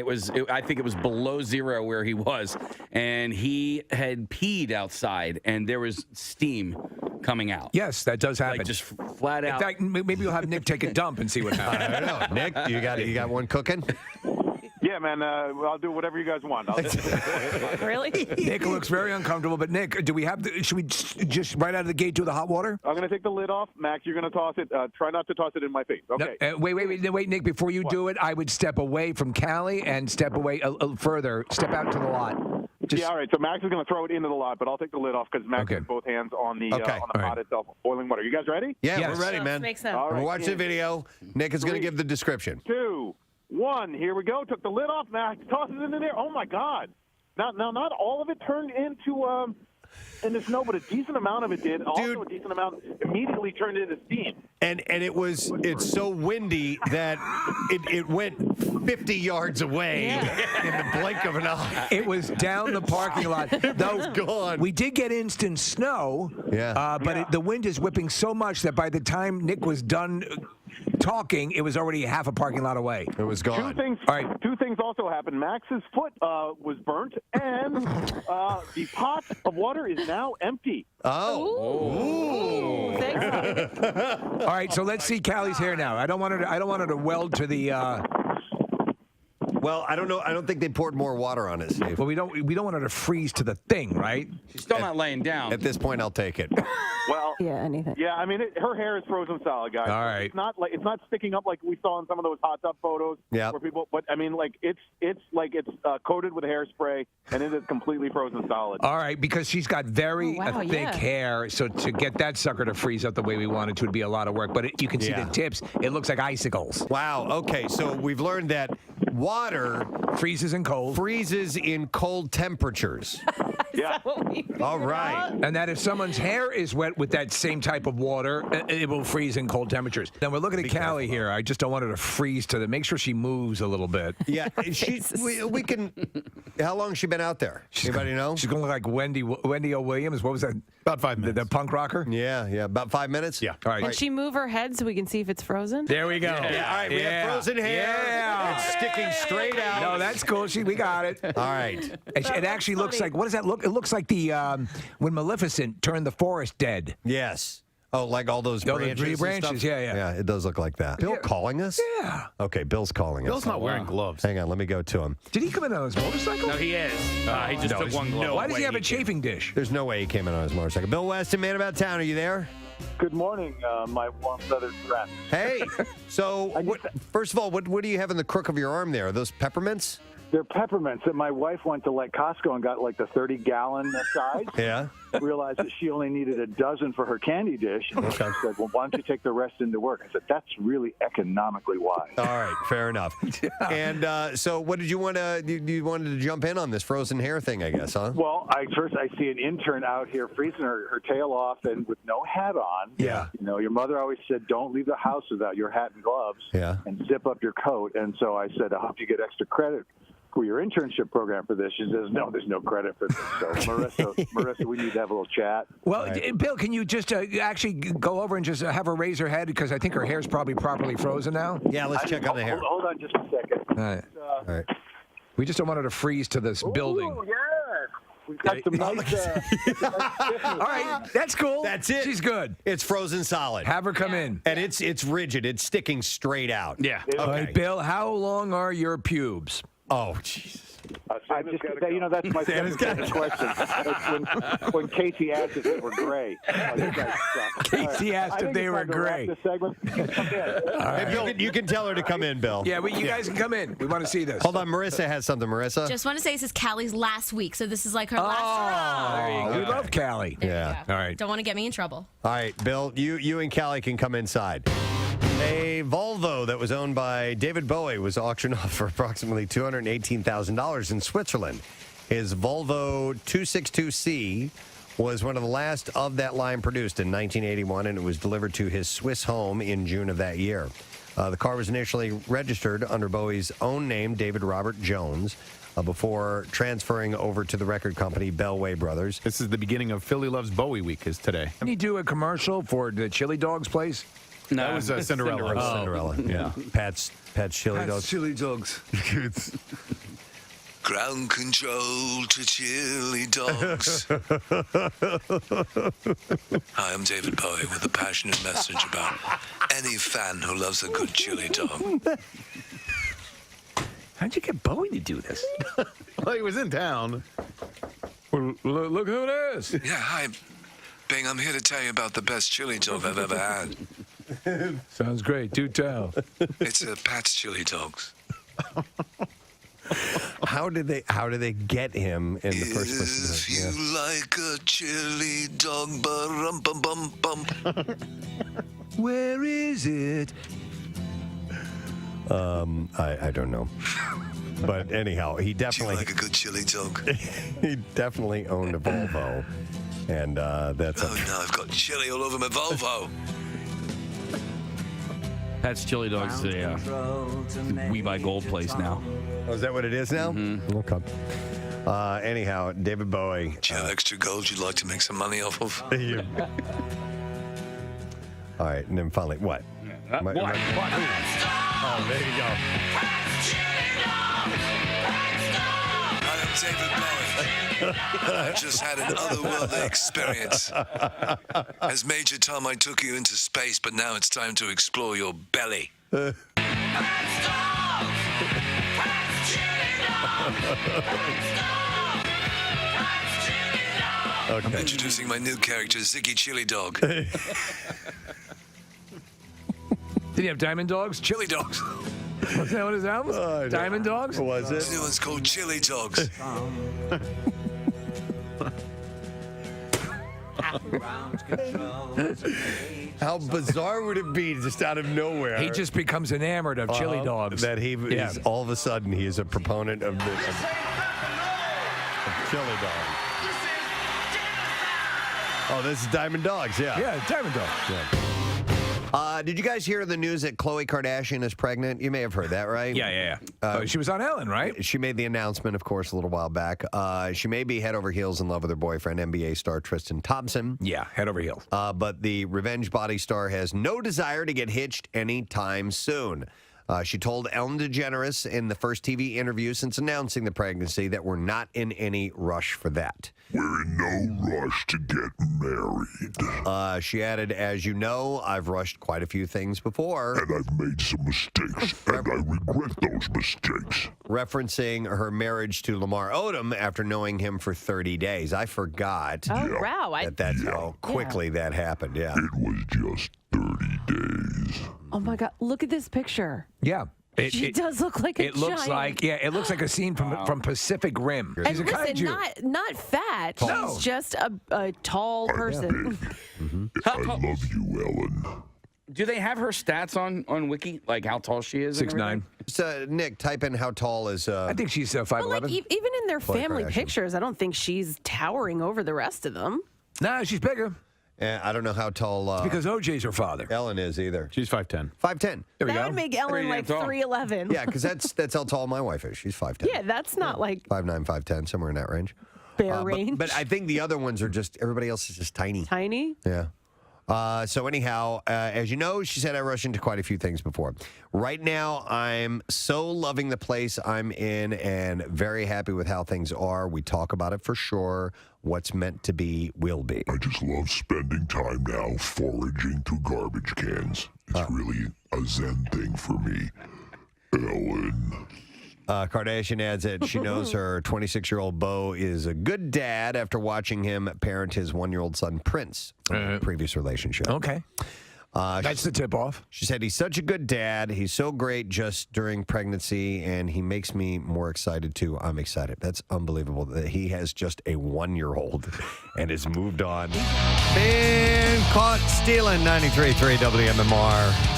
I think it was below zero where he was, and he had peed outside, and there was steam coming out. Yes, that does happen. Like just flat out. In fact, maybe we'll have Nick take a dump and see what happens. I don't know. Nick, you got one cooking? Yeah, man. I'll do whatever you guys want. Really? Nick looks very uncomfortable. But Nick, do we have? Should we just right out of the gate do the hot water? I'm going to take the lid off. Max, you're going to toss it. Try not to toss it in my face. Okay. No, wait, Nick. Before you do it, I would step away from Callie and step away a further. Step out to the lot. Yeah, all right. So Max is going to throw it into the lot, but I'll take the lid off because Max has both hands on the pot itself. Boiling water. You guys ready? Yeah, we're ready, man. Makes sense. All right, we're watching the video. Nick is going to give the description. 2, 1. Here we go. Took the lid off. Max tosses it in there. Oh my God! Now, not all of it turned into the snow, but a decent amount of it did. Also, a decent amount immediately turned into steam. And it's so windy that it went 50 yards away in the blink of an eye. It was down the parking lot. Though gone. We did get instant snow. Yeah. But the wind is whipping so much that by the time Nick was done talking, it was already half a parking lot away. It was gone. Two things also happened. Max's foot was burnt, and the pot of water is now empty. Oh. Ooh. Thanks. All right, so let's see Callie's hair now. I don't want her to weld to the. Well, I don't know. I don't think they poured more water on it, Steve. Well, we don't want her to freeze to the thing, right? She's still not laying down. At this point, I'll take it. Well, anything. Yeah, I mean, her hair is frozen solid, guys. All right. It's not sticking up like we saw in some of those hot tub photos. Yeah. Where people, but I mean, it's coated with hairspray and it is completely frozen solid. All right, because she's got very thick hair, so to get that sucker to freeze up the way we want it to would be a lot of work. But you can see the tips; it looks like icicles. Wow. Okay, so we've learned that water freezes in cold temperatures. Yeah. All right. And that if someone's hair is wet with that same type of water, it will freeze in cold temperatures. Then we're looking at Callie here. I just don't want her to freeze to make sure she moves a little bit. Yeah, we can. How long has she been out there? Anybody know? She's going to look like Wendy O. Williams. What was that? About 5 minutes. The punk rocker? Yeah, about 5 minutes? Yeah. All right. Can she move her head so we can see if it's frozen? There we go. Yeah, all right, we have frozen hair. Yeah. It's sticking straight out. No, that's cool. We got it. All right. It actually looks like, what does that look? It looks like the when Maleficent turned the forest dead. Yes. Oh, like all those branches. Tree and branches, stuff? yeah. Yeah, it does look like that. Bill calling us? Yeah. Okay, Bill's calling us. Bill's not wearing gloves. Hang on, let me go to him. Did he come in on his motorcycle? No, he is. He just took one glove. Why does he have a chafing dish? There's no way he came in on his motorcycle. Bill Weston, Man About Town, are you there? Good morning, my warm-feathered friend. Hey. So, first of all, what do you have in the crook of your arm there? Are those peppermints? They're peppermints that my wife went to Costco and got the 30-gallon size. Yeah. Realized that she only needed a dozen for her candy dish. And she said, well, why don't you take the rest into work? I said, that's really economically wise. All right, fair enough. And so what did you want to, you wanted to jump in on this frozen hair thing, I guess, huh? Well, first I see an intern out here freezing her tail off and with no hat on. Yeah. You know, your mother always said, don't leave the house without your hat and gloves. Yeah. And zip up your coat. And so I said, I hope you get extra credit for your internship program for this. She says, no, there's no credit for this. So, Marissa, we need to have a little chat. Well, Bill, can you just actually go over and just have her raise her head? Because I think her hair's probably properly frozen now. Yeah, let's check on the hair. Hold on just a second. All right. All right. We just don't want her to freeze to this building. Ooh, yes. We've got some nice... All right, that's cool. That's it. She's good. It's frozen solid. Have her come in. And it's rigid. It's sticking straight out. Yeah. All right, Bill, how long are your pubes? Oh, Jesus. That's my second question. When Casey asked if they were gray. Casey asked if they were gray. Hey, Bill, you can tell her to come in, Bill. Yeah, you guys can come in. We want to see this. Hold on, Marissa has something. Marissa? Just want to say this is Callie's last week, so this is like her last there you go. We love Callie. Yeah. All right. Don't want to get me in trouble. All right, Bill, you and Callie can come inside. A Volvo that was owned by David Bowie was auctioned off for approximately $218,000 in Switzerland. His Volvo 262C was one of the last of that line produced in 1981, and it was delivered to his Swiss home in June of that year. The car was initially registered under Bowie's own name, David Robert Jones, before transferring over to the record company Bellway Brothers. This is the beginning of Philly Loves Bowie Week is today. Can you do a commercial for the Chili Dogs place? No, that was Cinderella. Oh, Cinderella. Yeah. Pat's Chili Dogs. Chili Dogs. Ground control to chili dogs. Hi, I'm David Bowie with a passionate message about any fan who loves a good chili dog. How'd you get Bowie to do this? Well, he was in town. Well, look who it is. Yeah, hi. Bing, I'm here to tell you about the best chili dog I've ever had. Sounds great. Do tell. It's Pat's Chili Dogs. How did they get him in the first place? If you like a chili dog, bum. Where is it? I don't know. But anyhow, he definitely Do you like a good chili dog? he definitely owned a Volvo, and that's. Oh no, I've got chili all over my Volvo. That's Chili Dogs. We Buy Gold place now. Oh, is that what it is now? Mm-hmm. Okay. Anyhow, David Bowie. Do you have extra gold you'd like to make some money off of? All right, and then finally, what? What? Oh, there you go. I am David Bowie. I just had an otherworldly experience. As Major Tom, I took you into space, but now it's time to explore your belly. I'm introducing my new character, Ziggy Chili Dog. Did he have Diamond Dogs? Chili Dogs. Wasn't that what his album was? Diamond Dogs? Was it? The new one's called Chili Dogs. How bizarre would it be just out of nowhere? He just becomes enamored of chili dogs. That he is all of a sudden he is a proponent of chili dogs. Oh, this is Diamond Dogs, yeah. Yeah, Diamond Dogs. Did you guys hear the news that Khloe Kardashian is pregnant? You may have heard that, right? Yeah. She was on Ellen, right? She made the announcement, of course, a little while back. She may be head over heels in love with her boyfriend, NBA star Tristan Thompson. Yeah, head over heels. But the revenge body star has no desire to get hitched anytime soon. She told Ellen DeGeneres in the first TV interview since announcing the pregnancy that we're not in any rush for that. We're in no rush to get married. She added, as you know, I've rushed quite a few things before. And I've made some mistakes, and I regret those mistakes. Referencing her marriage to Lamar Odom after knowing him for 30 days. I forgot wow. that's how quickly that happened, yeah. It was just 30 days. Oh, my God. Look at this picture. Yeah. She does look like a It looks giant. it looks like a scene from Pacific Rim. And She's a listen, kaiju. not fat. No. She's just a tall person. I love you, Ellen. Do they have her stats on Wiki, like how tall she is? 6'9". So, Nick, type in how tall is... I think she's 5'11". Well, like, even in their Khloe family Kardashian. pictures, I don't think she's towering over the rest of them. No, she's bigger. I don't know how tall... Because OJ's her father. Ellen is either. She's 5'10". 5'10". There we That go. would make Ellen like 3'11". Yeah, because that's how tall my wife is. She's 5'10". Yeah, that's not like 5'9", 5'10", somewhere in that range. bare range. But I think the other ones are just, everybody else is just tiny. Tiny? Yeah. So anyhow, as you know, she said I rushed into quite a few things before. Right now, I'm so loving the place I'm in and very happy with how things are. We talk about it for sure. What's meant to be will be. I just love spending time now foraging through garbage cans. It's really a zen thing for me. Ellen. Kardashian adds that she knows her 26-year-old beau is a good dad after watching him parent his 1-year-old son, Prince, from a previous relationship. Okay. That's the tip-off. She said, he's such a good dad. He's so great just during pregnancy, and he makes me more excited, too. I'm excited. That's unbelievable that he has just a 1-year-old and has moved on. Been caught stealing 93.3 WMMR.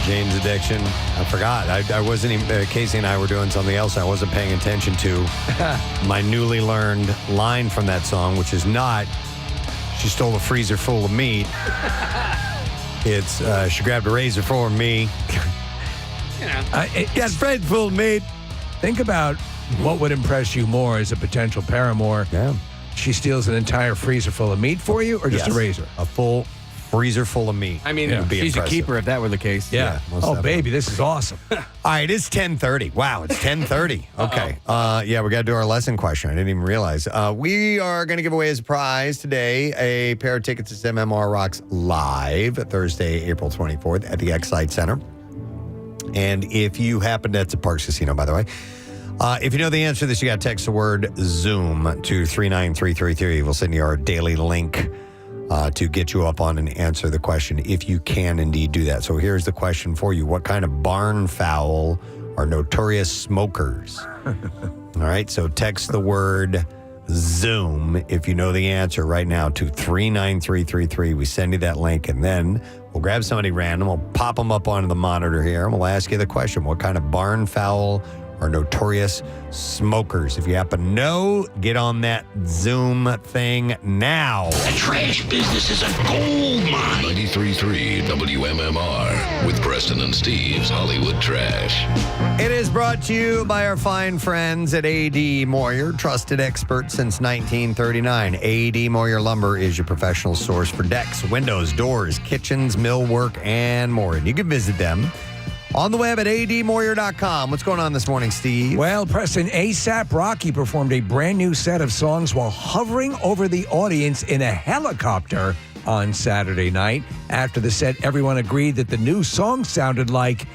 Jane's Addiction. I forgot. I wasn't even, Casey and I were doing something else. I wasn't paying attention to my newly learned line from that song, which is not, she stole a freezer full of meat. It's, she grabbed a razor for me. Got a freezer full of meat. Think about what would impress you more as a potential paramour. Yeah. She steals an entire freezer full of meat for you or just a razor? A full freezer full of meat. I mean, Would be she's impressive. a keeper if that were the case. Yeah. most Oh, definitely. baby, this is awesome. All right, it's 10:30. Wow, it's 10:30. Okay. Yeah, we got to do our lesson question. I didn't even realize. We are going to give away as a prize today a pair of tickets to MMR Rocks Live Thursday, April 24th at the Excite Center. And if you happen, that's at Parks Casino, by the way. If you know the answer to this, you got to text the word Zoom to 39333. We'll send you our daily link to get you up on and answer the question, if you can indeed do that. So here's the question for you. What kind of barn fowl are notorious smokers? All right, so text the word Zoom if you know the answer right now to 39333. We send you that link, and then we'll grab somebody random. We'll pop them up onto the monitor here, and we'll ask you the question. What kind of barn fowl are notorious smokers? If you happen to know, get on that Zoom thing now. The trash business is a gold mine. 93.3 WMMR with Preston and Steve's Hollywood Trash. It is brought to you by our fine friends at A.D. Moyer, trusted expert since 1939. A.D. Moyer Lumber is your professional source for decks, windows, doors, kitchens, millwork, and more. And you can visit them on the web at admoyer.com. What's going on this morning, Steve? Well, Preston, A$AP Rocky performed a brand new set of songs while hovering over the audience in a helicopter on Saturday night. After the set, everyone agreed that the new song sounded like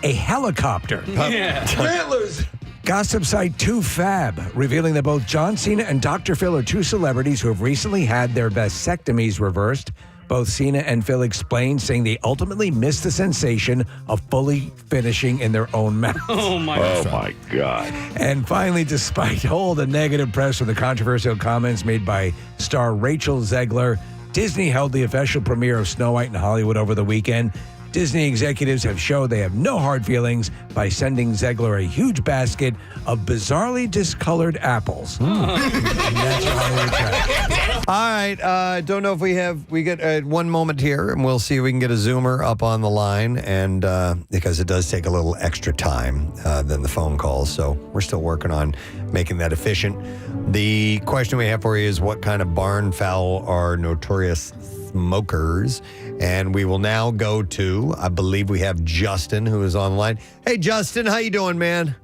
a helicopter. Yeah. Antlers. Gossip site 2Fab revealing that both John Cena and Dr. Phil are two celebrities who have recently had their vasectomies reversed. Both Cena and Phil explained, saying they ultimately missed the sensation of fully finishing in their own mouths. Oh, my God. And finally, despite all the negative press from the controversial comments made by star Rachel Zegler, Disney held the official premiere of Snow White in Hollywood over the weekend. Disney executives have showed they have no hard feelings by sending Zegler a huge basket of bizarrely discolored apples. And that's your Hollywood Trash. All right. Don't know if we get one moment here, and we'll see if we can get a Zoomer up on the line, and because it does take a little extra time than the phone calls, so we're still working on making that efficient. The question we have for you is, what kind of barn fowl are notorious smokers? And we will now go to, I believe we have Justin, who is online. Hey, Justin, how you doing, man?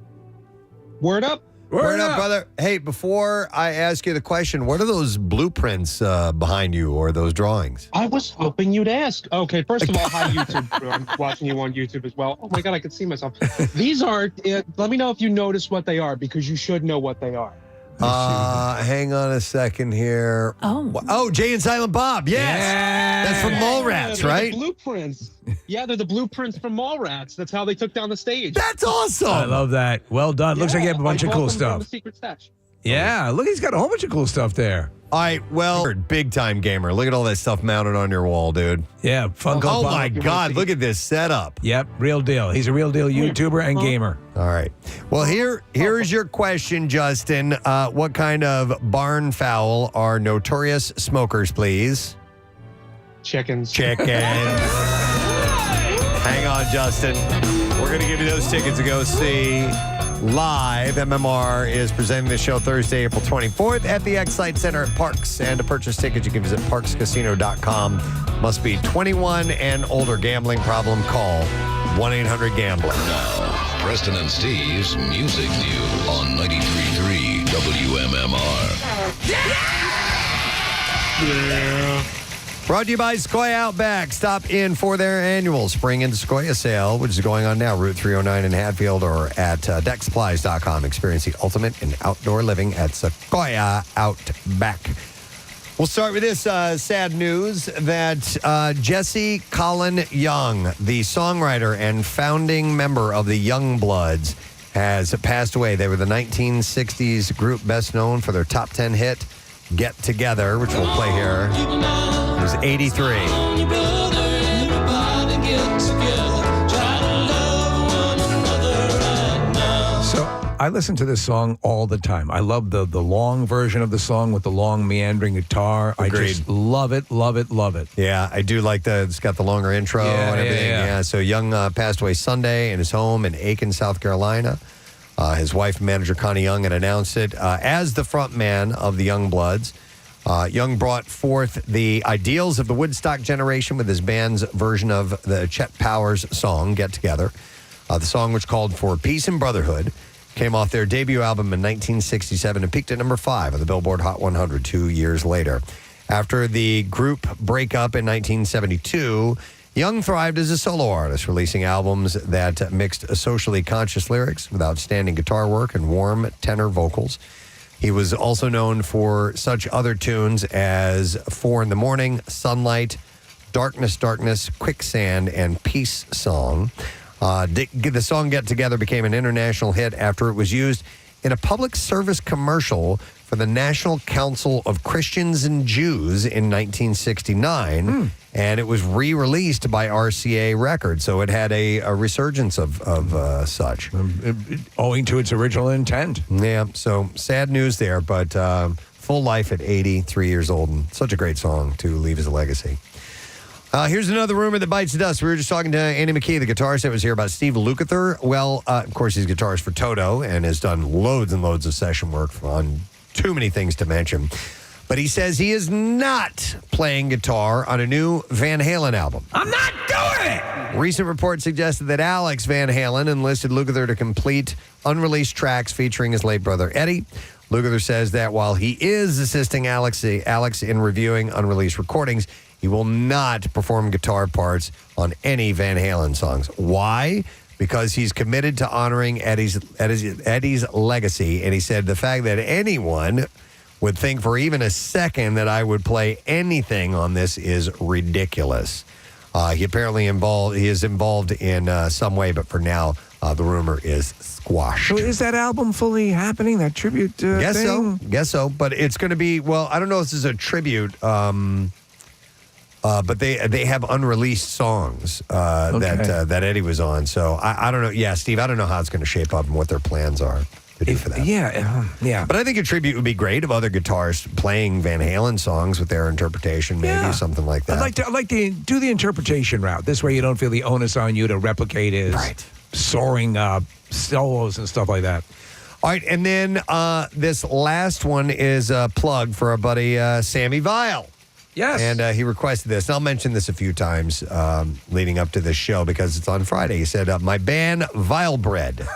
Word up. Word up, brother. Hey, before I ask you the question, what are those blueprints behind you, or those drawings? I was hoping you'd ask. Okay, first of all, hi, YouTube. I'm watching you on YouTube as well. Oh, my God, I can see myself. These are, let me know if you notice what they are, because you should know what they are. Hang on a second here. Oh, Jay and Silent Bob. Yes. That's from Mallrats, they're right? The blueprints. Yeah, they're the blueprints from Mallrats. That's how they took down the stage. That's awesome. I love that. Well done. Looks like you have a bunch of cool stuff. The secret stash. Yeah, look, he's got a whole bunch of cool stuff there. All right, well, big time gamer. Look at all that stuff mounted on your wall, dude. Yeah, Funko Oh, Pop. my God, look at this setup. Yep, real deal. He's a real deal YouTuber and gamer. All right. Well, here's your question, Justin. What kind of barn fowl are notorious smokers, please? Chickens. Chickens. Hang on, Justin. We're going to give you those tickets to go see live. MMR is presenting the show Thursday, April 24th at the Excite Center at Parks. And to purchase tickets, you can visit parkscasino.com. Must be 21 and older. Gambling problem? Call 1-800-GAMBLER. Now, Preston and Steve's Music News on 93.3 WMMR. Yeah. Brought to you by Sequoia Outback. Stop in for their annual Spring in Sequoia sale, which is going on now, Route 309 in Hatfield, or at decksupplies.com. Experience the ultimate in outdoor living at Sequoia Outback. We'll start with this sad news that Jesse Colin Young, the songwriter and founding member of the Youngbloods, has passed away. They were the 1960s group best known for their top 10 hit, Get Together, which we'll play here. He was 83. So I listen to this song all the time. I love the long version of the song with the long meandering guitar. Agreed. I just love it, love it, love it. Yeah, I do like it's got the longer intro and everything. Yeah. So Young passed away Sunday in his home in Aiken, South Carolina. His wife and manager, Connie Young, had announced it. As the frontman of the Youngbloods, Young brought forth the ideals of the Woodstock generation with his band's version of the Chet Powers song, Get Together. The song, which called for peace and brotherhood, came off their debut album in 1967 and peaked at number 5 on the Billboard Hot 100 2 years later. After the group breakup in 1972, Young thrived as a solo artist, releasing albums that mixed socially conscious lyrics with outstanding guitar work and warm tenor vocals. He was also known for such other tunes as 4 in the Morning, Sunlight, Darkness, Darkness, Quicksand, and Peace Song. The song Get Together became an international hit after it was used in a public service commercial for the National Council of Christians and Jews in 1969, and it was re-released by RCA Records, so it had a resurgence of such. Owing to its original intent. Yeah, so sad news there, but full life at 83 years old, and such a great song to leave as a legacy. Here's another rumor that bites the dust. We were just talking to Andy McKee, the guitarist that was here, about Steve Lukather. Well, of course, he's guitarist for Toto and has done loads and loads of session work on too many things to mention. But he says he is not playing guitar on a new Van Halen album. I'm not doing it! Recent reports suggested that Alex Van Halen enlisted Lukather to complete unreleased tracks featuring his late brother Eddie. Lukather says that while he is assisting Alex in reviewing unreleased recordings, he will not perform guitar parts on any Van Halen songs. Why? Because he's committed to honoring Eddie's legacy. And he said the fact that anyone would think for even a second that I would play anything on this is ridiculous. He apparently is involved in some way, but for now, the rumor is squashed. So is that album fully happening, that tribute thing? Guess so. But it's going to be, well, I don't know if this is a tribute. But they have unreleased songs that Eddie was on. So I don't know. Yeah, Steve, I don't know how it's going to shape up and what their plans are to do for that. Yeah. But I think a tribute would be great of other guitarists playing Van Halen songs with their interpretation, maybe something like that. I'd like to do the interpretation route. This way you don't feel the onus on you to replicate his soaring solos and stuff like that. All right, and then this last one is a plug for our buddy Sammy Vile. Yes. And he requested this. And I'll mention this a few times leading up to this show because it's on Friday. He said, my band Vile Bread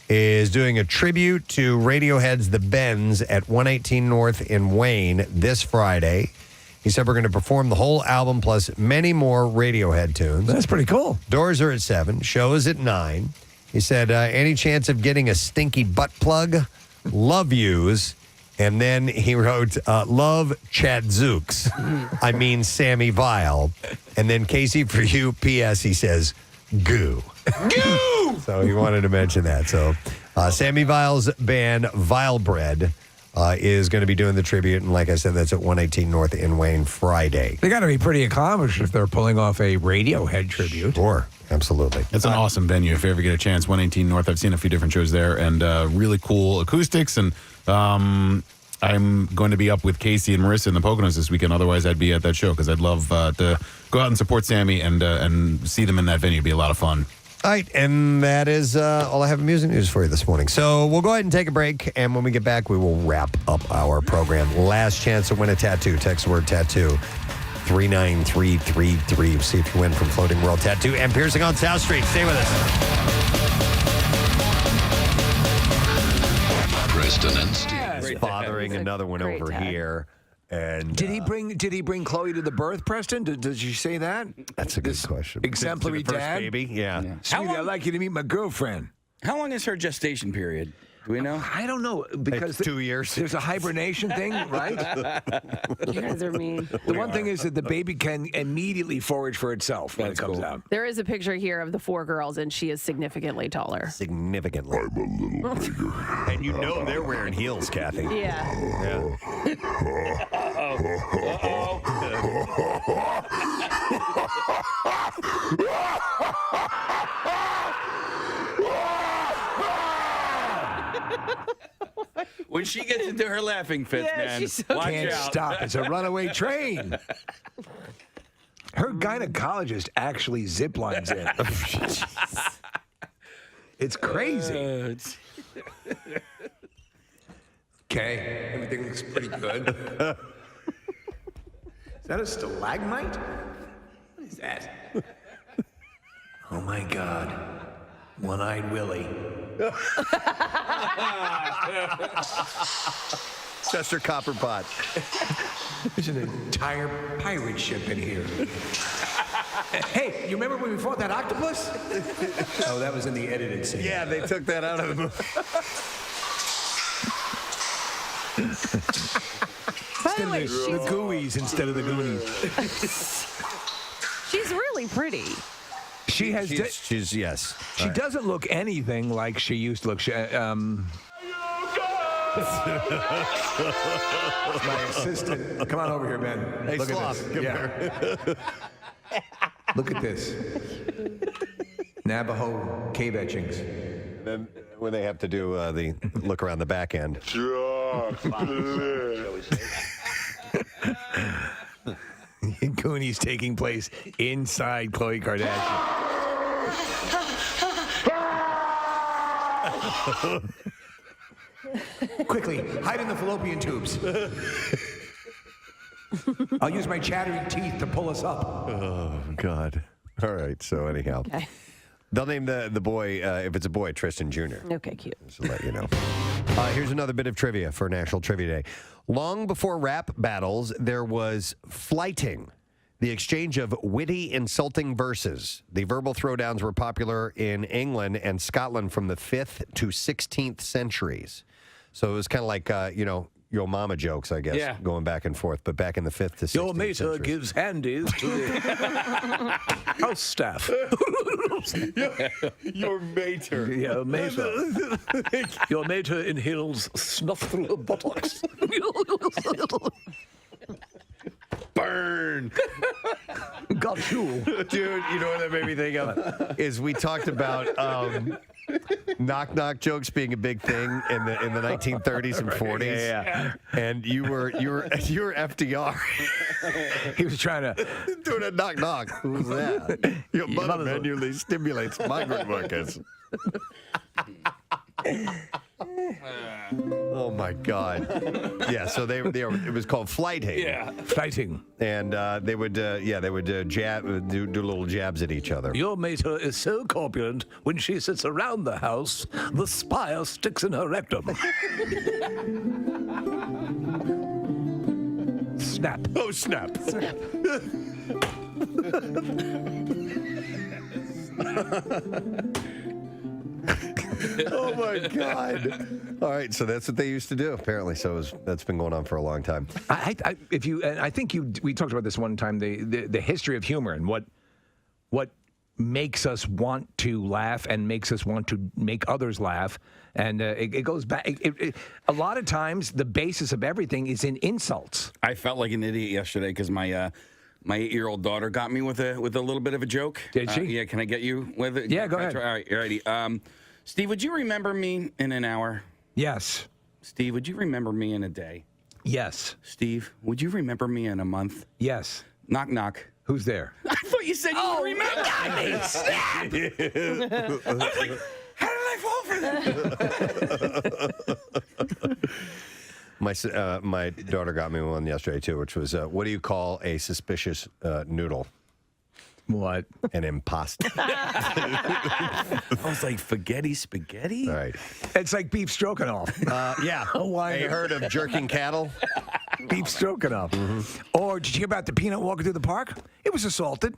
is doing a tribute to Radiohead's The Bends at 118 North in Wayne this Friday. He said we're going to perform the whole album plus many more Radiohead tunes. That's pretty cool. Doors are at 7. Show is at 9. He said, any chance of getting a stinky butt plug? Love yous. And then he wrote, love Chad Zooks. I mean Sammy Vile. And then Casey, for you, P.S., he says, goo. Goo! So he wanted to mention that. So Sammy Vile's band, Vile Bread, is going to be doing the tribute. And like I said, that's at 118 North in Wayne Friday. They got to be pretty accomplished if they're pulling off a Radiohead tribute. Sure. Absolutely. It's an awesome venue if you ever get a chance. 118 North. I've seen a few different shows there and really cool acoustics. And I'm going to be up with Casey and Marissa in the Poconos this weekend. Otherwise, I'd be at that show because I'd love to go out and support Sammy and see them in that venue. It'd be a lot of fun. All right, and that is all I have in music news for you this morning. So we'll go ahead and take a break, and when we get back, we will wrap up our program. Last chance to win a tattoo. Text the word tattoo. 39333. See if you win from Floating World Tattoo and Piercing on South Street. Stay with us. Preston and Steve. Fathering another one over here. And did he bring Chloe to the birth, Preston? Did you say that? That's a good question. Exemplary To the first dad? baby? Yeah. Sweetie, I'd like you to meet my girlfriend. How long is her gestation period? Do we know? I don't know because 2 years. There's a hibernation thing, right? You guys are mean. The one thing is that the baby can immediately forage for itself when it comes out. There is a picture here of the 4 girls, and she is significantly taller. Significantly. I'm a little bigger. And you know they're wearing heels, Kathy. Yeah. When she gets into her laughing fits, man, she's so watch Can't out. stop. It's a runaway train. Her gynecologist actually zip lines in. It's crazy. Okay, everything looks pretty good. Is that a stalagmite? What is that? Oh my God. One-eyed Willie. Chester Copperpot. There's an entire pirate ship in here. Hey, you remember when we fought that octopus? Oh, that was in the edited scene. Yeah, they took that out of the movie. By the way, The Gooeyes instead of the Goonies. she's really pretty. She has. She's yes. She doesn't look anything like she used to look. My assistant. Come on over here, man. Hey, look Sloth, at this. come here. Look at this. Navajo cave etchings. Then when they have to do the look around the back end. Goonies taking place inside Khloe Kardashian. Quickly, hide in the fallopian tubes. I'll use my chattering teeth to pull us up. Oh, God. All right, so anyhow. Okay. They'll name the boy, if it's a boy, Tristan Jr. Okay, cute. Just to let you know. Here's another bit of trivia for National Trivia Day. Long before rap battles, there was flighting, the exchange of witty, insulting verses. The verbal throwdowns were popular in England and Scotland from the 5th to 16th centuries. So it was kind of like, yo mama jokes, I guess, going back and forth. But back in the 5th to 16th Your mater centuries. gives handies to the house staff. Your mater. Yeah, mater. Your mater inhales snuff through her buttocks. Burn. Got you. Dude, you know what that made me think of? Is we talked about knock jokes being a big thing in the 1930s and 40s. Yeah. And you were FDR. He was trying to doing a knock. Who was that? Your mother manually stimulates migrant workers. Oh my God! Yeah, so they it was called flight hating. Yeah, flighting, and they would jab do little jabs at each other. Your mater is so corpulent when she sits around the house, the spire sticks in her rectum. Snap! Oh snap! Snap. Oh my God! All right, so that's what they used to do apparently. So that's been going on for a long time. I think we talked about this one time, the history of humor and what makes us want to laugh and makes us want to make others laugh, and it goes back. A lot of times, the basis of everything is in insults. I felt like an idiot yesterday because my 8-year-old daughter got me with a little bit of a joke. Did she? Yeah, can I get you with it? Yeah, go ahead. All right, you ready? Steve, would you remember me in an hour? Yes. Steve, would you remember me in a day? Yes. Steve, would you remember me in a month? Yes. Knock, knock. Who's there? I thought you said you would remember me. Snap! I was like, how did I fall for that? My daughter got me one yesterday too, which was what do you call a suspicious noodle? What? An imposter. I was like, spaghetti? All right. It's like beef stroganoff. Yeah. Why? You heard of jerking cattle? Beef stroganoff. Mm-hmm. Or did you hear about the peanut walking through the park? It was assaulted.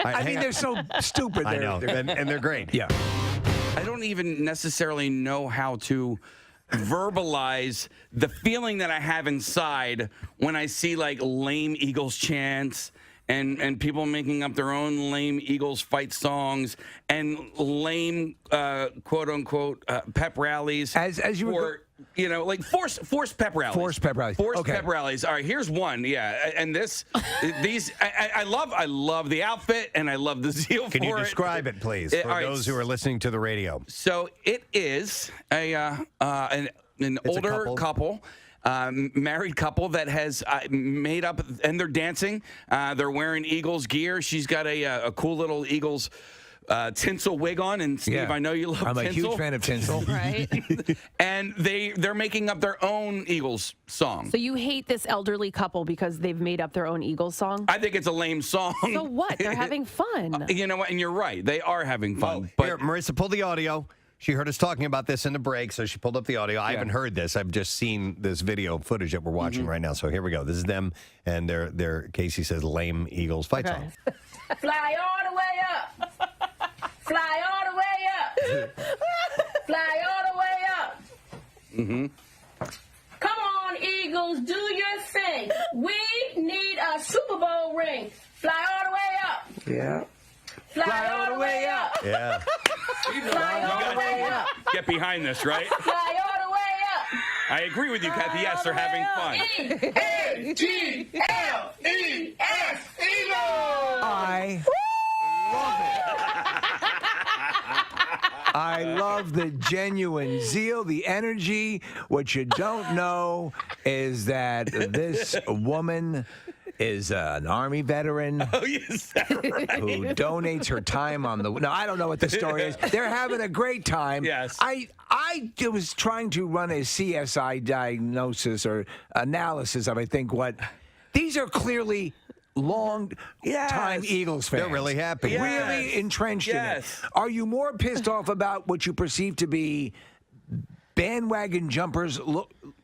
I mean, they're so stupid. I know, and they're great. Yeah. I don't even necessarily know how to verbalize the feeling that I have inside when I see like lame Eagles chants and people making up their own lame Eagles fight songs and lame quote unquote pep rallies. As you were, like forced pep rallies. Forced pep rallies. Forced Okay. pep rallies. All right, here's one. Yeah, and these I love the outfit and I love the zeal for it. Can you describe it, please, for those who are listening to the radio? So it is an older couple. Married couple that has made up, and they're dancing. They're wearing Eagles gear. She's got a cool little Eagles tinsel wig on, and Steve, Yeah. I know you love I'm tinsel. a huge fan of tinsel. Right. And they're making up their own Eagles song. So you hate this elderly couple because they've made up their own Eagles song? I think it's a lame song. So what? They're having fun. You know what? And you're right. They are having fun. But here, Marissa, pull the audio. She heard us talking about this in the break, so she pulled up the audio. I haven't heard this. I've just seen this video footage that we're watching right now. So here we go. This is them, and their Casey says lame Eagles fight song. Fly all the way up. Fly all the way up. Fly all the way up. Mm-hmm. Come on, Eagles, do your thing. We need a Super Bowl ring. Fly all the way up. Yeah. Fly all the way up. Yeah. Fly all the way up. Get behind this, right? Fly all the way up. I agree with you, Kathy. Yes, they're having fun. E-A-G-L-E-S, Eagles. I love the genuine zeal, the energy. What you don't know is that this woman is an Army veteran Oh, yes. who donates her time on the. No, I don't know what the story is. They're having a great time. Yes. I was trying to run a CSI diagnosis or analysis of, I think, what these are clearly long-time Eagles fans. They're really happy. Really Yes. entrenched Yes. in it. Are you more pissed off about what you perceive to be bandwagon jumpers?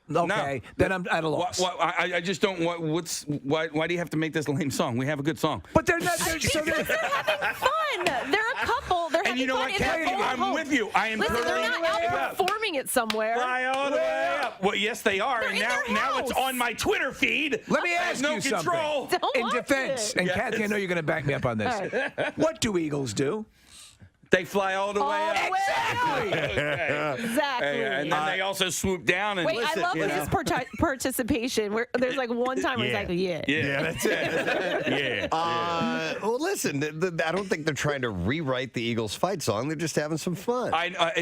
Okay, then I'm at a loss. I just don't. Why do you have to make this a lame song? We have a good song. But they're not. Because they're having fun. They're a couple. They're having you know fun. what, in their Kathy? own I'm home. with you. I am Listen, they're totally not with out you. Performing it somewhere. Fly all the way up. Well, yes, they are. They're And in now their it's house. on my Twitter feed. Let me I have ask no you control. something. Don't In watch defense, it. and Yes. Kathy, I know you're going to back me up on this. What do Eagles do? They fly all the way up. Exactly. And then they also swoop down and Wait, listen, I love his participation. Where there's like one time where it's like, Yeah, that's it. Well, listen, I don't think they're trying to rewrite the Eagles fight song. They're just having some fun.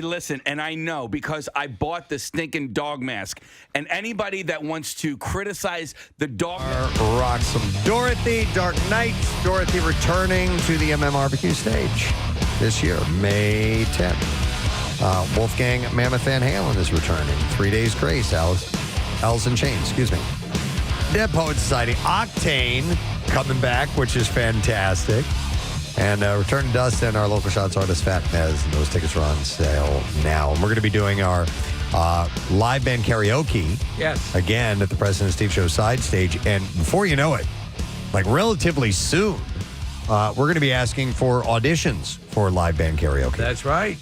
Listen, and I know because I bought the stinking dog mask. And anybody that wants to criticize the dog mask. Rock some Dorothy, Dark Knights. Dorothy returning to the MMRBQ stage this year, May 10th. Wolfgang Mammoth Van Halen is returning. 3 Days Grace, Alice in Chains, excuse me. Dead Poets Society, Octane coming back, which is fantastic. And Return to Dust and our local shots artist, Fat Mez. And those tickets are on sale now. And we're going to be doing our live band karaoke. Yes. Again at the Preston and Steve Show side stage. And before you know it, like relatively soon, we're going to be asking for auditions for live band karaoke. That's right.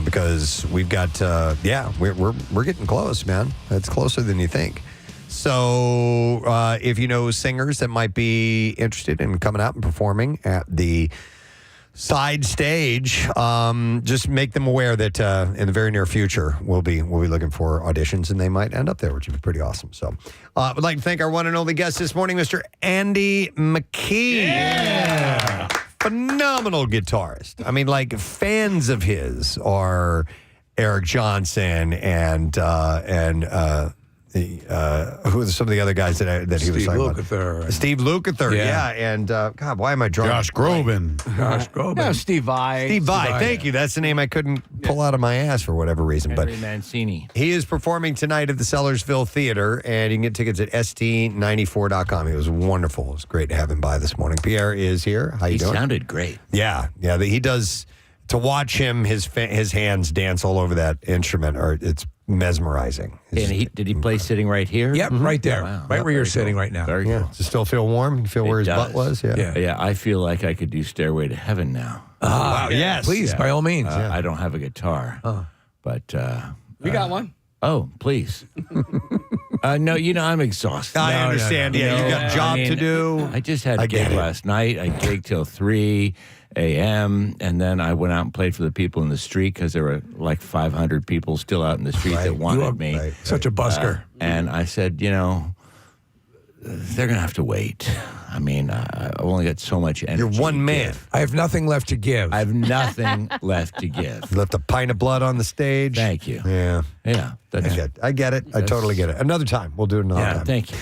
Because we've got, we're getting close, man. It's closer than you think. So if you know singers that might be interested in coming out and performing at the side stage, just make them aware that in the very near future we'll be looking for auditions, and they might end up there, which would be pretty awesome. So I'd like to thank our one and only guest this morning, Mr. Andy McKee. Yeah. Phenomenal guitarist. I mean, like, fans of his are Eric Johnson and who are some of the other guys that he was talking about? Steve Lukather, yeah. And God, why am I drawing? Josh Groban. Josh Groban. No, Steve Vai. Steve Vai, thank you. That's the name I couldn't pull out of my ass for whatever reason. Henry But Mancini. he is performing tonight at the Sellersville Theater, and you can get tickets at st94.com. He was wonderful. It was great to have him by this morning. Pierre is here. How you doing? He sounded great. Yeah. He does. To watch him, his hands dance all over that instrument, it's mesmerizing. And did he play sitting right here? Yep, right there. Wow. Right where you're sitting right now. Very cool. Does it still feel warm? You feel where his butt was? Yeah, I feel like I could do Stairway to Heaven now. Wow, yes. Please, by all means. I don't have a guitar, but We got one. Oh, please. No, I'm exhausted. I understand. No. Yeah, you got a job to do. I just had a gig last night. I gigged till 3 a.m., and then I went out and played for the people in the street because there were like 500 people still out in the street that wanted me. Right. Such a busker. And I said, they're going to have to wait. I mean, I've only got so much energy. You're one man. I have nothing left to give. I have nothing left to give. Left a pint of blood on the stage. Thank you. Yeah. Yeah. I get it. I totally get it. Another time. We'll do it another time. Thank you.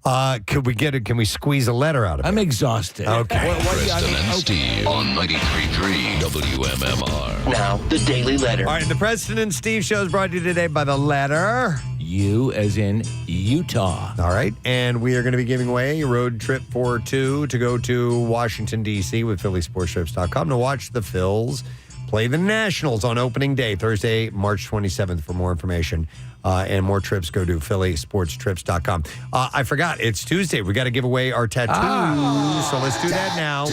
Can we squeeze a letter out of it? I'm exhausted. Okay. Preston and Steve on 93.3 WMMR. Now, the Daily Letter. All right, the Preston and Steve show is brought to you today by the letter U as in Utah. All right, and we are going to be giving away a road trip for two to go to Washington, D.C. with PhillySportsTrips.com to watch the Phils play the Nationals on opening day, Thursday, March 27th. For more information and more trips, go to PhillySportsTrips.com. I forgot, it's Tuesday. We got to give away our tattoos, so let's do that now.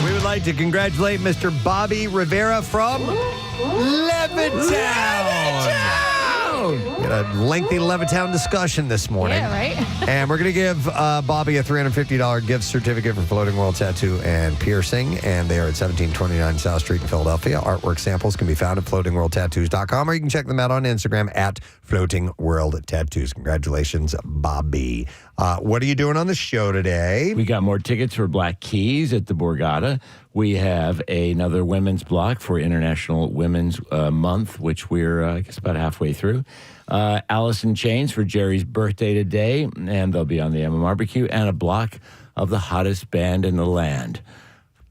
We would like to congratulate Mr. Bobby Rivera from Levittown. We had a lengthy Levittown discussion this morning. Yeah, right? And we're going to give Bobby a $350 gift certificate for Floating World Tattoo and Piercing. And they are at 1729 South Street in Philadelphia. Artwork samples can be found at floatingworldtattoos.com, or you can check them out on Instagram at Floating World Tattoos. Congratulations, Bobby. What are you doing on the show today? We got more tickets for Black Keys at the Borgata. We have another women's block for International Women's Month, which we're, I guess, about halfway through. Alice in Chains for Jerry's birthday today, and they'll be on the MMRBQ, and a block of the hottest band in the land,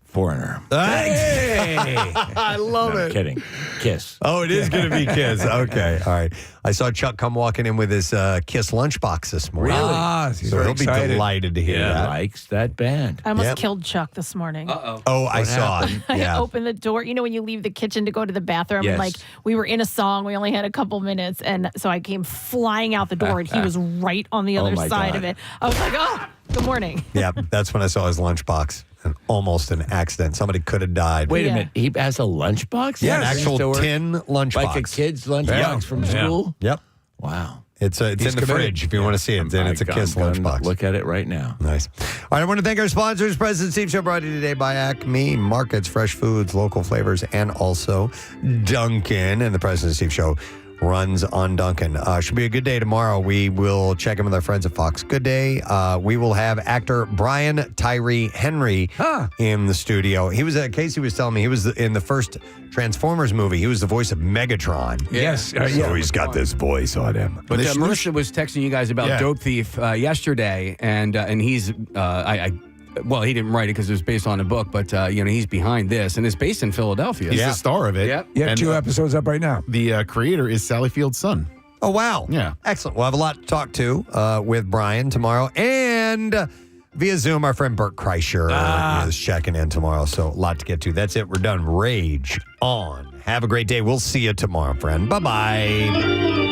Foreigner. Hey! I love it. Kidding. Kiss. Oh, it is going to be Kiss. Okay. All right. I saw Chuck come walking in with his Kiss lunchbox this morning. Really? So he'll be delighted to hear that. Likes that band. I almost killed Chuck this morning. Oh, I saw it. I opened the door. When you leave the kitchen to go to the bathroom, and we were in a song. We only had a couple minutes. And so I came flying out the door, and he was right on the other side of it. I was like, oh, good morning. Yeah, that's when I saw his lunchbox. And almost an accident. Somebody could have died. Wait a minute. He has a lunchbox? Yeah, an actual tin lunchbox. Like a kid's lunchbox from school? Yep. Wow. It's in the committed. fridge if you want to see it. Then it's a Kiss lunchbox. Look at it right now. Nice. All right, I want to thank our sponsors. President Steve Show brought to you today by Acme Markets, fresh foods, local flavors, and also Dunkin'. And the President Steve Show runs on Dunkin'. Should be a good day tomorrow. We will check in with our friends at Fox. Good day. We will have actor Brian Tyree Henry in the studio. He was Casey was telling me he was in the first Transformers movie. He was the voice of Megatron. Yes. So he's got this voice on him. But Marissa was texting you guys about Dope Thief yesterday, and he's well, he didn't write it because it was based on a book, but he's behind this, and it's based in Philadelphia. He's the star of it. Yep. Yeah, 2 episodes up right now. The creator is Sally Field's son. Oh, wow. Yeah. Excellent. We'll have a lot to talk to with Brian tomorrow. And via Zoom, our friend Bert Kreischer is checking in tomorrow. So a lot to get to. That's it. We're done. Rage on. Have a great day. We'll see you tomorrow, friend. Bye-bye.